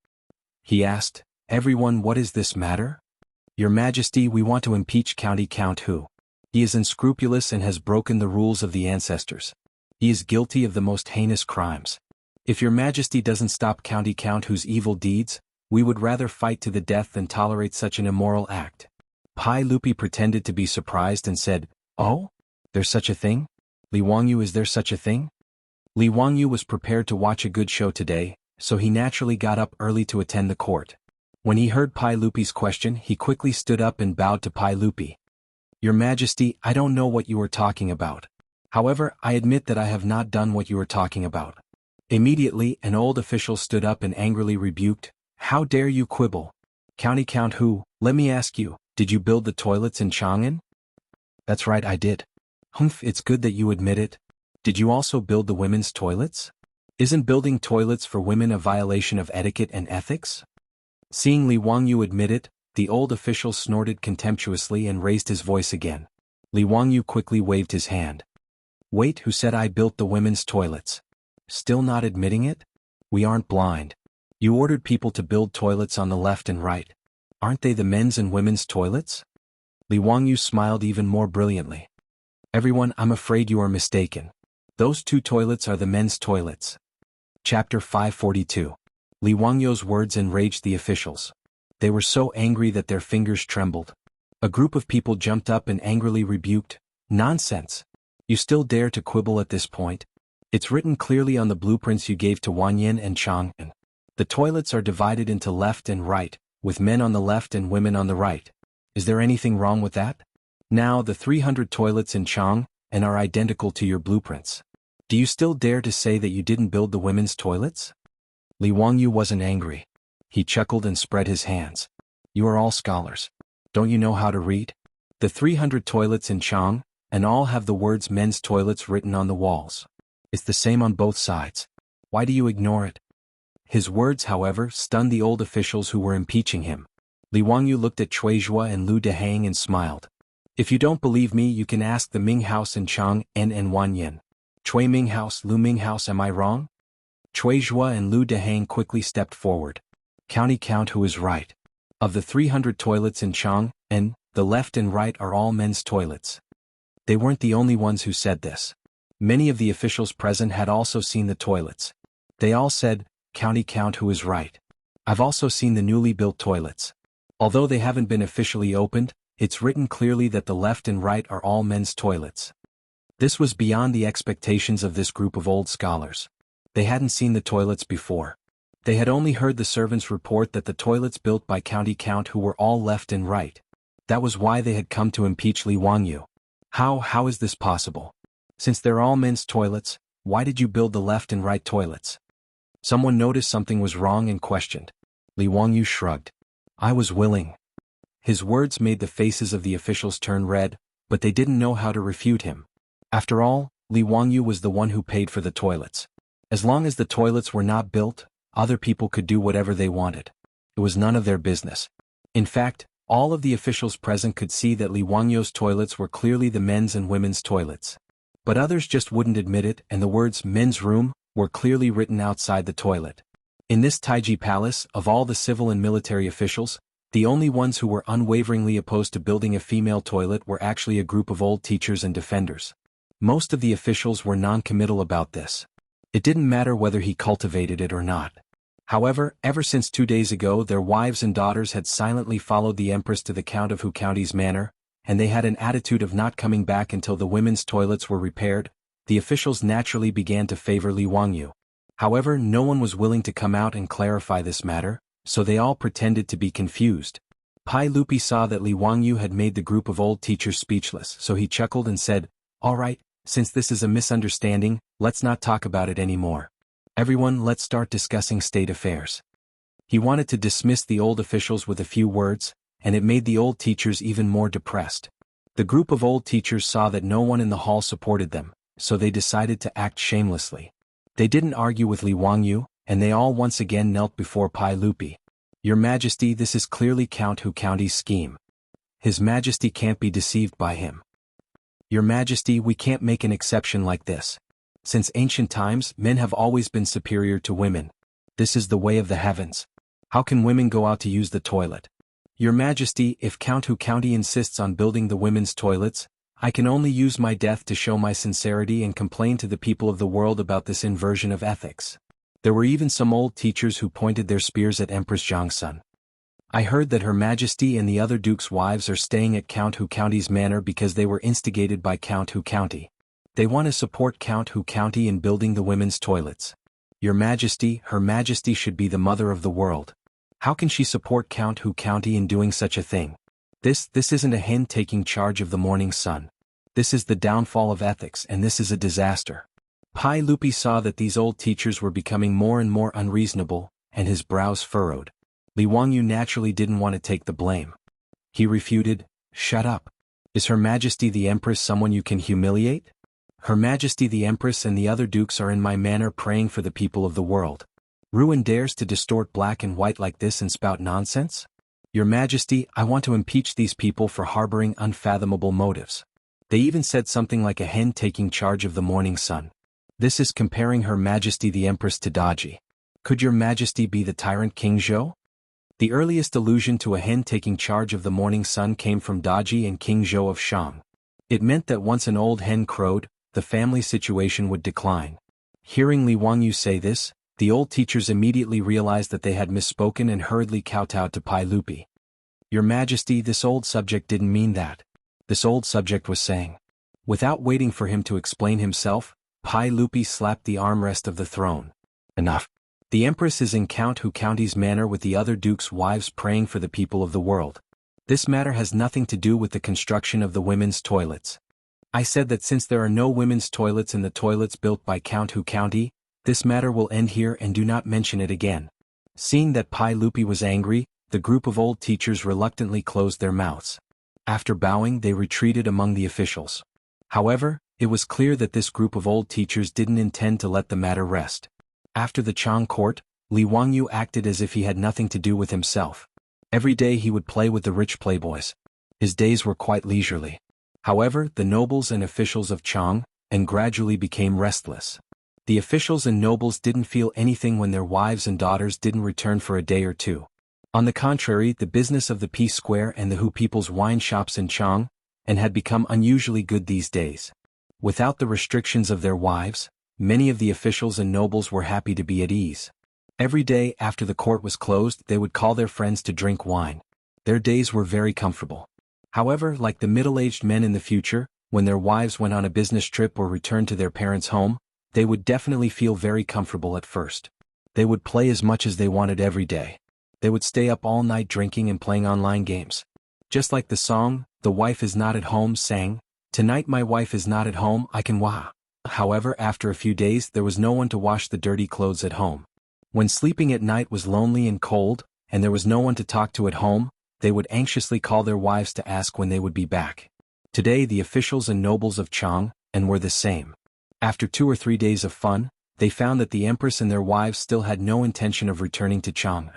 He asked, "Everyone, what is this matter?" "Your Majesty, we want to impeach County Count Hu. He is unscrupulous and has broken the rules of the ancestors. He is guilty of the most heinous crimes. If your Majesty doesn't stop County Count Hu's evil deeds, we would rather fight to the death than tolerate such an immoral act." Pai Lupi pretended to be surprised and said, "Oh? There's such a thing? Li Wangyu, is there such a thing?" Li Wangyu was prepared to watch a good show today, so he naturally got up early to attend the court. When he heard Pai Lupi's question, he quickly stood up and bowed to Pai Lupi. "Your Majesty, I don't know what you are talking about. However, I admit that I have not done what you are talking about." Immediately, an old official stood up and angrily rebuked, "How dare you quibble? County Count Hu, let me ask you, did you build the toilets in Chang'an?" "That's right, I did." "Humph, it's good that you admit it. Did you also build the women's toilets? Isn't building toilets for women a violation of etiquette and ethics?" Seeing Li Wangyu admit it, the old official snorted contemptuously and raised his voice again. Li Wangyu quickly waved his hand. Wait, who said I built the women's toilets? Still not admitting it? We aren't blind. You ordered people to build toilets on the left and right. Aren't they the men's and women's toilets? Li Wangyu smiled even more brilliantly. Everyone, I'm afraid you are mistaken. Those two toilets are the men's toilets. Chapter 542. Li Wangyu's words enraged the officials. They were so angry that their fingers trembled. A group of people jumped up and angrily rebuked. Nonsense! You still dare to quibble at this point? It's written clearly on the blueprints you gave to Wanyan and Chang. The toilets are divided into left and right, with men on the left and women on the right. Is there anything wrong with that? Now the 300 toilets in Chang and are identical to your blueprints. Do you still dare to say that you didn't build the women's toilets? Li Wangyu wasn't angry. He chuckled and spread his hands. You are all scholars. Don't you know how to read? The 300 toilets in Chang and all have the words men's toilets written on the walls. It's the same on both sides. Why do you ignore it? His words, however, stunned the old officials who were impeaching him. Li Wangyu looked at Chuizhua and Lu Dehang and smiled. If you don't believe me, you can ask the Ming House in Chang and Wanyan. Chui Ming House, Lu Ming House, am I wrong? Chuizhua and Lu Dehang quickly stepped forward. County count who is right. Of the 300 toilets in Chang and the left and right are all men's toilets. They weren't the only ones who said this. Many of the officials present had also seen the toilets. They all said, County count who is right. I've also seen the newly built toilets. Although they haven't been officially opened, it's written clearly that the left and right are all men's toilets. This was beyond the expectations of this group of old scholars. They hadn't seen the toilets before. They had only heard the servants report that the toilets built by County Count who were all left and right. That was why they had come to impeach Li Wangyu. How is this possible? Since they're all men's toilets, why did you build the left and right toilets? Someone noticed something was wrong and questioned. Li Wangyu shrugged. I was willing. His words made the faces of the officials turn red, but they didn't know how to refute him. After all, Li Wangyu was the one who paid for the toilets. As long as the toilets were not built, other people could do whatever they wanted. It was none of their business. In fact, all of the officials present could see that Li Wangyu's toilets were clearly the men's and women's toilets. But others just wouldn't admit it, and the words men's room were clearly written outside the toilet. In this Taiji palace, of all the civil and military officials, the only ones who were unwaveringly opposed to building a female toilet were actually a group of old teachers and defenders. Most of the officials were non-committal about this. It didn't matter whether he cultivated it or not. However, ever since 2 days ago their wives and daughters had silently followed the Empress to the Count of Hu County's manor, and they had an attitude of not coming back until the women's toilets were repaired. The officials naturally began to favor Li Wangyu. However, no one was willing to come out and clarify this matter, so they all pretended to be confused. Pai Lupi saw that Li Wangyu had made the group of old teachers speechless, so he chuckled and said, All right, since this is a misunderstanding, let's not talk about it anymore. Everyone, let's start discussing state affairs. He wanted to dismiss the old officials with a few words, and it made the old teachers even more depressed. The group of old teachers saw that no one in the hall supported them, so they decided to act shamelessly. They didn't argue with Li Wangyu, and they all once again knelt before Pai Lupi. Your Majesty, this is clearly Count Hu County's scheme. His Majesty can't be deceived by him. Your Majesty, we can't make an exception like this. Since ancient times, men have always been superior to women. This is the way of the heavens. How can women go out to use the toilet? Your Majesty, if Count Hu County insists on building the women's toilets, I can only use my death to show my sincerity and complain to the people of the world about this inversion of ethics. There were even some old teachers who pointed their spears at Empress Zhangsun. I heard that Her Majesty and the other dukes' wives are staying at Count Hu County's manor because they were instigated by Count Hu County. They want to support Count Hu County in building the women's toilets. Your Majesty, Her Majesty should be the mother of the world. How can she support Count Hu County in doing such a thing? This isn't a hen taking charge of the morning sun. This is the downfall of ethics, and this is a disaster. Pai Lupi saw that these old teachers were becoming more and more unreasonable, and his brows furrowed. Li Wangyu naturally didn't want to take the blame. He refuted, Shut up. Is Her Majesty the Empress someone you can humiliate? Her Majesty the Empress and the other dukes are in my manor praying for the people of the world. Ruin dares to distort black and white like this and spout nonsense? Your Majesty, I want to impeach these people for harboring unfathomable motives. They even said something like a hen taking charge of the morning sun. This is comparing Her Majesty the Empress to Daji. Could Your Majesty be the tyrant King Zhou? The earliest allusion to a hen taking charge of the morning sun came from Daji and King Zhou of Shang. It meant that once an old hen crowed, the family situation would decline. Hearing Li Wangyu say this, the old teachers immediately realized that they had misspoken and hurriedly kowtowed to Pai Lupi. Your Majesty, this old subject didn't mean that. This old subject was saying. Without waiting for him to explain himself, Pai Lupi slapped the armrest of the throne. Enough. The Empress is in Count Hu County's manor with the other dukes' wives praying for the people of the world. This matter has nothing to do with the construction of the women's toilets. I said that since there are no women's toilets in the toilets built by Count Hu County, this matter will end here and do not mention it again. Seeing that Pai Lupi was angry, the group of old teachers reluctantly closed their mouths. After bowing, they retreated among the officials. However, it was clear that this group of old teachers didn't intend to let the matter rest. After the Chang court, Li Wangyu acted as if he had nothing to do with himself. Every day he would play with the rich playboys. His days were quite leisurely. However, the nobles and officials of Chang, and gradually became restless. The officials and nobles didn't feel anything when their wives and daughters didn't return for a day or two. On the contrary, the business of the Peace Square and the Hu people's wine shops in Chang, and had become unusually good these days. Without the restrictions of their wives, many of the officials and nobles were happy to be at ease. Every day after the court was closed, they would call their friends to drink wine. Their days were very comfortable. However, like the middle-aged men in the future, when their wives went on a business trip or returned to their parents' home, they would definitely feel very comfortable at first. They would play as much as they wanted every day. They would stay up all night drinking and playing online games. Just like the song, "The Wife Is Not at Home" sang, "Tonight my wife is not at home, I can wah." However, after a few days there was no one to wash the dirty clothes at home. When sleeping at night was lonely and cold, and there was no one to talk to at home, they would anxiously call their wives to ask when they would be back. Today the officials and nobles of Chang, and were the same. After 2 or 3 days of fun, they found that the Empress and their wives still had no intention of returning to Chang.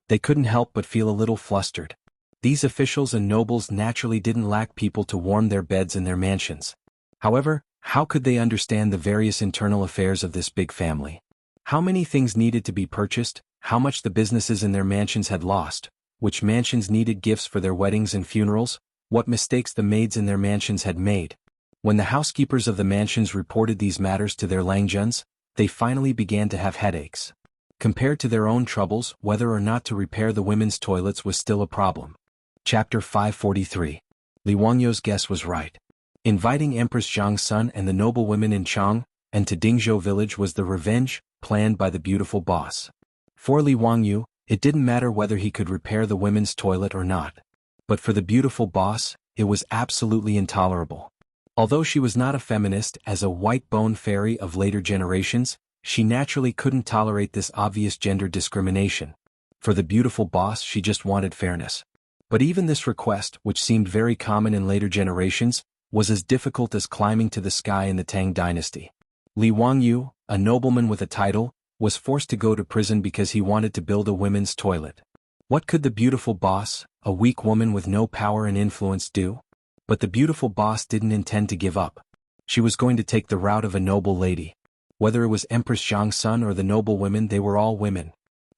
They couldn't help but feel a little flustered. These officials and nobles naturally didn't lack people to warm their beds in their mansions. However, how could they understand the various internal affairs of this big family? How many things needed to be purchased, how much the businesses in their mansions had lost, which mansions needed gifts for their weddings and funerals, what mistakes the maids in their mansions had made. When the housekeepers of the mansions reported these matters to their Langjuns, they finally began to have headaches. Compared to their own troubles, whether or not to repair the women's toilets was still a problem. Chapter 543. Li Wangyu's guess was right. Inviting Empress Zhang's son and the noble women in Chang, and to Dingzhou village was the revenge planned by the beautiful boss. For Li Wangyu, it didn't matter whether he could repair the women's toilet or not. But for the beautiful boss, it was absolutely intolerable. Although she was not a feminist as a white-bone fairy of later generations, she naturally couldn't tolerate this obvious gender discrimination. For the beautiful boss, she just wanted fairness. But even this request, which seemed very common in later generations, was as difficult as climbing to the sky in the Tang dynasty. Li Wangyu, a nobleman with a title, was forced to go to prison because he wanted to build a women's toilet. What could the beautiful boss, a weak woman with no power and influence, do? But the beautiful boss didn't intend to give up. She was going to take the route of a noble lady. Whether it was Empress Zhang's son or the noble women, they were all women.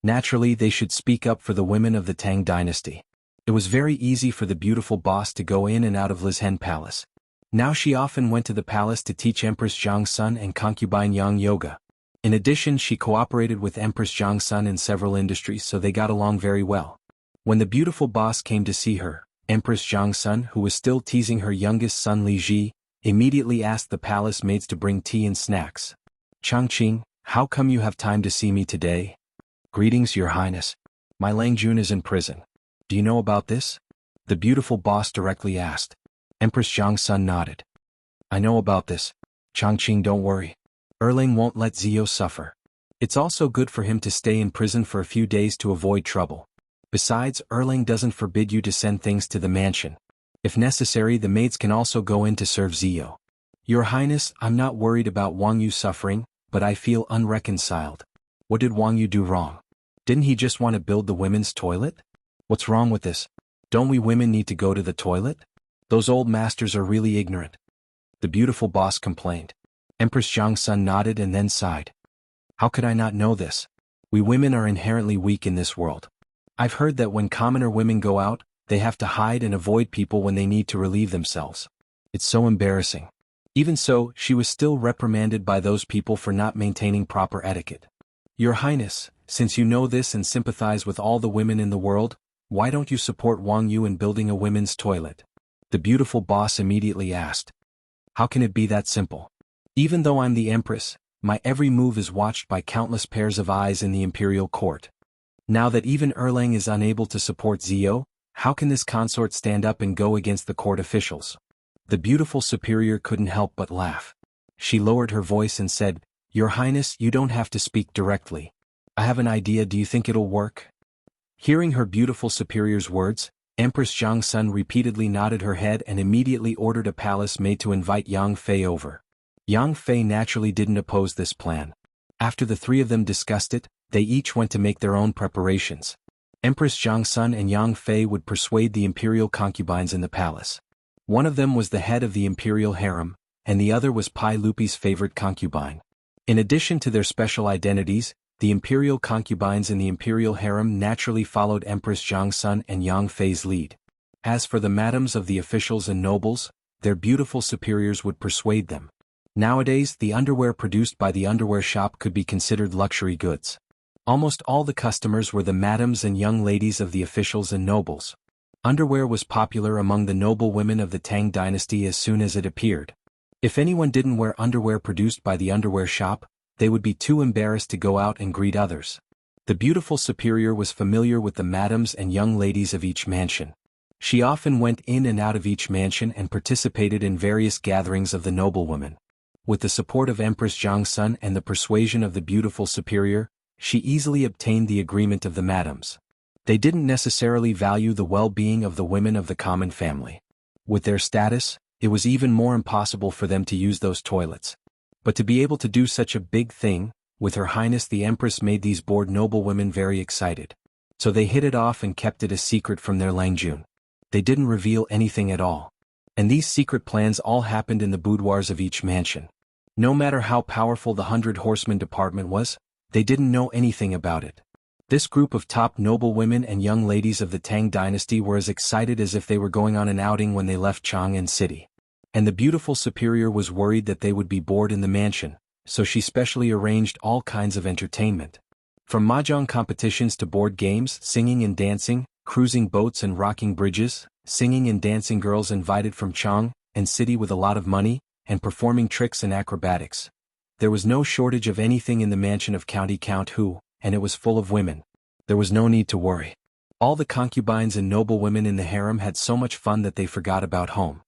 Naturally, they should speak up for the women of the Tang dynasty. It was very easy for the beautiful boss to go in and out of Lizhen Palace. Now she often went to the palace to teach Empress Zhang's son and concubine Yang yoga. In addition, she cooperated with Empress Zhang's son in several industries, so they got along very well. When the beautiful boss came to see her, Empress Zhang's son, who was still teasing her youngest son Li Ji, immediately asked the palace maids to bring tea and snacks. "Changqing, how come you have time to see me today?" "Greetings, Your Highness. My Langjun is in prison. Do you know about this?" the beautiful boss directly asked. Empress Zhang's son nodded. "I know about this. Changqing, don't worry. Erlang won't let Zio suffer. It's also good for him to stay in prison for a few days to avoid trouble. Besides, Erlang doesn't forbid you to send things to the mansion. If necessary, the maids can also go in to serve Zio. Your Highness, I'm not worried about Wang Yu suffering, but I feel unreconciled. What did Wang Yu do wrong? Didn't he just want to build the women's toilet? What's wrong with this? Don't we women need to go to the toilet? Those old masters are really ignorant. The beautiful boss complained. Empress Jiangsun nodded and then sighed. How could I not know this? We women are inherently weak in this world. I've heard that when commoner women go out, they have to hide and avoid people when they need to relieve themselves. It's so embarrassing. Even so, she was still reprimanded by those people for not maintaining proper etiquette. Your Highness, since you know this and sympathize with all the women in the world, why don't you support Wang Yu in building a women's toilet? The beautiful boss immediately asked. How can it be that simple? Even though I'm the empress, my every move is watched by countless pairs of eyes in the imperial court. Now that even Erlang is unable to support Zio, how can this consort stand up and go against the court officials? The beautiful superior couldn't help but laugh. She lowered her voice and said, Your Highness, you don't have to speak directly. I have an idea, do you think it'll work? Hearing her beautiful superior's words, Empress Jiangsun repeatedly nodded her head and immediately ordered a palace maid to invite Yang Fei over. Yang Fei naturally didn't oppose this plan. After the three of them discussed it, they each went to make their own preparations. Empress Jiangsun and Yang Fei would persuade the imperial concubines in the palace. One of them was the head of the imperial harem, and the other was Pai Lupi's favorite concubine. In addition to their special identities, the imperial concubines in the imperial harem naturally followed Empress Jiangsun and Yang Fei's lead. As for the madams of the officials and nobles, their beautiful superiors would persuade them. Nowadays, the underwear produced by the underwear shop could be considered luxury goods. Almost all the customers were the madams and young ladies of the officials and nobles. Underwear was popular among the noble women of the Tang dynasty as soon as it appeared. If anyone didn't wear underwear produced by the underwear shop, they would be too embarrassed to go out and greet others. The beautiful superior was familiar with the madams and young ladies of each mansion. She often went in and out of each mansion and participated in various gatherings of the noblewomen. With the support of Empress Jiangsun and the persuasion of the beautiful superior, she easily obtained the agreement of the madams. They didn't necessarily value the well-being of the women of the common family. With their status, it was even more impossible for them to use those toilets. But to be able to do such a big thing, with Her Highness the Empress made these bored noblewomen very excited. So they hit it off and kept it a secret from their Langjun. They didn't reveal anything at all. And these secret plans all happened in the boudoirs of each mansion. No matter how powerful the 100 Horsemen department was, they didn't know anything about it. This group of top noblewomen and young ladies of the Tang dynasty were as excited as if they were going on an outing when they left Chang'an City. And the beautiful superior was worried that they would be bored in the mansion, so she specially arranged all kinds of entertainment. From mahjong competitions to board games, singing and dancing, cruising boats and rocking bridges, singing and dancing girls invited from Chang'an City with a lot of money, and performing tricks and acrobatics. There was no shortage of anything in the mansion of County Count Hu, and it was full of women. There was no need to worry. All the concubines and noblewomen in the harem had so much fun that they forgot about home.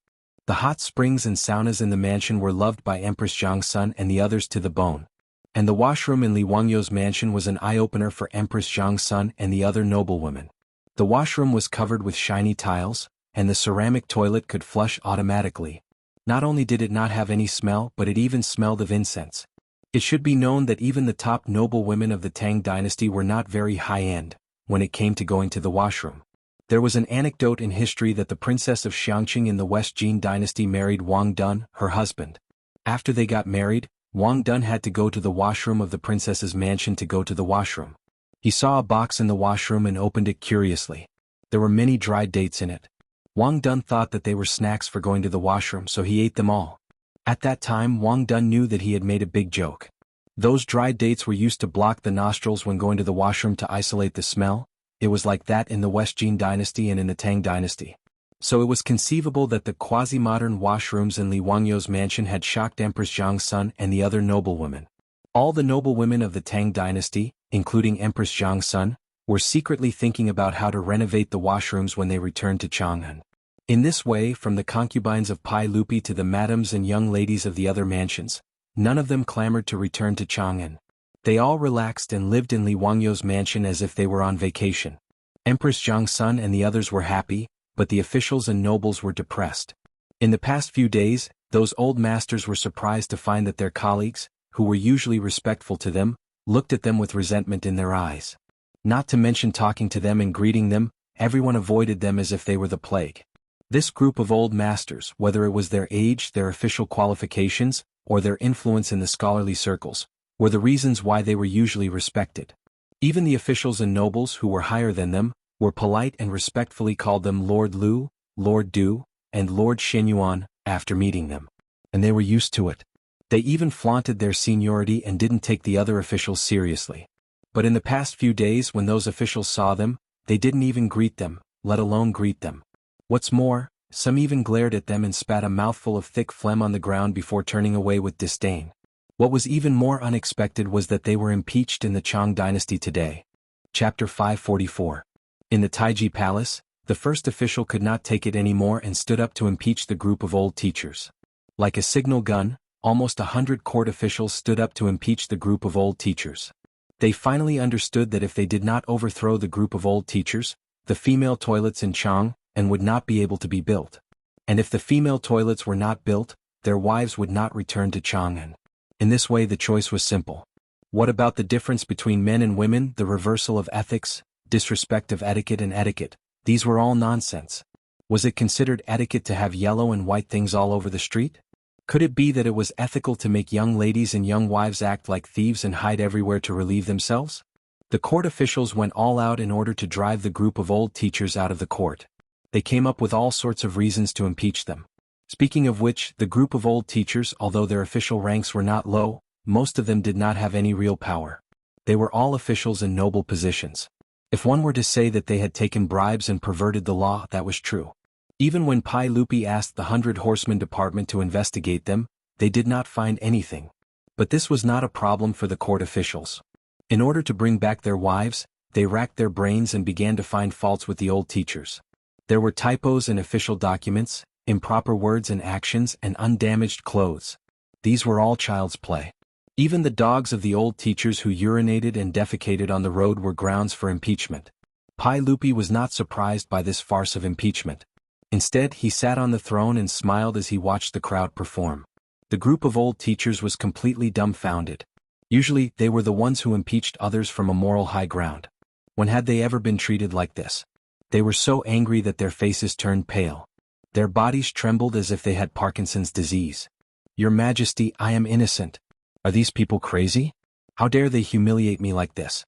The hot springs and saunas in the mansion were loved by Empress Jiangsun and the others to the bone. And the washroom in Li Wangyou's mansion was an eye-opener for Empress Jiangsun and the other noblewomen. The washroom was covered with shiny tiles, and the ceramic toilet could flush automatically. Not only did it not have any smell, but it even smelled of incense. It should be known that even the top noblewomen of the Tang dynasty were not very high-end when it came to going to the washroom. There was an anecdote in history that the princess of Xiangqing in the West Jin dynasty married Wang Dun, her husband. After they got married, Wang Dun had to go to the washroom of the princess's mansion to go to the washroom. He saw a box in the washroom and opened it curiously. There were many dried dates in it. Wang Dun thought that they were snacks for going to the washroom, so he ate them all. At that time, Wang Dun knew that he had made a big joke. Those dried dates were used to block the nostrils when going to the washroom to isolate the smell. It was like that in the West Jin dynasty and in the Tang dynasty. So it was conceivable that the quasi-modern washrooms in Li Wangyou's mansion had shocked Empress Jiangsun and the other noblewomen. All the noblewomen of the Tang dynasty, including Empress Jiangsun, were secretly thinking about how to renovate the washrooms when they returned to Chang'an. In this way, from the concubines of Pai Lupi to the madams and young ladies of the other mansions, none of them clamored to return to Chang'an. They all relaxed and lived in Li Wangyou's mansion as if they were on vacation. Empress Jiangsun and the others were happy, but the officials and nobles were depressed. In the past few days, those old masters were surprised to find that their colleagues, who were usually respectful to them, looked at them with resentment in their eyes. Not to mention talking to them and greeting them, everyone avoided them as if they were the plague. This group of old masters, whether it was their age, their official qualifications, or their influence in the scholarly circles, were the reasons why they were usually respected. Even the officials and nobles who were higher than them, were polite and respectfully called them Lord Lu, Lord Du, and Lord Shenyuan, after meeting them. And they were used to it. They even flaunted their seniority and didn't take the other officials seriously. But in the past few days when those officials saw them, they didn't even greet them, let alone greet them. What's more, some even glared at them and spat a mouthful of thick phlegm on the ground before turning away with disdain. What was even more unexpected was that they were impeached in the Tang dynasty today. Chapter 544. In the Taiji Palace, the first official could not take it anymore and stood up to impeach the group of old teachers. Like a signal gun, almost 100 court officials stood up to impeach the group of old teachers. They finally understood that if they did not overthrow the group of old teachers, the female toilets in Chang and would not be able to be built. And if the female toilets were not built, their wives would not return to Chang'an. In this way the choice was simple. What about the difference between men and women, the reversal of ethics, disrespect of etiquette and etiquette? These were all nonsense. Was it considered etiquette to have yellow and white things all over the street? Could it be that it was ethical to make young ladies and young wives act like thieves and hide everywhere to relieve themselves? The court officials went all out in order to drive the group of old teachers out of the court. They came up with all sorts of reasons to impeach them. Speaking of which, the group of old teachers, although their official ranks were not low, most of them did not have any real power. They were all officials in noble positions. If one were to say that they had taken bribes and perverted the law, that was true. Even when Pai Lupi asked the 100 Horsemen Department to investigate them, they did not find anything. But this was not a problem for the court officials. In order to bring back their wives, they racked their brains and began to find faults with the old teachers. There were typos in official documents, improper words and actions, and undamaged clothes. These were all child's play. Even the dogs of the old teachers who urinated and defecated on the road were grounds for impeachment. Pai Lupi was not surprised by this farce of impeachment. Instead, he sat on the throne and smiled as he watched the crowd perform. The group of old teachers was completely dumbfounded. Usually, they were the ones who impeached others from a moral high ground. When had they ever been treated like this? They were so angry that their faces turned pale. Their bodies trembled as if they had Parkinson's disease. Your Majesty, I am innocent. Are these people crazy? How dare they humiliate me like this?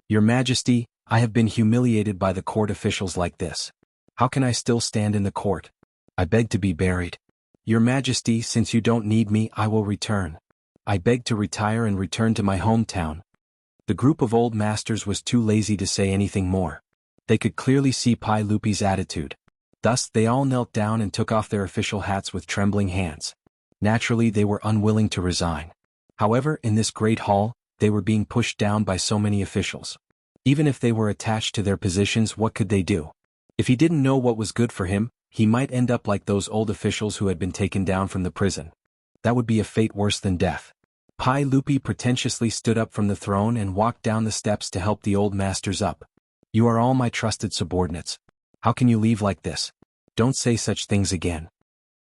Your Majesty, I have been humiliated by the court officials like this. How can I still stand in the court? I beg to be buried. Your Majesty, since you don't need me, I will return. I beg to retire and return to my hometown. The group of old masters was too lazy to say anything more. They could clearly see Pai Lupi's attitude. Thus, they all knelt down and took off their official hats with trembling hands. Naturally, they were unwilling to resign. However, in this great hall, they were being pushed down by so many officials. Even if they were attached to their positions, what could they do? If he didn't know what was good for him, he might end up like those old officials who had been taken down from the prison. That would be a fate worse than death. Pai Lupi pretentiously stood up from the throne and walked down the steps to help the old masters up. You are all my trusted subordinates. How can you leave like this? Don't say such things again.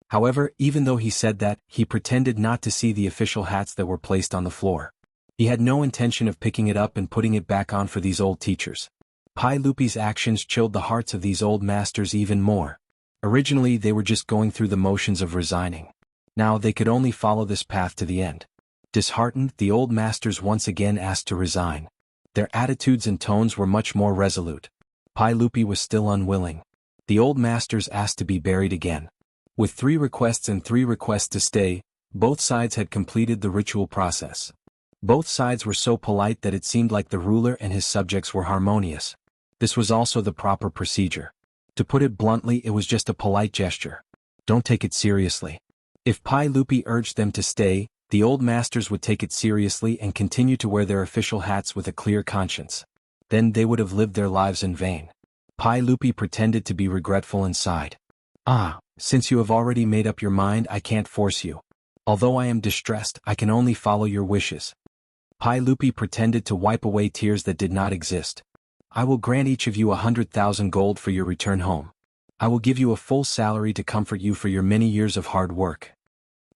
However, even though he said that, he pretended not to see the official hats that were placed on the floor. He had no intention of picking it up and putting it back on for these old teachers. Pai Lupi's actions chilled the hearts of these old masters even more. Originally, they were just going through the motions of resigning. Now they could only follow this path to the end. Disheartened, the old masters once again asked to resign. Their attitudes and tones were much more resolute. Pai Lupi was still unwilling. The old masters asked to be buried again. With 3 requests and 3 requests to stay, both sides had completed the ritual process. Both sides were so polite that it seemed like the ruler and his subjects were harmonious. This was also the proper procedure. To put it bluntly, it was just a polite gesture. Don't take it seriously. If Pai Lupi urged them to stay, the old masters would take it seriously and continue to wear their official hats with a clear conscience. Then they would have lived their lives in vain. Pai Lupi pretended to be regretful and sighed. Since you have already made up your mind, I can't force you. Although I am distressed, I can only follow your wishes. Pai Lupi pretended to wipe away tears that did not exist. I will grant each of you 100,000 gold for your return home. I will give you a full salary to comfort you for your many years of hard work.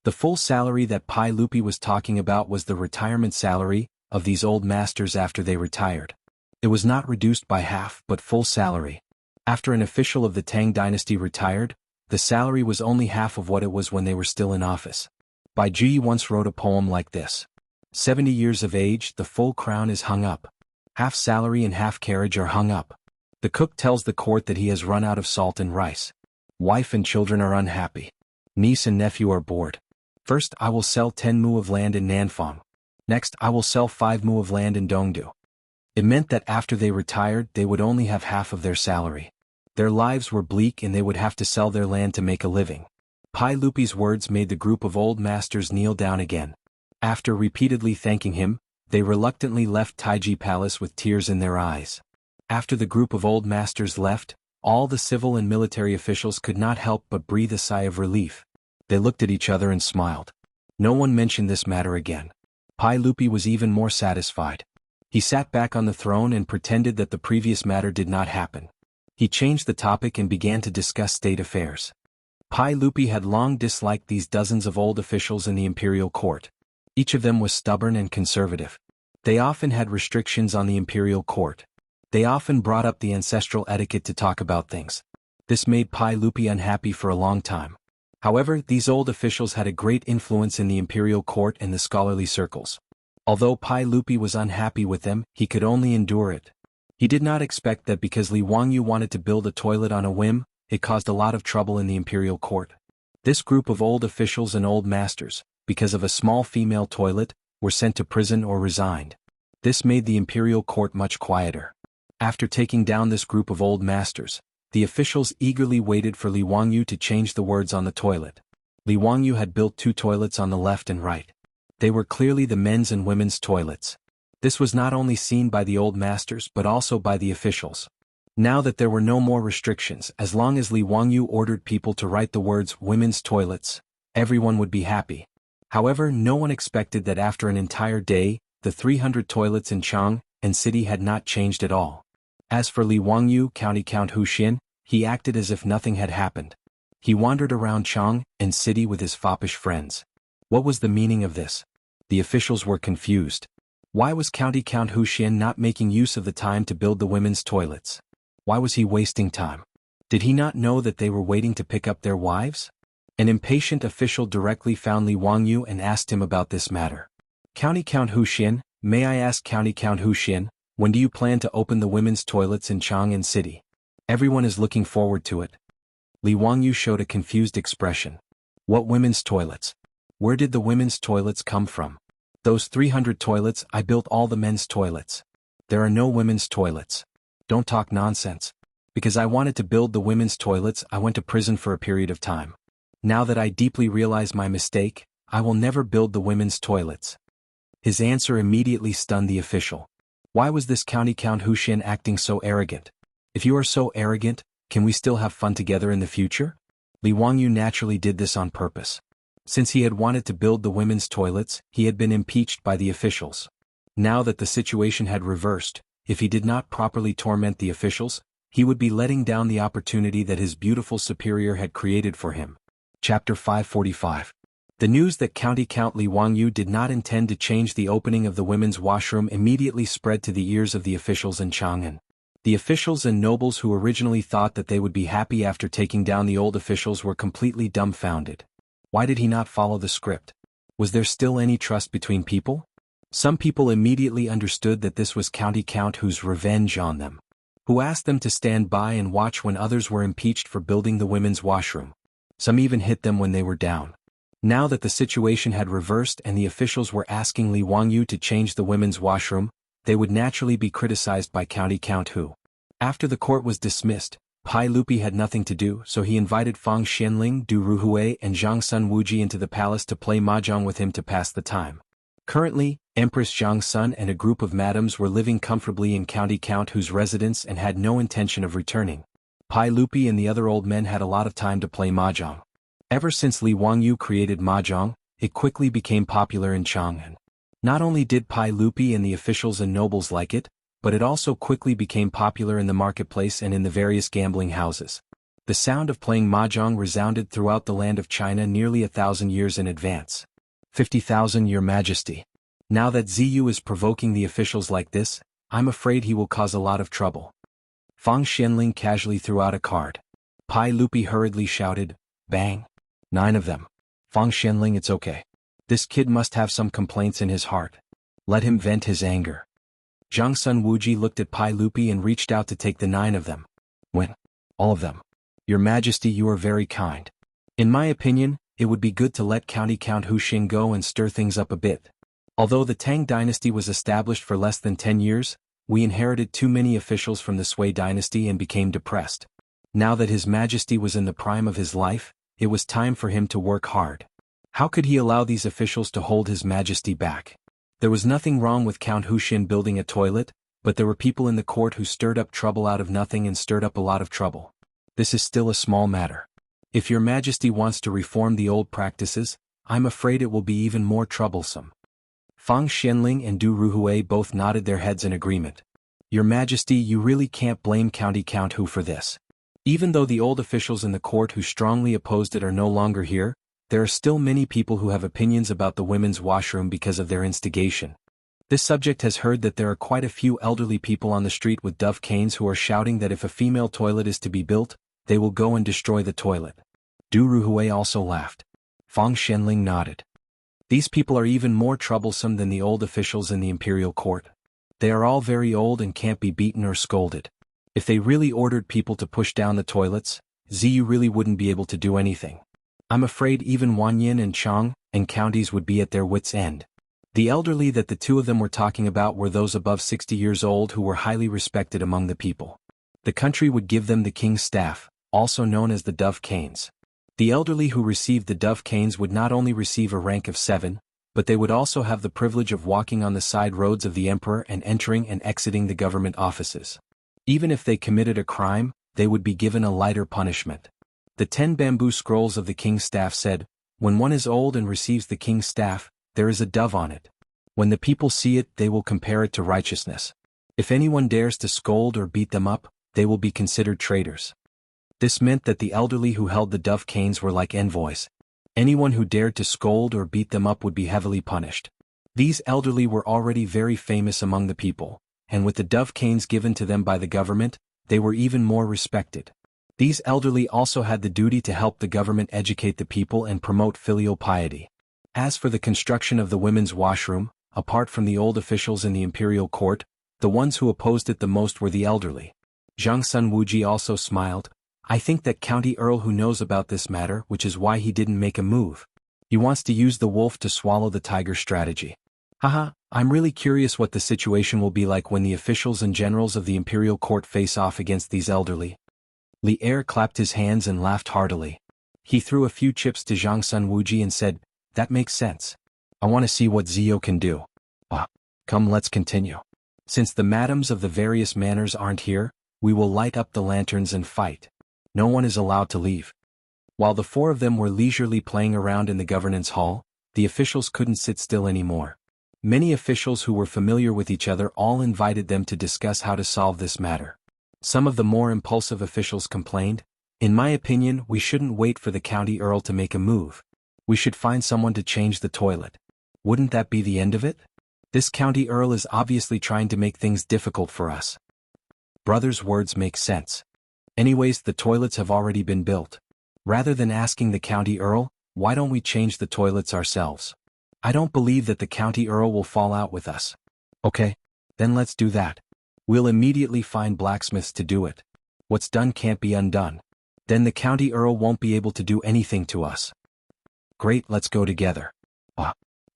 The full salary that Pai Lupi was talking about was the retirement salary, of these old masters after they retired. It was not reduced by half but full salary. After an official of the Tang dynasty retired, the salary was only half of what it was when they were still in office. Bai Ji once wrote a poem like this. 70 years of age, the full crown is hung up. Half salary and half carriage are hung up. The cook tells the court that he has run out of salt and rice. Wife and children are unhappy. Niece and nephew are bored. First I will sell 10 mu of land in Nanfang. Next I will sell 5 mu of land in Dongdu. It meant that after they retired they would only have half of their salary. Their lives were bleak and they would have to sell their land to make a living. Pai Lupi's words made the group of old masters kneel down again. After repeatedly thanking him, they reluctantly left Taiji Palace with tears in their eyes. After the group of old masters left, all the civil and military officials could not help but breathe a sigh of relief. They looked at each other and smiled. No one mentioned this matter again. Pai Lupi was even more satisfied. He sat back on the throne and pretended that the previous matter did not happen. He changed the topic and began to discuss state affairs. Pai Lupi had long disliked these dozens of old officials in the imperial court. Each of them was stubborn and conservative. They often had restrictions on the imperial court. They often brought up the ancestral etiquette to talk about things. This made Pai Lupi unhappy for a long time. However, these old officials had a great influence in the imperial court and the scholarly circles. Although Pai Lupi was unhappy with them, he could only endure it. He did not expect that because Li Wangyu wanted to build a toilet on a whim, it caused a lot of trouble in the imperial court. This group of old officials and old masters, because of a small female toilet, were sent to prison or resigned. This made the imperial court much quieter. After taking down this group of old masters, the officials eagerly waited for Li Wangyu to change the words on the toilet. Li Wangyu had built 2 toilets on the left and right. They were clearly the men's and women's toilets. This was not only seen by the old masters but also by the officials. Now that there were no more restrictions, as long as Li Wangyu ordered people to write the words women's toilets, everyone would be happy. However, no one expected that after an entire day, the 300 toilets in Chang and city had not changed at all. As for Li Wangyu, County Count Huxian, he acted as if nothing had happened. He wandered around Chang and city with his foppish friends. What was the meaning of this? The officials were confused. Why was County Count Huxian not making use of the time to build the women's toilets? Why was he wasting time? Did he not know that they were waiting to pick up their wives? An impatient official directly found Li Wangyu and asked him about this matter. County Count Huxian, may I ask County Count Huxian, when do you plan to open the women's toilets in Chang'an City? Everyone is looking forward to it. Li Wangyu showed a confused expression. What women's toilets? Where did the women's toilets come from? Those 300 toilets, I built all the men's toilets. There are no women's toilets. Don't talk nonsense. Because I wanted to build the women's toilets, I went to prison for a period of time. Now that I deeply realize my mistake, I will never build the women's toilets. His answer immediately stunned the official. Why was this County Count Huxian acting so arrogant? If you are so arrogant, can we still have fun together in the future? Li Wangyu naturally did this on purpose. Since he had wanted to build the women's toilets, he had been impeached by the officials. Now that the situation had reversed, if he did not properly torment the officials, he would be letting down the opportunity that his beautiful superior had created for him. Chapter 545. The news that County Count Li Wangyu did not intend to change the opening of the women's washroom immediately spread to the ears of the officials in Chang'an. The officials and nobles who originally thought that they would be happy after taking down the old officials were completely dumbfounded. Why did he not follow the script? Was there still any trust between people? Some people immediately understood that this was County Count whose revenge on them, who asked them to stand by and watch when others were impeached for building the women's washroom. Some even hit them when they were down. Now that the situation had reversed and the officials were asking Li Wangyu to change the women's washroom, they would naturally be criticized by County Count Hu. After the court was dismissed, Pai Lupi had nothing to do, so he invited Fang Xianling, Du Ruhui and Zhang Sun Wuji into the palace to play mahjong with him to pass the time. Currently, Empress Zhang Sun and a group of madams were living comfortably in County Count Hu's residence and had no intention of returning. Pai Lupi and the other old men had a lot of time to play mahjong. Ever since Li Wangyu created mahjong, it quickly became popular in Chang'an. Not only did Pai Lupi and the officials and nobles like it, but it also quickly became popular in the marketplace and in the various gambling houses. The sound of playing mahjong resounded throughout the land of China nearly 1,000 years in advance. 50,000, Your Majesty. Now that Ziyu is provoking the officials like this, I'm afraid he will cause a lot of trouble. Fang Xianling casually threw out a card. Pai Lupi hurriedly shouted, "Bang! 9 of them. Fang Xianling, it's okay. This kid must have some complaints in his heart. Let him vent his anger." Zhang Sun Wuji looked at Pai Lupi and reached out to take the 9 of them. "When? All of them. Your Majesty, you are very kind. In my opinion, it would be good to let County Count Hu Xing go and stir things up a bit. Although the Tang dynasty was established for less than 10 years, we inherited too many officials from the Sui dynasty and became depressed. Now that His Majesty was in the prime of his life, it was time for him to work hard. How could he allow these officials to hold His Majesty back? There was nothing wrong with Count Hu Xin building a toilet, but there were people in the court who stirred up trouble out of nothing and stirred up a lot of trouble. This is still a small matter. If Your Majesty wants to reform the old practices, I'm afraid it will be even more troublesome." Fang Xianling and Du Ruhui both nodded their heads in agreement. "Your Majesty, you really can't blame County Count Hu for this. Even though the old officials in the court who strongly opposed it are no longer here, there are still many people who have opinions about the women's washroom because of their instigation. This subject has heard that there are quite a few elderly people on the street with dove canes who are shouting that if a female toilet is to be built, they will go and destroy the toilet." Du Ruhui also laughed. Fang Xianling nodded. "These people are even more troublesome than the old officials in the imperial court. They are all very old and can't be beaten or scolded. If they really ordered people to push down the toilets, Ziyu really wouldn't be able to do anything. I'm afraid even Wanyin and Chang and counties would be at their wits' end." The elderly that the two of them were talking about were those above 60 years old who were highly respected among the people. The country would give them the king's staff, also known as the dove canes. The elderly who received the dove canes would not only receive a rank of 7, but they would also have the privilege of walking on the side roads of the emperor and entering and exiting the government offices. Even if they committed a crime, they would be given a lighter punishment. The 10 bamboo scrolls of the king's staff said, "When one is old and receives the king's staff, there is a dove on it. When the people see it, they will compare it to righteousness. If anyone dares to scold or beat them up, they will be considered traitors." This meant that the elderly who held the dove canes were like envoys. Anyone who dared to scold or beat them up would be heavily punished. These elderly were already very famous among the people, and with the dove canes given to them by the government, they were even more respected. These elderly also had the duty to help the government educate the people and promote filial piety. As for the construction of the women's washroom, apart from the old officials in the imperial court, the ones who opposed it the most were the elderly. Zhang Sun Wuji also smiled. "I think that County Earl who knows about this matter, which is why he didn't make a move. He wants to use the wolf to swallow the tiger strategy. Haha, I'm really curious what the situation will be like when the officials and generals of the imperial court face off against these elderly." Li Er clapped his hands and laughed heartily. He threw a few chips to Zhang Sun Wuji and said, "That makes sense. I want to see what Zio can do. Come, let's continue. Since the madams of the various manors aren't here, we will light up the lanterns and fight. No one is allowed to leave." While the 4 of them were leisurely playing around in the governance hall, the officials couldn't sit still anymore. Many officials who were familiar with each other all invited them to discuss how to solve this matter. Some of the more impulsive officials complained, "In my opinion, we shouldn't wait for the county earl to make a move. We should find someone to change the toilet. Wouldn't that be the end of it? This county earl is obviously trying to make things difficult for us." Brother's words make sense. Anyways, the toilets have already been built. Rather than asking the county earl, why don't we change the toilets ourselves? I don't believe that the county earl will fall out with us. Okay, then let's do that. We'll immediately find blacksmiths to do it. What's done can't be undone. Then the county earl won't be able to do anything to us. Great, let's go together.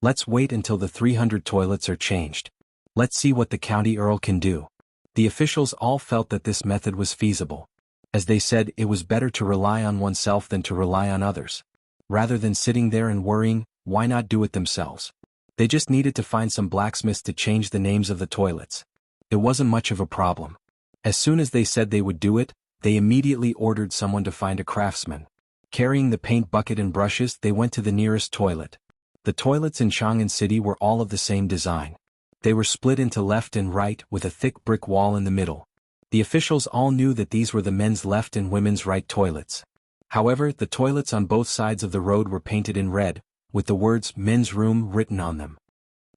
Let's wait until the 300 toilets are changed. Let's see what the county earl can do. The officials all felt that this method was feasible. As they said, it was better to rely on oneself than to rely on others. Rather than sitting there and worrying, why not do it themselves? They just needed to find some blacksmiths to change the names of the toilets. It wasn't much of a problem. As soon as they said they would do it, they immediately ordered someone to find a craftsman. Carrying the paint bucket and brushes, they went to the nearest toilet. The toilets in Chang'an City were all of the same design. They were split into left and right with a thick brick wall in the middle. The officials all knew that these were the men's left and women's right toilets. However, the toilets on both sides of the road were painted in red, with the words "men's room" written on them.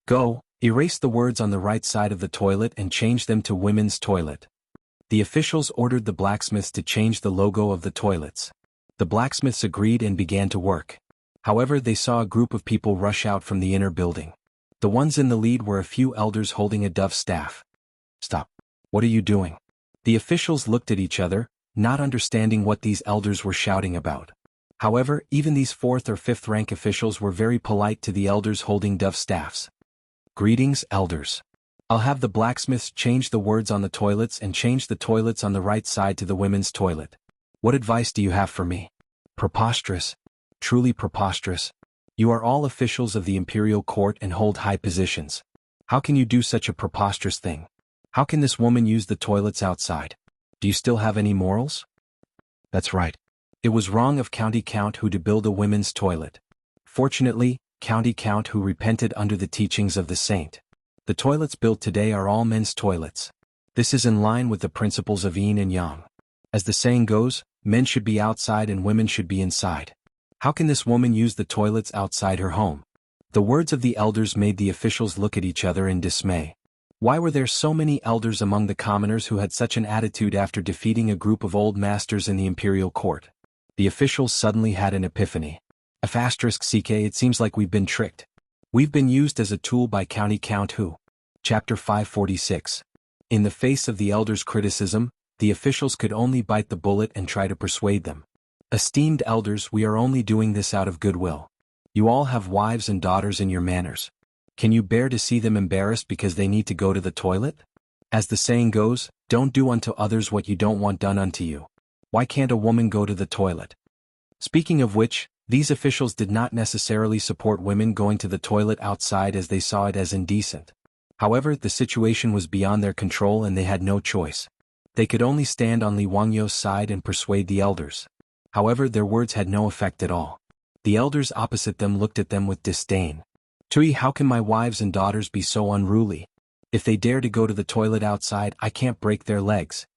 Go, erase the words on the right side of the toilet and change them to women's toilet. The officials ordered the blacksmiths to change the logo of the toilets. The blacksmiths agreed and began to work. However, they saw a group of people rush out from the inner building. The ones in the lead were a few elders holding a dove staff. Stop. What are you doing? The officials looked at each other, not understanding what these elders were shouting about. However, even these 4th or 5th rank officials were very polite to the elders holding dove staffs. Greetings, elders. I'll have the blacksmiths change the words on the toilets and change the toilets on the right side to the women's toilet. What advice do you have for me? Preposterous. Truly preposterous. You are all officials of the imperial court and hold high positions. How can you do such a preposterous thing? How can this woman use the toilets outside? Do you still have any morals? That's right. It was wrong of County Count Hu to build a women's toilet. Fortunately, County Count Hu repented under the teachings of the saint. The toilets built today are all men's toilets. This is in line with the principles of yin and yang. As the saying goes, men should be outside and women should be inside. How can this woman use the toilets outside her home? The words of the elders made the officials look at each other in dismay. Why were there so many elders among the commoners who had such an attitude after defeating a group of old masters in the imperial court? The officials suddenly had an epiphany. *CK, it seems like we've been tricked. We've been used as a tool by County Count Hu. Chapter 546. In the face of the elders' criticism, the officials could only bite the bullet and try to persuade them. Esteemed elders, we are only doing this out of goodwill. You all have wives and daughters in your manors. Can you bear to see them embarrassed because they need to go to the toilet? As the saying goes, don't do unto others what you don't want done unto you. Why can't a woman go to the toilet? Speaking of which, these officials did not necessarily support women going to the toilet outside as they saw it as indecent. However, the situation was beyond their control and they had no choice. They could only stand on Li Wangyu's side and persuade the elders. However, their words had no effect at all. The elders opposite them looked at them with disdain. Tui, how can my wives and daughters be so unruly? If they dare to go to the toilet outside, I can't break their legs.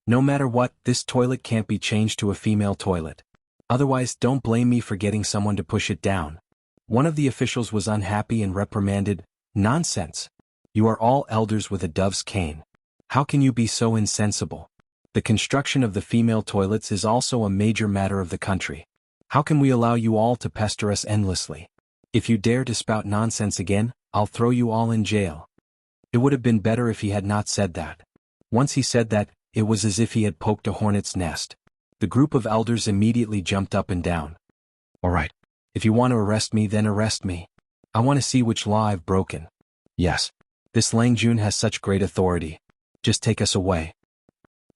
No matter what, this toilet can't be changed to a female toilet. Otherwise, don't blame me for getting someone to push it down. One of the officials was unhappy and reprimanded, Nonsense. You are all elders with a dove's cane. How can you be so insensible? The construction of the female toilets is also a major matter of the country. How can we allow you all to pester us endlessly? If you dare to spout nonsense again, I'll throw you all in jail. It would have been better if he had not said that. Once he said that, it was as if he had poked a hornet's nest. The group of elders immediately jumped up and down. All right. If you want to arrest me, then arrest me. I want to see which law I've broken. Yes. This Lang Jun has such great authority. Just take us away.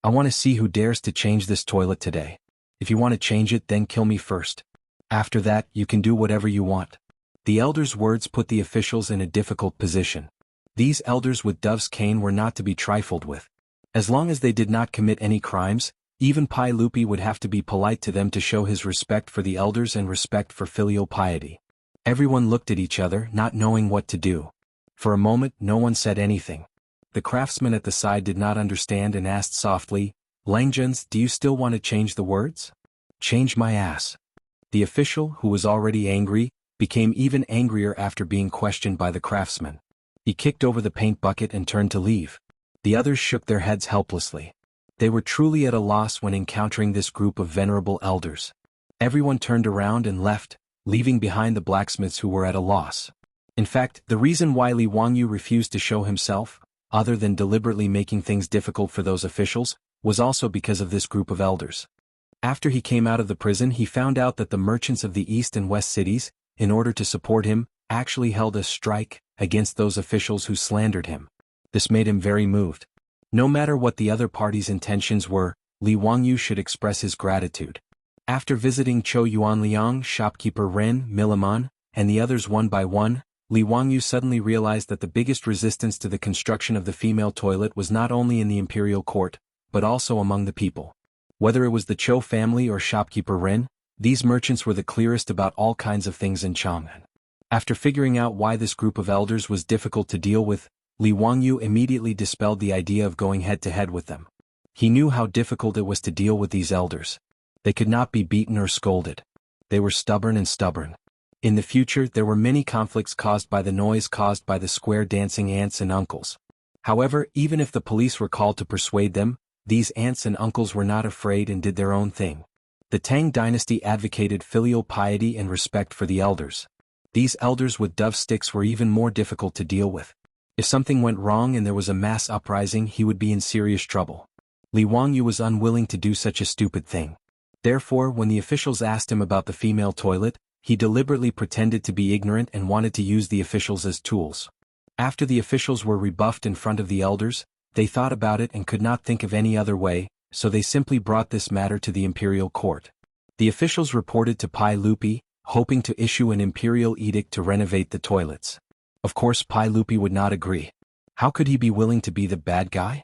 I want to see who dares to change this toilet today. If you want to change it, then kill me first. After that, you can do whatever you want. The elders' words put the officials in a difficult position. These elders with dove's cane were not to be trifled with. As long as they did not commit any crimes, even Pai Lupi would have to be polite to them to show his respect for the elders and respect for filial piety. Everyone looked at each other, not knowing what to do. For a moment, no one said anything. The craftsman at the side did not understand and asked softly, Langjuns, do you still want to change the words? Change my ass. The official, who was already angry, became even angrier after being questioned by the craftsman. He kicked over the paint bucket and turned to leave. The others shook their heads helplessly. They were truly at a loss when encountering this group of venerable elders. Everyone turned around and left, leaving behind the blacksmiths who were at a loss. In fact, the reason why Li Wangyu refused to show himself, other than deliberately making things difficult for those officials, was also because of this group of elders. After he came out of the prison, he found out that the merchants of the east and west cities, in order to support him, actually held a strike against those officials who slandered him. This made him very moved. No matter what the other party's intentions were, Li Wangyu should express his gratitude. After visiting Chou Yuanliang, shopkeeper Ren, Milliman, and the others one by one, Li Wangyu suddenly realized that the biggest resistance to the construction of the female toilet was not only in the imperial court, but also among the people. Whether it was the Chou family or shopkeeper Ren, these merchants were the clearest about all kinds of things in Chang'an. After figuring out why this group of elders was difficult to deal with, Li Wangyu immediately dispelled the idea of going head-to-head with them. He knew how difficult it was to deal with these elders. They could not be beaten or scolded. They were stubborn and stubborn. In the future there were many conflicts caused by the noise caused by the square dancing aunts and uncles. However, even if the police were called to persuade them, these aunts and uncles were not afraid and did their own thing. The Tang dynasty advocated filial piety and respect for the elders. These elders with dove sticks were even more difficult to deal with. If something went wrong and there was a mass uprising, he would be in serious trouble. Li Wangyu was unwilling to do such a stupid thing. Therefore, when the officials asked him about the female toilet, he deliberately pretended to be ignorant and wanted to use the officials as tools. After the officials were rebuffed in front of the elders, they thought about it and could not think of any other way, so they simply brought this matter to the imperial court. The officials reported to Pai Lupi, hoping to issue an imperial edict to renovate the toilets. Of course Pai Lupi would not agree. How could he be willing to be the bad guy?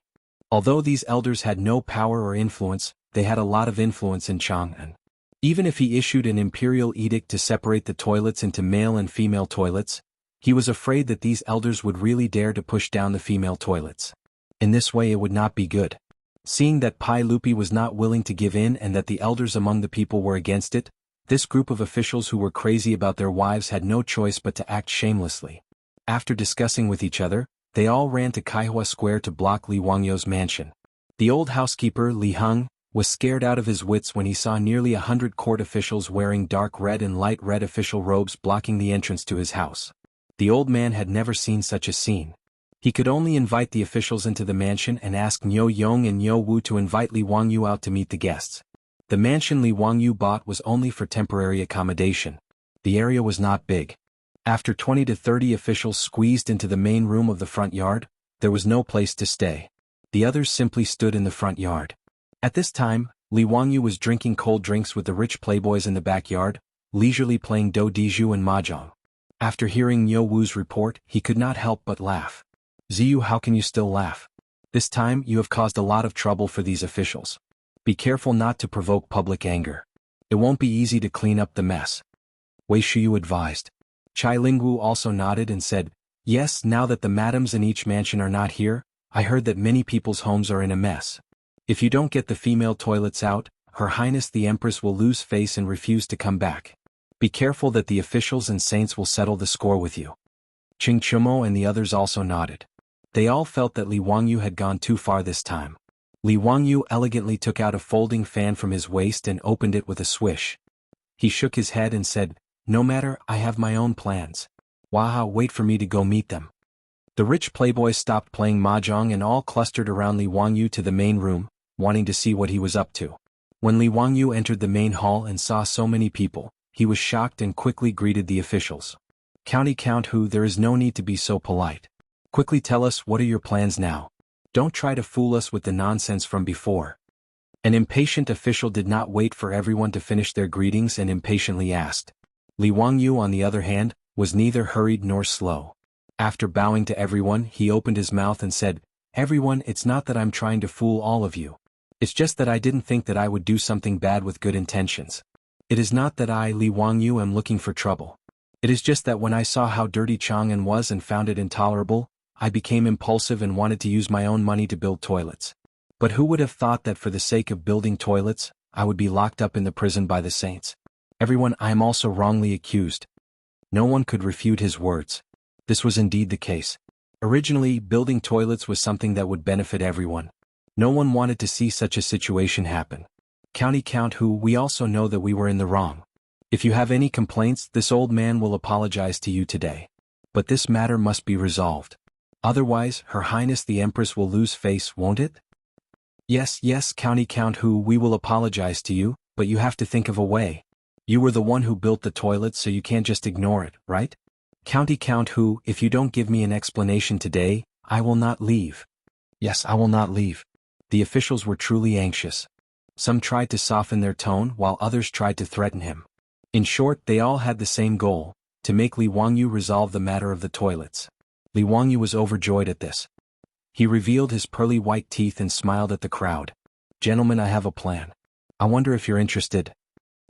Although these elders had no power or influence, they had a lot of influence in Chang'an. Even if he issued an imperial edict to separate the toilets into male and female toilets, he was afraid that these elders would really dare to push down the female toilets. In this way it would not be good. Seeing that Pai Lupi was not willing to give in and that the elders among the people were against it, this group of officials who were crazy about their wives had no choice but to act shamelessly. After discussing with each other, they all ran to Kaihua Square to block Li Wangyu's mansion. The old housekeeper, Li Heng, was scared out of his wits when he saw nearly 100 court officials wearing dark red and light red official robes blocking the entrance to his house. The old man had never seen such a scene. He could only invite the officials into the mansion and ask Niu Yong and Niu Wu to invite Li Wangyu out to meet the guests. The mansion Li Wangyu bought was only for temporary accommodation. The area was not big. After 20 to 30 officials squeezed into the main room of the front yard, there was no place to stay. The others simply stood in the front yard. At this time, Li Wangyu was drinking cold drinks with the rich playboys in the backyard, leisurely playing do diju and mahjong. After hearing Niu Wu's report, he could not help but laugh. Ziyu, how can you still laugh? This time you have caused a lot of trouble for these officials. Be careful not to provoke public anger. It won't be easy to clean up the mess. Wei Shiyu advised. Chai Lingwu also nodded and said, yes, now that the madams in each mansion are not here, I heard that many people's homes are in a mess. If you don't get the female toilets out, Her Highness the Empress will lose face and refuse to come back. Be careful that the officials and saints will settle the score with you. Qing Chumo and the others also nodded. They all felt that Li Wangyu had gone too far this time. Li Wangyu elegantly took out a folding fan from his waist and opened it with a swish. He shook his head and said, no matter, I have my own plans. Waha, wait for me to go meet them. The rich playboys stopped playing mahjong and all clustered around Li Wangyu to the main room, wanting to see what he was up to. When Li Wangyu entered the main hall and saw so many people, he was shocked and quickly greeted the officials. Count Hu, there is no need to be so polite. Quickly tell us, what are your plans now? Don't try to fool us with the nonsense from before. An impatient official did not wait for everyone to finish their greetings and impatiently asked. Li Wangyu, on the other hand, was neither hurried nor slow. After bowing to everyone, he opened his mouth and said, everyone, it's not that I'm trying to fool all of you. It's just that I didn't think that I would do something bad with good intentions. It is not that I, Li Wangyu, am looking for trouble. It is just that when I saw how dirty Chang'an was and found it intolerable, I became impulsive and wanted to use my own money to build toilets. But who would have thought that for the sake of building toilets, I would be locked up in the prison by the saints? Everyone, I am also wrongly accused. No one could refute his words. This was indeed the case. Originally, building toilets was something that would benefit everyone. No one wanted to see such a situation happen. Count Hu, we also know that we were in the wrong. If you have any complaints, this old man will apologize to you today. But this matter must be resolved. Otherwise, Her Highness the Empress will lose face, won't it? Yes, Count Hu, we will apologize to you, but you have to think of a way. You were the one who built the toilet, so you can't just ignore it, right? Count Hu, if you don't give me an explanation today, I will not leave. Yes, I will not leave. The officials were truly anxious. Some tried to soften their tone while others tried to threaten him. In short, they all had the same goal, to make Li Wangyu resolve the matter of the toilets. Li Wangyu was overjoyed at this. He revealed his pearly white teeth and smiled at the crowd. Gentlemen, I have a plan. I wonder if you're interested.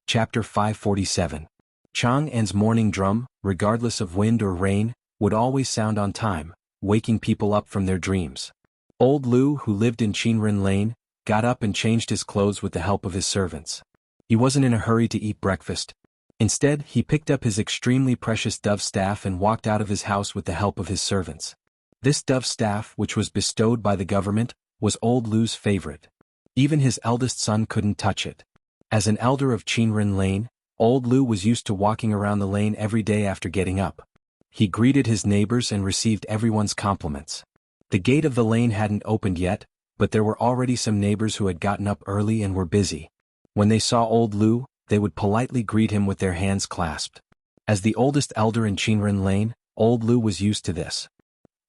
Chapter 547. Chang'an's morning drum, regardless of wind or rain, would always sound on time, waking people up from their dreams. Old Lu, who lived in Qinren Lane, got up and changed his clothes with the help of his servants. He wasn't in a hurry to eat breakfast. Instead, he picked up his extremely precious dove staff and walked out of his house with the help of his servants. This dove staff, which was bestowed by the government, was old Lu's favorite. Even his eldest son couldn't touch it. As an elder of Qinren Lane, old Lu was used to walking around the lane every day after getting up. He greeted his neighbors and received everyone's compliments. The gate of the lane hadn't opened yet, but there were already some neighbors who had gotten up early and were busy. When they saw old Lu, they would politely greet him with their hands clasped. As the oldest elder in Qinren Lane, old Lu was used to this.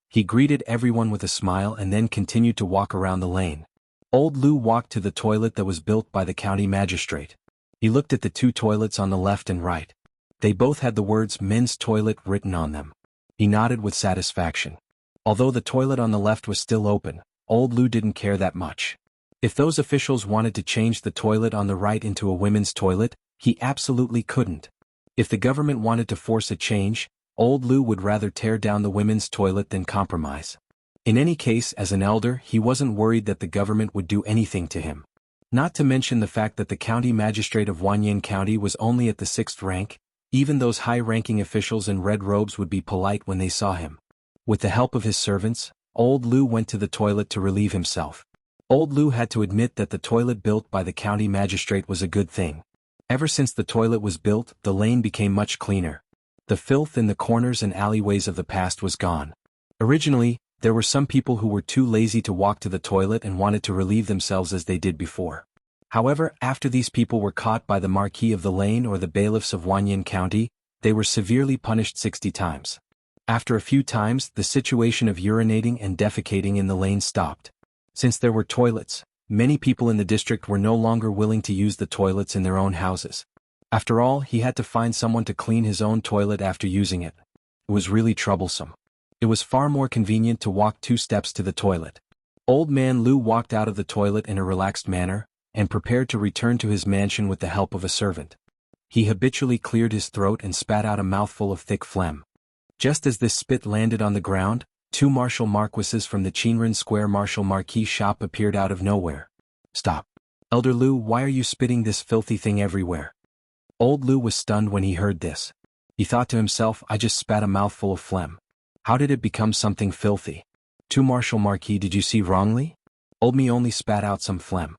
He greeted everyone with a smile and then continued to walk around the lane. Old Lu walked to the toilet that was built by the county magistrate. He looked at the two toilets on the left and right. They both had the words men's toilet written on them. He nodded with satisfaction. Although the toilet on the left was still open, old Lu didn't care that much. If those officials wanted to change the toilet on the right into a women's toilet, he absolutely couldn't. If the government wanted to force a change, old Lu would rather tear down the women's toilet than compromise. In any case, as an elder, he wasn't worried that the government would do anything to him. Not to mention the fact that the county magistrate of Wanyan County was only at the 6th rank, even those high-ranking officials in red robes would be polite when they saw him. With the help of his servants, old Lu went to the toilet to relieve himself. Old Lu had to admit that the toilet built by the county magistrate was a good thing. Ever since the toilet was built, the lane became much cleaner. The filth in the corners and alleyways of the past was gone. Originally, there were some people who were too lazy to walk to the toilet and wanted to relieve themselves as they did before. However, after these people were caught by the Marquis of the Lane or the bailiffs of Wanyan County, they were severely punished 60 times. After a few times, the situation of urinating and defecating in the lane stopped. Since there were toilets, many people in the district were no longer willing to use the toilets in their own houses. After all, he had to find someone to clean his own toilet after using it. It was really troublesome. It was far more convenient to walk 2 steps to the toilet. Old man Lu walked out of the toilet in a relaxed manner, and prepared to return to his mansion with the help of a servant. He habitually cleared his throat and spat out a mouthful of thick phlegm. Just as this spit landed on the ground, 2 martial marquises from the Qinren Square martial marquis shop appeared out of nowhere. "Stop. Elder Lu, why are you spitting this filthy thing everywhere?" Old Lu was stunned when he heard this. He thought to himself, I just spat a mouthful of phlegm. How did it become something filthy? 2 martial marquis, did you see wrongly? Old me only spat out some phlegm.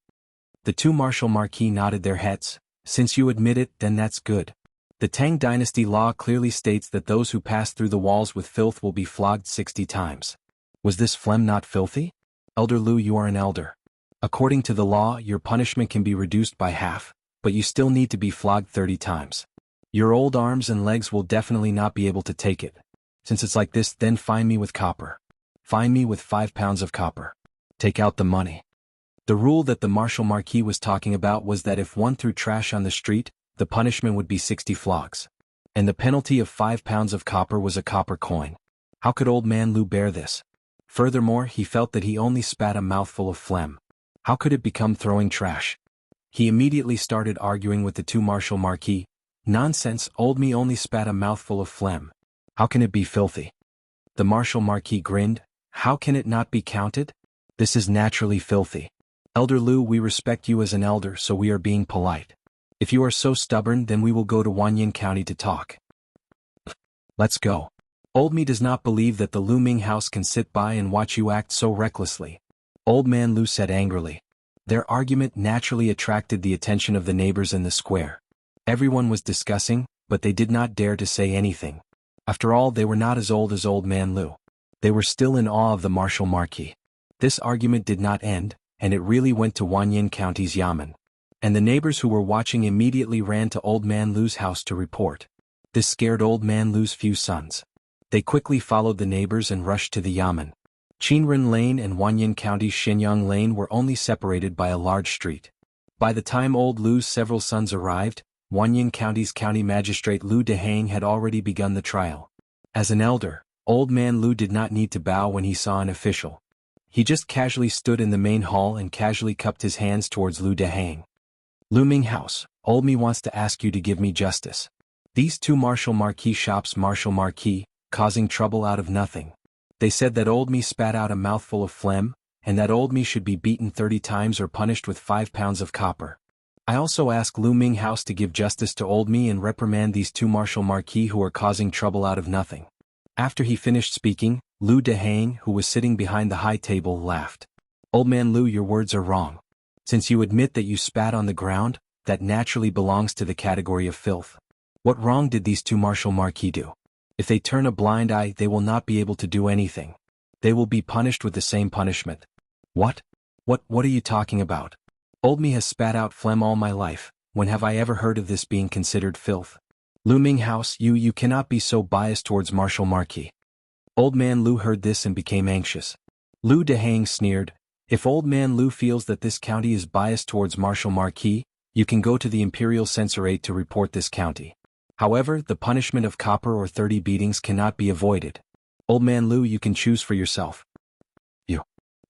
The 2 martial marquis nodded their heads. Since you admit it, then that's good. The Tang dynasty law clearly states that those who pass through the walls with filth will be flogged 60 times. Was this phlegm not filthy? Elder Lu, you are an elder. According to the law, your punishment can be reduced by half, but you still need to be flogged 30 times. Your old arms and legs will definitely not be able to take it. Since it's like this, then fine me with copper. Fine me with 5 pounds of copper. Take out the money. The rule that the martial marquis was talking about was that if one threw trash on the street, the punishment would be 60 flogs. And the penalty of 5 pounds of copper was a copper coin. How could old man Lu bear this? Furthermore, he felt that he only spat a mouthful of phlegm. How could it become throwing trash? He immediately started arguing with the 2 martial marquis. Nonsense, old me only spat a mouthful of phlegm. How can it be filthy? The martial marquis grinned. How can it not be counted? This is naturally filthy. Elder Lu, we respect you as an elder, so we are being polite. If you are so stubborn, then we will go to Wanyan County to talk. Let's go. Old me does not believe that the Lu Ming house can sit by and watch you act so recklessly. Old man Lu said angrily. Their argument naturally attracted the attention of the neighbors in the square. Everyone was discussing, but they did not dare to say anything. After all, they were not as old as old man Lu. They were still in awe of the martial marquis. This argument did not end, and it really went to Wanyan County's Yamen. And the neighbors who were watching immediately ran to old man Lu's house to report. This scared old man Lu's few sons. They quickly followed the neighbors and rushed to the Yamen. Qinren Lane and Wanyan County's Shenyang Lane were only separated by a large street. By the time old Lu's several sons arrived, Wanyan County's county magistrate Lu Dehang had already begun the trial. As an elder, old man Lu did not need to bow when he saw an official. He just casually stood in the main hall and casually cupped his hands towards Lu Dehang. Lu Ming House, old me wants to ask you to give me justice. These 2 martial marquis shops martial marquis, causing trouble out of nothing. They said that old me spat out a mouthful of phlegm, and that old me should be beaten 30 times or punished with 5 pounds of copper. I also ask Lu Ming House to give justice to old me and reprimand these two martial marquis who are causing trouble out of nothing. After he finished speaking, Lu Dehang, who was sitting behind the high table, laughed. Old man Lu, your words are wrong. Since you admit that you spat on the ground, that naturally belongs to the category of filth. What wrong did these two martial marquis do? If they turn a blind eye, they will not be able to do anything. They will be punished with the same punishment. What? What are you talking about? Old me has spat out phlegm all my life. When have I ever heard of this being considered filth? Lu Ming House, you cannot be so biased towards martial marquis. Old man Lu heard this and became anxious. Lu Dehang sneered, if old man Lu feels that this county is biased towards martial marquis, you can go to the Imperial Censorate to report this county. However, the punishment of copper or 30 beatings cannot be avoided. Old man Lu, you can choose for yourself. You.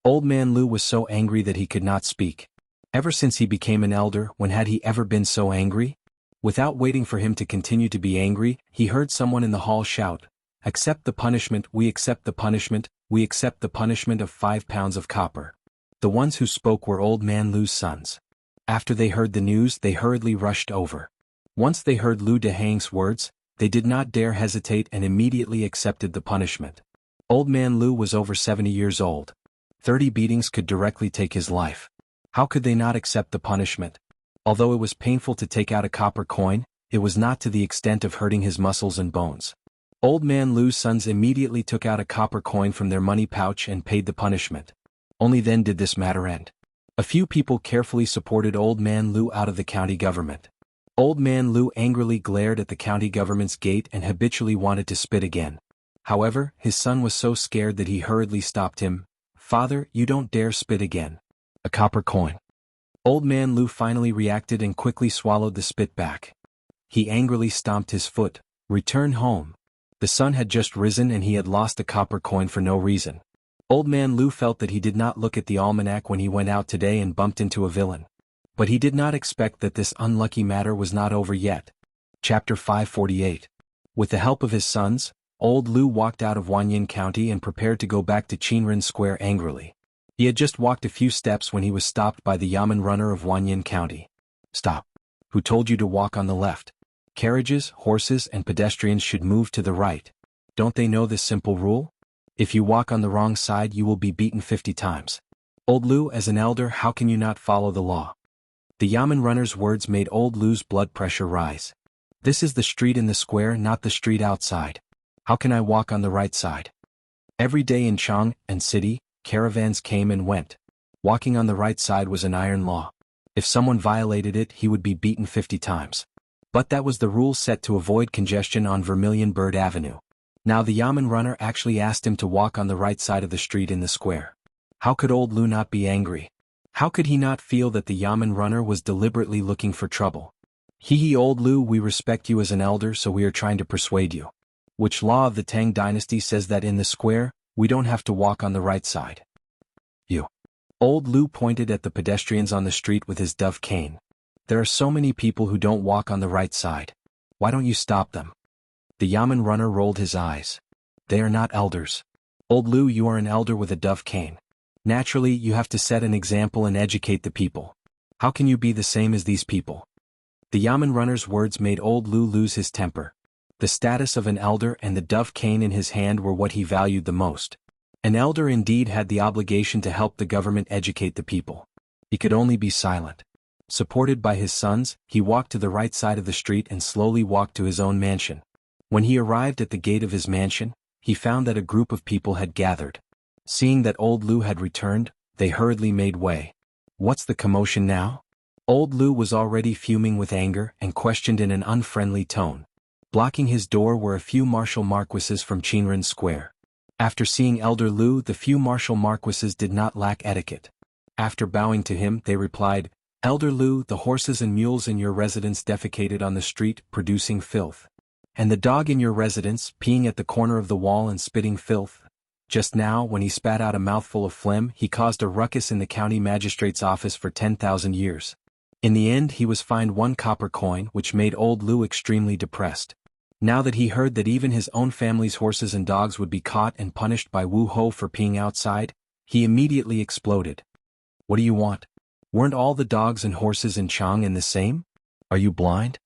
Old man Lu was so angry that he could not speak. Ever since he became an elder, when had he ever been so angry? Without waiting for him to continue to be angry, he heard someone in the hall shout, accept the punishment, we accept the punishment, we accept the punishment of 5 pounds of copper. The ones who spoke were old man Lu's sons. After they heard the news, they hurriedly rushed over. Once they heard Lu Dehang's words, they did not dare hesitate and immediately accepted the punishment. Old man Lu was over 70 years old. 30 beatings could directly take his life. How could they not accept the punishment? Although it was painful to take out a copper coin, it was not to the extent of hurting his muscles and bones. Old man Lu's sons immediately took out a copper coin from their money pouch and paid the punishment. Only then did this matter end. A few people carefully supported old man Lu out of the county government. Old man Lu angrily glared at the county government's gate and habitually wanted to spit again. However, his son was so scared that he hurriedly stopped him. Father, you don't dare spit again. A copper coin. Old man Lu finally reacted and quickly swallowed the spit back. He angrily stomped his foot. Return home. The sun had just risen and he had lost a copper coin for no reason. Old man Lu felt that he did not look at the almanac when he went out today and bumped into a villain. But he did not expect that this unlucky matter was not over yet. Chapter 548. With the help of his sons, old Lu walked out of Wanyan County and prepared to go back to Qinren Square angrily. He had just walked a few steps when he was stopped by the Yamen runner of Wanyan County. Stop. Who told you to walk on the left? Carriages, horses, and pedestrians should move to the right. Don't they know this simple rule? If you walk on the wrong side, you will be beaten 50 times. Old Lu, as an elder, how can you not follow the law? The Yamen runner's words made old Lu's blood pressure rise. This is the street in the square, not the street outside. How can I walk on the right side? Every day in Chang and city, caravans came and went. Walking on the right side was an iron law. If someone violated it, he would be beaten 50 times. But that was the rule set to avoid congestion on Vermilion Bird Avenue. Now the Yamen runner actually asked him to walk on the right side of the street in the square. How could old Lu not be angry? How could he not feel that the Yamen runner was deliberately looking for trouble? Hee old Lu, we respect you as an elder, so we are trying to persuade you. Which law of the Tang dynasty says that in the square, we don't have to walk on the right side? You. Old Lu pointed at the pedestrians on the street with his dove cane. There are so many people who don't walk on the right side. Why don't you stop them? The Yamen runner rolled his eyes. They are not elders. Old Lu, you are an elder with a dove cane. Naturally, you have to set an example and educate the people. How can you be the same as these people? The Yamen runner's words made old Lu lose his temper. The status of an elder and the dove cane in his hand were what he valued the most. An elder indeed had the obligation to help the government educate the people. He could only be silent. Supported by his sons, he walked to the right side of the street and slowly walked to his own mansion. When he arrived at the gate of his mansion, he found that a group of people had gathered. Seeing that old Lu had returned, they hurriedly made way. What's the commotion now? Old Lu was already fuming with anger and questioned in an unfriendly tone. Blocking his door were a few martial marquises from Qinren Square. After seeing Elder Lu, the few martial marquises did not lack etiquette. After bowing to him, they replied, Elder Lu, the horses and mules in your residence defecated on the street, producing filth. And the dog in your residence, peeing at the corner of the wall and spitting filth. Just now, when he spat out a mouthful of phlegm, he caused a ruckus in the county magistrate's office for 10,000 years. In the end, he was fined 1 copper coin, which made old Lu extremely depressed. Now that he heard that even his own family's horses and dogs would be caught and punished by Wu Ho for peeing outside, he immediately exploded. What do you want? Weren't all the dogs and horses in Chang'an the same? Are you blind?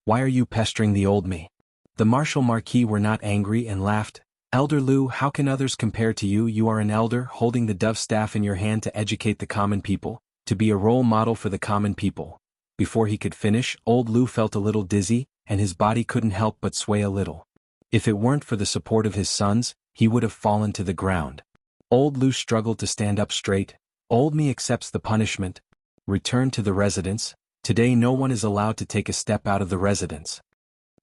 Why are you pestering the old me? The Marshal Marquis were not angry and laughed. Elder Lu, how can others compare to you? You are an elder, holding the dove staff in your hand to educate the common people, to be a role model for the common people. Before he could finish, old Lu felt a little dizzy, and his body couldn't help but sway a little. If it weren't for the support of his sons, he would have fallen to the ground. Old Lu struggled to stand up straight. Old me accepts the punishment. Return to the residence. Today no one is allowed to take a step out of the residence.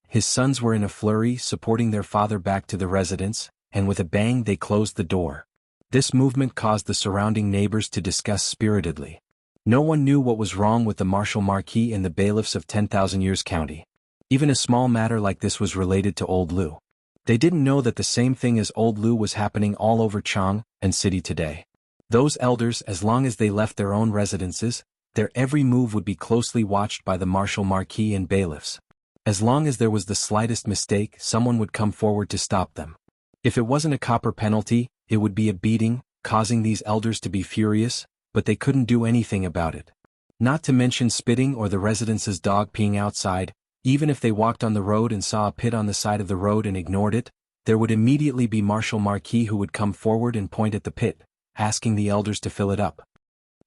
His sons were in a flurry, supporting their father back to the residence, and with a bang they closed the door. This movement caused the surrounding neighbors to discuss spiritedly. No one knew what was wrong with the Marshal Marquis and the bailiffs of 10,000 Years County. Even a small matter like this was related to Old Lu. They didn't know that the same thing as Old Lu was happening all over Chang'an City today. Those elders, as long as they left their own residences, their every move would be closely watched by the Marshal Marquis and bailiffs. As long as there was the slightest mistake, someone would come forward to stop them. If it wasn't a copper penalty, it would be a beating, causing these elders to be furious, but they couldn't do anything about it. Not to mention spitting or the residence's dog peeing outside. Even if they walked on the road and saw a pit on the side of the road and ignored it, there would immediately be Marshal Marquis who would come forward and point at the pit, asking the elders to fill it up.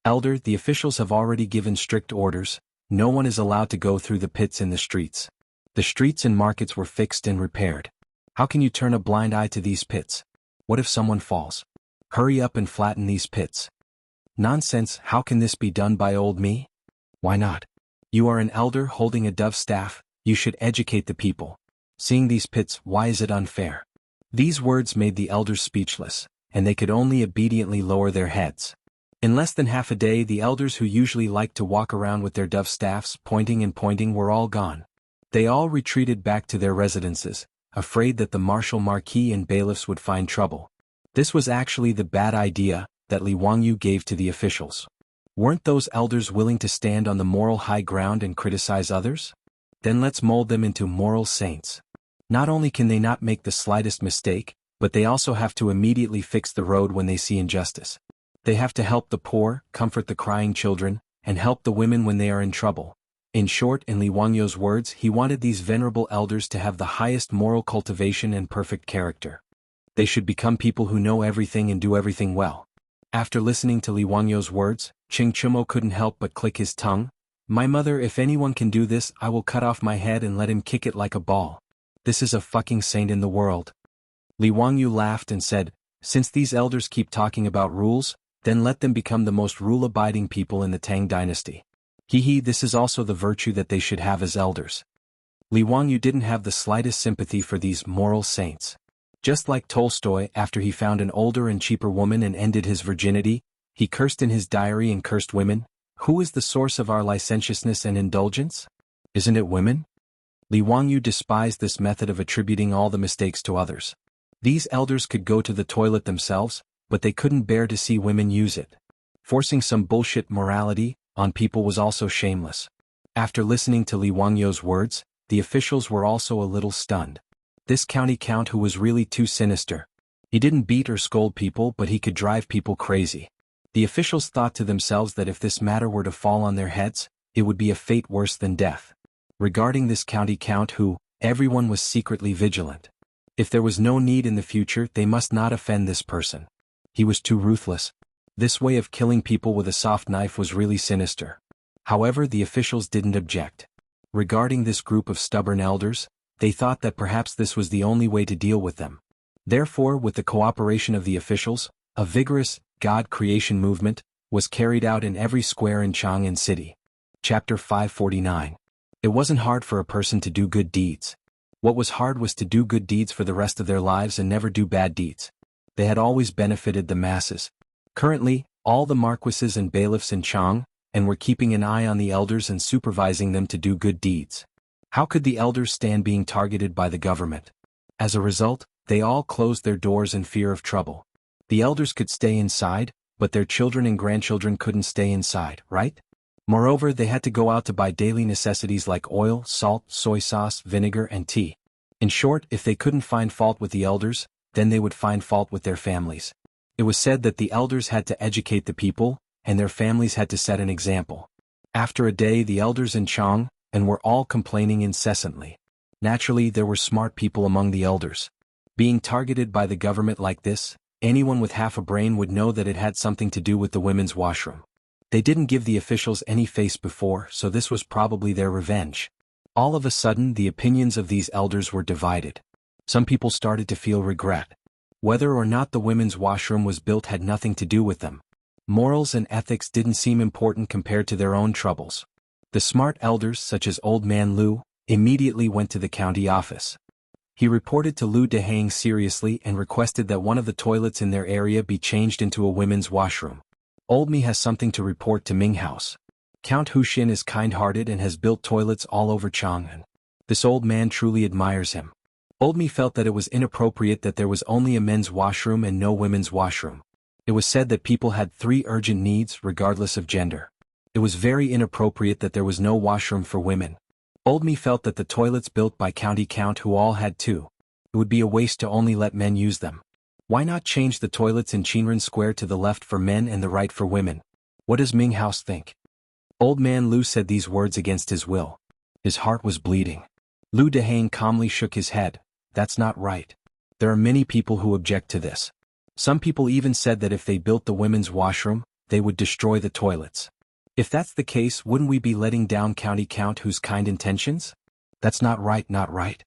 Elder, the officials have already given strict orders. No one is allowed to go through the pits in the streets. The streets and markets were fixed and repaired. How can you turn a blind eye to these pits? What if someone falls? Hurry up and flatten these pits. Nonsense, how can this be done by old me? Why not? You are an elder holding a dove staff, you should educate the people. Seeing these pits, why is it unfair? These words made the elders speechless, and they could only obediently lower their heads. In less than half a day the elders who usually liked to walk around with their dove staffs pointing and pointing were all gone. They all retreated back to their residences, afraid that the Marshal Marquis and bailiffs would find trouble. This was actually the bad idea that Li Wangyu gave to the officials. Weren't those elders willing to stand on the moral high ground and criticize others? Then let's mold them into moral saints. Not only can they not make the slightest mistake, but they also have to immediately fix the road when they see injustice. They have to help the poor, comfort the crying children, and help the women when they are in trouble. In short, in Li Wangyu's words, he wanted these venerable elders to have the highest moral cultivation and perfect character. They should become people who know everything and do everything well. After listening to Li Wangyu's words, Ching Chumo couldn't help but click his tongue. My mother, if anyone can do this, I will cut off my head and let him kick it like a ball. This is a fucking saint in the world. Li Wangyu laughed and said, since these elders keep talking about rules, then let them become the most rule-abiding people in the Tang dynasty. This is also the virtue that they should have as elders. Li Wangyu didn't have the slightest sympathy for these moral saints. Just like Tolstoy, after he found an older and cheaper woman and ended his virginity, he cursed in his diary and cursed women. Who is the source of our licentiousness and indulgence? Isn't it women? Li Wangyu despised this method of attributing all the mistakes to others. These elders could go to the toilet themselves, but they couldn't bear to see women use it. Forcing some bullshit morality on people was also shameless. After listening to Li Wangyu's words, the officials were also a little stunned. This county count who was really too sinister. He didn't beat or scold people, but he could drive people crazy. The officials thought to themselves that if this matter were to fall on their heads, it would be a fate worse than death. Regarding this county count who, everyone was secretly vigilant. If there was no need in the future, they must not offend this person. He was too ruthless. This way of killing people with a soft knife was really sinister. However, the officials didn't object. Regarding this group of stubborn elders, they thought that perhaps this was the only way to deal with them. Therefore, with the cooperation of the officials, a vigorous God creation movement was carried out in every square in Chang'an City. Chapter 549. It wasn't hard for a person to do good deeds. What was hard was to do good deeds for the rest of their lives and never do bad deeds. They had always benefited the masses. Currently, all the marquises and bailiffs in Chang'an were keeping an eye on the elders and supervising them to do good deeds. How could the elders stand being targeted by the government? As a result, they all closed their doors in fear of trouble. The elders could stay inside, but their children and grandchildren couldn't stay inside, right? Moreover, they had to go out to buy daily necessities like oil, salt, soy sauce, vinegar, and tea. In short, if they couldn't find fault with the elders, then they would find fault with their families. It was said that the elders had to educate the people, and their families had to set an example. After a day, the elders in Chang and were all complaining incessantly. Naturally, there were smart people among the elders. Being targeted by the government like this, anyone with half a brain would know that it had something to do with the women's washroom. They didn't give the officials any face before, so this was probably their revenge. All of a sudden, the opinions of these elders were divided. Some people started to feel regret. Whether or not the women's washroom was built had nothing to do with them. Morals and ethics didn't seem important compared to their own troubles. The smart elders, such as Old Man Lu, immediately went to the county office. He reported to Lu Dehang seriously and requested that one of the toilets in their area be changed into a women's washroom. Old Me has something to report to Ming House. Count Huxin is kind-hearted and has built toilets all over Chang'an. This old man truly admires him. Old Me felt that it was inappropriate that there was only a men's washroom and no women's washroom. It was said that people had 3 urgent needs regardless of gender. It was very inappropriate that there was no washroom for women. Old Me felt that the toilets built by County Count who all had 2. It would be a waste to only let men use them. Why not change the toilets in Qinren Square to the left for men and the right for women? What does Ming House think? Old Man Lu said these words against his will. His heart was bleeding. Lu Dehang calmly shook his head. That's not right. There are many people who object to this. Some people even said that if they built the women's washroom, they would destroy the toilets. If that's the case, wouldn't we be letting down County Count whose kind intentions? That's not right, not right.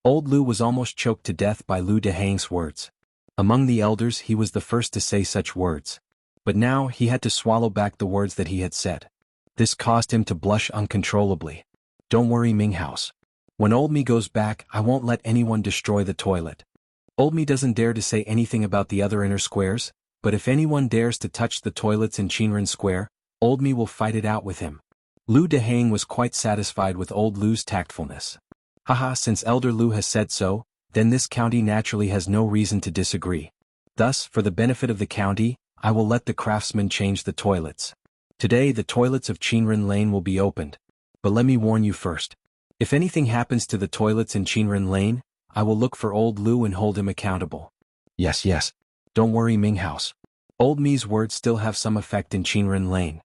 Old Lu was almost choked to death by Lu Dehang's words. Among the elders, he was the first to say such words. But now he had to swallow back the words that he had said. This caused him to blush uncontrollably. Don't worry, Ming House. When Old Me goes back, I won't let anyone destroy the toilet. Old Me doesn't dare to say anything about the other inner squares, but if anyone dares to touch the toilets in Qinren Square, Old Me will fight it out with him. Lu Dehang was quite satisfied with Old Lu's tactfulness. Haha, since Elder Lu has said so, then this county naturally has no reason to disagree. Thus, for the benefit of the county, I will let the craftsmen change the toilets. Today the toilets of Qinren Lane will be opened. But let me warn you first. If anything happens to the toilets in Qinren Lane, I will look for Old Lu and hold him accountable. Yes, yes. Don't worry, Ming House. Old Me's words still have some effect in Qinren Lane.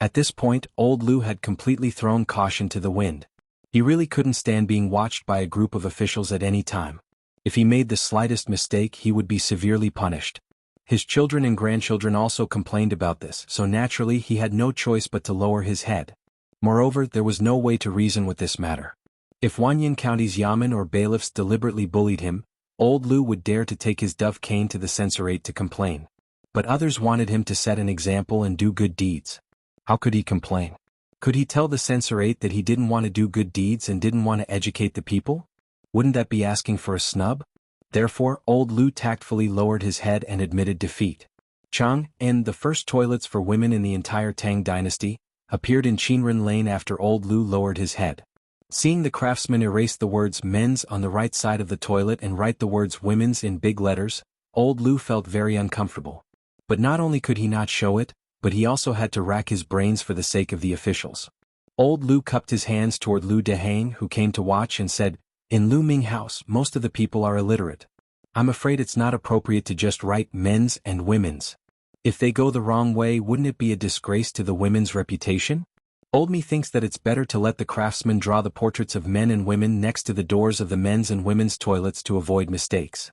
At this point, Old Lu had completely thrown caution to the wind. He really couldn't stand being watched by a group of officials at any time. If he made the slightest mistake, he would be severely punished. His children and grandchildren also complained about this, so naturally he had no choice but to lower his head. Moreover, there was no way to reason with this matter. If Wanyan County's yamen or bailiffs deliberately bullied him, Old Lu would dare to take his dove cane to the censorate to complain. But others wanted him to set an example and do good deeds. How could he complain? Could he tell the censorate that he didn't want to do good deeds and didn't want to educate the people? Wouldn't that be asking for a snub? Therefore, Old Lu tactfully lowered his head and admitted defeat. Chang, and the first toilets for women in the entire Tang dynasty, appeared in Qinren Lane after Old Lu lowered his head. Seeing the craftsman erase the words men's on the right side of the toilet and write the words women's in big letters, Old Lu felt very uncomfortable. But not only could he not show it, but he also had to rack his brains for the sake of the officials. Old Lu cupped his hands toward Lu Dehang, who came to watch, and said, In Lu Ming House, most of the people are illiterate. I'm afraid it's not appropriate to just write men's and women's. If they go the wrong way, wouldn't it be a disgrace to the women's reputation? Old Me thinks that it's better to let the craftsmen draw the portraits of men and women next to the doors of the men's and women's toilets to avoid mistakes.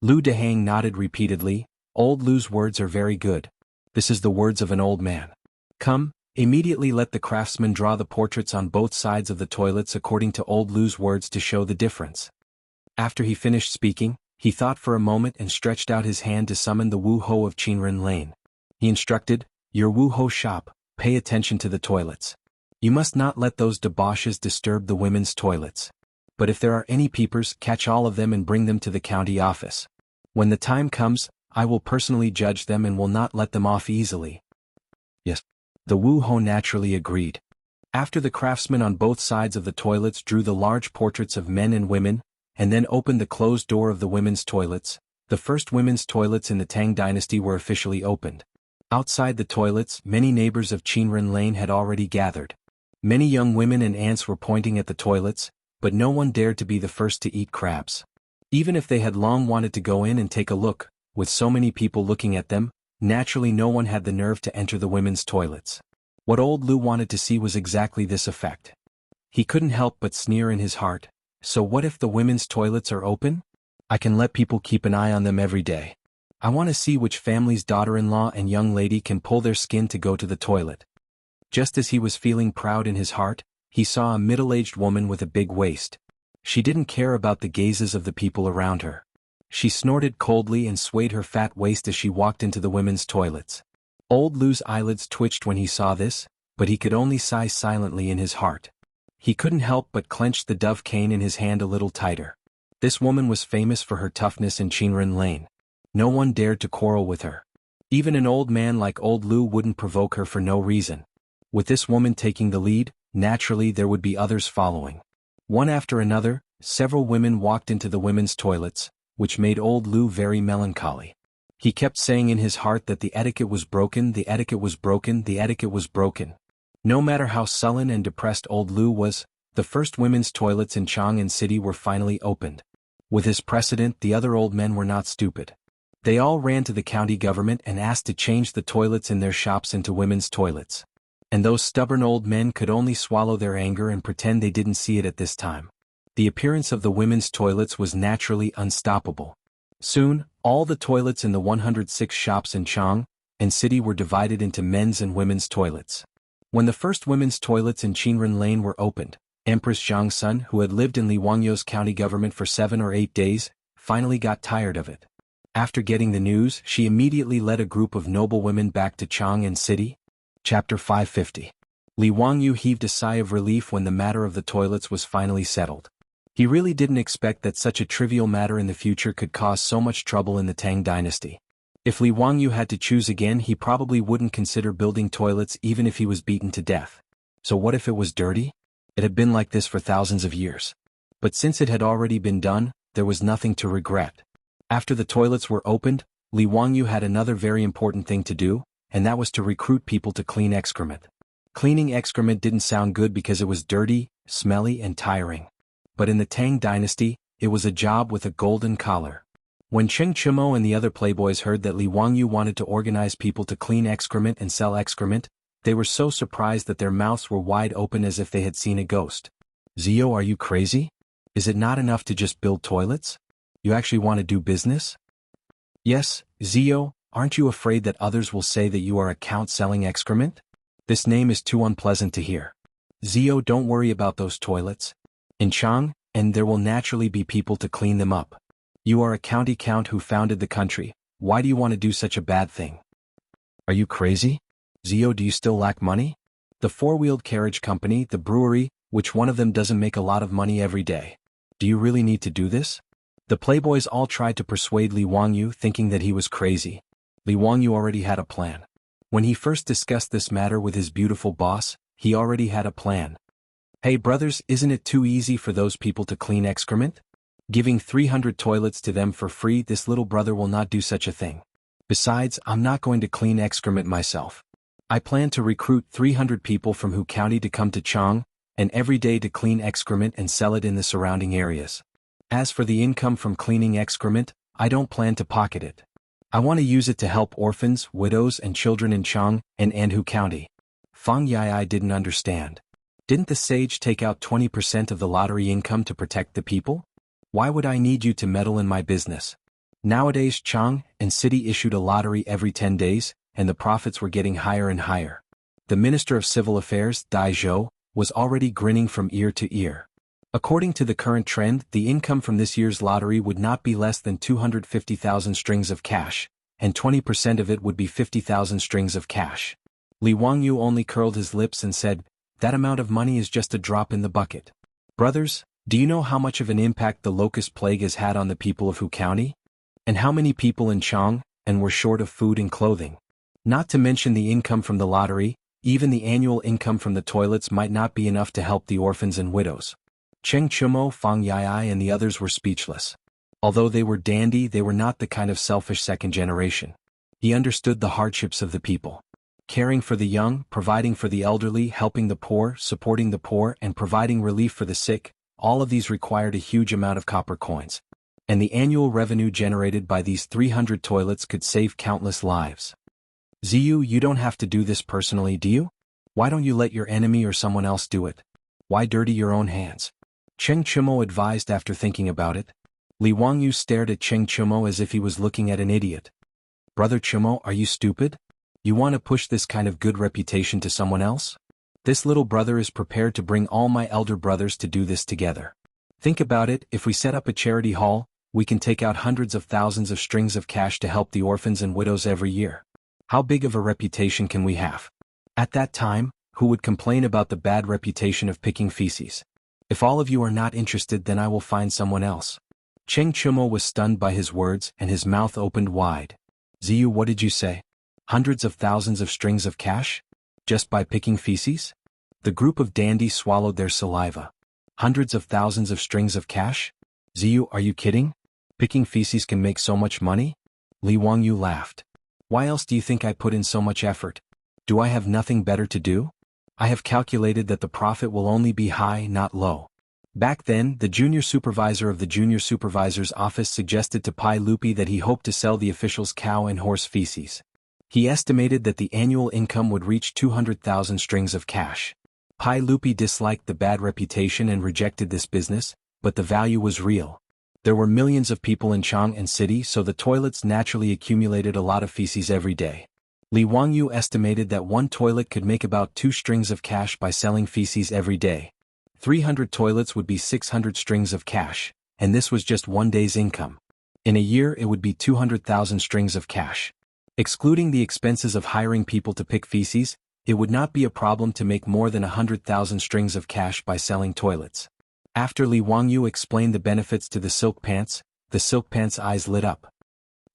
Lu Dehang nodded repeatedly. Old Lu's words are very good. This is the words of an old man. Come, immediately let the craftsmen draw the portraits on both sides of the toilets according to Old Lu's words to show the difference. After he finished speaking, he thought for a moment and stretched out his hand to summon the Wu Ho of Qinren Lane. He instructed, Your Wu Ho shop, pay attention to the toilets. You must not let those debauches disturb the women's toilets. But if there are any peepers, catch all of them and bring them to the county office. When the time comes, I will personally judge them and will not let them off easily. Yes. The Wu Ho naturally agreed. After the craftsmen on both sides of the toilets drew the large portraits of men and women, and then opened the closed door of the women's toilets, the first women's toilets in the Tang dynasty were officially opened. Outside the toilets, many neighbors of Qinren Lane had already gathered. Many young women and aunts were pointing at the toilets, but no one dared to be the first to eat crabs. Even if they had long wanted to go in and take a look, with so many people looking at them, naturally no one had the nerve to enter the women's toilets. What old Lu wanted to see was exactly this effect. He couldn't help but sneer in his heart. So what if the women's toilets are open? I can let people keep an eye on them every day. I want to see which family's daughter-in-law and young lady can pull their skin to go to the toilet. Just as he was feeling proud in his heart, he saw a middle-aged woman with a big waist. She didn't care about the gazes of the people around her. She snorted coldly and swayed her fat waist as she walked into the women's toilets. Old Lu's eyelids twitched when he saw this, but he could only sigh silently in his heart. He couldn't help but clench the dove cane in his hand a little tighter. This woman was famous for her toughness in Qingren Lane. No one dared to quarrel with her. Even an old man like old Lu wouldn't provoke her for no reason. With this woman taking the lead, naturally there would be others following. One after another, several women walked into the women's toilets, which made old Lu very melancholy. He kept saying in his heart that the etiquette was broken, the etiquette was broken, the etiquette was broken. No matter how sullen and depressed old Lu was, the first women's toilets in Chang'an City were finally opened. With his precedent, the other old men were not stupid. They all ran to the county government and asked to change the toilets in their shops into women's toilets. And those stubborn old men could only swallow their anger and pretend they didn't see it at this time. The appearance of the women's toilets was naturally unstoppable. Soon, all the toilets in the 106 shops in Chang'an City were divided into men's and women's toilets. When the first women's toilets in Qingren Lane were opened, Empress Zhangsun, who had lived in Li Wangyou's county government for 7 or 8 days, finally got tired of it. After getting the news, she immediately led a group of noble women back to Chang'an City. Chapter 550. Li Wangyou heaved a sigh of relief when the matter of the toilets was finally settled. He really didn't expect that such a trivial matter in the future could cause so much trouble in the Tang dynasty. If Li Wangyou had to choose again, he probably wouldn't consider building toilets even if he was beaten to death. So what if it was dirty? It had been like this for thousands of years. But since it had already been done, there was nothing to regret. After the toilets were opened, Li Wangyou had another very important thing to do, and that was to recruit people to clean excrement. Cleaning excrement didn't sound good because it was dirty, smelly and tiring. But in the Tang dynasty, it was a job with a golden collar. When Cheng Chimo and the other playboys heard that Li Wangyou wanted to organize people to clean excrement and sell excrement, they were so surprised that their mouths were wide open as if they had seen a ghost. Zio, are you crazy? Is it not enough to just build toilets? You actually want to do business? Yes, Zio, aren't you afraid that others will say that you are a count selling excrement? This name is too unpleasant to hear. Zio, don't worry about those toilets. In Chang'an, there will naturally be people to clean them up. You are a county count who founded the country. Why do you want to do such a bad thing? Are you crazy? Zio, do you still lack money? The four-wheeled carriage company, the brewery, which one of them doesn't make a lot of money every day? Do you really need to do this? The playboys all tried to persuade Li Wangyou, thinking that he was crazy. Li Wangyou already had a plan. When he first discussed this matter with his beautiful boss, he already had a plan. Hey brothers, isn't it too easy for those people to clean excrement? Giving 300 toilets to them for free, this little brother will not do such a thing. Besides, I'm not going to clean excrement myself. I plan to recruit 300 people from Hu County to come to Chang'an every day to clean excrement and sell it in the surrounding areas. As for the income from cleaning excrement, I don't plan to pocket it. I want to use it to help orphans, widows and children in Chang'an and Hu County. Fang Yai didn't understand. Didn't the sage take out 20% of the lottery income to protect the people? Why would I need you to meddle in my business? Nowadays Chang'an City issued a lottery every 10 days, and the profits were getting higher and higher. The Minister of Civil Affairs, Dai Zhou, was already grinning from ear to ear. According to the current trend, the income from this year's lottery would not be less than 250,000 strings of cash, and 20% of it would be 50,000 strings of cash. Li Wangyou only curled his lips and said, that amount of money is just a drop in the bucket. Brothers, do you know how much of an impact the locust plague has had on the people of Hu County? And how many people in Chang'an were short of food and clothing? Not to mention the income from the lottery, even the annual income from the toilets might not be enough to help the orphans and widows. Cheng Chumo, Fang Yai and the others were speechless. Although they were dandy, they were not the kind of selfish second generation. He understood the hardships of the people. Caring for the young, providing for the elderly, helping the poor, supporting the poor and providing relief for the sick, all of these required a huge amount of copper coins. And the annual revenue generated by these 300 toilets could save countless lives. Ziyu, you don't have to do this personally, do you? Why don't you let your enemy or someone else do it? Why dirty your own hands? Cheng Chumo advised after thinking about it. Li Wangyu stared at Cheng Chumo as if he was looking at an idiot. Brother Chumo, are you stupid? You want to push this kind of good reputation to someone else? This little brother is prepared to bring all my elder brothers to do this together. Think about it, if we set up a charity hall, we can take out hundreds of thousands of strings of cash to help the orphans and widows every year. How big of a reputation can we have? At that time, who would complain about the bad reputation of picking feces? If all of you are not interested, then I will find someone else. Cheng Chumo was stunned by his words and his mouth opened wide. Ziyu, what did you say? Hundreds of thousands of strings of cash? Just by picking feces? The group of dandies swallowed their saliva. Hundreds of thousands of strings of cash? Ziyu, are you kidding? Picking feces can make so much money? Li Wangyu laughed. Why else do you think I put in so much effort? Do I have nothing better to do? I have calculated that the profit will only be high, not low. Back then, the junior supervisor of the junior supervisor's office suggested to Pai Lupi that he hoped to sell the officials cow and horse feces. He estimated that the annual income would reach 200,000 strings of cash. Pai Lupi disliked the bad reputation and rejected this business, but the value was real. There were millions of people in Chang and city, so the toilets naturally accumulated a lot of feces every day. Li Wangyu estimated that one toilet could make about 2 strings of cash by selling feces every day. 300 toilets would be 600 strings of cash, and this was just one day's income. In a year it would be 200,000 strings of cash. Excluding the expenses of hiring people to pick feces, it would not be a problem to make more than 100,000 strings of cash by selling toilets. After Li Wangyu explained the benefits to the silk pants eyes lit up.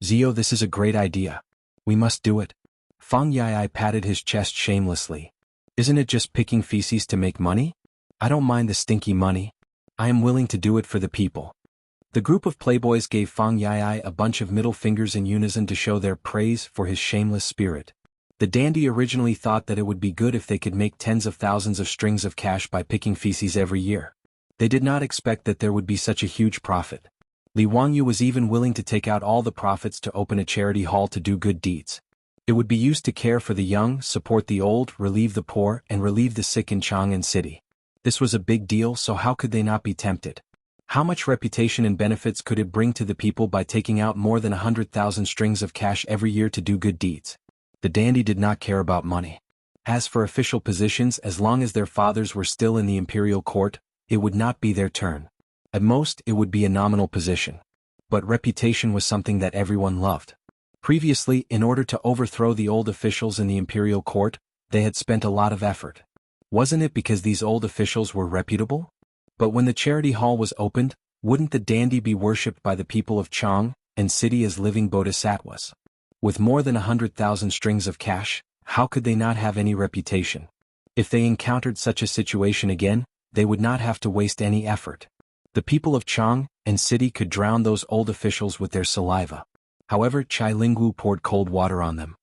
Zio, this is a great idea. We must do it. Fang Yai patted his chest shamelessly. Isn't it just picking feces to make money? I don't mind the stinky money. I am willing to do it for the people. The group of playboys gave Fang Yai a bunch of middle fingers in unison to show their praise for his shameless spirit. The dandy originally thought that it would be good if they could make tens of thousands of strings of cash by picking feces every year. They did not expect that there would be such a huge profit. Li Wangyu was even willing to take out all the profits to open a charity hall to do good deeds. It would be used to care for the young, support the old, relieve the poor, and relieve the sick in Chang'an City. This was a big deal, so how could they not be tempted? How much reputation and benefits could it bring to the people by taking out more than 100,000 strings of cash every year to do good deeds? The dandy did not care about money. As for official positions, as long as their fathers were still in the imperial court, it would not be their turn. At most, it would be a nominal position. But reputation was something that everyone loved. Previously, in order to overthrow the old officials in the imperial court, they had spent a lot of effort. Wasn't it because these old officials were reputable? But when the charity hall was opened, wouldn't the dandy be worshipped by the people of Chang and city as living bodhisattvas? With more than 100,000 strings of cash, how could they not have any reputation? If they encountered such a situation again, they would not have to waste any effort. The people of Chang and city could drown those old officials with their saliva. However, Chai Lingwu poured cold water on them.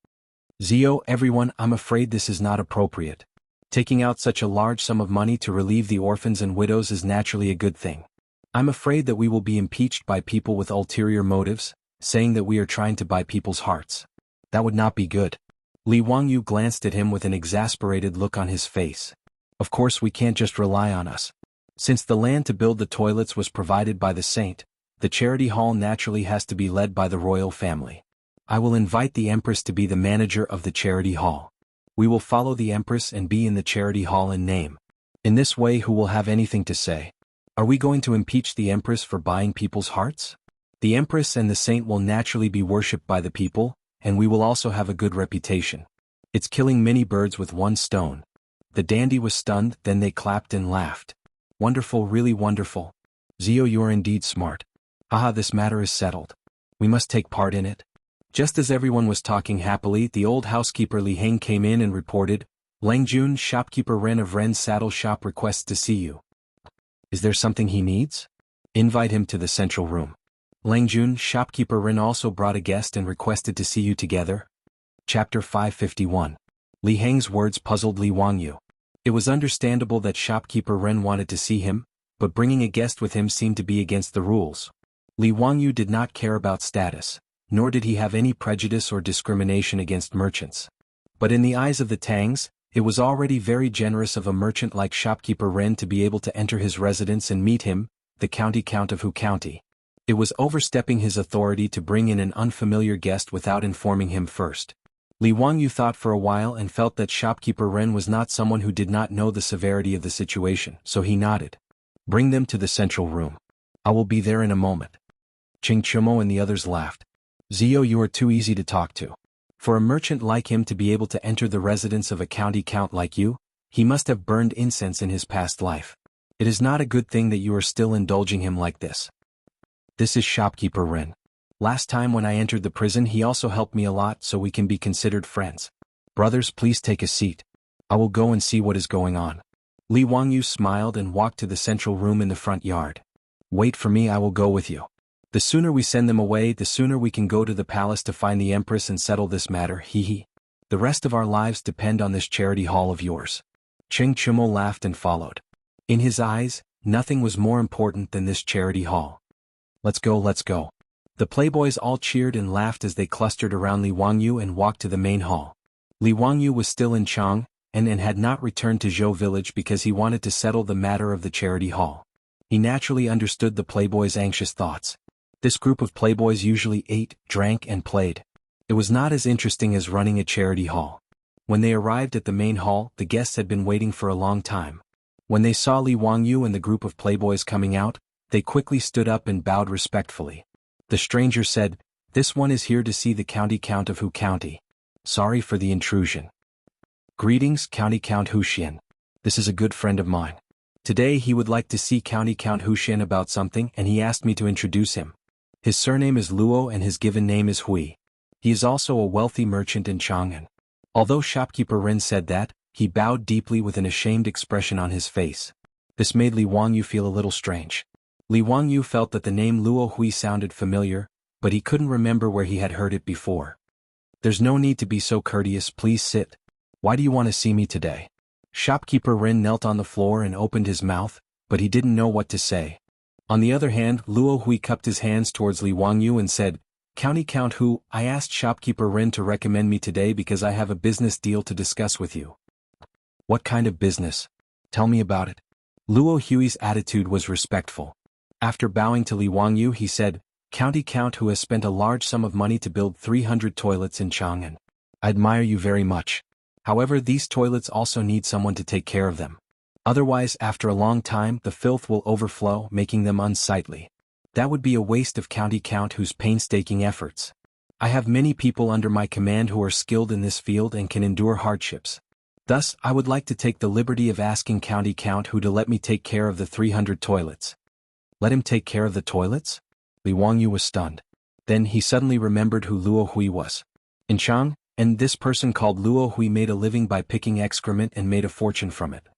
Zio, everyone, I'm afraid this is not appropriate. Taking out such a large sum of money to relieve the orphans and widows is naturally a good thing. I'm afraid that we will be impeached by people with ulterior motives, saying that we are trying to buy people's hearts. That would not be good. Li Wangyu glanced at him with an exasperated look on his face. Of course we can't just rely on us. Since the land to build the toilets was provided by the saint, the charity hall naturally has to be led by the royal family. I will invite the Empress to be the manager of the charity hall. We will follow the Empress and be in the charity hall in name. In this way, who will have anything to say? Are we going to impeach the Empress for buying people's hearts? The Empress and the saint will naturally be worshipped by the people, and we will also have a good reputation. It's killing many birds with one stone. The dandy was stunned, then they clapped and laughed. Wonderful, really wonderful. Zio, you are indeed smart. Haha, this matter is settled. We must take part in it. Just as everyone was talking happily, the old housekeeper Li Heng came in and reported, Lang Jun, shopkeeper Ren of Ren's saddle shop requests to see you. Is there something he needs? Invite him to the central room. Lang Jun, shopkeeper Ren also brought a guest and requested to see you together. Chapter 551. Li Heng's words puzzled Li Wangyu. It was understandable that shopkeeper Ren wanted to see him, but bringing a guest with him seemed to be against the rules. Li Wangyu did not care about status, nor did he have any prejudice or discrimination against merchants. But in the eyes of the Tangs, it was already very generous of a merchant like shopkeeper Ren to be able to enter his residence and meet him, the county count of Hu County. It was overstepping his authority to bring in an unfamiliar guest without informing him first. Li Wangyu thought for a while and felt that shopkeeper Ren was not someone who did not know the severity of the situation, so he nodded. Bring them to the central room. I will be there in a moment. Ching Chumo and the others laughed. Zio, you are too easy to talk to. For a merchant like him to be able to enter the residence of a county count like you, he must have burned incense in his past life. It is not a good thing that you are still indulging him like this. This is shopkeeper Ren. Last time when I entered the prison he also helped me a lot, so we can be considered friends. Brothers, please take a seat. I will go and see what is going on. Li Wangyu smiled and walked to the central room in the front yard. Wait for me, I will go with you. The sooner we send them away, the sooner we can go to the palace to find the Empress and settle this matter, hee. The rest of our lives depend on this charity hall of yours. Ching Chumo laughed and followed. In his eyes, nothing was more important than this charity hall. Let's go, let's go. The playboys all cheered and laughed as they clustered around Li Wangyu and walked to the main hall. Li Wangyu was still in Chang, and had not returned to Zhou village because he wanted to settle the matter of the charity hall. He naturally understood the playboys' anxious thoughts. This group of playboys usually ate, drank and played. It was not as interesting as running a charity hall. When they arrived at the main hall, the guests had been waiting for a long time. When they saw Li Wangyu and the group of playboys coming out, they quickly stood up and bowed respectfully. The stranger said, "This one is here to see the county count of Hu County. Sorry for the intrusion." "Greetings, County Count Huxian. This is a good friend of mine. Today he would like to see County Count Huxian about something and he asked me to introduce him. His surname is Luo and his given name is Hui. He is also a wealthy merchant in Chang'an." Although shopkeeper Ren said that, he bowed deeply with an ashamed expression on his face. This made Li Wangyu feel a little strange. Li Wangyu felt that the name Luo Hui sounded familiar, but he couldn't remember where he had heard it before. "There's no need to be so courteous, please sit. Why do you want to see me today?" Shopkeeper Ren knelt on the floor and opened his mouth, but he didn't know what to say. On the other hand, Luo Hui cupped his hands towards Li Wangyu and said, "County Count Hu, I asked shopkeeper Ren to recommend me today because I have a business deal to discuss with you." "What kind of business? Tell me about it." Luo Hui's attitude was respectful. After bowing to Li Wangyu he said, "County Count Hu has spent a large sum of money to build 300 toilets in Chang'an. I admire you very much. However, these toilets also need someone to take care of them. Otherwise, after a long time, the filth will overflow, making them unsightly. That would be a waste of County Count Hu's painstaking efforts. I have many people under my command who are skilled in this field and can endure hardships. Thus, I would like to take the liberty of asking County Count Hu to let me take care of the 300 toilets. Let him take care of the toilets? Li Wangyu was stunned. Then he suddenly remembered who Luo Hui was. In Chang, and this person called Luo Hui made a living by picking excrement and made a fortune from it.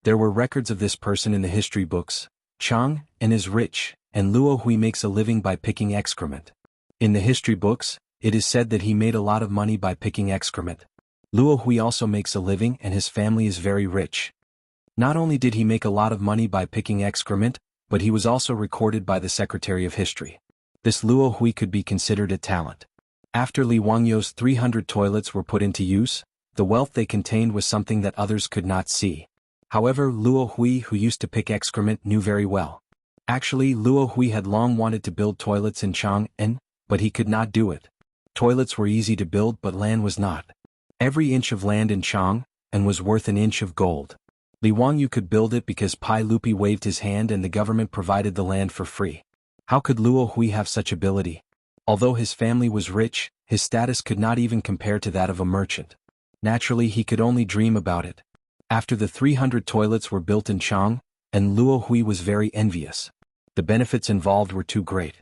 There were records of this person in the history books. Chang, and is rich, and Luo Hui makes a living by picking excrement. In the history books, it is said that he made a lot of money by picking excrement. Luo Hui also makes a living and his family is very rich. Not only did he make a lot of money by picking excrement, but he was also recorded by the Secretary of History. This Luo Hui could be considered a talent. After Li Wangyu's 300 toilets were put into use, the wealth they contained was something that others could not see. However, Luo Hui, who used to pick excrement, knew very well. Actually, Luo Hui had long wanted to build toilets in Chang'an, but he could not do it. Toilets were easy to build but land was not. Every inch of land in Chang'an was worth an inch of gold. Li Wangyu could build it because Pai Lupi waved his hand and the government provided the land for free. How could Luo Hui have such ability? Although his family was rich, his status could not even compare to that of a merchant. Naturally, he could only dream about it. After the 300 toilets were built in Chang'an, Luo Hui was very envious. The benefits involved were too great.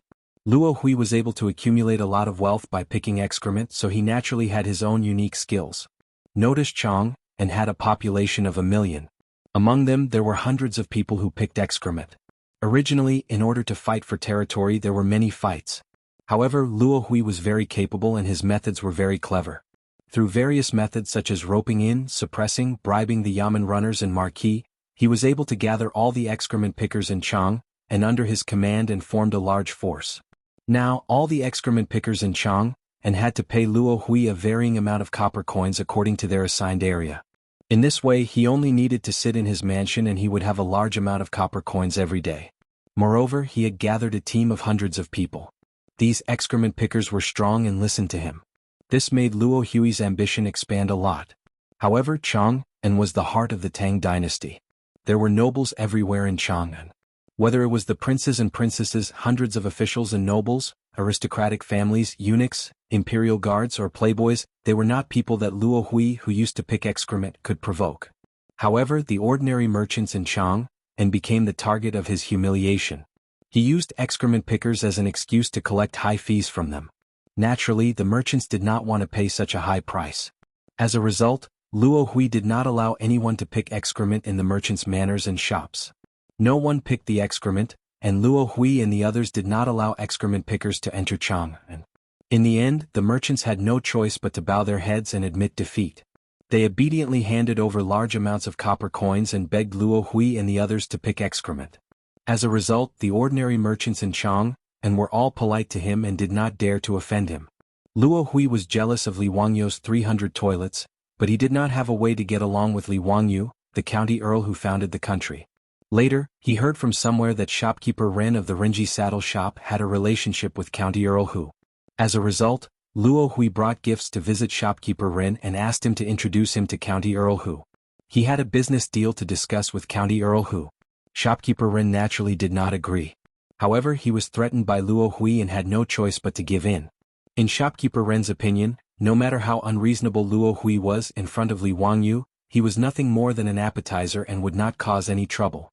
Luo Hui was able to accumulate a lot of wealth by picking excrement, so he naturally had his own unique skills. Notice Chang'an had a population of 1 million. Among them there were hundreds of people who picked excrement. Originally, in order to fight for territory there were many fights. However, Luo Hui was very capable and his methods were very clever. Through various methods such as roping in, suppressing, bribing the yamen runners and marquis, he was able to gather all the excrement pickers in Chang'an under his command and formed a large force. Now, all the excrement pickers in Chang'an and had to pay Luo Hui a varying amount of copper coins according to their assigned area. In this way he only needed to sit in his mansion and he would have a large amount of copper coins every day. Moreover, he had gathered a team of hundreds of people. These excrement pickers were strong and listened to him. This made Luo Hui's ambition expand a lot. However, Chang'an was the heart of the Tang dynasty. There were nobles everywhere in Chang'an. Whether it was the princes and princesses, hundreds of officials and nobles, aristocratic families, eunuchs, imperial guards or playboys, they were not people that Luo Hui, who used to pick excrement, could provoke. However, the ordinary merchants in Chang'an became the target of his humiliation. He used excrement pickers as an excuse to collect high fees from them. Naturally, the merchants did not want to pay such a high price. As a result, Luo Hui did not allow anyone to pick excrement in the merchants' manors and shops. No one picked the excrement, and Luo Hui and the others did not allow excrement pickers to enter Chang'an. In the end, the merchants had no choice but to bow their heads and admit defeat. They obediently handed over large amounts of copper coins and begged Luo Hui and the others to pick excrement. As a result, the ordinary merchants in Chang'an were all polite to him and did not dare to offend him. Luo Hui was jealous of Li Wangyu's 300 toilets, but he did not have a way to get along with Li Wangyu, the county earl who founded the country. Later, he heard from somewhere that shopkeeper Ren of the Renji saddle shop had a relationship with County Earl Hu. As a result, Luo Hui brought gifts to visit shopkeeper Ren and asked him to introduce him to County Earl Hu. He had a business deal to discuss with County Earl Hu. Shopkeeper Ren naturally did not agree. However, he was threatened by Luo Hui and had no choice but to give in. In shopkeeper Ren's opinion, no matter how unreasonable Luo Hui was in front of Li Wangyu, he was nothing more than an appetizer and would not cause any trouble.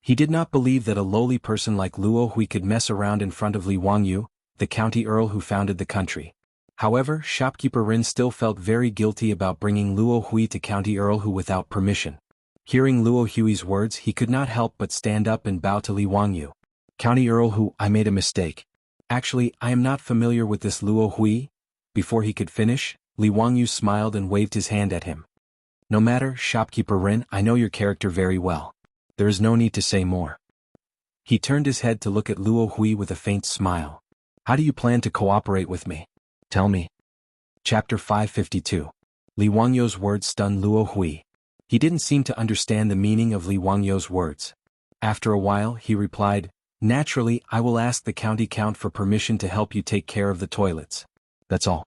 He did not believe that a lowly person like Luo Hui could mess around in front of Li Wangyu, the county earl who founded the country. However, shopkeeper Ren still felt very guilty about bringing Luo Hui to County Earl Hu without permission. Hearing Luo Hui's words, he could not help but stand up and bow to Li Wangyu. County Earl Hu, I made a mistake. Actually, I am not familiar with this Luo Hui. Before he could finish, Li Wangyu smiled and waved his hand at him. No matter, shopkeeper Ren, I know your character very well. There is no need to say more. He turned his head to look at Luo Hui with a faint smile. How do you plan to cooperate with me? Tell me. Chapter 552. Li Wangyu's words stunned Luo Hui. He didn't seem to understand the meaning of Li Wangyu's words. After a while, he replied, Naturally, I will ask the county count for permission to help you take care of the toilets. That's all.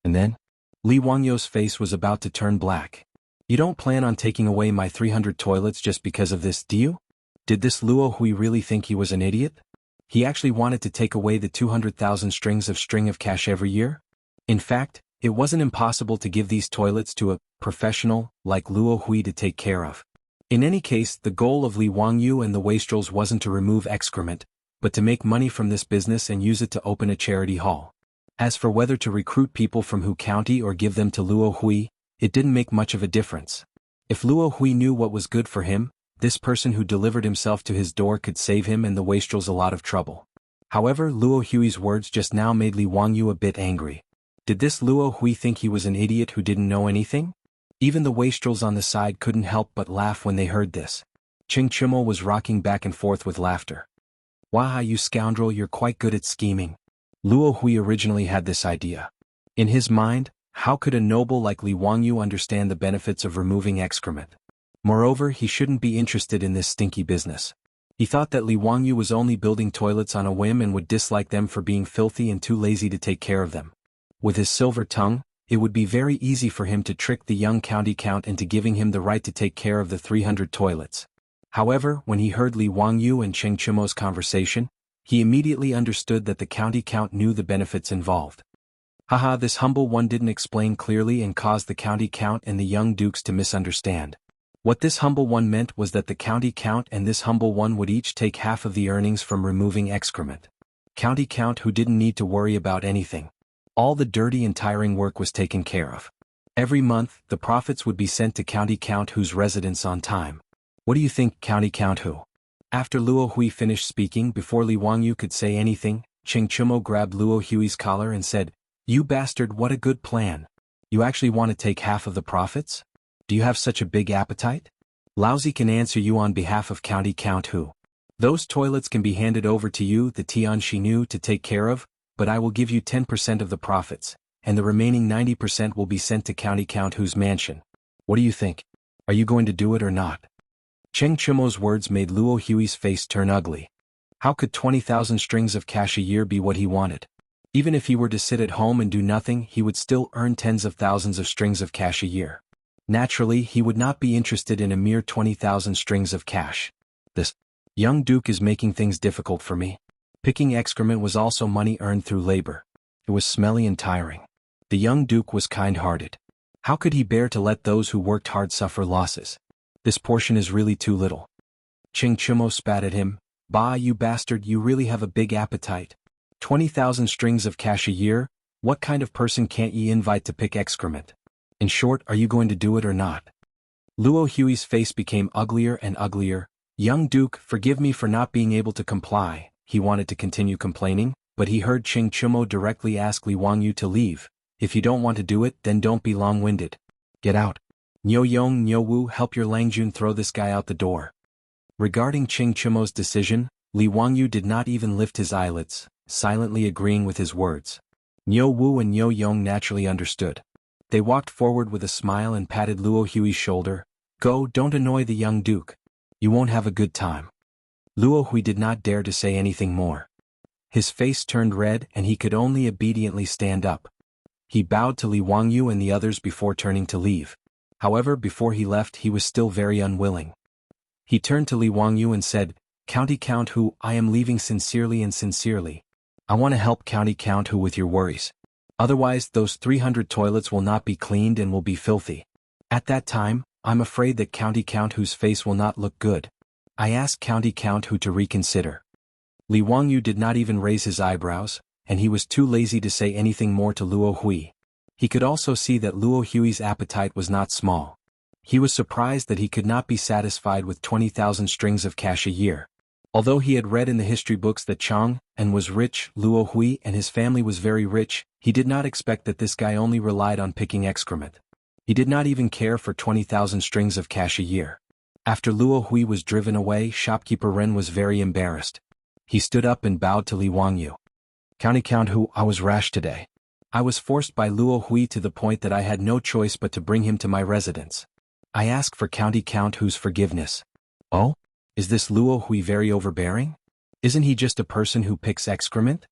And then? Li Wangyu's face was about to turn black. You don't plan on taking away my 300 toilets just because of this, do you? Did this Luo Hui really think he was an idiot? He actually wanted to take away the 200,000 strings of cash every year? In fact, it wasn't impossible to give these toilets to a professional like Luo Hui to take care of. In any case, the goal of Li Wangyu and the wastrels wasn't to remove excrement, but to make money from this business and use it to open a charity hall. As for whether to recruit people from Hu County or give them to Luo Hui, it didn't make much of a difference. If Luo Hui knew what was good for him, this person who delivered himself to his door could save him and the wastrels a lot of trouble. However, Luo Hui's words just now made Li Wangyu a bit angry. Did this Luo Hui think he was an idiot who didn't know anything? Even the wastrels on the side couldn't help but laugh when they heard this. Ching Chimo was rocking back and forth with laughter. Wah, you scoundrel, you're quite good at scheming. Luo Hui originally had this idea. In his mind, how could a noble like Li Wangyu understand the benefits of removing excrement? Moreover, he shouldn't be interested in this stinky business. He thought that Li Wangyu was only building toilets on a whim and would dislike them for being filthy and too lazy to take care of them. With his silver tongue, it would be very easy for him to trick the young county count into giving him the right to take care of the 300 toilets. However, when he heard Li Wangyu and Cheng Chimo's conversation, he immediately understood that the county count knew the benefits involved. Haha, this humble one didn't explain clearly and caused the county count and the young dukes to misunderstand. What this humble one meant was that the county count and this humble one would each take half of the earnings from removing excrement. County count who didn't need to worry about anything. All the dirty and tiring work was taken care of. Every month, the profits would be sent to county count whose residence on time. What do you think, county count who? After Luo Hui finished speaking, before Li Wangyu could say anything, Cheng Chimo grabbed Luo Hui's collar and said, You bastard, what a good plan. You actually want to take half of the profits? Do you have such a big appetite? Laozi can answer you on behalf of county count who. Those toilets can be handed over to you, the Tian Shinu, to take care of, but I will give you 10% of the profits, and the remaining 90% will be sent to County Count Hu's mansion. What do you think? Are you going to do it or not? Cheng Chimo's words made Luo Hui's face turn ugly. How could 20,000 strings of cash a year be what he wanted? Even if he were to sit at home and do nothing, he would still earn tens of thousands of strings of cash a year. Naturally, he would not be interested in a mere 20,000 strings of cash. This young duke is making things difficult for me. Picking excrement was also money earned through labor. It was smelly and tiring. The young duke was kind-hearted. How could he bear to let those who worked hard suffer losses? This portion is really too little. Cheng Chimo spat at him. Bah, you bastard, you really have a big appetite. 20,000 strings of cash a year? What kind of person can't ye invite to pick excrement? In short, are you going to do it or not? Luo Hui's face became uglier and uglier. Young Duke, forgive me for not being able to comply. He wanted to continue complaining, but he heard Cheng Chimo directly ask Li Wangyu to leave. If you don't want to do it, then don't be long-winded. Get out. Nyo Yong, Nyo Wu, help your Langjun throw this guy out the door. Regarding Cheng Chimo's decision, Li Wangyu did not even lift his eyelids, silently agreeing with his words. Nyo Wu and Nyo Yong naturally understood. They walked forward with a smile and patted Luo Hui's shoulder. Go, don't annoy the young duke. You won't have a good time. Luo Hui did not dare to say anything more. His face turned red and he could only obediently stand up. He bowed to Li Wangyu and the others before turning to leave. However, before he left he was still very unwilling. He turned to Li Wangyu and said, County Count Hu, I am leaving sincerely and sincerely. I want to help County Count Hu with your worries. Otherwise those 300 toilets will not be cleaned and will be filthy. At that time, I'm afraid that County Count Hu's face will not look good. I asked County Count Hu to reconsider. Li Wangyu did not even raise his eyebrows, and he was too lazy to say anything more to Luo Hui. He could also see that Luo Hui's appetite was not small. He was surprised that he could not be satisfied with 20,000 strings of cash a year. Although he had read in the history books that Chang and was rich, Luo Hui and his family was very rich, he did not expect that this guy only relied on picking excrement. He did not even care for 20,000 strings of cash a year. After Luo Hui was driven away, shopkeeper Ren was very embarrassed. He stood up and bowed to Li Wangyu. County Count Hu, I was rash today. I was forced by Luo Hui to the point that I had no choice but to bring him to my residence. I ask for County Count Hu's forgiveness. Oh? Is this Luo Hui very overbearing? Isn't he just a person who picks excrement?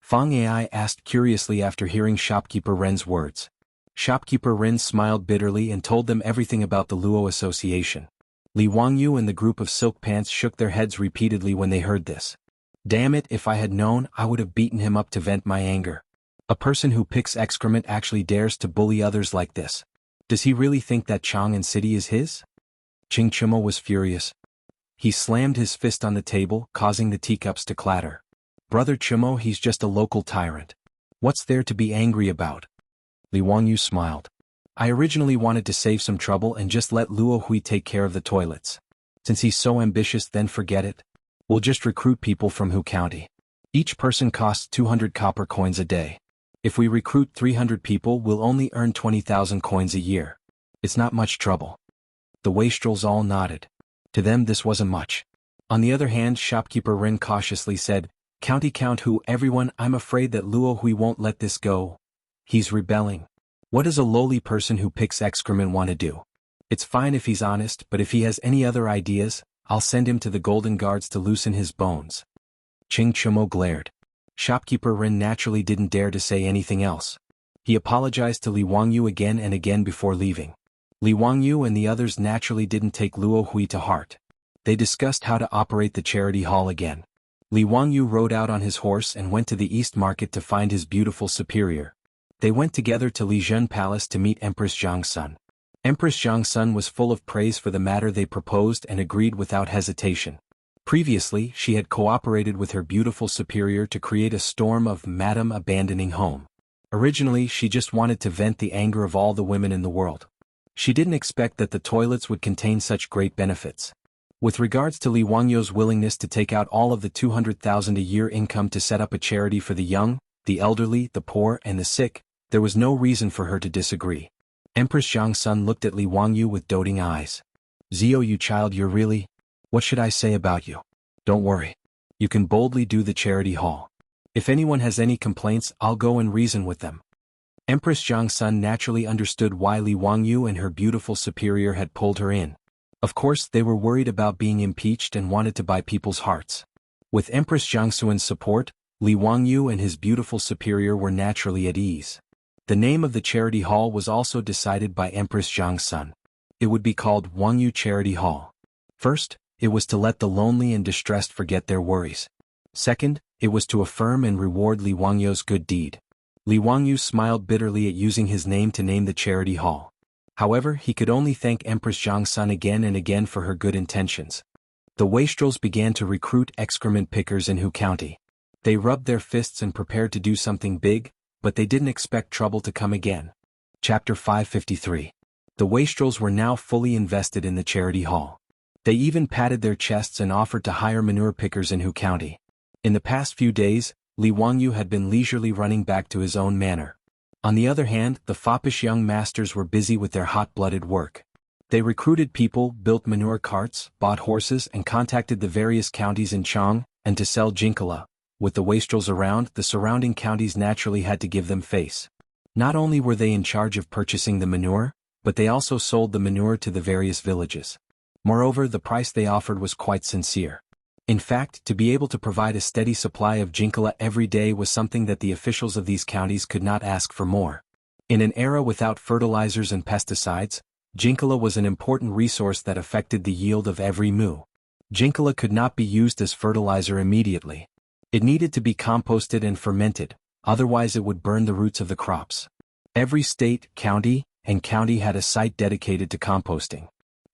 Fang Ai asked curiously after hearing shopkeeper Ren's words. Shopkeeper Ren smiled bitterly and told them everything about the Luo Association. Li Wangyu and the group of silk pants shook their heads repeatedly when they heard this. Damn it, if I had known, I would have beaten him up to vent my anger. A person who picks excrement actually dares to bully others like this. Does he really think that Chang'an City is his? Cheng Chimo was furious. He slammed his fist on the table, causing the teacups to clatter. Brother Chimo, he's just a local tyrant. What's there to be angry about? Li Wangyu smiled. I originally wanted to save some trouble and just let Luo Hui take care of the toilets. Since he's so ambitious, then forget it. We'll just recruit people from Hu County. Each person costs 200 copper coins a day. If we recruit 300 people, we'll only earn 20,000 coins a year. It's not much trouble. The wastrels all nodded. To them this wasn't much. On the other hand, shopkeeper Ren cautiously said, County Count Hu, everyone, I'm afraid that Luo Hui won't let this go. He's rebelling. What does a lowly person who picks excrement want to do? It's fine if he's honest, but if he has any other ideas, I'll send him to the Golden Guards to loosen his bones. Cheng Chimo glared. Shopkeeper Ren naturally didn't dare to say anything else. He apologized to Li Wangyu again and again before leaving. Li Wangyu and the others naturally didn't take Luo Hui to heart. They discussed how to operate the charity hall again. Li Wangyu rode out on his horse and went to the East Market to find his beautiful superior. They went together to Lijun Palace to meet Empress Zhang Sun. Empress Zhang Sun was full of praise for the matter they proposed and agreed without hesitation. Previously, she had cooperated with her beautiful superior to create a storm of Madam Abandoning Home. Originally, she just wanted to vent the anger of all the women in the world. She didn't expect that the toilets would contain such great benefits. With regards to Li Wangyu's willingness to take out all of the 200,000 a year income to set up a charity for the young, the elderly, the poor, and the sick, there was no reason for her to disagree. Empress Zhang Sun looked at Li Wangyu with doting eyes. Zio, you child, you're really... What should I say about you? Don't worry. You can boldly do the charity hall. If anyone has any complaints, I'll go and reason with them. Empress Zhang Sun naturally understood why Li Wangyu and her beautiful superior had pulled her in. Of course, they were worried about being impeached and wanted to buy people's hearts. With Empress Zhang Sun's support, Li Wangyu and his beautiful superior were naturally at ease. The name of the charity hall was also decided by Empress Zhang Sun. It would be called Wangyu Charity Hall. First, it was to let the lonely and distressed forget their worries. Second, it was to affirm and reward Li Wangyu's good deed. Li Wangyu smiled bitterly at using his name to name the charity hall. However, he could only thank Empress Zhang Sun again and again for her good intentions. The wastrels began to recruit excrement pickers in Hu County. They rubbed their fists and prepared to do something big, but they didn't expect trouble to come again. Chapter 553. The wastrels were now fully invested in the charity hall. They even patted their chests and offered to hire manure pickers in Hu County. In the past few days, Li Wangyu had been leisurely running back to his own manor. On the other hand, the foppish young masters were busy with their hot-blooded work. They recruited people, built manure carts, bought horses, and contacted the various counties in Chang, and to sell jinkala. With the wastrels around, the surrounding counties naturally had to give them face. Not only were they in charge of purchasing the manure, but they also sold the manure to the various villages. Moreover, the price they offered was quite sincere. In fact, to be able to provide a steady supply of jinkala every day was something that the officials of these counties could not ask for more. In an era without fertilizers and pesticides, jinkala was an important resource that affected the yield of every mu. Jinkala could not be used as fertilizer immediately. It needed to be composted and fermented, otherwise it would burn the roots of the crops. Every state, county, and county had a site dedicated to composting.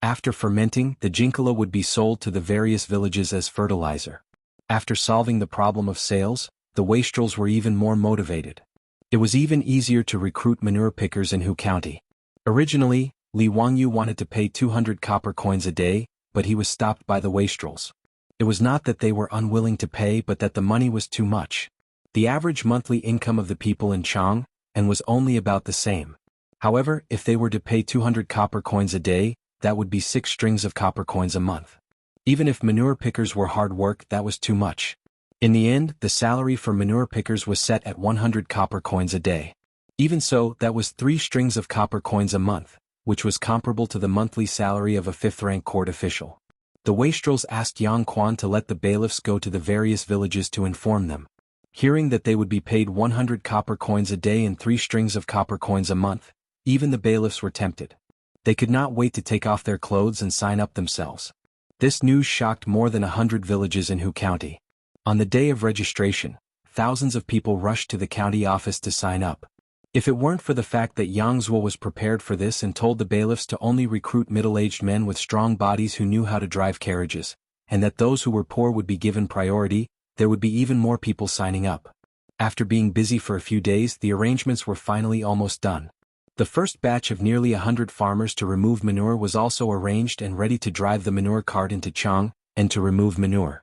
After fermenting, the jinkala would be sold to the various villages as fertilizer. After solving the problem of sales, the wastrels were even more motivated. It was even easier to recruit manure pickers in Hu County. Originally, Li Wangyu wanted to pay 200 copper coins a day, but he was stopped by the wastrels. It was not that they were unwilling to pay but that the money was too much. The average monthly income of the people in Chang, and was only about the same. However, if they were to pay 200 copper coins a day, that would be 6 strings of copper coins a month. Even if manure pickers were hard work, that was too much. In the end, the salary for manure pickers was set at 100 copper coins a day. Even so, that was 3 strings of copper coins a month, which was comparable to the monthly salary of a 5th-rank court official. The wastrels asked Yang Quan to let the bailiffs go to the various villages to inform them. Hearing that they would be paid 100 copper coins a day and 3 strings of copper coins a month, even the bailiffs were tempted. They could not wait to take off their clothes and sign up themselves. This news shocked more than 100 villages in Hu County. On the day of registration, thousands of people rushed to the county office to sign up. If it weren't for the fact that Yang Zhuo was prepared for this and told the bailiffs to only recruit middle-aged men with strong bodies who knew how to drive carriages, and that those who were poor would be given priority, there would be even more people signing up. After being busy for a few days, the arrangements were finally almost done. The first batch of nearly 100 farmers to remove manure was also arranged and ready to drive the manure cart into Chang, and to remove manure.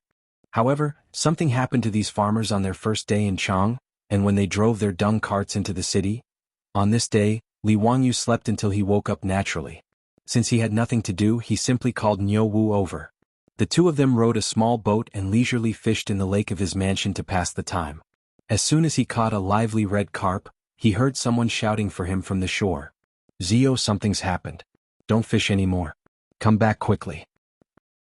However, something happened to these farmers on their first day in Chang, and when they drove their dung carts into the city. On this day, Li Wangyu slept until he woke up naturally. Since he had nothing to do, he simply called Niu Wu over. The two of them rowed a small boat and leisurely fished in the lake of his mansion to pass the time. As soon as he caught a lively red carp, he heard someone shouting for him from the shore. "Zio, something's happened. Don't fish anymore. Come back quickly.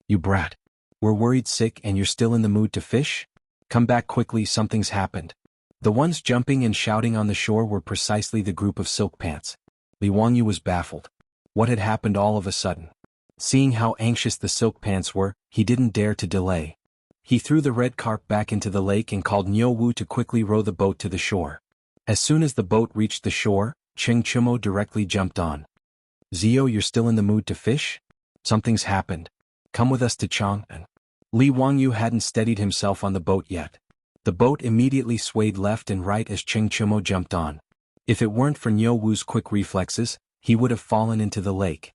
You brat. We're worried sick and you're still in the mood to fish? Come back quickly, something's happened." The ones jumping and shouting on the shore were precisely the group of silk pants. Li Wangyu was baffled. What had happened all of a sudden? Seeing how anxious the silk pants were, he didn't dare to delay. He threw the red carp back into the lake and called Niu Wu to quickly row the boat to the shore. As soon as the boat reached the shore, Cheng Chumo directly jumped on. "Zio, you're still in the mood to fish? Something's happened. Come with us to Chang." Li Wangyu hadn't steadied himself on the boat yet. The boat immediately swayed left and right as Cheng Chumo jumped on. If it weren't for Niu Wu's quick reflexes, he would have fallen into the lake.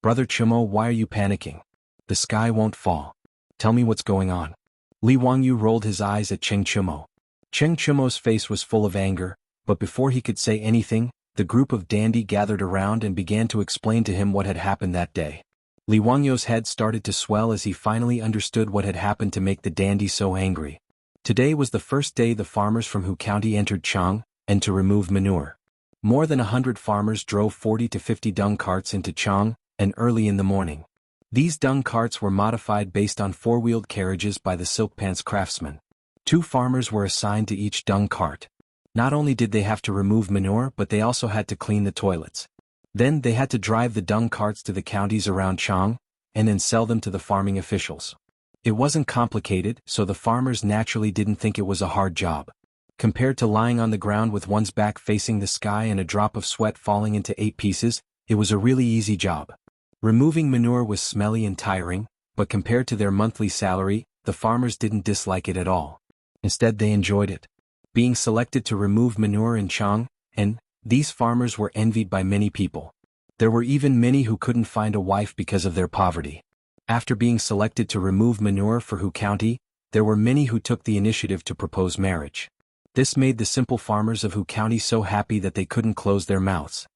"Brother Chumo, why are you panicking? The sky won't fall. Tell me what's going on." Li Wangyu rolled his eyes at Cheng Chumo. Cheng Chumo's face was full of anger, but before he could say anything, the group of dandy gathered around and began to explain to him what had happened that day. Li Wangyu's head started to swell as he finally understood what had happened to make the dandy so angry. Today was the first day the farmers from Hu County entered Chang, and to remove manure. More than 100 farmers drove 40 to 50 dung carts into Chang, and early in the morning. These dung carts were modified based on four-wheeled carriages by the silk pants craftsmen. 2 farmers were assigned to each dung cart. Not only did they have to remove manure, but they also had to clean the toilets. Then they had to drive the dung carts to the counties around Chang, and then sell them to the farming officials. It wasn't complicated, so the farmers naturally didn't think it was a hard job. Compared to lying on the ground with one's back facing the sky and a drop of sweat falling into 8 pieces, it was a really easy job. Removing manure was smelly and tiring, but compared to their monthly salary, the farmers didn't dislike it at all. Instead, they enjoyed it. Being selected to remove manure in Chang, and these farmers were envied by many people. There were even many who couldn't find a wife because of their poverty. After being selected to remove manure for Hu County, there were many who took the initiative to propose marriage. This made the simple farmers of Hu County so happy that they couldn't close their mouths.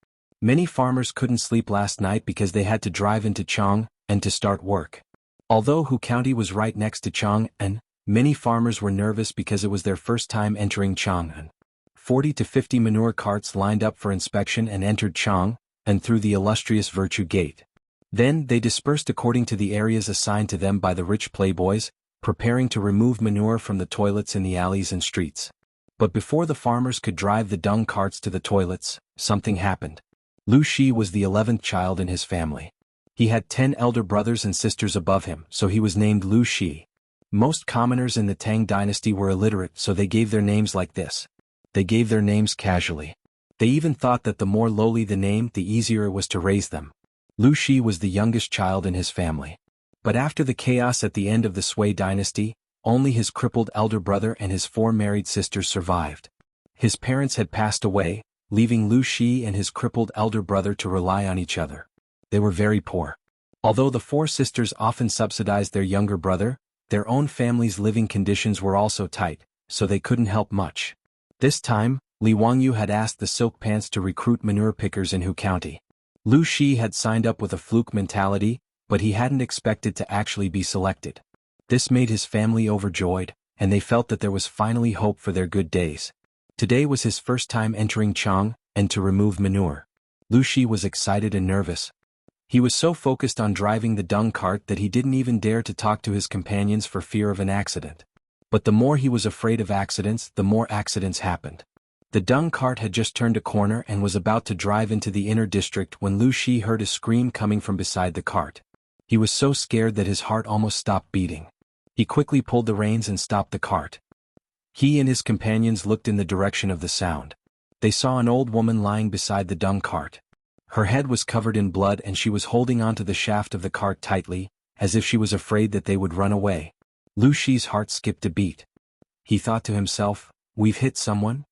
Many farmers couldn't sleep last night because they had to drive into Chang, and to start work. Although Hu County was right next to Chang, and many farmers were nervous because it was their first time entering Chang, and 40 to 50 manure carts lined up for inspection and entered Chang, and through the illustrious Virtue Gate. Then they dispersed according to the areas assigned to them by the rich playboys, preparing to remove manure from the toilets in the alleys and streets. But before the farmers could drive the dung carts to the toilets, something happened. Lu Shi was the 11th child in his family. He had 10 elder brothers and sisters above him, so he was named Lu Shi. Most commoners in the Tang dynasty were illiterate, so they gave their names like this. They gave their names casually. They even thought that the more lowly the name, the easier it was to raise them. Lu Shi was the youngest child in his family. But after the chaos at the end of the Sui dynasty, only his crippled elder brother and his 4 married sisters survived. His parents had passed away, leaving Lu Shi and his crippled elder brother to rely on each other. They were very poor. Although the 4 sisters often subsidized their younger brother, their own family's living conditions were also tight, so they couldn't help much. This time, Li Wangyu had asked the silk pants to recruit manure pickers in Hu County. Lu Shi had signed up with a fluke mentality, but he hadn't expected to actually be selected. This made his family overjoyed, and they felt that there was finally hope for their good days. Today was his first time entering Chang, and to remove manure. Lu Shi was excited and nervous. He was so focused on driving the dung cart that he didn't even dare to talk to his companions for fear of an accident. But the more he was afraid of accidents, the more accidents happened. The dung cart had just turned a corner and was about to drive into the inner district when Lu Shi heard a scream coming from beside the cart. He was so scared that his heart almost stopped beating. He quickly pulled the reins and stopped the cart. He and his companions looked in the direction of the sound. They saw an old woman lying beside the dung cart. Her head was covered in blood and she was holding onto the shaft of the cart tightly, as if she was afraid that they would run away. Lu Shi's heart skipped a beat. He thought to himself, "We've hit someone?"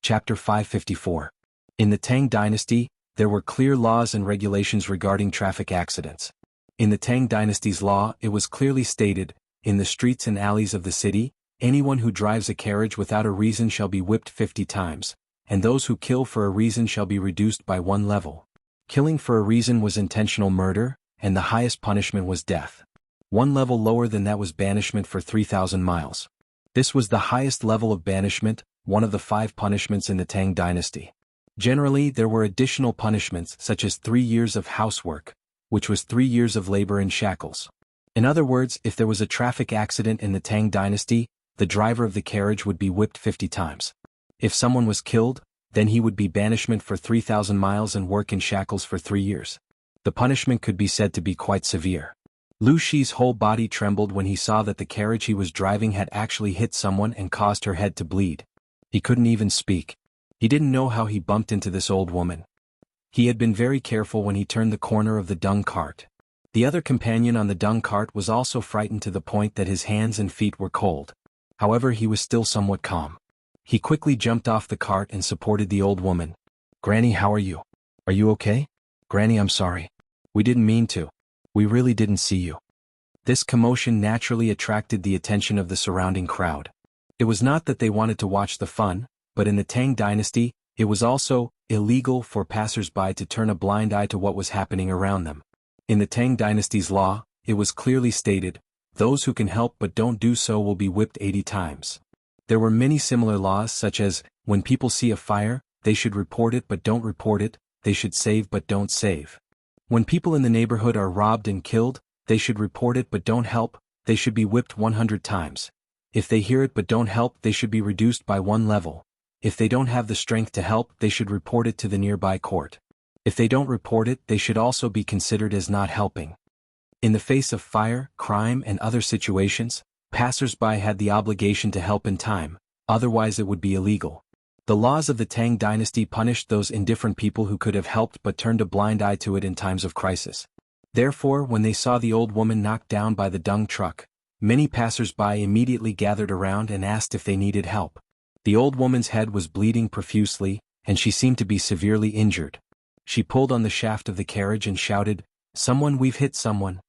Chapter 554. In the Tang dynasty, there were clear laws and regulations regarding traffic accidents. In the Tang dynasty's law, it was clearly stated, in the streets and alleys of the city, anyone who drives a carriage without a reason shall be whipped 50 times, and those who kill for a reason shall be reduced by 1 level. Killing for a reason was intentional murder, and the highest punishment was death. 1 level lower than that was banishment for 3,000 miles. This was the highest level of banishment, one of the 5 punishments in the Tang dynasty. Generally, there were additional punishments such as 3 years of housework, which was 3 years of labor in shackles. In other words, if there was a traffic accident in the Tang dynasty, the driver of the carriage would be whipped 50 times. If someone was killed, then he would be banishment for 3,000 miles and work in shackles for 3 years. The punishment could be said to be quite severe. Lu Shi's whole body trembled when he saw that the carriage he was driving had actually hit someone and caused her head to bleed. He couldn't even speak. He didn't know how he bumped into this old woman. He had been very careful when he turned the corner of the dung cart. The other companion on the dung cart was also frightened to the point that his hands and feet were cold. However, he was still somewhat calm. He quickly jumped off the cart and supported the old woman. "Granny, how are you? Are you okay?" "Granny, I'm sorry. We didn't mean to. We really didn't see you." This commotion naturally attracted the attention of the surrounding crowd. It was not that they wanted to watch the fun, but in the Tang dynasty, it was also illegal for passers-by to turn a blind eye to what was happening around them. In the Tang dynasty's law, it was clearly stated, those who can help but don't do so will be whipped 80 times. There were many similar laws such as, when people see a fire, they should report it but don't report it, they should save but don't save. When people in the neighborhood are robbed and killed, they should report it but don't help, they should be whipped 100 times. If they hear it but don't help, they should be reduced by 1 level. If they don't have the strength to help, they should report it to the nearby court. If they don't report it, they should also be considered as not helping. In the face of fire, crime and other situations, passers-by had the obligation to help in time, otherwise it would be illegal. The laws of the Tang dynasty punished those indifferent people who could have helped but turned a blind eye to it in times of crisis. Therefore, when they saw the old woman knocked down by the dung truck, many passers-by immediately gathered around and asked if they needed help. The old woman's head was bleeding profusely, and she seemed to be severely injured. She pulled on the shaft of the carriage and shouted, "Someone, we've hit someone.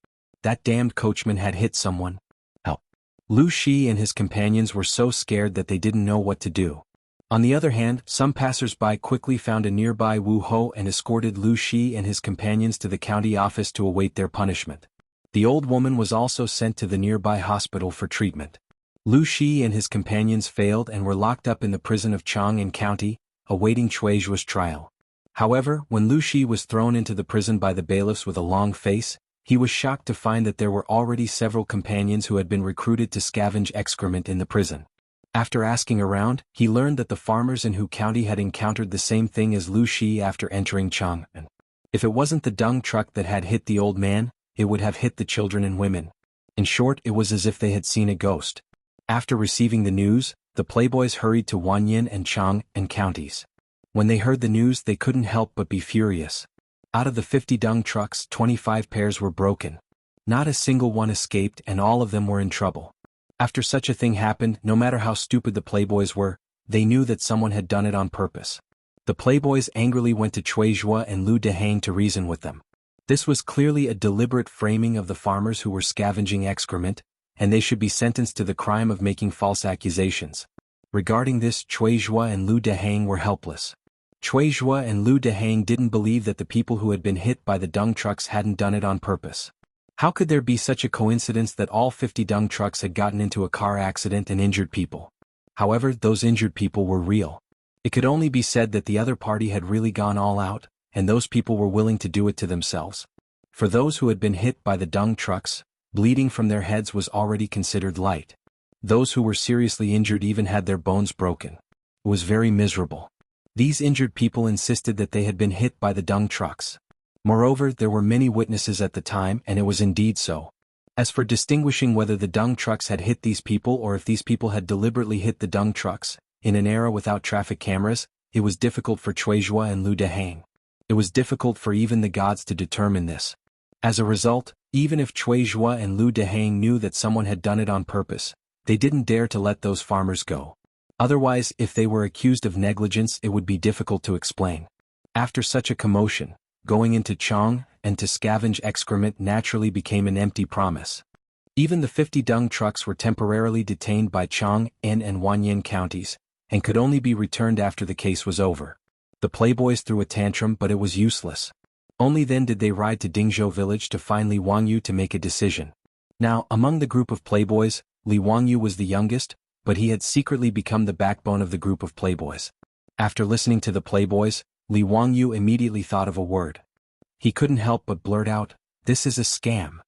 That damned coachman had hit someone. Help." Lu Shi and his companions were so scared that they didn't know what to do. On the other hand, some passers-by quickly found a nearby Wu Ho and escorted Lu Shi and his companions to the county office to await their punishment. The old woman was also sent to the nearby hospital for treatment. Lu Shi and his companions failed and were locked up in the prison of Chang'an County, awaiting Chuizhua's trial. However, when Lu Shi was thrown into the prison by the bailiffs with a long face, he was shocked to find that there were already several companions who had been recruited to scavenge excrement in the prison. After asking around, he learned that the farmers in Hu County had encountered the same thing as Lu Shi after entering Chang'an. If it wasn't the dung truck that had hit the old man, it would have hit the children and women. In short, it was as if they had seen a ghost. After receiving the news, the playboys hurried to Wanyan and Chang'an counties. When they heard the news, they couldn't help but be furious. Out of the 50 dung trucks, 25 pairs were broken. Not a single one escaped, and all of them were in trouble. After such a thing happened, no matter how stupid the playboys were, they knew that someone had done it on purpose. The playboys angrily went to Chuizhua and Lu Dehang to reason with them. This was clearly a deliberate framing of the farmers who were scavenging excrement, and they should be sentenced to the crime of making false accusations. Regarding this, Chuizhua and Lu Dehang were helpless. Chuizhua and Lu Dehang didn't believe that the people who had been hit by the dung trucks hadn't done it on purpose. How could there be such a coincidence that all 50 dung trucks had gotten into a car accident and injured people? However, those injured people were real. It could only be said that the other party had really gone all out, and those people were willing to do it to themselves. For those who had been hit by the dung trucks, bleeding from their heads was already considered light. Those who were seriously injured even had their bones broken. It was very miserable. These injured people insisted that they had been hit by the dung trucks. Moreover, there were many witnesses at the time, and it was indeed so. As for distinguishing whether the dung trucks had hit these people or if these people had deliberately hit the dung trucks, in an era without traffic cameras, it was difficult for Chuizhua and Lu Dehang. It was difficult for even the gods to determine this. As a result, even if Chuizhua and Lu Dehang knew that someone had done it on purpose, they didn't dare to let those farmers go. Otherwise, if they were accused of negligence, it would be difficult to explain. After such a commotion, going into Chang'an to scavenge excrement naturally became an empty promise. Even the 50 dung trucks were temporarily detained by Chang'an and Wanyan counties, and could only be returned after the case was over. The playboys threw a tantrum, but it was useless. Only then did they ride to Dingzhou village to find Li Wangyu to make a decision. Now, among the group of playboys, Li Wangyu was the youngest, but he had secretly become the backbone of the group of playboys. After listening to the playboys, Li Wangyu immediately thought of a word. He couldn't help but blurt out, "This is a scam."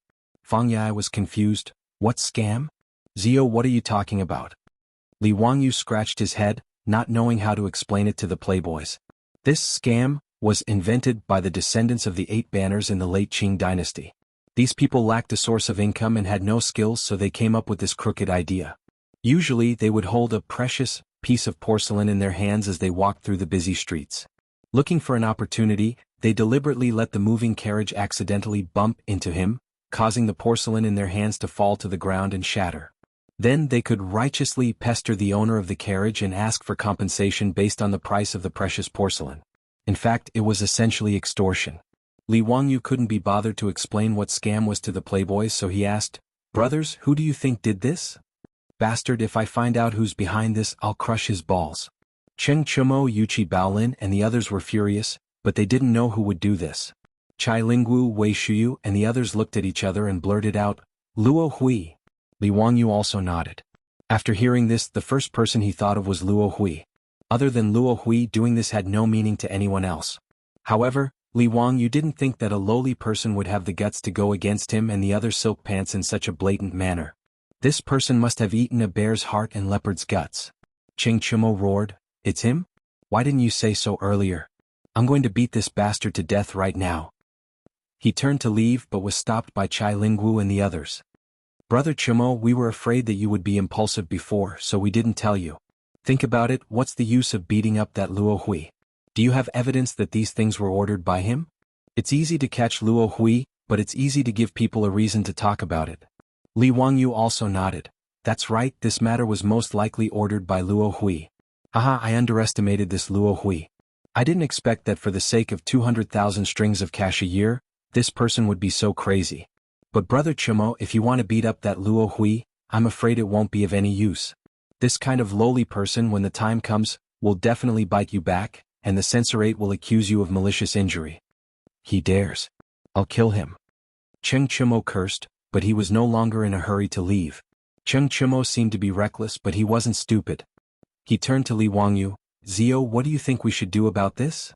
Fang Yai was confused. "What scam? Zio, what are you talking about?" Li Wangyu scratched his head, not knowing how to explain it to the playboys. This scam was invented by the descendants of the 8 banners in the late Qing dynasty. These people lacked a source of income and had no skills, so they came up with this crooked idea. Usually, they would hold a precious piece of porcelain in their hands as they walked through the busy streets. Looking for an opportunity, they deliberately let the moving carriage accidentally bump into him, causing the porcelain in their hands to fall to the ground and shatter. Then they could righteously pester the owner of the carriage and ask for compensation based on the price of the precious porcelain. In fact, it was essentially extortion. Li Wangyu couldn't be bothered to explain what scam was to the playboys, so he asked, "Brothers, who do you think did this? Bastard, if I find out who's behind this, I'll crush his balls." Cheng Chumo, Yuchi Baolin and the others were furious, but they didn't know who would do this. Chai Lingwu, Wei Shuyu and the others looked at each other and blurted out, "Luo Hui." Li Wangyu also nodded. After hearing this, the first person he thought of was Luo Hui. Other than Luo Hui, doing this had no meaning to anyone else. However, Li Wang, you didn't think that a lowly person would have the guts to go against him and the other silk pants in such a blatant manner. This person must have eaten a bear's heart and leopard's guts. Cheng Chumo roared, "It's him? Why didn't you say so earlier? I'm going to beat this bastard to death right now." He turned to leave but was stopped by Chai Lingwu and the others. "Brother Chumo, we were afraid that you would be impulsive before, so we didn't tell you. Think about it, what's the use of beating up that Luo Hui? Do you have evidence that these things were ordered by him? It's easy to catch Luo Hui, but it's easy to give people a reason to talk about it." Li Wangyu also nodded. "That's right, this matter was most likely ordered by Luo Hui. Haha, I underestimated this Luo Hui. I didn't expect that for the sake of 200,000 strings of cash a year, this person would be so crazy. But Brother Chumo, if you want to beat up that Luo Hui, I'm afraid it won't be of any use. This kind of lowly person, when the time comes, will definitely bite you back, and the censorate will accuse you of malicious injury." "He dares. I'll kill him." Cheng Chumo cursed, but he was no longer in a hurry to leave. Cheng Chumo seemed to be reckless, but he wasn't stupid. He turned to Li Wangyu. "Zio, what do you think we should do about this?"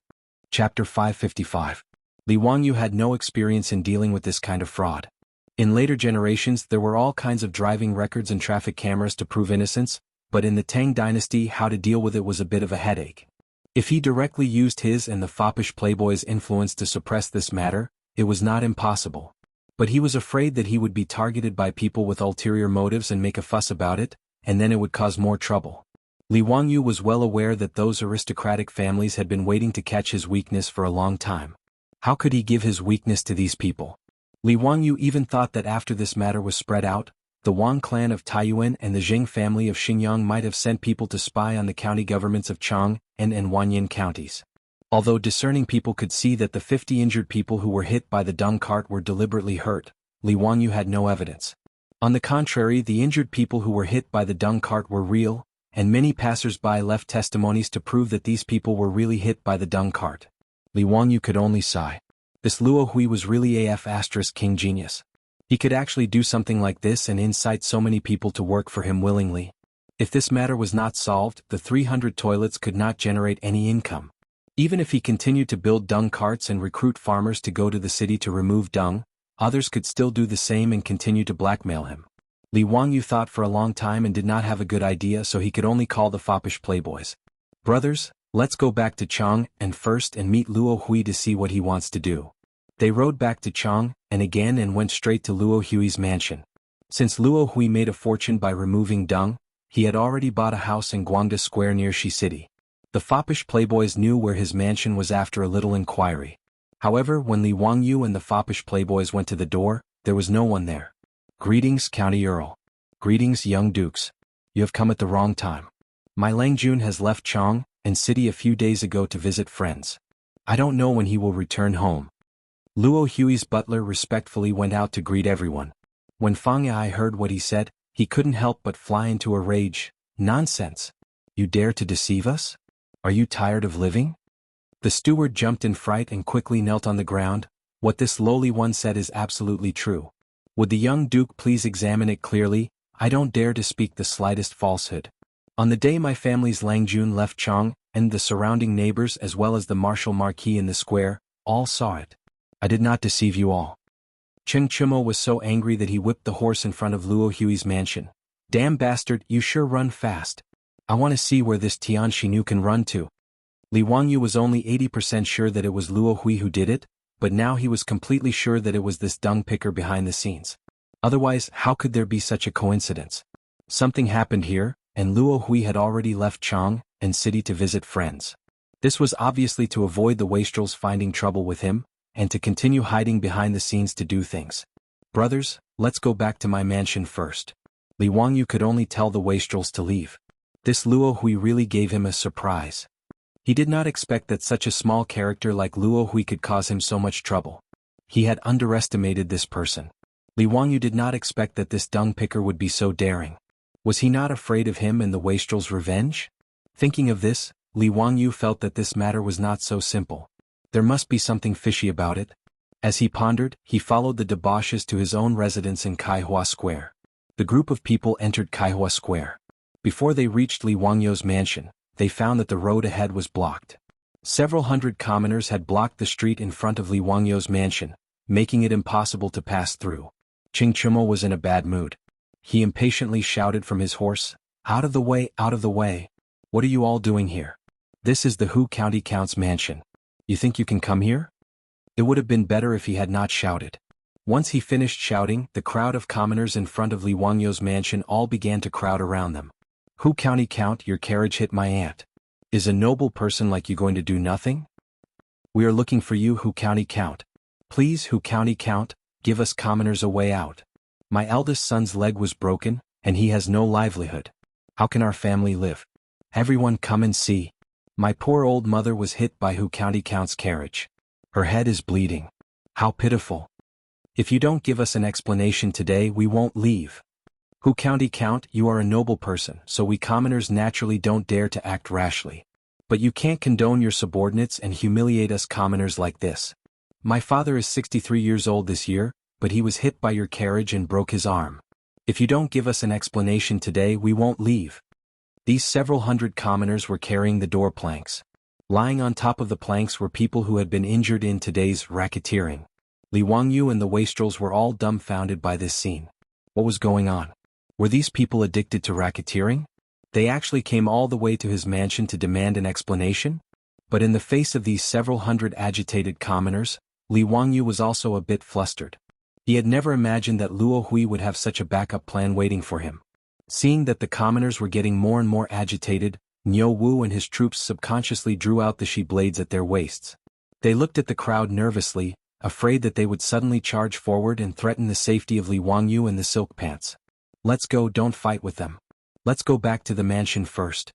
Chapter 555. Li Wangyu had no experience in dealing with this kind of fraud. In later generations there were all kinds of driving records and traffic cameras to prove innocence, but in the Tang dynasty how to deal with it was a bit of a headache. If he directly used his and the foppish playboy's influence to suppress this matter, it was not impossible. But he was afraid that he would be targeted by people with ulterior motives and make a fuss about it, and then it would cause more trouble. Li Wangyu was well aware that those aristocratic families had been waiting to catch his weakness for a long time. How could he give his weakness to these people? Li Wangyu even thought that after this matter was spread out, the Wang clan of Taiyuan and the Jing family of Xinjiang might have sent people to spy on the county governments of Chang and Wanyan counties. Although discerning people could see that the 50 injured people who were hit by the dung cart were deliberately hurt, Li Wangyu had no evidence. On the contrary, the injured people who were hit by the dung cart were real, and many passers-by left testimonies to prove that these people were really hit by the dung cart. Li Wangyu could only sigh. This Luo Hui was really king genius. He could actually do something like this and incite so many people to work for him willingly. If this matter was not solved, the 300 toilets could not generate any income. Even if he continued to build dung carts and recruit farmers to go to the city to remove dung, others could still do the same and continue to blackmail him. Li Wangyu thought for a long time and did not have a good idea, so he could only call the foppish playboys. "Brothers, let's go back to Chang and first and meet Luo Hui to see what he wants to do." They rode back to Chang, and again and went straight to Luo Hui's mansion. Since Luo Hui made a fortune by removing dung, he had already bought a house in Guangda Square near Shi City. The foppish playboys knew where his mansion was after a little inquiry. However, when Li Wangyu and the foppish playboys went to the door, there was no one there. "Greetings, County Earl. Greetings, young dukes. You have come at the wrong time. My Langjun has left Chang and City a few days ago to visit friends. I don't know when he will return home." Luo Hui's butler respectfully went out to greet everyone. When Fang Yi heard what he said, he couldn't help but fly into a rage. "Nonsense! You dare to deceive us? Are you tired of living?" The steward jumped in fright and quickly knelt on the ground. "What this lowly one said is absolutely true. Would the young duke please examine it clearly? I don't dare to speak the slightest falsehood. On the day my family's Langjun left Chang, and the surrounding neighbors as well as the martial marquis in the square, all saw it. I did not deceive you all." Cheng Chumo was so angry that he whipped the horse in front of Luo Hui's mansion. "Damn bastard, you sure run fast. I want to see where this Tian Xinu can run to." Li Wangyu was only 80% sure that it was Luo Hui who did it, but now he was completely sure that it was this dung picker behind the scenes. Otherwise, how could there be such a coincidence? Something happened here, and Luo Hui had already left Chang and City to visit friends. This was obviously to avoid the wastrels finding trouble with him, and to continue hiding behind the scenes to do things. "Brothers, let's go back to my mansion first." Li Wangyu could only tell the wastrels to leave. This Luo Hui really gave him a surprise. He did not expect that such a small character like Luo Hui could cause him so much trouble. He had underestimated this person. Li Wangyu did not expect that this dung picker would be so daring. Was he not afraid of him and the wastrels' revenge? Thinking of this, Li Wangyu felt that this matter was not so simple. There must be something fishy about it. As he pondered, he followed the debauches to his own residence in Kaihua Square. The group of people entered Kaihua Square. Before they reached Li Wangyou's mansion, they found that the road ahead was blocked. Several hundred commoners had blocked the street in front of Li Wangyou's mansion, making it impossible to pass through. Qing Chumo was in a bad mood. He impatiently shouted from his horse, "Out of the way, out of the way! What are you all doing here? This is the Hu County Count's mansion. You think you can come here?" It would have been better if he had not shouted. Once he finished shouting, the crowd of commoners in front of Li Wangyou's mansion all began to crowd around them. "Hu County Count, your carriage hit my aunt. Is a noble person like you going to do nothing? We are looking for you, Hu County Count. Please, Hu County Count, give us commoners a way out. My eldest son's leg was broken, and he has no livelihood. How can our family live? Everyone come and see. My poor old mother was hit by Hu County Count's carriage. Her head is bleeding. How pitiful. If you don't give us an explanation today, we won't leave. Hu County Count, you are a noble person, so we commoners naturally don't dare to act rashly. But you can't condone your subordinates and humiliate us commoners like this. My father is 63 years old this year, but he was hit by your carriage and broke his arm. If you don't give us an explanation today, we won't leave." These several hundred commoners were carrying the door planks. Lying on top of the planks were people who had been injured in today's racketeering. Li Wangyou and the wastrels were all dumbfounded by this scene. What was going on? Were these people addicted to racketeering? They actually came all the way to his mansion to demand an explanation? But in the face of these several hundred agitated commoners, Li Wangyou was also a bit flustered. He had never imagined that Luo Hui would have such a backup plan waiting for him. Seeing that the commoners were getting more and more agitated, Niu Wu and his troops subconsciously drew out the shi blades at their waists. They looked at the crowd nervously, afraid that they would suddenly charge forward and threaten the safety of Li Wangyou and the silk pants. "Let's go, don't fight with them. Let's go back to the mansion first,"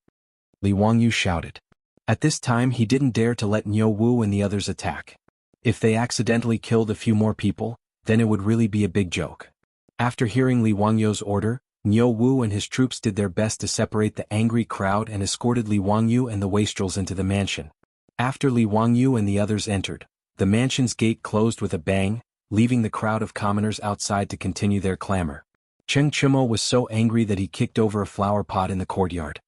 Li Wangyou shouted. At this time he didn't dare to let Niu Wu and the others attack. If they accidentally killed a few more people, then it would really be a big joke. After hearing Li Wangyou's order, Niu Wu and his troops did their best to separate the angry crowd and escorted Li Wangyou and the wastrels into the mansion. After Li Wangyou and the others entered, the mansion's gate closed with a bang, leaving the crowd of commoners outside to continue their clamor. Cheng Chumo was so angry that he kicked over a flower pot in the courtyard.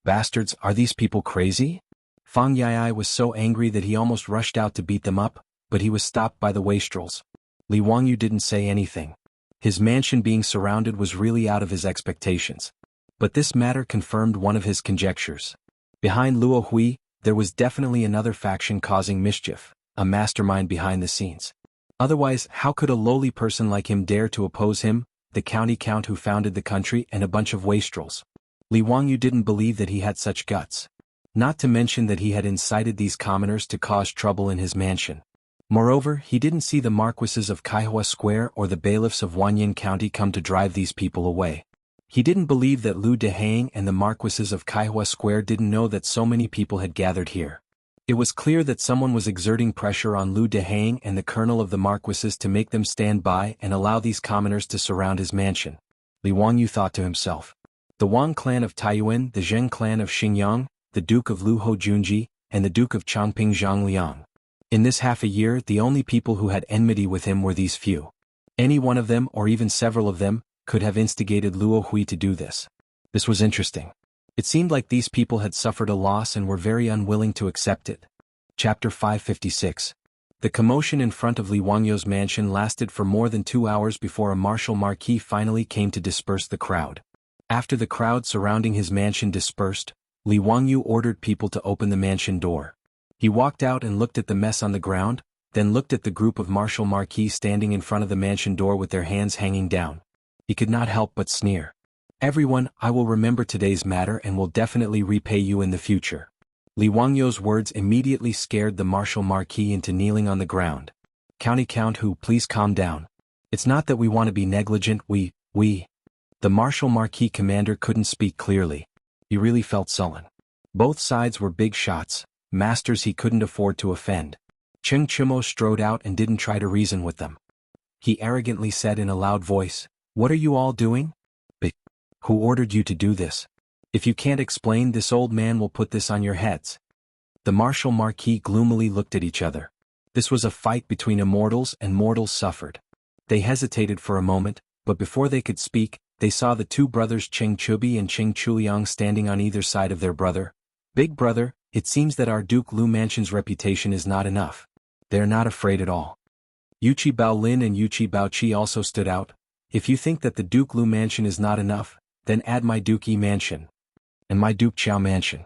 "Bastards, are these people crazy?" Fang Yai was so angry that he almost rushed out to beat them up, but he was stopped by the wastrels. Li Wangyou didn't say anything. His mansion being surrounded was really out of his expectations. But this matter confirmed one of his conjectures. Behind Luo Hui, there was definitely another faction causing mischief, a mastermind behind the scenes. Otherwise, how could a lowly person like him dare to oppose him, the county count who founded the country, and a bunch of wastrels? Li Wangyou didn't believe that he had such guts. Not to mention that he had incited these commoners to cause trouble in his mansion. Moreover, he didn't see the marquises of Kaihua Square or the bailiffs of Wanyan County come to drive these people away. He didn't believe that Lu Dehang and the marquises of Kaihua Square didn't know that so many people had gathered here. It was clear that someone was exerting pressure on Lu Dehang and the colonel of the marquises to make them stand by and allow these commoners to surround his mansion. Li Wangyou thought to himself. The Wang clan of Taiyuan, the Zheng clan of Xingyang, the Duke of Luho Junji, and the Duke of Chongping Zhang Liang. In this half a year, the only people who had enmity with him were these few. Any one of them, or even several of them, could have instigated Luo Hui to do this. This was interesting. It seemed like these people had suffered a loss and were very unwilling to accept it. Chapter 556. The commotion in front of Li Wangyou's mansion lasted for more than 2 hours before a martial marquis finally came to disperse the crowd. After the crowd surrounding his mansion dispersed, Li Wangyou ordered people to open the mansion door. He walked out and looked at the mess on the ground, then looked at the group of martial marquis standing in front of the mansion door with their hands hanging down. He could not help but sneer. "Everyone, I will remember today's matter and will definitely repay you in the future." Li Wangyou's words immediately scared the martial marquis into kneeling on the ground. "County Count Hu, please calm down. It's not that we want to be negligent, we... The martial marquis commander couldn't speak clearly. He really felt sullen. Both sides were big shots, masters he couldn't afford to offend. Cheng Chumo strode out and didn't try to reason with them. He arrogantly said in a loud voice, "What are you all doing? Who ordered you to do this? If you can't explain, this old man will put this on your heads." The martial marquis gloomily looked at each other. This was a fight between immortals, and mortals suffered. They hesitated for a moment, but before they could speak, they saw the two brothers Cheng Chubi and Cheng Chuliang standing on either side of their brother. Big brother, it seems that our Duke Lu Mansion's reputation is not enough. They are not afraid at all. Yuchi Baolin and Yuchi Baoqi also stood out. If you think that the Duke Lu Mansion is not enough, then add my Duke Yi Mansion. And my Duke Chao Mansion.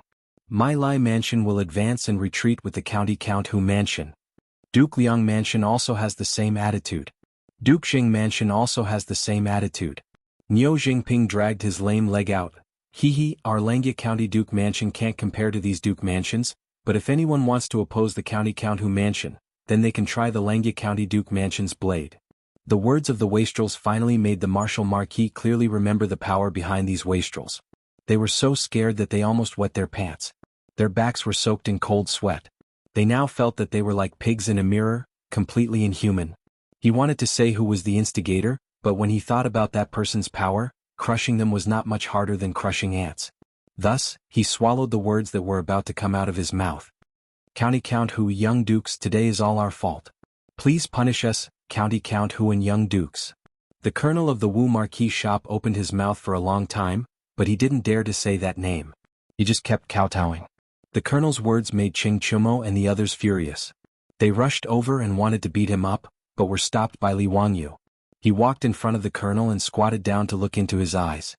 My Lai Mansion will advance and retreat with the County Count Hu Mansion. Duke Liang Mansion also has the same attitude. Duke Xing Mansion also has the same attitude. Niu Jingping dragged his lame leg out. Our Langya County Duke Mansion can't compare to these Duke Mansions, but if anyone wants to oppose the County Count Hu Mansion, then they can try the Langya County Duke Mansion's blade. The words of the wastrels finally made the Marshal Marquis clearly remember the power behind these wastrels. They were so scared that they almost wet their pants. Their backs were soaked in cold sweat. They now felt that they were like pigs in a mirror, completely inhuman. He wanted to say who was the instigator, but when he thought about that person's power, crushing them was not much harder than crushing ants. Thus, he swallowed the words that were about to come out of his mouth. County Count Hu, young dukes, today is all our fault. Please punish us, County Count Hu and young dukes. The colonel of the Wu Marquis shop opened his mouth for a long time, but he didn't dare to say that name. He just kept kowtowing. The colonel's words made Ching Chumo and the others furious. They rushed over and wanted to beat him up, but were stopped by Li Wangyu. He walked in front of the colonel and squatted down to look into his eyes.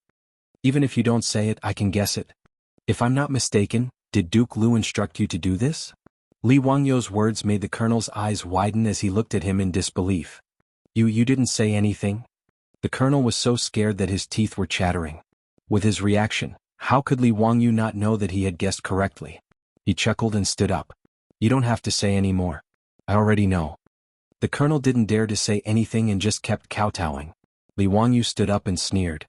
Even if you don't say it, I can guess it. If I'm not mistaken, did Duke Lu instruct you to do this? Li Wangyu's words made the colonel's eyes widen as he looked at him in disbelief. You didn't say anything? The colonel was so scared that his teeth were chattering. With his reaction, how could Li Wangyu not know that he had guessed correctly? He chuckled and stood up. You don't have to say any more. I already know. The colonel didn't dare to say anything and just kept kowtowing. Li Wangyu stood up and sneered.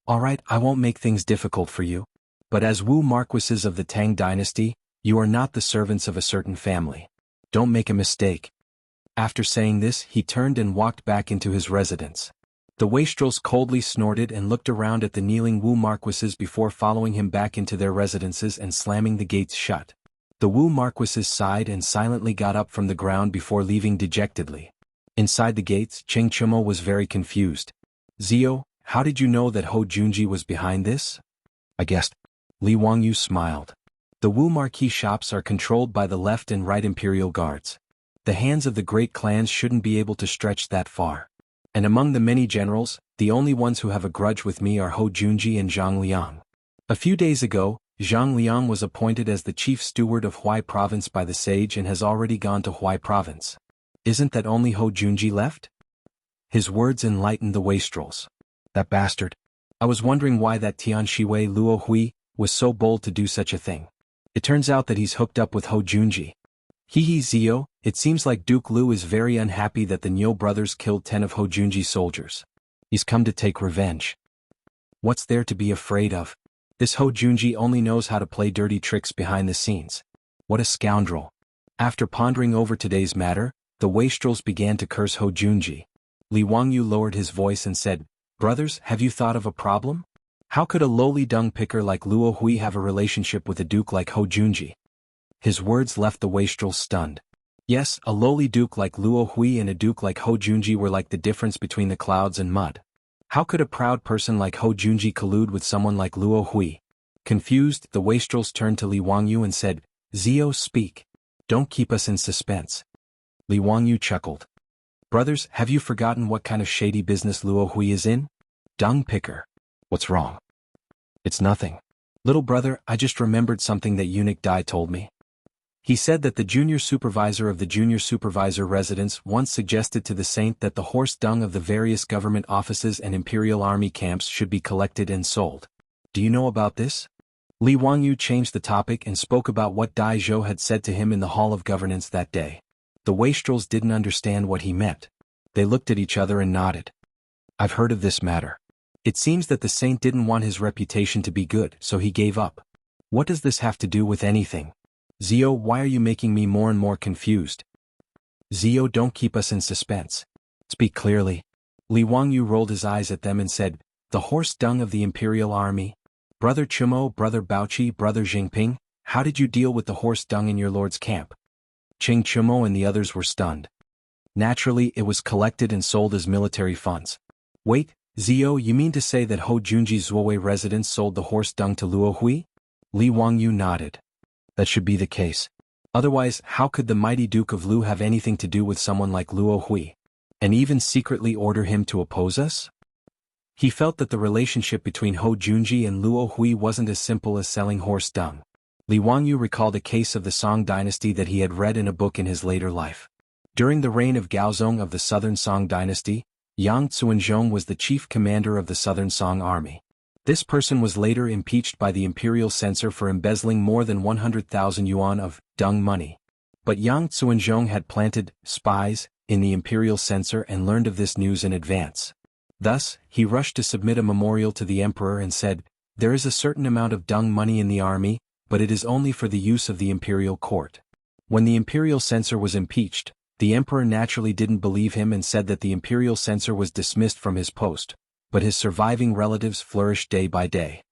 All right, I won't make things difficult for you. But as Wu Marquises of the Tang dynasty, you are not the servants of a certain family. Don't make a mistake. After saying this, he turned and walked back into his residence. The wastrels coldly snorted and looked around at the kneeling Wu Marquises before following him back into their residences and slamming the gates shut. The Wu Marquises sighed and silently got up from the ground before leaving dejectedly. Inside the gates, Cheng Chumo was very confused. Zio, how did you know that Ho Junji was behind this? I guessed. Li Wangyu smiled. The Wu Marquis shops are controlled by the left and right imperial guards. The hands of the great clans shouldn't be able to stretch that far. And among the many generals, the only ones who have a grudge with me are Ho Junji and Zhang Liang. A few days ago, Zhang Liang was appointed as the chief steward of Huai province by the sage and has already gone to Huai province. Isn't that only Ho Junji left? His words enlightened the wastrels. That bastard. I was wondering why that Tian Shiwei Luo Hui was so bold to do such a thing. It turns out that he's hooked up with Ho Junji. Zio, it seems like Duke Lu is very unhappy that the Nyo brothers killed 10 of Ho Junji's soldiers. He's come to take revenge. What's there to be afraid of? This Ho Junji only knows how to play dirty tricks behind the scenes. What a scoundrel. After pondering over today's matter, the wastrels began to curse Ho Junji. Li Wangyu lowered his voice and said, Brothers, have you thought of a problem? How could a lowly dung picker like Luo Hui have a relationship with a duke like Ho Junji? His words left the wastrels stunned. Yes, a lowly duke like Luo Hui and a duke like Ho Junji were like the difference between the clouds and mud. How could a proud person like Ho Junji collude with someone like Luo Hui? Confused, the wastrels turned to Li Wangyu and said, Zio, speak. Don't keep us in suspense. Li Wangyu chuckled. Brothers, have you forgotten what kind of shady business Luo Hui is in? Dung picker. What's wrong? It's nothing. Little brother, I just remembered something that Eunuch Dai told me. He said that the junior supervisor of the junior supervisor residence once suggested to the saint that the horse dung of the various government offices and imperial army camps should be collected and sold. Do you know about this? Li Wangyu changed the topic and spoke about what Dai Zhou had said to him in the Hall of Governance that day. The wastrels didn't understand what he meant. They looked at each other and nodded. I've heard of this matter. It seems that the saint didn't want his reputation to be good, so he gave up. What does this have to do with anything? Zio, why are you making me more and more confused? Zio, don't keep us in suspense. Speak clearly. Li Wangyu rolled his eyes at them and said, The horse dung of the imperial army? Brother Chumo, Brother Baoqi, Brother Jingping, how did you deal with the horse dung in your lord's camp? Ching Chumo and the others were stunned. Naturally, it was collected and sold as military funds. Wait, Zio, you mean to say that Ho Junji's Zuowei residents sold the horse dung to Luo Hui? Li Wangyu nodded. That should be the case. Otherwise, how could the mighty Duke of Lu have anything to do with someone like Luo Hui? And even secretly order him to oppose us? He felt that the relationship between Ho Junji and Luo Hui wasn't as simple as selling horse dung. Li Wangyu recalled a case of the Song dynasty that he had read in a book in his later life. During the reign of Gaozong of the Southern Song dynasty, Yang Xuanzhong was the chief commander of the Southern Song army. This person was later impeached by the imperial censor for embezzling more than 100,000 yuan of dung money. But Yang Xuanzhong had planted spies in the imperial censor and learned of this news in advance. Thus, he rushed to submit a memorial to the emperor and said, "There is a certain amount of dung money in the army, but it is only for the use of the imperial court." When the imperial censor was impeached, the emperor naturally didn't believe him and said that the imperial censor was dismissed from his post, but his surviving relatives flourished day by day.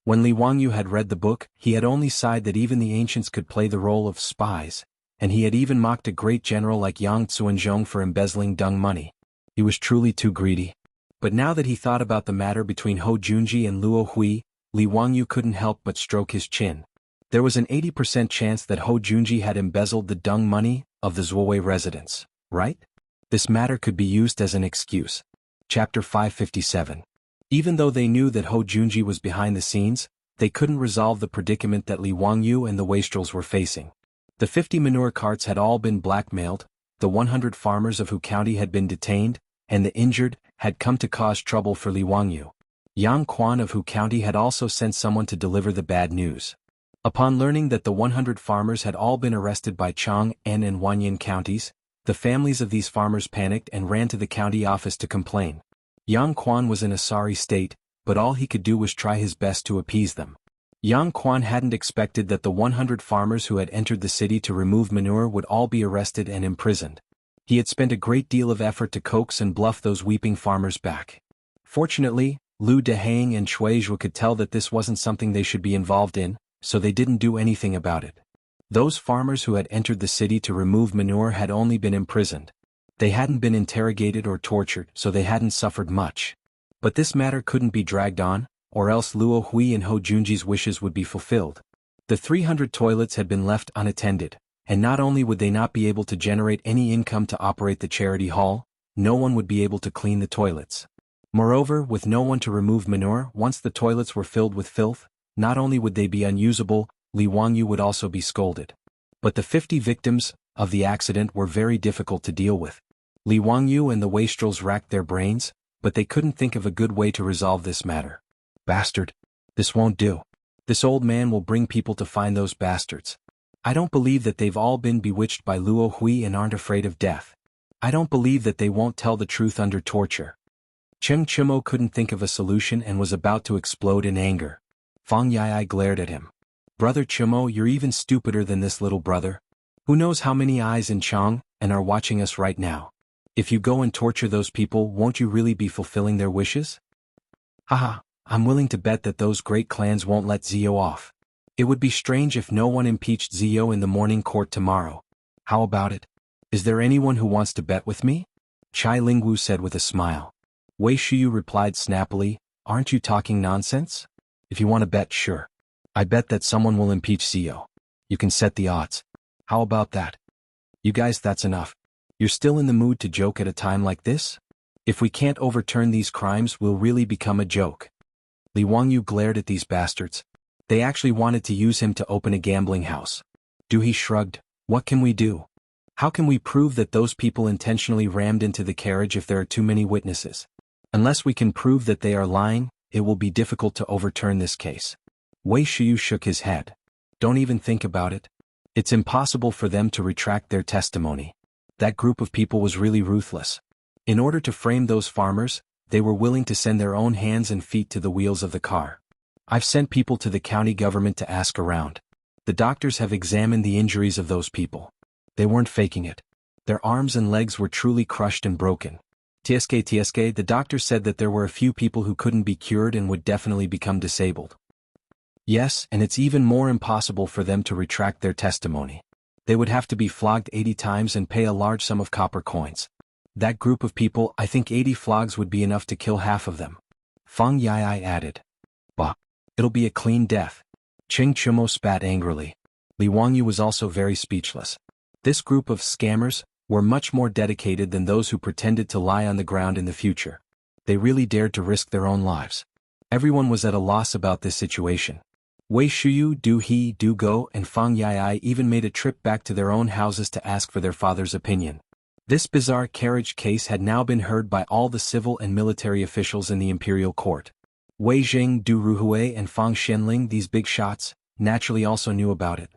When Li Wangyu had read the book, he had only sighed that even the ancients could play the role of spies, and he had even mocked a great general like Yang Xuanzhong for embezzling dung money. He was truly too greedy. But now that he thought about the matter between Ho Junji and Luo Hui, Li Wangyu couldn't help but stroke his chin. There was an 80% chance that Ho Junji had embezzled the dung money of the Zuowei residents, right? This matter could be used as an excuse. Chapter 557. Even though they knew that Ho Junji was behind the scenes, they couldn't resolve the predicament that Li Wangyu and the wastrels were facing. The 50 manure carts had all been blackmailed, the 100 farmers of Hu County had been detained, and the injured had come to cause trouble for Li Wangyu. Yang Quan of Hu County had also sent someone to deliver the bad news. Upon learning that the 100 farmers had all been arrested by Chang En and Wanyan counties, the families of these farmers panicked and ran to the county office to complain. Yang Quan was in a sorry state, but all he could do was try his best to appease them. Yang Quan hadn't expected that the 100 farmers who had entered the city to remove manure would all be arrested and imprisoned. He had spent a great deal of effort to coax and bluff those weeping farmers back. Fortunately, Lu Dehang and Shuizhu could tell that this wasn't something they should be involved in, so they didn't do anything about it. Those farmers who had entered the city to remove manure had only been imprisoned. They hadn't been interrogated or tortured, so they hadn't suffered much. But this matter couldn't be dragged on, or else Luo Hui and Ho Junji's wishes would be fulfilled. The 300 toilets had been left unattended, and not only would they not be able to generate any income to operate the charity hall, no one would be able to clean the toilets. Moreover, with no one to remove manure, once the toilets were filled with filth, not only would they be unusable, Li Wangyu would also be scolded. But the 50 victims of the accident were very difficult to deal with. Li Wangyu and the wastrels racked their brains, but they couldn't think of a good way to resolve this matter. Bastard. This won't do. This old man will bring people to find those bastards. I don't believe that they've all been bewitched by Luo Hui and aren't afraid of death. I don't believe that they won't tell the truth under torture. Cheng Chimo couldn't think of a solution and was about to explode in anger. Fang Yai glared at him. Brother Chimo, you're even stupider than this little brother. Who knows how many eyes in Chang and are watching us right now? If you go and torture those people, won't you really be fulfilling their wishes? Haha, I'm willing to bet that those great clans won't let Zio off. It would be strange if no one impeached Zio in the morning court tomorrow. How about it? Is there anyone who wants to bet with me? Chai Lingwu said with a smile. Wei Shiyu replied snappily, aren't you talking nonsense? If you want to bet, sure. I bet that someone will impeach Zio. You can set the odds. How about that? You guys, that's enough. You're still in the mood to joke at a time like this? If we can't overturn these crimes, we'll really become a joke. Li Wangyu glared at these bastards. They actually wanted to use him to open a gambling house. He shrugged. What can we do? How can we prove that those people intentionally rammed into the carriage if there are too many witnesses? Unless we can prove that they are lying, it will be difficult to overturn this case. Wei Shiyu shook his head. Don't even think about it. It's impossible for them to retract their testimony. That group of people was really ruthless. In order to frame those farmers, they were willing to send their own hands and feet to the wheels of the car. I've sent people to the county government to ask around. The doctors have examined the injuries of those people. They weren't faking it. Their arms and legs were truly crushed and broken. TSK, the doctor said that there were a few people who couldn't be cured and would definitely become disabled. Yes, and it's even more impossible for them to retract their testimony. They would have to be flogged 80 times and pay a large sum of copper coins. That group of people, I think 80 flogs would be enough to kill half of them. Fang Yai added. Bah. It'll be a clean death. Ching Chumo spat angrily. Li Wangyu was also very speechless. This group of scammers were much more dedicated than those who pretended to lie on the ground in the future. They really dared to risk their own lives. Everyone was at a loss about this situation. Wei Shuyu, Du He, Du Go, and Fang Yai even made a trip back to their own houses to ask for their father's opinion. This bizarre carriage case had now been heard by all the civil and military officials in the imperial court. Wei Jing, Du Ruhui, and Fang Xianling, these big shots, naturally also knew about it.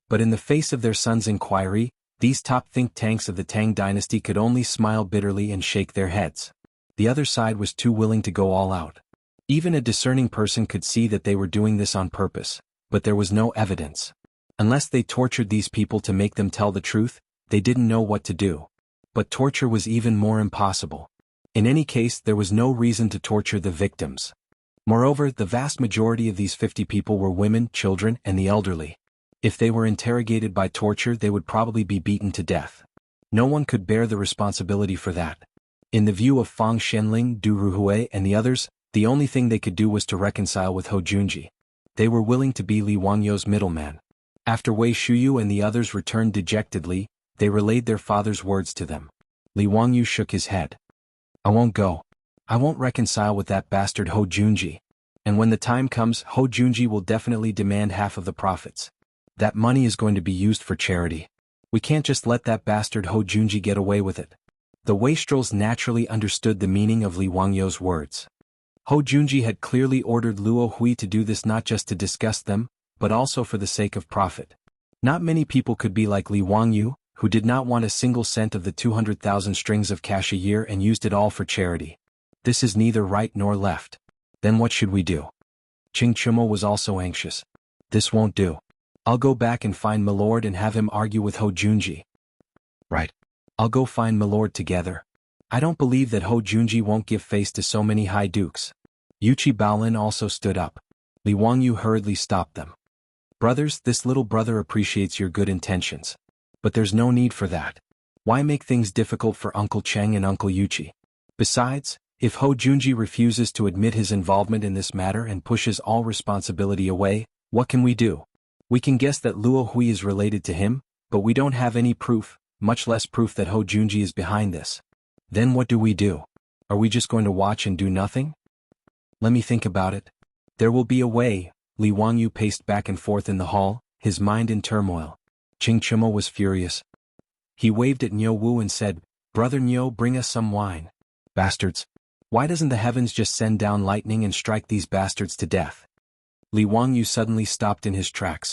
But in the face of their son's inquiry, these top think tanks of the Tang dynasty could only smile bitterly and shake their heads. The other side was too willing to go all out. Even a discerning person could see that they were doing this on purpose, but there was no evidence. Unless they tortured these people to make them tell the truth, they didn't know what to do. But torture was even more impossible. In any case, there was no reason to torture the victims. Moreover, the vast majority of these 50 people were women, children, and the elderly. If they were interrogated by torture, they would probably be beaten to death. No one could bear the responsibility for that. In the view of Fang Xianling, Du Ruhui, and the others, the only thing they could do was to reconcile with Hou Junji. They were willing to be Li Wangyu's middleman. After Wei Shuyu and the others returned dejectedly, they relayed their father's words to them. Li Wangyu shook his head. I won't go. I won't reconcile with that bastard Hou Junji. And when the time comes, Hou Junji will definitely demand half of the profits. That money is going to be used for charity. We can't just let that bastard Hou Junji get away with it. The wastrels naturally understood the meaning of Li Wangyu's words. Hou Junji had clearly ordered Luo Hui to do this not just to disgust them, but also for the sake of profit. Not many people could be like Li Wangyu, who did not want a single cent of the 200,000 strings of cash a year and used it all for charity. This is neither right nor left. Then what should we do? Ching Chumo was also anxious. This won't do. I'll go back and find Milord and have him argue with Hou Junji. Right. I'll go find Milord together. I don't believe that Hou Junji won't give face to so many high dukes. Yuchi Baolin also stood up. Li Wangyu hurriedly stopped them. Brothers, this little brother appreciates your good intentions. But there's no need for that. Why make things difficult for Uncle Cheng and Uncle Yuchi? Besides, if Hou Junji refuses to admit his involvement in this matter and pushes all responsibility away, what can we do? We can guess that Luo Hui is related to him, but we don't have any proof, much less proof that Hou Junji is behind this. Then what do we do? Are we just going to watch and do nothing? Let me think about it. There will be a way. Li Wangyu paced back and forth in the hall, his mind in turmoil. Ching Chumo was furious. He waved at Niu Wu and said, Brother Niu, bring us some wine. Bastards. Why doesn't the heavens just send down lightning and strike these bastards to death? Li Wangyu suddenly stopped in his tracks.